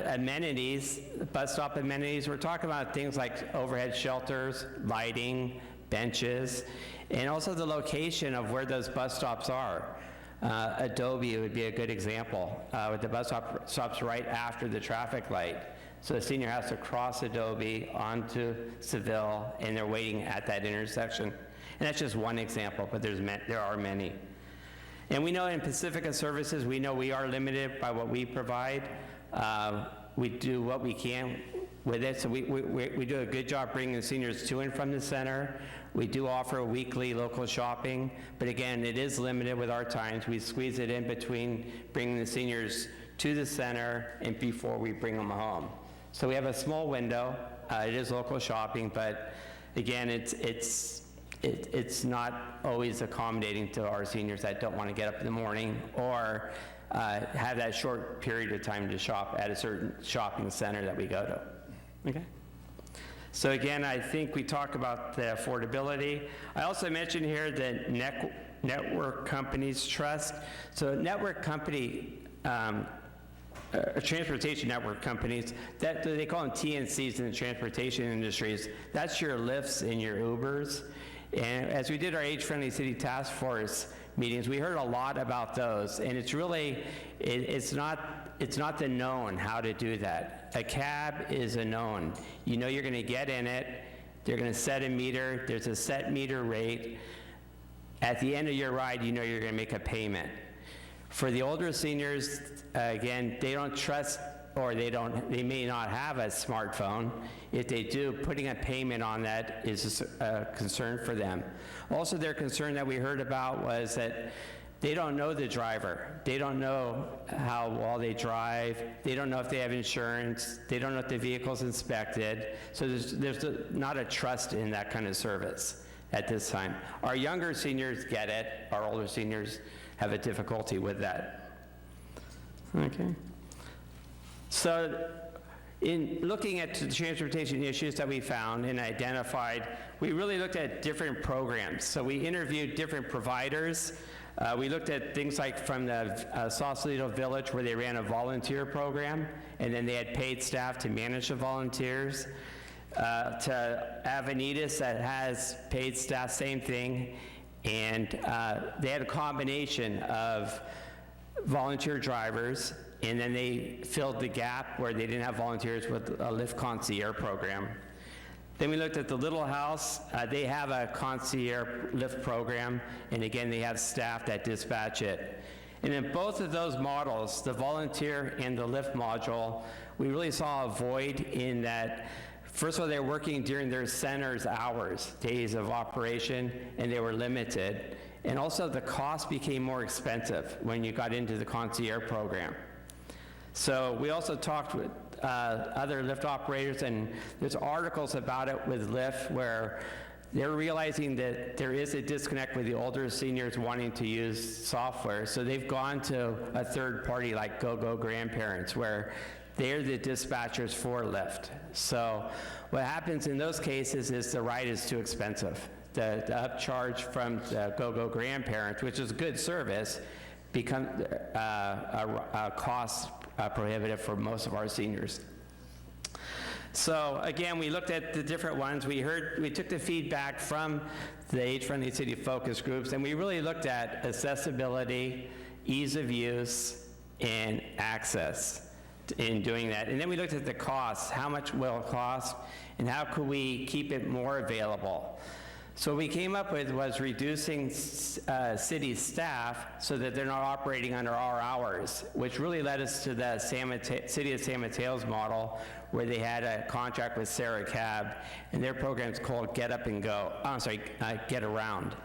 amenities, bus stop amenities, we're talking about things like overhead shelters, lighting, benches, and also the location of where those bus stops are. Adobe would be a good example, with the bus stops right after the traffic light. So the senior has to cross Adobe onto Seville, and they're waiting at that intersection. And that's just one example, but there are many. And we know in Pacifica Services, we know we are limited by what we provide. We do what we can with it, so we do a good job bringing the seniors to and from the center. We do offer weekly local shopping, but again, it is limited with our times. We squeeze it in between bringing the seniors to the center and before we bring them home. So we have a small window. It is local shopping, but again, it's not always accommodating to our seniors that don't want to get up in the morning or have that short period of time to shop at a certain shopping center that we go to. Okay. So again, I think we talk about the affordability. I also mentioned here the network companies trust. So network company, transportation network companies, that they call them TNCs in the transportation industries. That's your Lyfts and your Ubers. And as we did our age-friendly city task force meetings, we heard a lot about those. And it's really, it's not the known how to do that. A cab is a known. You know you're going to get in it. They're going to set a meter. There's a set meter rate. At the end of your ride, you know you're going to make a payment. For the older seniors, again, they don't trust, or they may not have a smartphone. If they do, putting a payment on that is a concern for them. Also, their concern that we heard about was that they don't know the driver. They don't know how well they drive. They don't know if they have insurance. They don't know if the vehicle's inspected. So there's not a trust in that kind of service at this time. Our younger seniors get it. Our older seniors have a difficulty with that. Okay. So in looking at the transportation issues that we found and identified, we really looked at different programs. So we interviewed different providers. We looked at things like from the Sausalito Village, where they ran a volunteer program, and then they had paid staff to manage the volunteers. To Avenidas, that has paid staff, same thing. And they had a combination of volunteer drivers, and then they filled the gap where they didn't have volunteers with a Lyft concierge program. Then we looked at the Little House. They have a concierge Lyft program, and again, they have staff that dispatch it. And in both of those models, the volunteer and the Lyft module, we really saw a void in that First of all, they're working during their center's hours, days of operation, and they were limited. And also the cost became more expensive when you got into the concierge program. So we also talked with other Lyft operators, and there's articles about it with Lyft where they're realizing that there is a disconnect with the older seniors wanting to use software. So they've gone to a third party like GoGo Grandparents, where they're the dispatchers for Lyft. So what happens in those cases is the ride is too expensive. The upcharge from the GoGo Grandparents, which is a good service, becomes a cost prohibitive for most of our seniors. So again, we looked at the different ones. We took the feedback from the age-friendly city focus groups, and we really looked at accessibility, ease of use, and access in doing that. And then we looked at the costs. How much will it cost, and how could we keep it more available? So what we came up with was reducing city staff so that they're not operating under our hours, which really led us to the City of San Mateo's model, where they had a contract with Sarah Cab, and their program is called Get Up and Go. Get Around.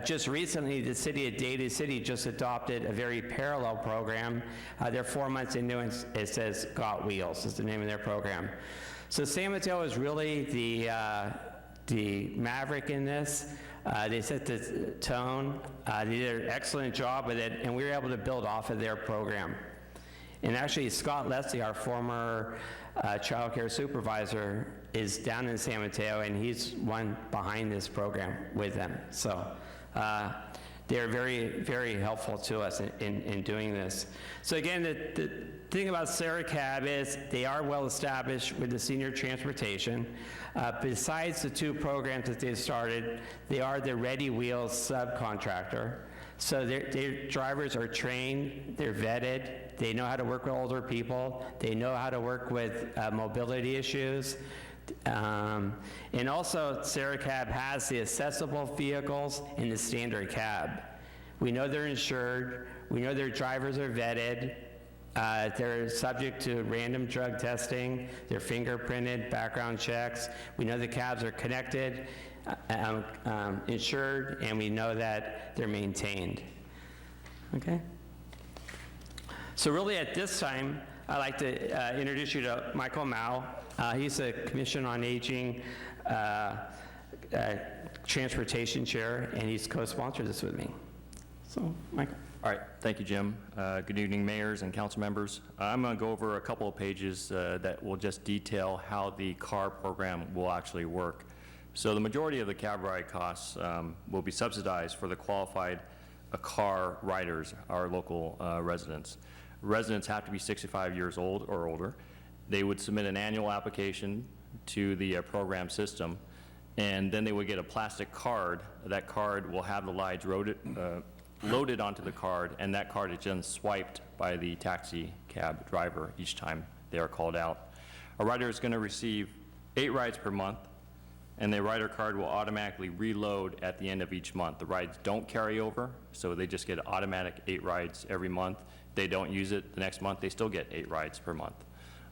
Just recently, the city of Daly City just adopted a very parallel program. They're 4 months into it. It says Got Wheels is the name of their program. So San Mateo is really the maverick in this. They set the tone. They did an excellent job with it, and we were able to build off of their program. And actually, Scott Leslie, our former child care supervisor, is down in San Mateo, and he's one behind this program with them. So they're very, very helpful to us in doing this. So again, the thing about Sarah Cab is they are well established with the senior transportation. Besides the two programs that they've started, they are the Ready Wheels subcontractor. So their drivers are trained, they're vetted, they know how to work with older people, they know how to work with mobility issues. And also, Sarah Cab has the accessible vehicles and the standard cab. We know they're insured, we know their drivers are vetted, they're subject to random drug testing, they're fingerprinted, background checks. We know the cabs are connected, insured, and we know that they're maintained. Okay? So really at this time, I'd like to introduce you to Michael Mao. He's the Commission on Aging Transportation Chair, and he's co-sponsored this with me. So, Michael. All right, thank you, Jim. Good evening, mayors and council members. I'm going to go over a couple of pages that will just detail how the CAR program will actually work. So the majority of the cab ride costs will be subsidized for the qualified CAR riders, our local residents. Residents have to be 65 years old or older. They would submit an annual application to the program system, and then they would get a plastic card. That card will have the lights loaded onto the card, and that card is then swiped by the taxi cab driver each time they are called out. A rider is going to receive 8 rides per month, and the rider card will automatically reload at the end of each month. The rides don't carry over, so they just get automatic 8 rides every month. If they don't use it the next month, they still get 8 rides per month.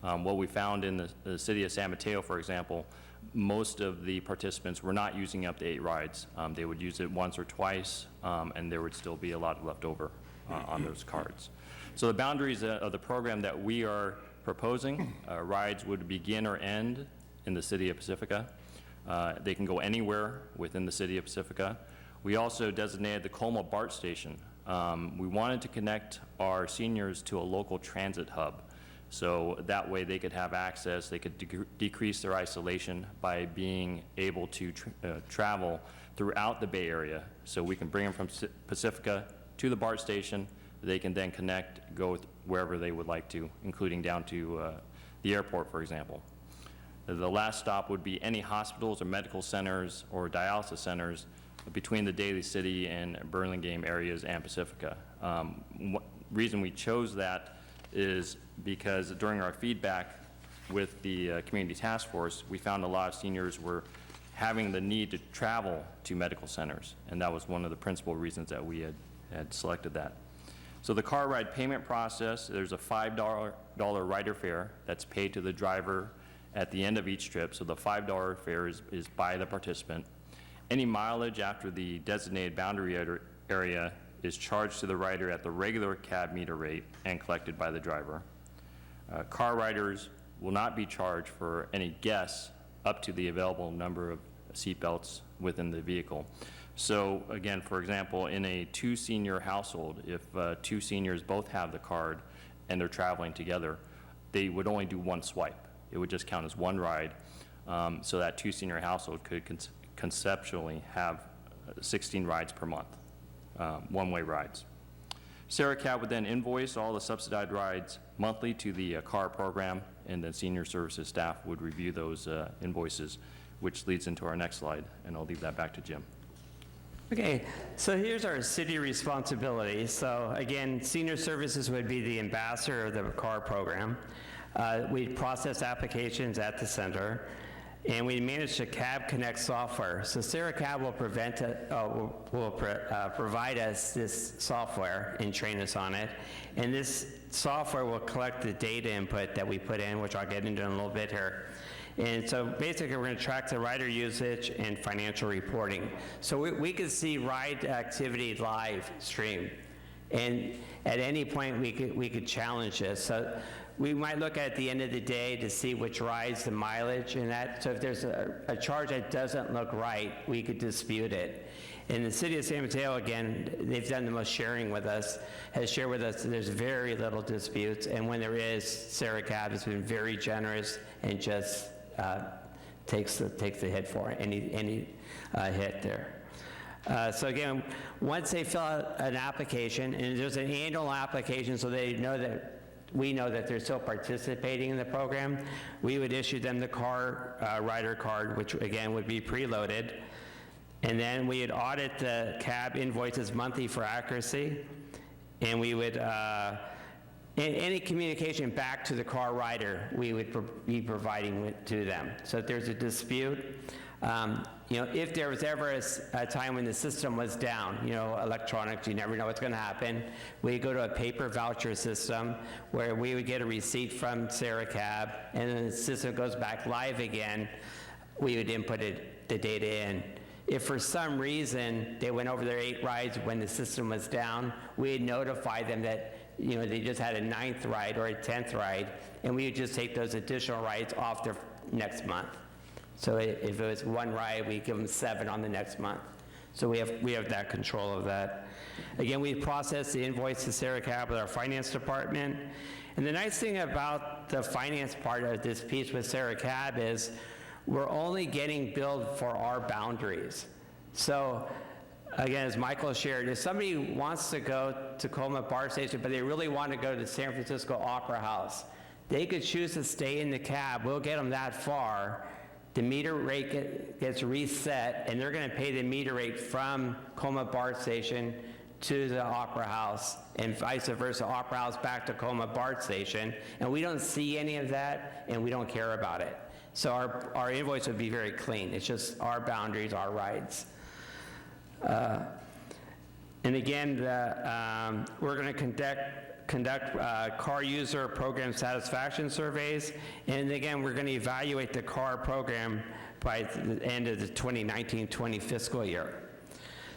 What we found in the city of San Mateo, for example, most of the participants were not using up to 8 rides. They would use it once or twice, and there would still be a lot left over on those cards. So the boundaries of the program that we are proposing, rides would begin or end in the city of Pacifica. They can go anywhere within the city of Pacifica. We also designated the Colma BART station. We wanted to connect our seniors to a local transit hub. So that way they could have access, they could decrease their isolation by being able to travel throughout the Bay Area. So we can bring them from Pacifica to the BART station. They can then connect, go wherever they would like to, including down to the airport, for example. The last stop would be any hospitals or medical centers or dialysis centers between the Daly City and Burlingame areas and Pacifica. Reason we chose that is because during our feedback with the community task force, we found a lot of seniors were having the need to travel to medical centers, and that was one of the principal reasons that we had selected that. So the car ride payment process, there's a $5 rider fare that's paid to the driver at the end of each trip, so the $5 fare is by the participant. Any mileage after the designated boundary area is charged to the rider at the regular cab meter rate and collected by the driver. Car riders will not be charged for any guests up to the available number of seatbelts within the vehicle. So again, for example, in a 2-senior household, if 2 seniors both have the card and they're traveling together, they would only do one swipe. It would just count as one ride, so that 2-senior household could conceptually have 16 rides per month, one-way rides. Sarah Cab would then invoice all the subsidized rides monthly to the car program, and then senior services staff would review those invoices, which leads into our next slide, and I'll leave that back to Jim. Okay, so here's our city responsibility. So again, senior services would be the ambassador of the car program. We process applications at the center, and we manage the Cab Connect software. So Sarah Cab will provide us this software and train us on it, and this software will collect the data input that we put in, which I'll get into in a little bit here. And so basically, we're going to track the rider usage and financial reporting. So we could see ride activity live stream, and at any point we could challenge this. So we might look at the end of the day to see which rides, the mileage, and that. So if there's a charge that doesn't look right, we could dispute it. And the city of San Mateo, again, they've done the most sharing with us, has shared with us that there's very little disputes, and when there is, Sarah Cab has been very generous and just takes the hit for it, any hit there. So again, once they fill out an application, and there's an annual application, so they know that we know that they're still participating in the program, we would issue them the car rider card, which again would be preloaded, and then we would audit the cab invoices monthly for accuracy, and we would any communication back to the car rider, we would be providing to them. So if there's a dispute, if there was ever a time when the system was down, electronics, you never know what's going to happen, we go to a paper voucher system where we would get a receipt from Sarah Cab, and then the system goes back live again, we would input the data in. If for some reason they went over their 8 rides when the system was down, we'd notify them that they just had a 9th ride or a 10th ride, and we would just take those additional rides off their next month. So if it was 1 ride, we give them 7 on the next month. So we have that control of that. Again, we process the invoice to Sarah Cab with our finance department. And the nice thing about the finance part of this piece with Sarah Cab is we're only getting billed for our boundaries. So again, as Michael shared, if somebody wants to go to Tacoma Bar Station, but they really want to go to San Francisco Opera House, they could choose to stay in the cab. We'll get them that far. The meter rate gets reset, and they're going to pay the meter rate from Tacoma Bar Station to the Opera House, and vice versa, Opera House back to Tacoma Bar Station. And we don't see any of that, and we don't care about it. So our invoice would be very clean. It's just our boundaries, our rides. And again, we're going to conduct car user program satisfaction surveys, and again, we're going to evaluate the car program by the end of the 2019-20 fiscal year.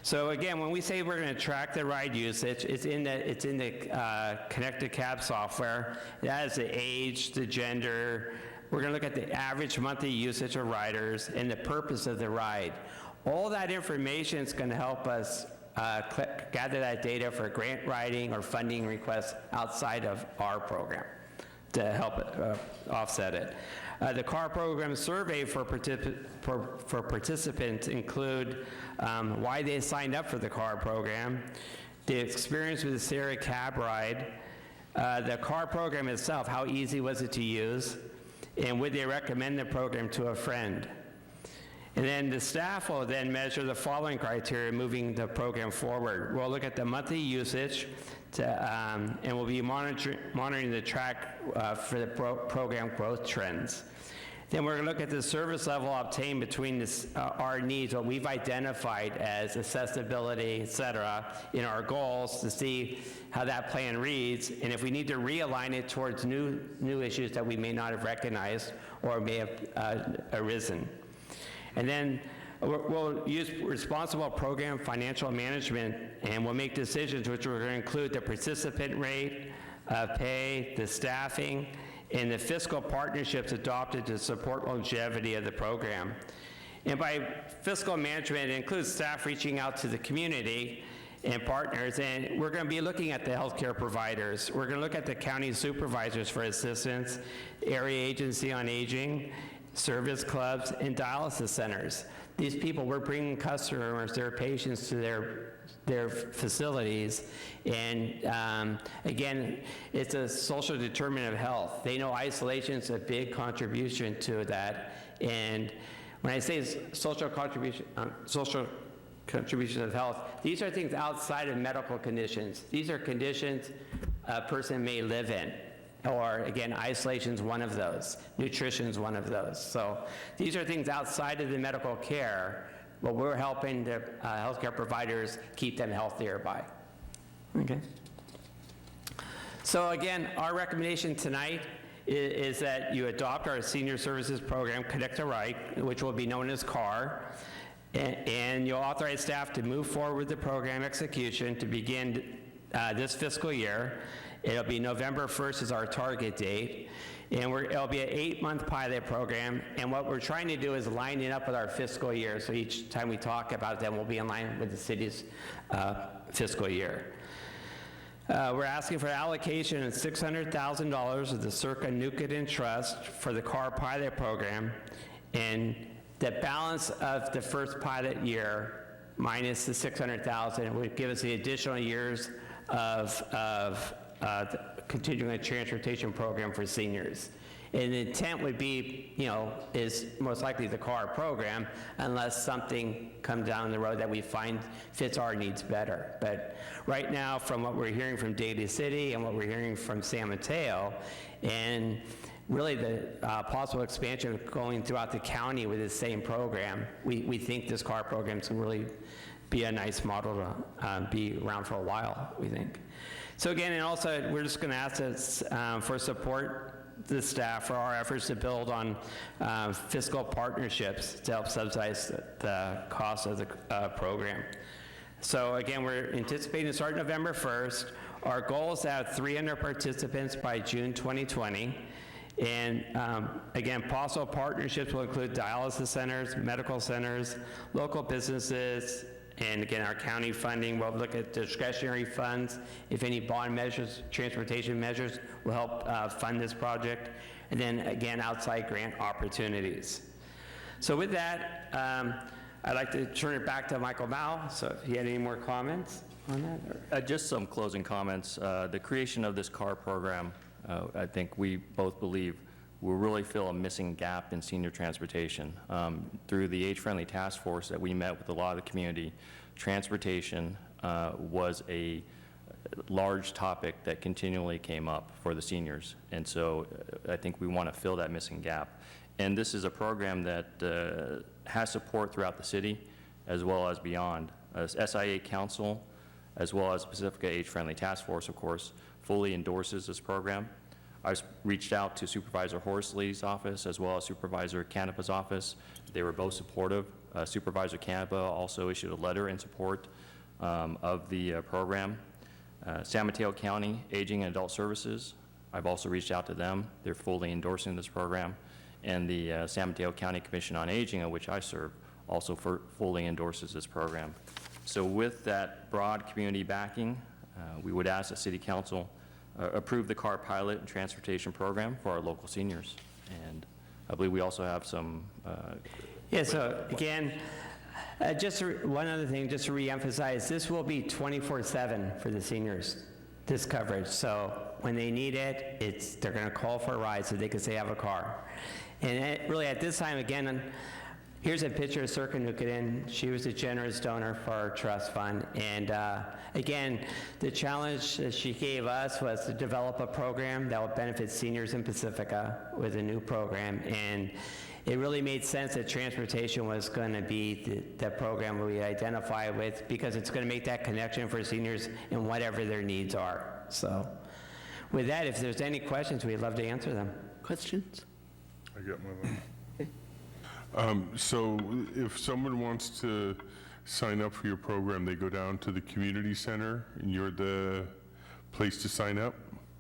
So again, when we say we're going to track the ride usage, it's in the connected cab software. It has the age, the gender. We're going to look at the average monthly usage of riders and the purpose of the ride. All that information is going to help us gather that data for grant writing or funding requests outside of our program to help offset it. The car program survey for participants include why they signed up for the car program, the experience with the Sarah Cab ride, the car program itself, how easy was it to use, and would they recommend the program to a friend. And then the staff will then measure the following criteria moving the program forward. We'll look at the monthly usage, and we'll be monitoring the track for the program growth trends. Then we're going to look at the service level obtained between our needs, what we've identified as accessibility, et cetera, in our goals to see how that plan reads, and if we need to realign it towards new issues that we may not have recognized or may have arisen. And then we'll use responsible program financial management, and we'll make decisions which are going to include the participant rate, pay, the staffing, and the fiscal partnerships adopted to support longevity of the program. And by fiscal management, it includes staff reaching out to the community and partners, and we're going to be looking at the healthcare providers. We're going to look at the county supervisors for assistance, area agency on aging, service clubs, and dialysis centers. These people, we're bringing customers, their patients to their facilities, and again, it's a social determinant of health. They know isolation is a big contribution to that, and when I say social contribution of health, these are things outside of medical conditions. These are conditions a person may live in, or again, isolation's one of those, nutrition's one of those. So these are things outside of the medical care, but we're helping the healthcare providers keep them healthier by. Okay. So again, our recommendation tonight is that you adopt our senior services program, Connect to Right, which will be known as CAR, and you'll authorize staff to move forward with the program execution to begin this fiscal year. It'll be November 1st is our target date, and it'll be an 8-month pilot program, and what we're trying to do is line it up with our fiscal year, so each time we talk about it, then we'll be in line with the city's fiscal year. We're asking for allocation of $600,000 of the Circa Nuclear Trust for the CAR pilot program, and the balance of the first pilot year minus the $600,000 would give us the additional years of the continuing transportation program for seniors. And the intent would be, is most likely the CAR program, unless something comes down the road that we find fits our needs better. But right now, from what we're hearing from Daly City and what we're hearing from San Mateo, and really the possible expansion going throughout the county with the same program, we think this CAR program can really be a nice model to be around for a while, we think. So again, and also, we're just going to ask us for support the staff for our efforts to build on fiscal partnerships to help subsidize the cost of the program. So again, we're anticipating to start November 1st. Our goal is to have 300 participants by June 2020. And again, possible partnerships will include dialysis centers, medical centers, local businesses, and again, our county funding. We'll look at discretionary funds. If any bond measures, transportation measures will help fund this project. And then again, outside grant opportunities. So with that, I'd like to turn it back to Michael Mao. So if he had any more comments on that? Just some closing comments. The creation of this CAR program, I think we both believe will really fill a missing gap in senior transportation. Through the age-friendly task force that we met with a lot of the community, transportation was a large topic that continually came up for the seniors. And so I think we want to fill that missing gap. And this is a program that has support throughout the city as well as beyond. SIA Council, as well as Pacifica Age-Friendly Task Force, of course, fully endorses this program. I reached out to Supervisor Horsley's office as well as Supervisor Canepa's office. They were both supportive. Supervisor Canepa also issued a letter in support of the program. San Mateo County Aging and Adult Services, I've also reached out to them. They're fully endorsing this program. And the San Mateo County Commission on Aging, of which I serve, also fully endorses this program. So with that broad community backing, we would ask the City Council approve the CAR pilot and transportation program for our local seniors. And I believe we also have some... Yeah, so again, just one other thing, just to reemphasize, this will be 24/7 for the seniors, this coverage. So when they need it, they're going to call for a ride so they can say, I have a car. And really at this time, again, Here's a picture of Circa Nukaden. She was a generous donor for our trust fund. And again, the challenge that she gave us was to develop a program that would benefit seniors in Pacifica with a new program. And it really made sense that transportation was going to be the program we identify with, because it's going to make that connection for seniors in whatever their needs are. So with that, if there's any questions, we'd love to answer them. Questions? I got my one. So if someone wants to sign up for your program, they go down to the community center and you're the place to sign up?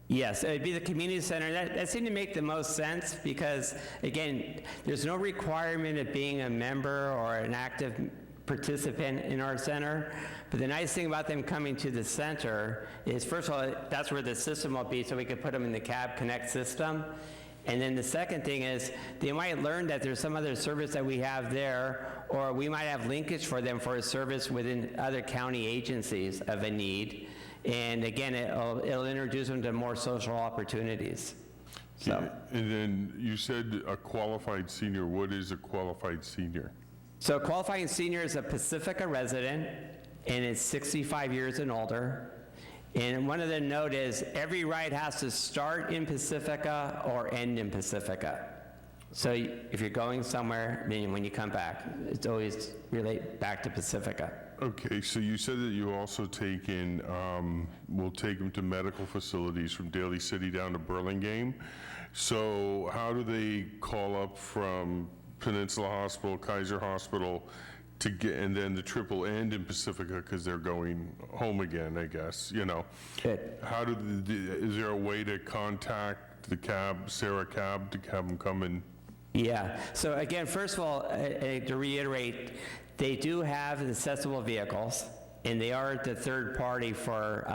Yes, it'd be the community center. That seemed to make the most sense because, again, there's no requirement of being a member or an active participant in our center. But the nice thing about them coming to the center is, first of all, that's where the system will be, so we could put them in the Cab Connect system. And then the second thing is they might learn that there's some other service that we have there, or we might have linkage for them for a service within other county agencies of a need. And again, it'll introduce them to more social opportunities. So. And then you said a qualified senior. What is a qualified senior? So a qualifying senior is a Pacifica resident, and it's 65 years and older. And one of the note is every ride has to start in Pacifica or end in Pacifica. So if you're going somewhere, then when you come back, it's always relate back to Pacifica. Okay, so you said that you also take in, will take them to medical facilities from Daly City down to Burlingame. So how do they call up from Peninsula Hospital, Kaiser Hospital, to get, and then the trip will end in Pacifica because they're going home again, I guess, you know? How is there a way to contact the cab, Sarah Cab, to have them come and? Yeah, so again, first of all, to reiterate, they do have accessible vehicles, and they are the third party for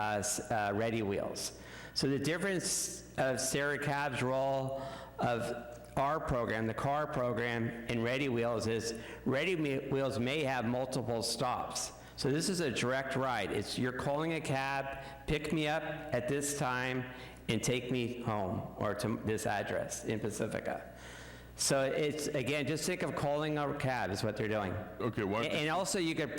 Ready Wheels. So the difference of Sarah Cab's role of our program, the car program, and Ready Wheels is Ready Wheels may have multiple stops. So this is a direct ride. It's you're calling a cab, pick me up at this time, and take me home or to this address in Pacifica. So it's, again, just think of calling a cab is what they're doing. Okay, what? And also you could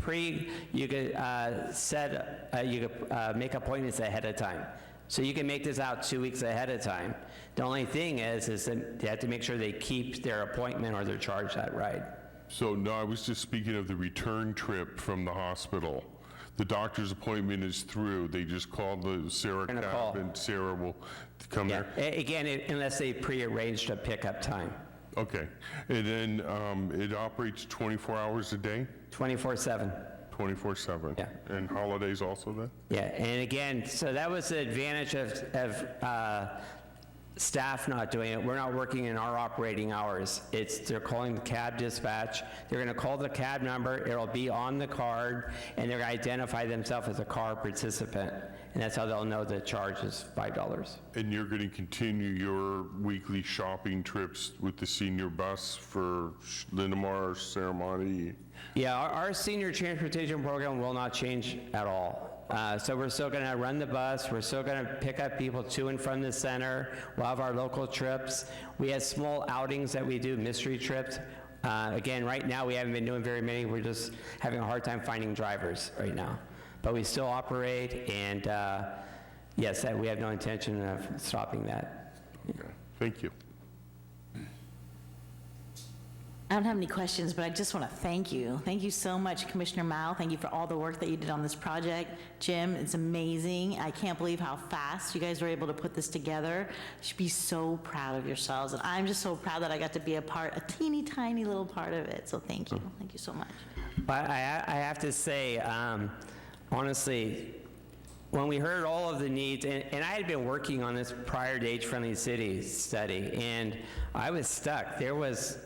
make appointments ahead of time. So you can make this out 2 weeks ahead of time. The only thing is that they have to make sure they keep their appointment or they're charged that ride. So no, I was just speaking of the return trip from the hospital. The doctor's appointment is through. They just call the Sarah Cab and Sarah will come there? Again, unless they pre-arranged a pickup time. Okay. And then it operates 24 hours a day? 24/7. 24/7? Yeah. And holidays also then? Yeah, and again, so that was the advantage of staff not doing it. We're not working in our operating hours. They're calling the cab dispatch. They're going to call the cab number. It'll be on the card, and they're going to identify themselves as a car participant. And that's how they'll know the charge is $5. And you're going to continue your weekly shopping trips with the senior bus for Linamar ceremony? Yeah, our senior transportation program will not change at all. So we're still going to run the bus. We're still going to pick up people to and from the center. We'll have our local trips. We have small outings that we do, mystery trips. Again, right now we haven't been doing very many. We're just having a hard time finding drivers right now. But we still operate, and yes, we have no intention of stopping that. Okay. Thank you. I don't have any questions, but I just want to thank you. Thank you so much, Commissioner Mao. Thank you for all the work that you did on this project. Jim, it's amazing. I can't believe how fast you guys were able to put this together. You should be so proud of yourselves. And I'm just so proud that I got to be a teeny tiny little part of it. So thank you. Thank you so much. I have to say, honestly, when we heard all of the needs, and I had been working on this prior to Age-Friendly Cities study, and I was stuck. There was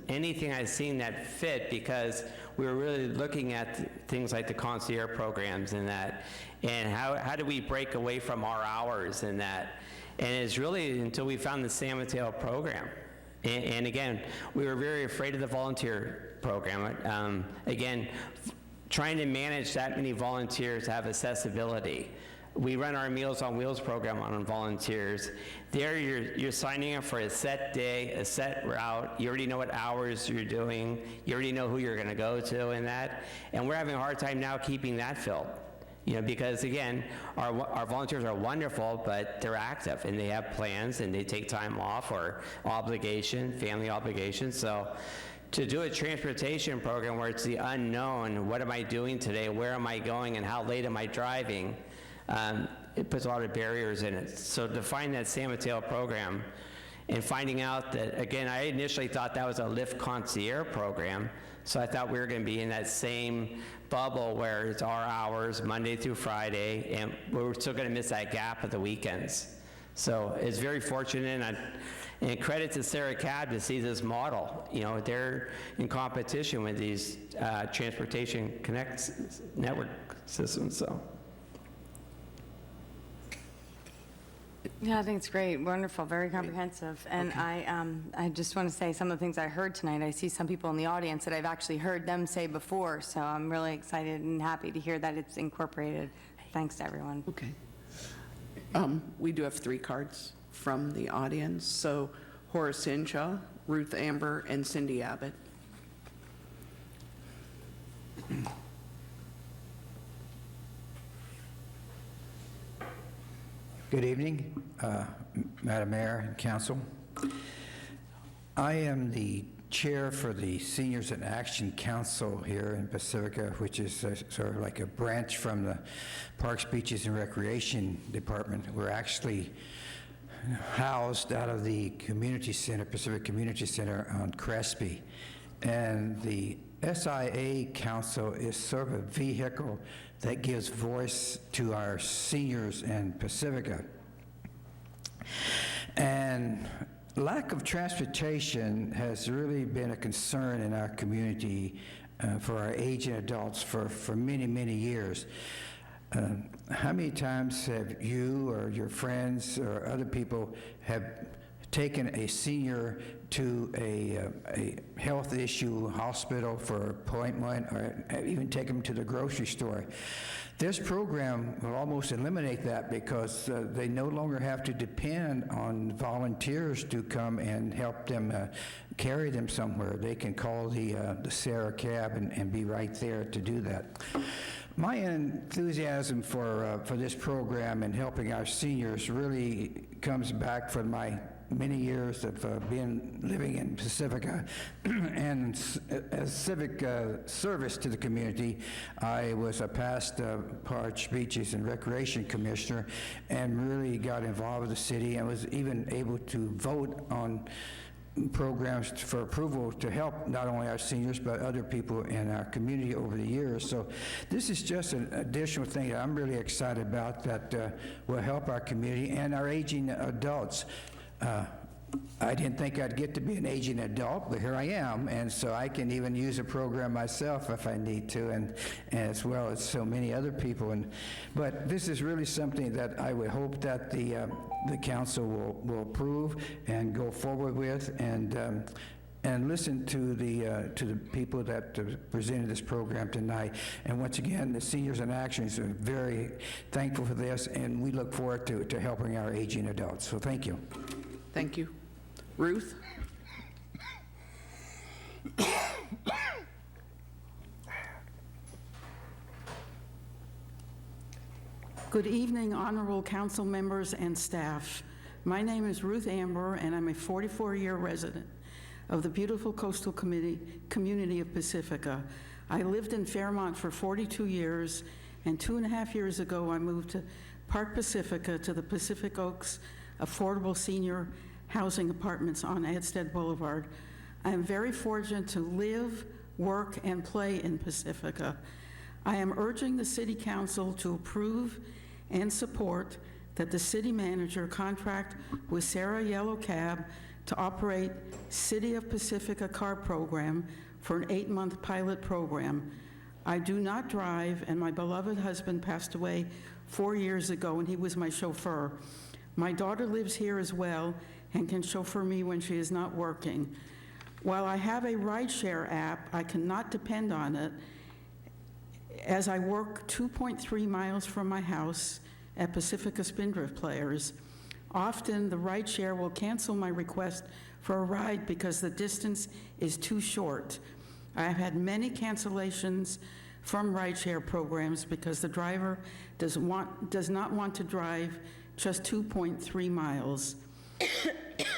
anything I'd seen that fit because we were really looking at things like the concierge programs and that, and how do we break away from our hours and that. And it's really until we found the San Mateo program. And again, we were very afraid of the volunteer program. Again, trying to manage that many volunteers to have accessibility we run our Meals on Wheels program on volunteers. There, you're signing up for a set day, a set route. You already know what hours you're doing. You already know who you're going to go to in that. And we're having a hard time now keeping that filled. Because again, our volunteers are wonderful, but they're active and they have plans and they take time off or family obligations. So to do a transportation program where it's the unknown, what am I doing today, where am I going, and how late am I driving, it puts a lot of barriers in it. So to find that San Mateo program and finding out that, again, I initially thought that was a Lyft concierge program, so I thought we were going to be in that same bubble where it's our hours, Monday through Friday, and we're still going to miss that gap of the weekends. So it's very fortunate, and credit to Sarah Cab to see this model. They're in competition with these Transportation Connect network systems, so. Yeah, I think it's great, wonderful, very comprehensive. And I just want to say some of the things I heard tonight. I see some people in the audience that I've actually heard them say before, so I'm really excited and happy to hear that it's incorporated. Thanks to everyone. Okay. We do have 3 cards from the audience. So Horace Hinshaw, Ruth Amber, and Cindy Abbott. Good evening, Madam Mayor and Council. I am the chair for the Seniors in Action Council here in Pacifica, which is sort of like a branch from the Parks, Beaches, and Recreation Department. We're actually housed out of the community center, Pacific Community Center on Crespi. And the SIA Council is sort of a vehicle that gives voice to our seniors in Pacifica. And lack of transportation has really been a concern in our community for our aging adults for many, many years. How many times have you or your friends or other people have taken a senior to a health issue hospital for an appointment, or even take them to the grocery store? This program will almost eliminate that because they no longer have to depend on volunteers to come and help them carry them somewhere. They can call the Sarah Cab and be right there to do that. My enthusiasm for this program and helping our seniors really comes back from my many years of living in Pacifica and as civic service to the community. I was a past Parks, Beaches, and Recreation Commissioner and really got involved with the city and was even able to vote on programs for approval to help not only our seniors but other people in our community over the years. So this is just an additional thing that I'm really excited about that will help our community and our aging adults. I didn't think I'd get to be an aging adult, but here I am, and so I can even use a program myself if I need to, and as well as so many other people. But this is really something that I would hope that the council will approve and go forward with, and listen to the people that presented this program tonight. And once again, the Seniors in Action are very thankful for this, and we look forward to helping our aging adults. So thank you. Thank you. Ruth? Good evening, honorable council members and staff. My name is Ruth Amber, and I'm a 44-year resident of the beautiful coastal community of Pacifica. I lived in Fairmont for 42 years, and 2.5 years ago, I moved to Park Pacifica to the Pacific Oaks Affordable Senior Housing Apartments on Edstead Boulevard. I am very fortunate to live, work, and play in Pacifica. I am urging the City Council to approve and support that the City Manager contract with Sarah Yellow Cab to operate City of Pacifica car program for an 8-month pilot program. I do not drive, and my beloved husband passed away 4 years ago, and he was my chauffeur. My daughter lives here as well and can chauffeur me when she is not working. While I have a rideshare app, I cannot depend on it as I work 2.3 miles from my house at Pacifica Spindrift Players. Often, the rideshare will cancel my request for a ride because the distance is too short. I have had many cancellations from rideshare programs because the driver does not want to drive just 2.3 miles.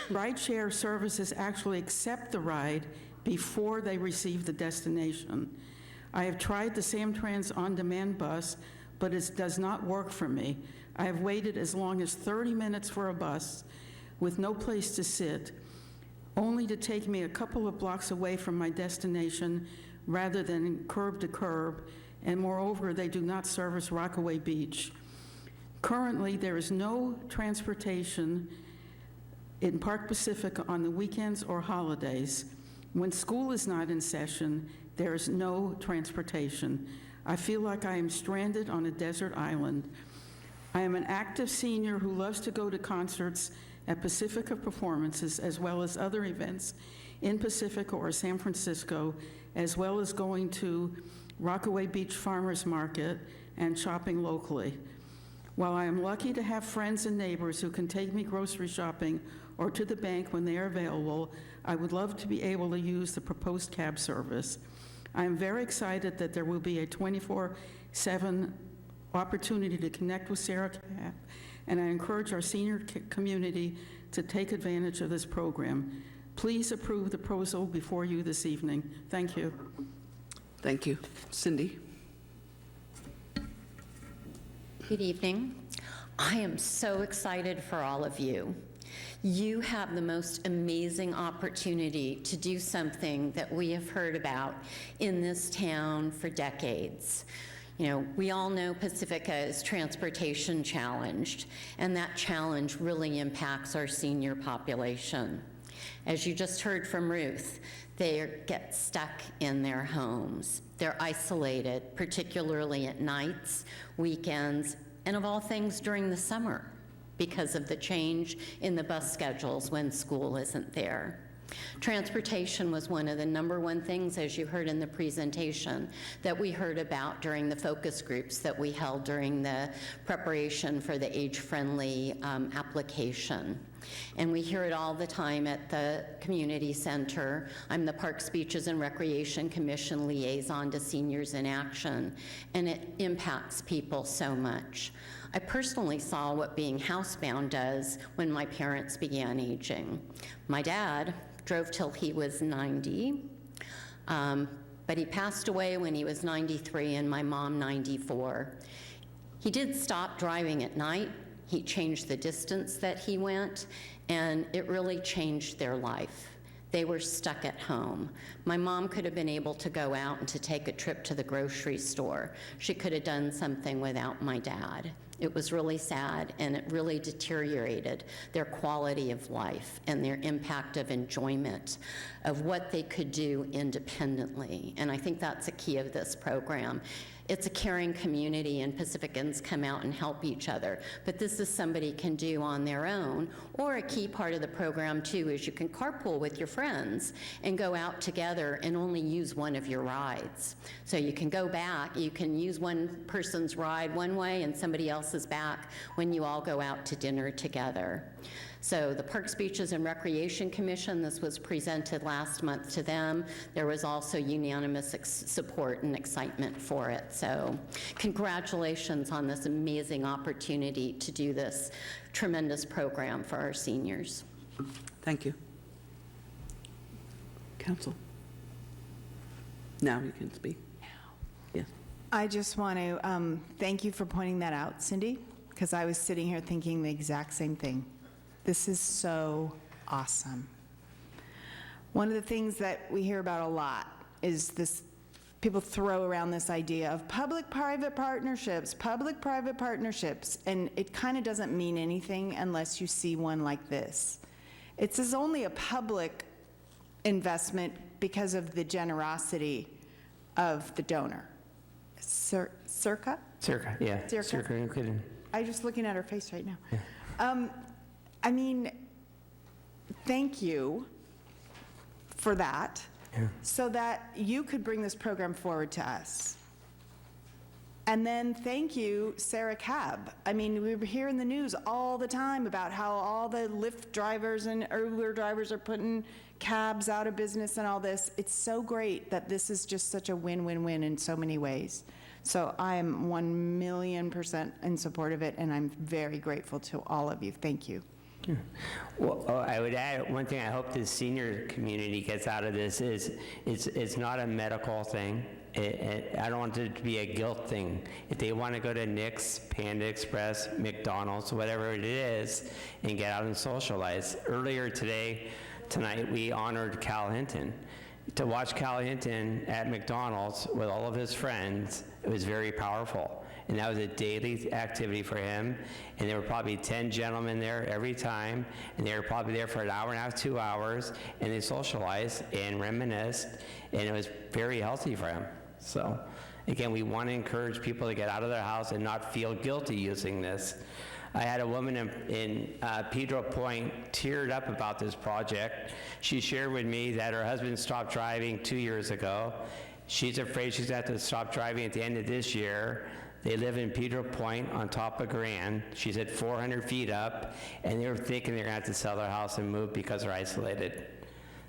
Rideshare services actually accept the ride before they receive the destination. I have tried the Samtrans on-demand bus, but it does not work for me. I have waited as long as 30 minutes for a bus with no place to sit, only to take me a couple of blocks away from my destination rather than curb to curb, and moreover, they do not service Rockaway Beach. Currently, there is no transportation in Park Pacifica on the weekends or holidays. When school is not in session, there is no transportation. I feel like I am stranded on a desert island. I am an active senior who loves to go to concerts at Pacifica Performances, as well as other events in Pacifica or San Francisco, as well as going to Rockaway Beach Farmers Market and shopping locally. While I am lucky to have friends and neighbors who can take me grocery shopping or to the bank when they are available, I would love to be able to use the proposed cab service. I am very excited that there will be a 24/7 opportunity to connect with Sarah Cab, and I encourage our senior community to take advantage of this program. Please approve the proposal before you this evening. Thank you. Thank you. Cindy? Good evening. I am so excited for all of you. You have the most amazing opportunity to do something that we have heard about in this town for decades. You know, we all know Pacifica is transportation challenged, and that challenge really impacts our senior population. As you just heard from Ruth, they get stuck in their homes. They're isolated, particularly at nights, weekends, and of all things during the summer, because of the change in the bus schedules when school isn't there. Transportation was one of the #1 things, as you heard in the presentation, that we heard about during the focus groups that we held during the preparation for the age-friendly application. And we hear it all the time at the community center. I'm the Parks, Beaches, and Recreation Commission liaison to Seniors in Action, and it impacts people so much. I personally saw what being housebound does when my parents began aging. My dad drove till he was 90, but he passed away when he was 93 and my mom 94. He did stop driving at night. He changed the distance that he went, and it really changed their life. They were stuck at home. My mom could have been able to go out and to take a trip to the grocery store. She could have done something without my dad. It was really sad, and it really deteriorated their quality of life and their impact of enjoyment of what they could do independently. And I think that's a key of this program. It's a caring community, and Pacificans come out and help each other. But this is somebody can do on their own, or a key part of the program, too, is you can carpool with your friends and go out together and only use one of your rides. So you can go back, you can use one person's ride one way and somebody else's back when you all go out to dinner together. So the Parks, Beaches, and Recreation Commission, this was presented last month to them. There was also unanimous support and excitement for it. So congratulations on this amazing opportunity to do this tremendous program for our seniors. Thank you. Council? Now you can speak. Yes. I just want to thank you for pointing that out, Cindy, because I was sitting here thinking the exact same thing. This is so awesome. One of the things that we hear about a lot is this, people throw around this idea of public-private partnerships, and it kind of doesn't mean anything unless you see one like this. It says only a public investment because of the generosity of the donor. Circa? Circa, yeah. Circa? You couldn't. I'm just looking at her face right now. I mean, thank you for that, so that you could bring this program forward to us. And then thank you, Sarah Cab. I mean, we hear in the news all the time about how all the Lyft drivers and Uber drivers are putting cabs out of business and all this. It's so great that this is just such a win-win-win in so many ways. So I am 1,000,000% in support of it, and I'm very grateful to all of you. Thank you. Well, I would add, one thing I hope the senior community gets out of this is it's not a medical thing. I don't want it to be a guilt thing. If they want to go to Nick's, Panda Express, McDonald's, whatever it is, and get out and socialize. Earlier tonight, we honored Cal Hinton. To watch Cal Hinton at McDonald's with all of his friends, it was very powerful. And that was a daily activity for him. And there were probably 10 gentlemen there every time. And they were probably there for an hour and a half, 2 hours. And they socialized and reminisced. And it was very healthy for him. So, again, we want to encourage people to get out of their house and not feel guilty using this. I had a woman in Pedro Point teared up about this project. She shared with me that her husband stopped driving 2 years ago. She's afraid she's going to have to stop driving at the end of this year. They live in Pedro Point on top of Grand. She's at 400 feet up, and they're thinking they're going to have to sell their house and move because they're isolated.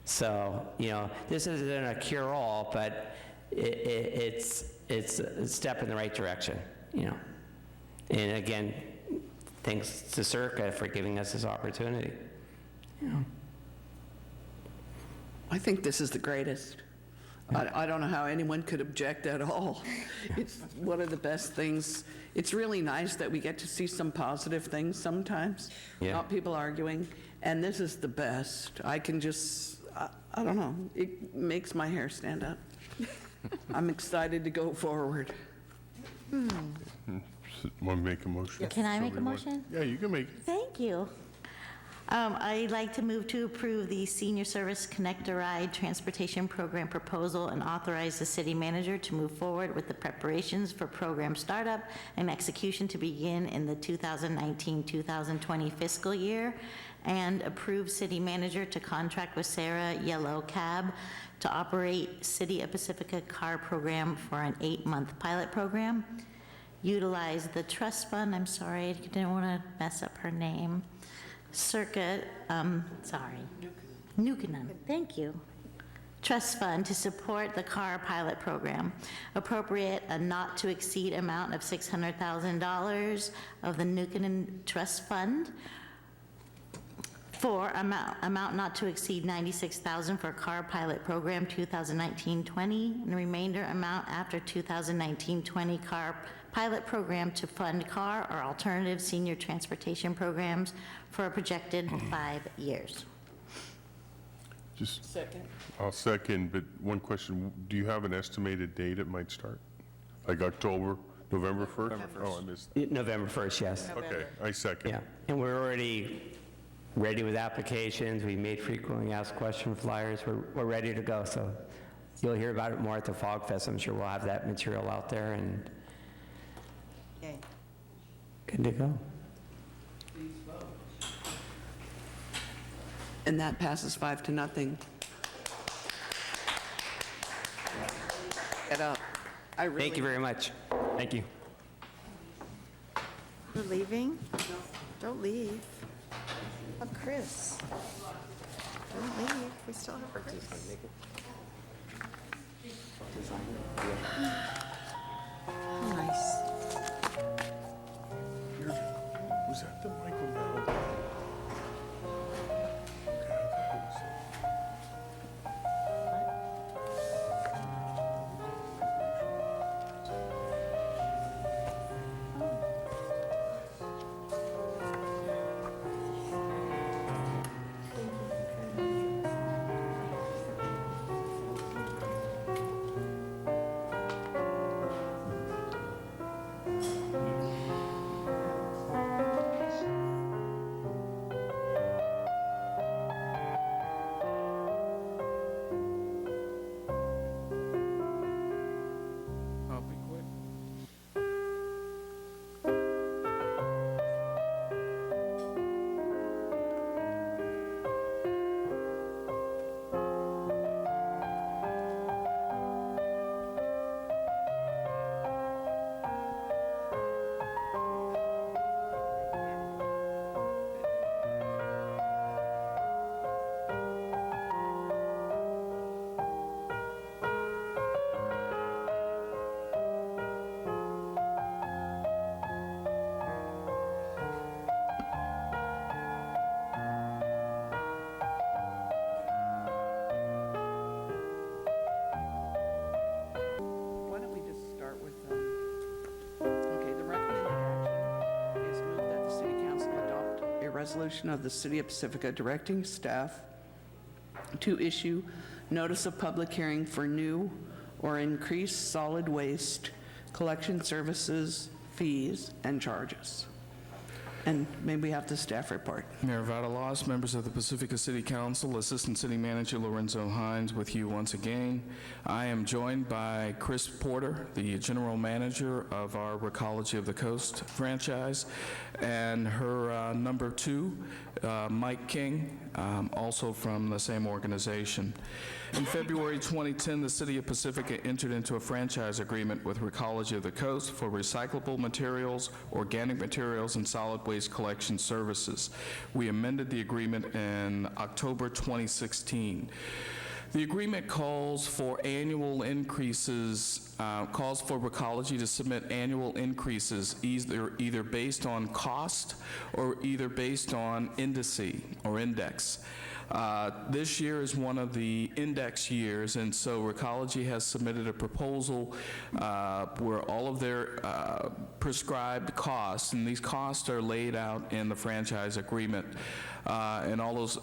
So, this isn't a cure-all, but it's a step in the right direction, And again, thanks to Circa for giving us this opportunity. I think this is the greatest. I don't know how anyone could object at all. It's one of the best things. It's really nice that we get to see some positive things sometimes, not people arguing, and this is the best. I can just, I don't know, it makes my hair stand up. I'm excited to go forward. Want to make a motion? Can I make a motion? Yeah, you can make it. Thank you. I'd like to move to approve the Senior Service Connect-a-Ride Transportation Program proposal and authorize the city manager to move forward with the preparations for program startup and execution to begin in the 2019-2020 fiscal year, and approve city manager to contract with Sarah Yellow Cab to operate City of Pacifica car program for an 8-month pilot program. Utilize the trust fund, I'm sorry, I didn't want to mess up her name. Nukanen, thank you. Trust fund to support the car pilot program. Appropriate a not-to-exceed amount of $600,000 of the Nukanen Trust Fund for amount not to exceed $96,000 for car pilot program 2019-20, and remainder amount after 2019-20 car pilot program to fund car or alternative senior transportation programs for a projected 5 years. Second. I'll second, but one question, do you have an estimated date it might start? Like October, November 1st? Oh, I missed that. November 1st, yes. Okay, I second. Yeah, and we're already ready with applications. We made frequently asked question flyers. We're ready to go, so you'll hear about it more at the Fog Fest. I'm sure we'll have that material out there, and good to go. And that passes 5-0. Get up. Thank you very much. Thank you. We're leaving? Don't leave. Oh, Chris. Don't leave. We still have Chris. Nice. Was that the Michael Bell? resolution of the City of Pacifica directing staff to issue notice of public hearing for new or increased solid waste collection services, fees, and charges. And may we have the staff report? Mayor Vadalos, members of the Pacifica City Council, Assistant City Manager Lorenzo Hines with you once again. I am joined by Chris Porter, the General Manager of our Recology of the Coast franchise, and her number 2, Mike King, also from the same organization. In February 2010, the City of Pacifica entered into a franchise agreement with Recology of the Coast for recyclable materials, organic materials, and solid waste collection services. We amended the agreement in October 2016. The agreement calls for annual increases, calls for Recology to submit annual increases either based on cost or either based on index. This year is one of the index years, and so Recology has submitted a proposal where all of their prescribed costs, and these costs are laid out in the franchise agreement, and all those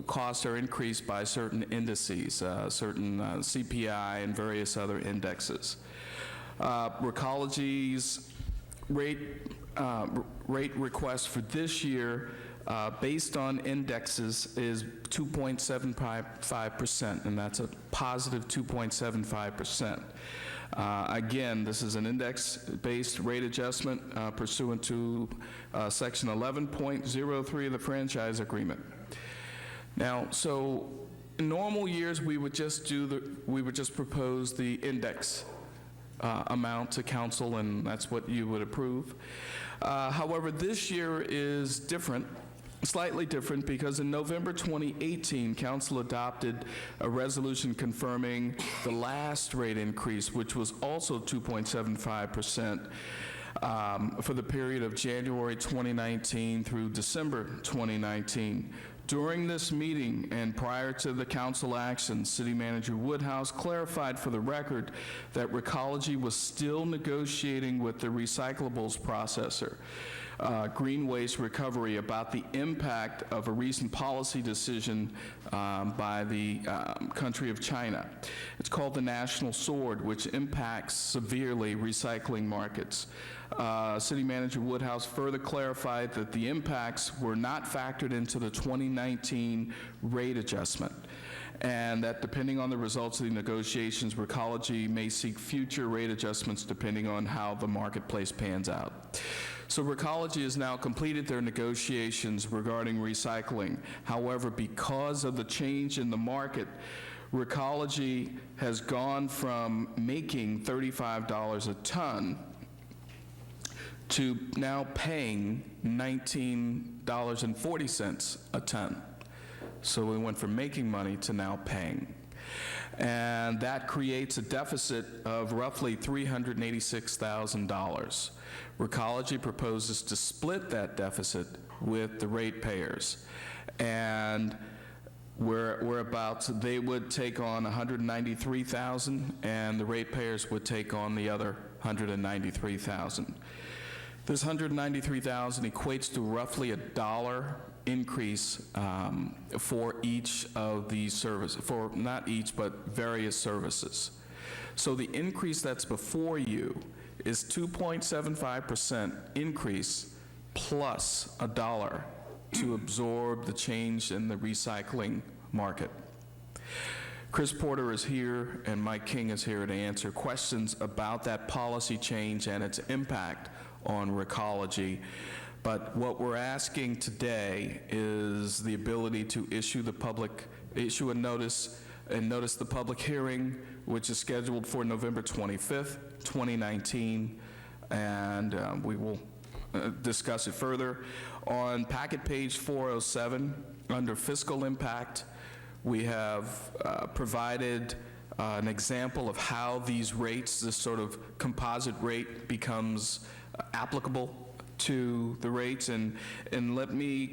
costs are increased by certain indices, certain CPI and various other indexes. Recology's rate request for this year based on indexes is 2.75%, and that's a positive 2.75%. Again, this is an index-based rate adjustment pursuant to Section 11.03 of the franchise agreement. Now, so in normal years, we would just propose the index amount to council, and that's what you would approve. However, this year is different. Slightly different because in November 2018, Council adopted a resolution confirming the last rate increase, which was also 2.75% for the period of January 2019 through December 2019. During this meeting and prior to the council action, City Manager Woodhouse clarified for the record that Recology was still negotiating with the recyclables processor, Green Waste Recovery, about the impact of a recent policy decision by the country of China. It's called the National Sword, which impacts severely recycling markets. City Manager Woodhouse further clarified that the impacts were not factored into the 2019 rate adjustment, and that depending on the results of the negotiations, Recology may seek future rate adjustments depending on how the marketplace pans out. So Recology has now completed their negotiations regarding recycling. However, because of the change in the market, Recology has gone from making $35 a ton to now paying $19.40 a ton. So we went from making money to now paying. And that creates a deficit of roughly $386,000. Recology proposes to split that deficit with the ratepayers. And whereabouts they would take on $193,000 and the ratepayers would take on the other $193,000. This $193,000 equates to roughly $1 increase for each of these services, for not each, but various services. So the increase that's before you is 2.75% increase plus $1 to absorb the change in the recycling market. Chris Porter is here and Mike King is here to answer questions about that policy change and its impact on Recology. But what we're asking today is the ability to issue a notice and notice the public hearing, which is scheduled for November 25th, 2019, and we will discuss it further. On packet page 407, under fiscal impact, we have provided an example of how these rates, this sort of composite rate, becomes applicable to the rates, and let me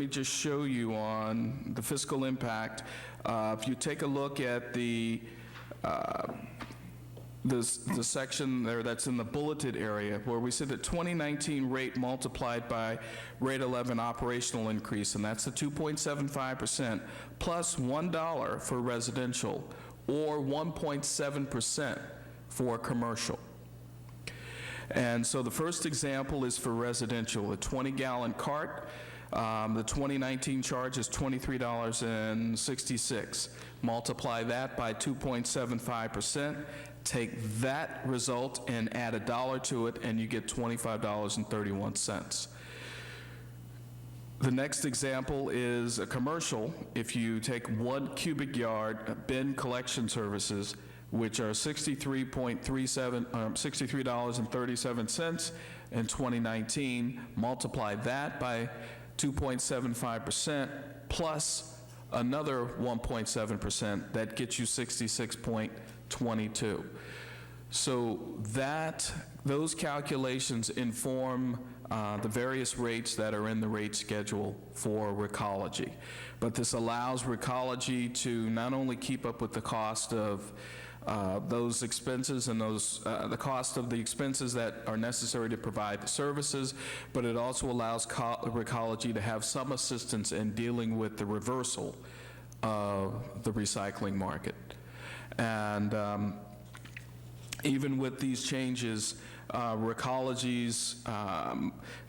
just show you on the fiscal impact. If you take a look at the the section there that's in the bulleted area, where we said that 2019 rate multiplied by rate 11 operational increase, and that's the 2.75% plus $1 for residential, or 1.7% for commercial. And so the first example is for residential, a 20-gallon cart. The 2019 charge is $23.66. Multiply that by 2.75%. Take that result and add $1 to it, and you get $25.31. The next example is a commercial. If you take 1 cubic yard bin collection services, which are $63.37 in 2019, multiply that by 2.75% plus another 1.7%, that gets you 66.22. So those calculations inform the various rates that are in the rate schedule for Recology. But this allows Recology to not only keep up with the cost of those expenses and the cost of the expenses that are necessary to provide the services, but it also allows Recology to have some assistance in dealing with the reversal of the recycling market. And even with these changes, Recology's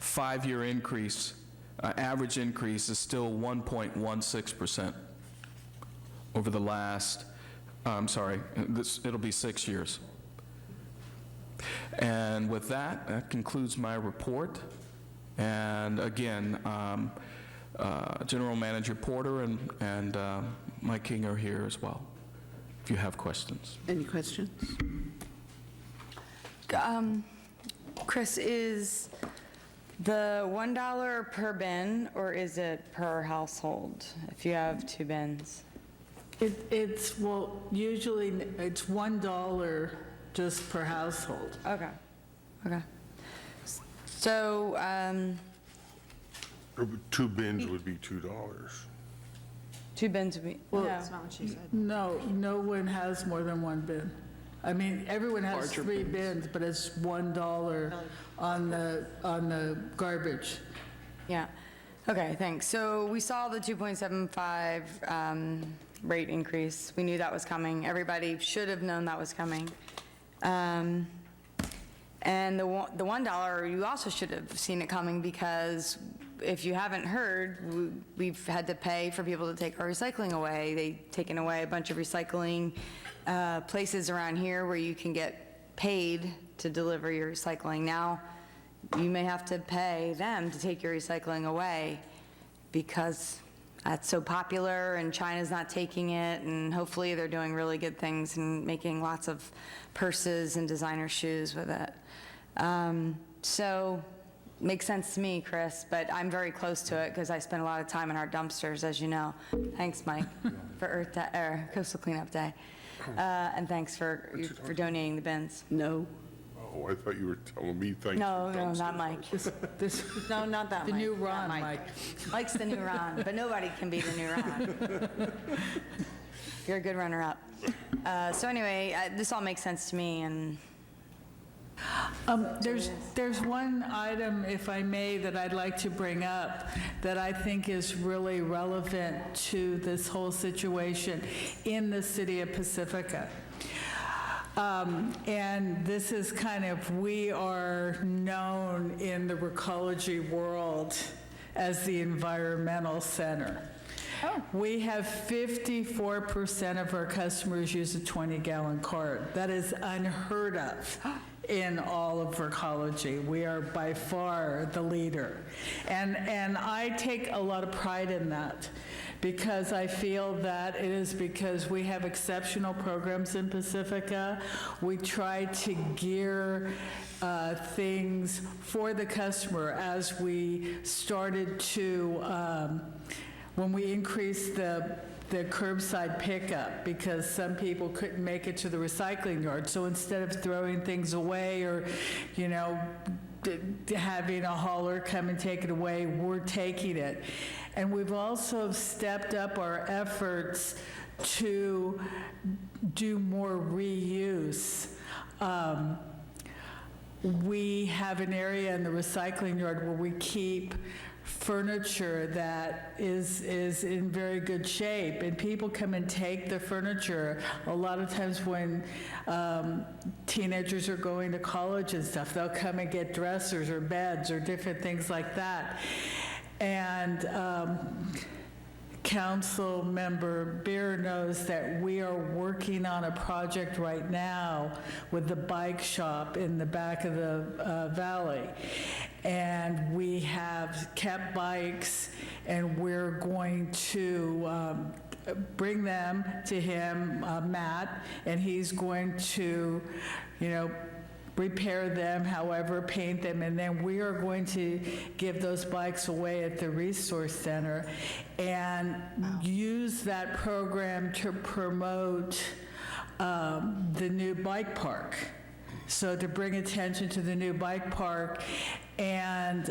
5-year increase, average increase, is still 1.16% over the last, it'll be 6 years. And with that concludes my report. And again, General Manager Porter and Mike King are here as well, if you have questions. Any questions? Chris, is the $1 per bin, or is it per household if you have 2 bins? Well, usually it's $1 just per household. Okay. So, 2 bins would be $2. 2 bins would be, Well, no. that's not what she said. No one has more than 1 bin. I mean, everyone has Larger 3 bins, but it's $1 on the garbage. Yeah. Okay, thanks. So we saw the 2.75 rate increase. We knew that was coming. Everybody should have known that was coming. And the $1, you also should have seen it coming, because if you haven't heard, we've had to pay for people to take our recycling away. They've taken away a bunch of recycling places around here where you can get paid to deliver your recycling. Now, you may have to pay them to take your recycling away because that's so popular and China's not taking it, and hopefully they're doing really good things and making lots of purses and designer shoes with it. So makes sense to me, Chris, but I'm very close to it because I spend a lot of time in our dumpsters, as you know. Thanks, Mike, for Earth Day, or Coastal Cleanup Day. And thanks for donating the bins. No. Oh, I thought you were telling me thanks. No, not Mike. No, not that The Mike. new Not Ron, Mike. Mike's the new Ron, but nobody can be the new Ron. You're a good runner-up. So anyway, this all makes sense to me, and There's one item, if I may, that I'd like to bring up that I think is really relevant to this whole situation in the city of Pacifica. And this is kind of, we are known in the Recology world as the environmental center. We have 54% of our customers use a 20-gallon cart. That is unheard of in all of Recology. We are by far the leader. And I take a lot of pride in that, because I feel that it is because we have exceptional programs in Pacifica. We try to gear things for the customer. As we started to, when we increased the curbside pickup, because some people couldn't make it to the recycling yard. So instead of throwing things away or, having a hauler come and take it away, we're taking it. And we've also stepped up our efforts to do more reuse. We have an area in the recycling yard where we keep furniture that is in very good shape, and people come and take the furniture. A lot of times when teenagers are going to college and stuff, they'll come and get dressers or beds or different things like that. And Council Member Beer knows that we are working on a project right now with the bike shop in the back of the valley. And we have kept bikes, and we're going to bring them to him, Matt, and he's going to, repair them, however, paint them, and then we are going to give those bikes away at the resource center and use that program to promote the new bike park. So to bring attention to the new bike park, and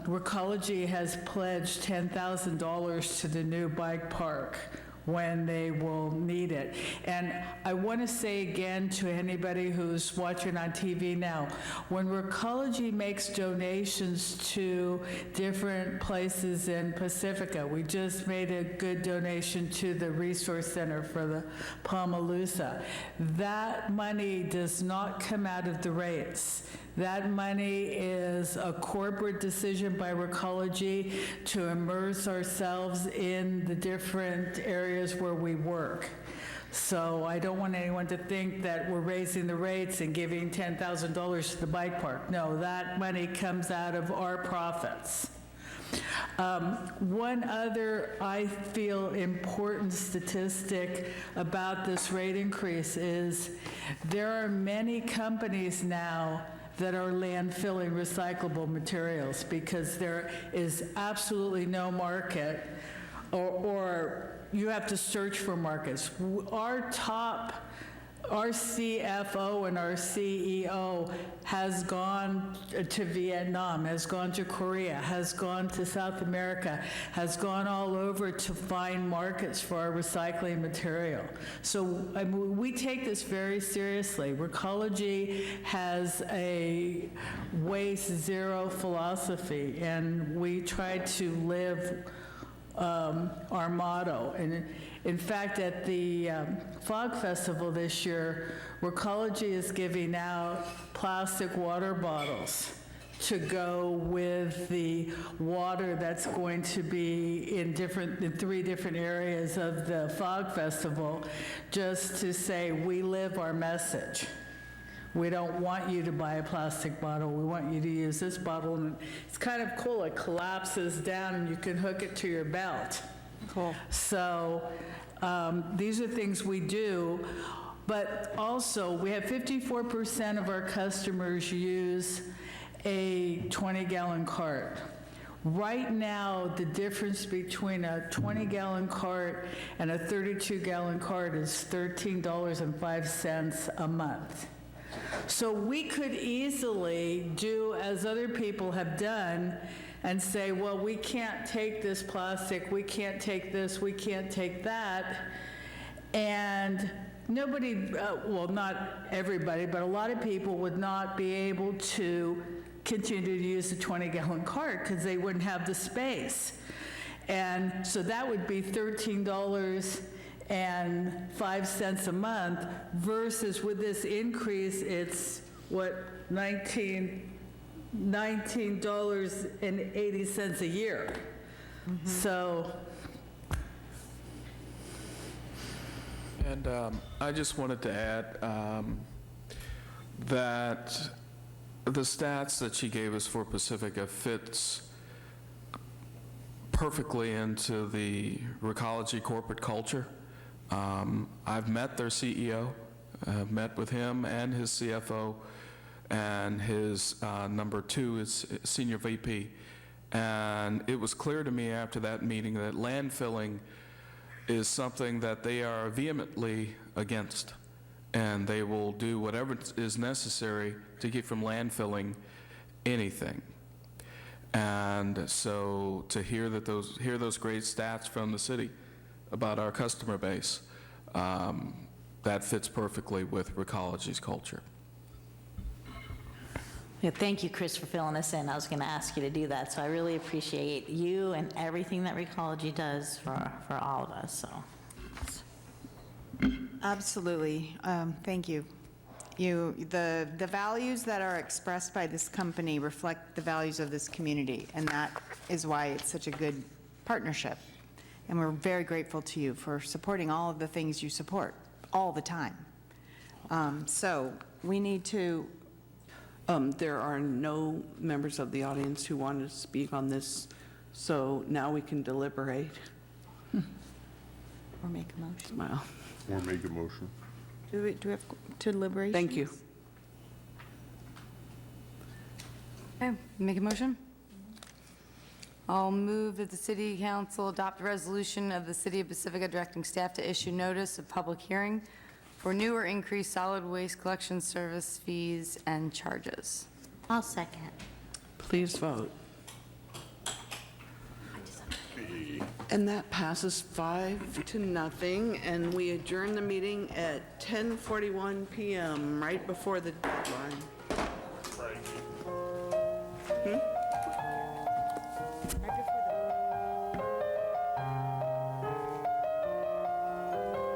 Recology has pledged $10,000 to the new bike park when they will need it. And I want to say again to anybody who's watching on TV now, when Recology makes donations to different places in Pacifica, we just made a good donation to the Resource Center for the Palmaloosa. That money does not come out of the rates. That money is a corporate decision by Recology to immerse ourselves in the different areas where we work. So I don't want anyone to think that we're raising the rates and giving $10,000 to the bike park. No, that money comes out of our profits. One other, I feel, important statistic about this rate increase is there are many companies now that are landfilling recyclable materials because there is absolutely no market, or you have to search for markets. Our CFO and our CEO has gone to Vietnam, has gone to Korea, has gone to South America, has gone all over to find markets for our recycling material. So we take this very seriously. Recology has a waste zero philosophy, and we try to live our motto. And in fact, at the Fog Festival this year, Recology is giving out plastic water bottles to go with the water that's going to be in 3 different areas of the Fog Festival, just to say we live our message. We don't want you to buy a plastic bottle. We want you to use this bottle. And it's kind of cool. It collapses down and you can hook it to your belt. Cool. So these are things we do. But also, we have 54% of our customers use a 20-gallon cart. Right now, the difference between a 20-gallon cart and a 32-gallon cart is $13.05 a month. So we could easily do as other people have done and say, well, we can't take this plastic, we can't take this, we can't take that. And nobody, well, not everybody, but a lot of people would not be able to continue to use the 20-gallon cart because they wouldn't have the space. And so that would be $13.05 a month versus with this increase, it's what, $19.80 a year. So. And I just wanted to add that the stats that she gave us for Pacifica fits perfectly into the Recology corporate culture. I've met their CEO, met with him and his CFO, and his number 2 is senior VP. And it was clear to me after that meeting that landfilling is something that they are vehemently against, and they will do whatever is necessary to keep from landfilling anything. And so to hear those great stats from the city about our customer base, that fits perfectly with Recology's culture. Yeah, thank you, Chris, for filling us in. I was going to ask you to do that, so I really appreciate you and everything that Recology does for all of us, so. Absolutely. Thank you. The values that are expressed by this company reflect the values of this community, and that is why it's such a good partnership. And we're very grateful to you for supporting all of the things you support all the time. So we need to. There are no members of the audience who want to speak on this, so now we can deliberate. Or make a motion. Well, Or make a motion. Do we have deliberations? thank you. Okay, make a motion? I'll move that the city council adopt a resolution of the city of Pacifica directing staff to issue notice of public hearing for new or increased solid waste collection service fees and charges. I'll second. Please vote. And that passes 5-0, and we adjourn the meeting at 10:41 PM, right before the deadline.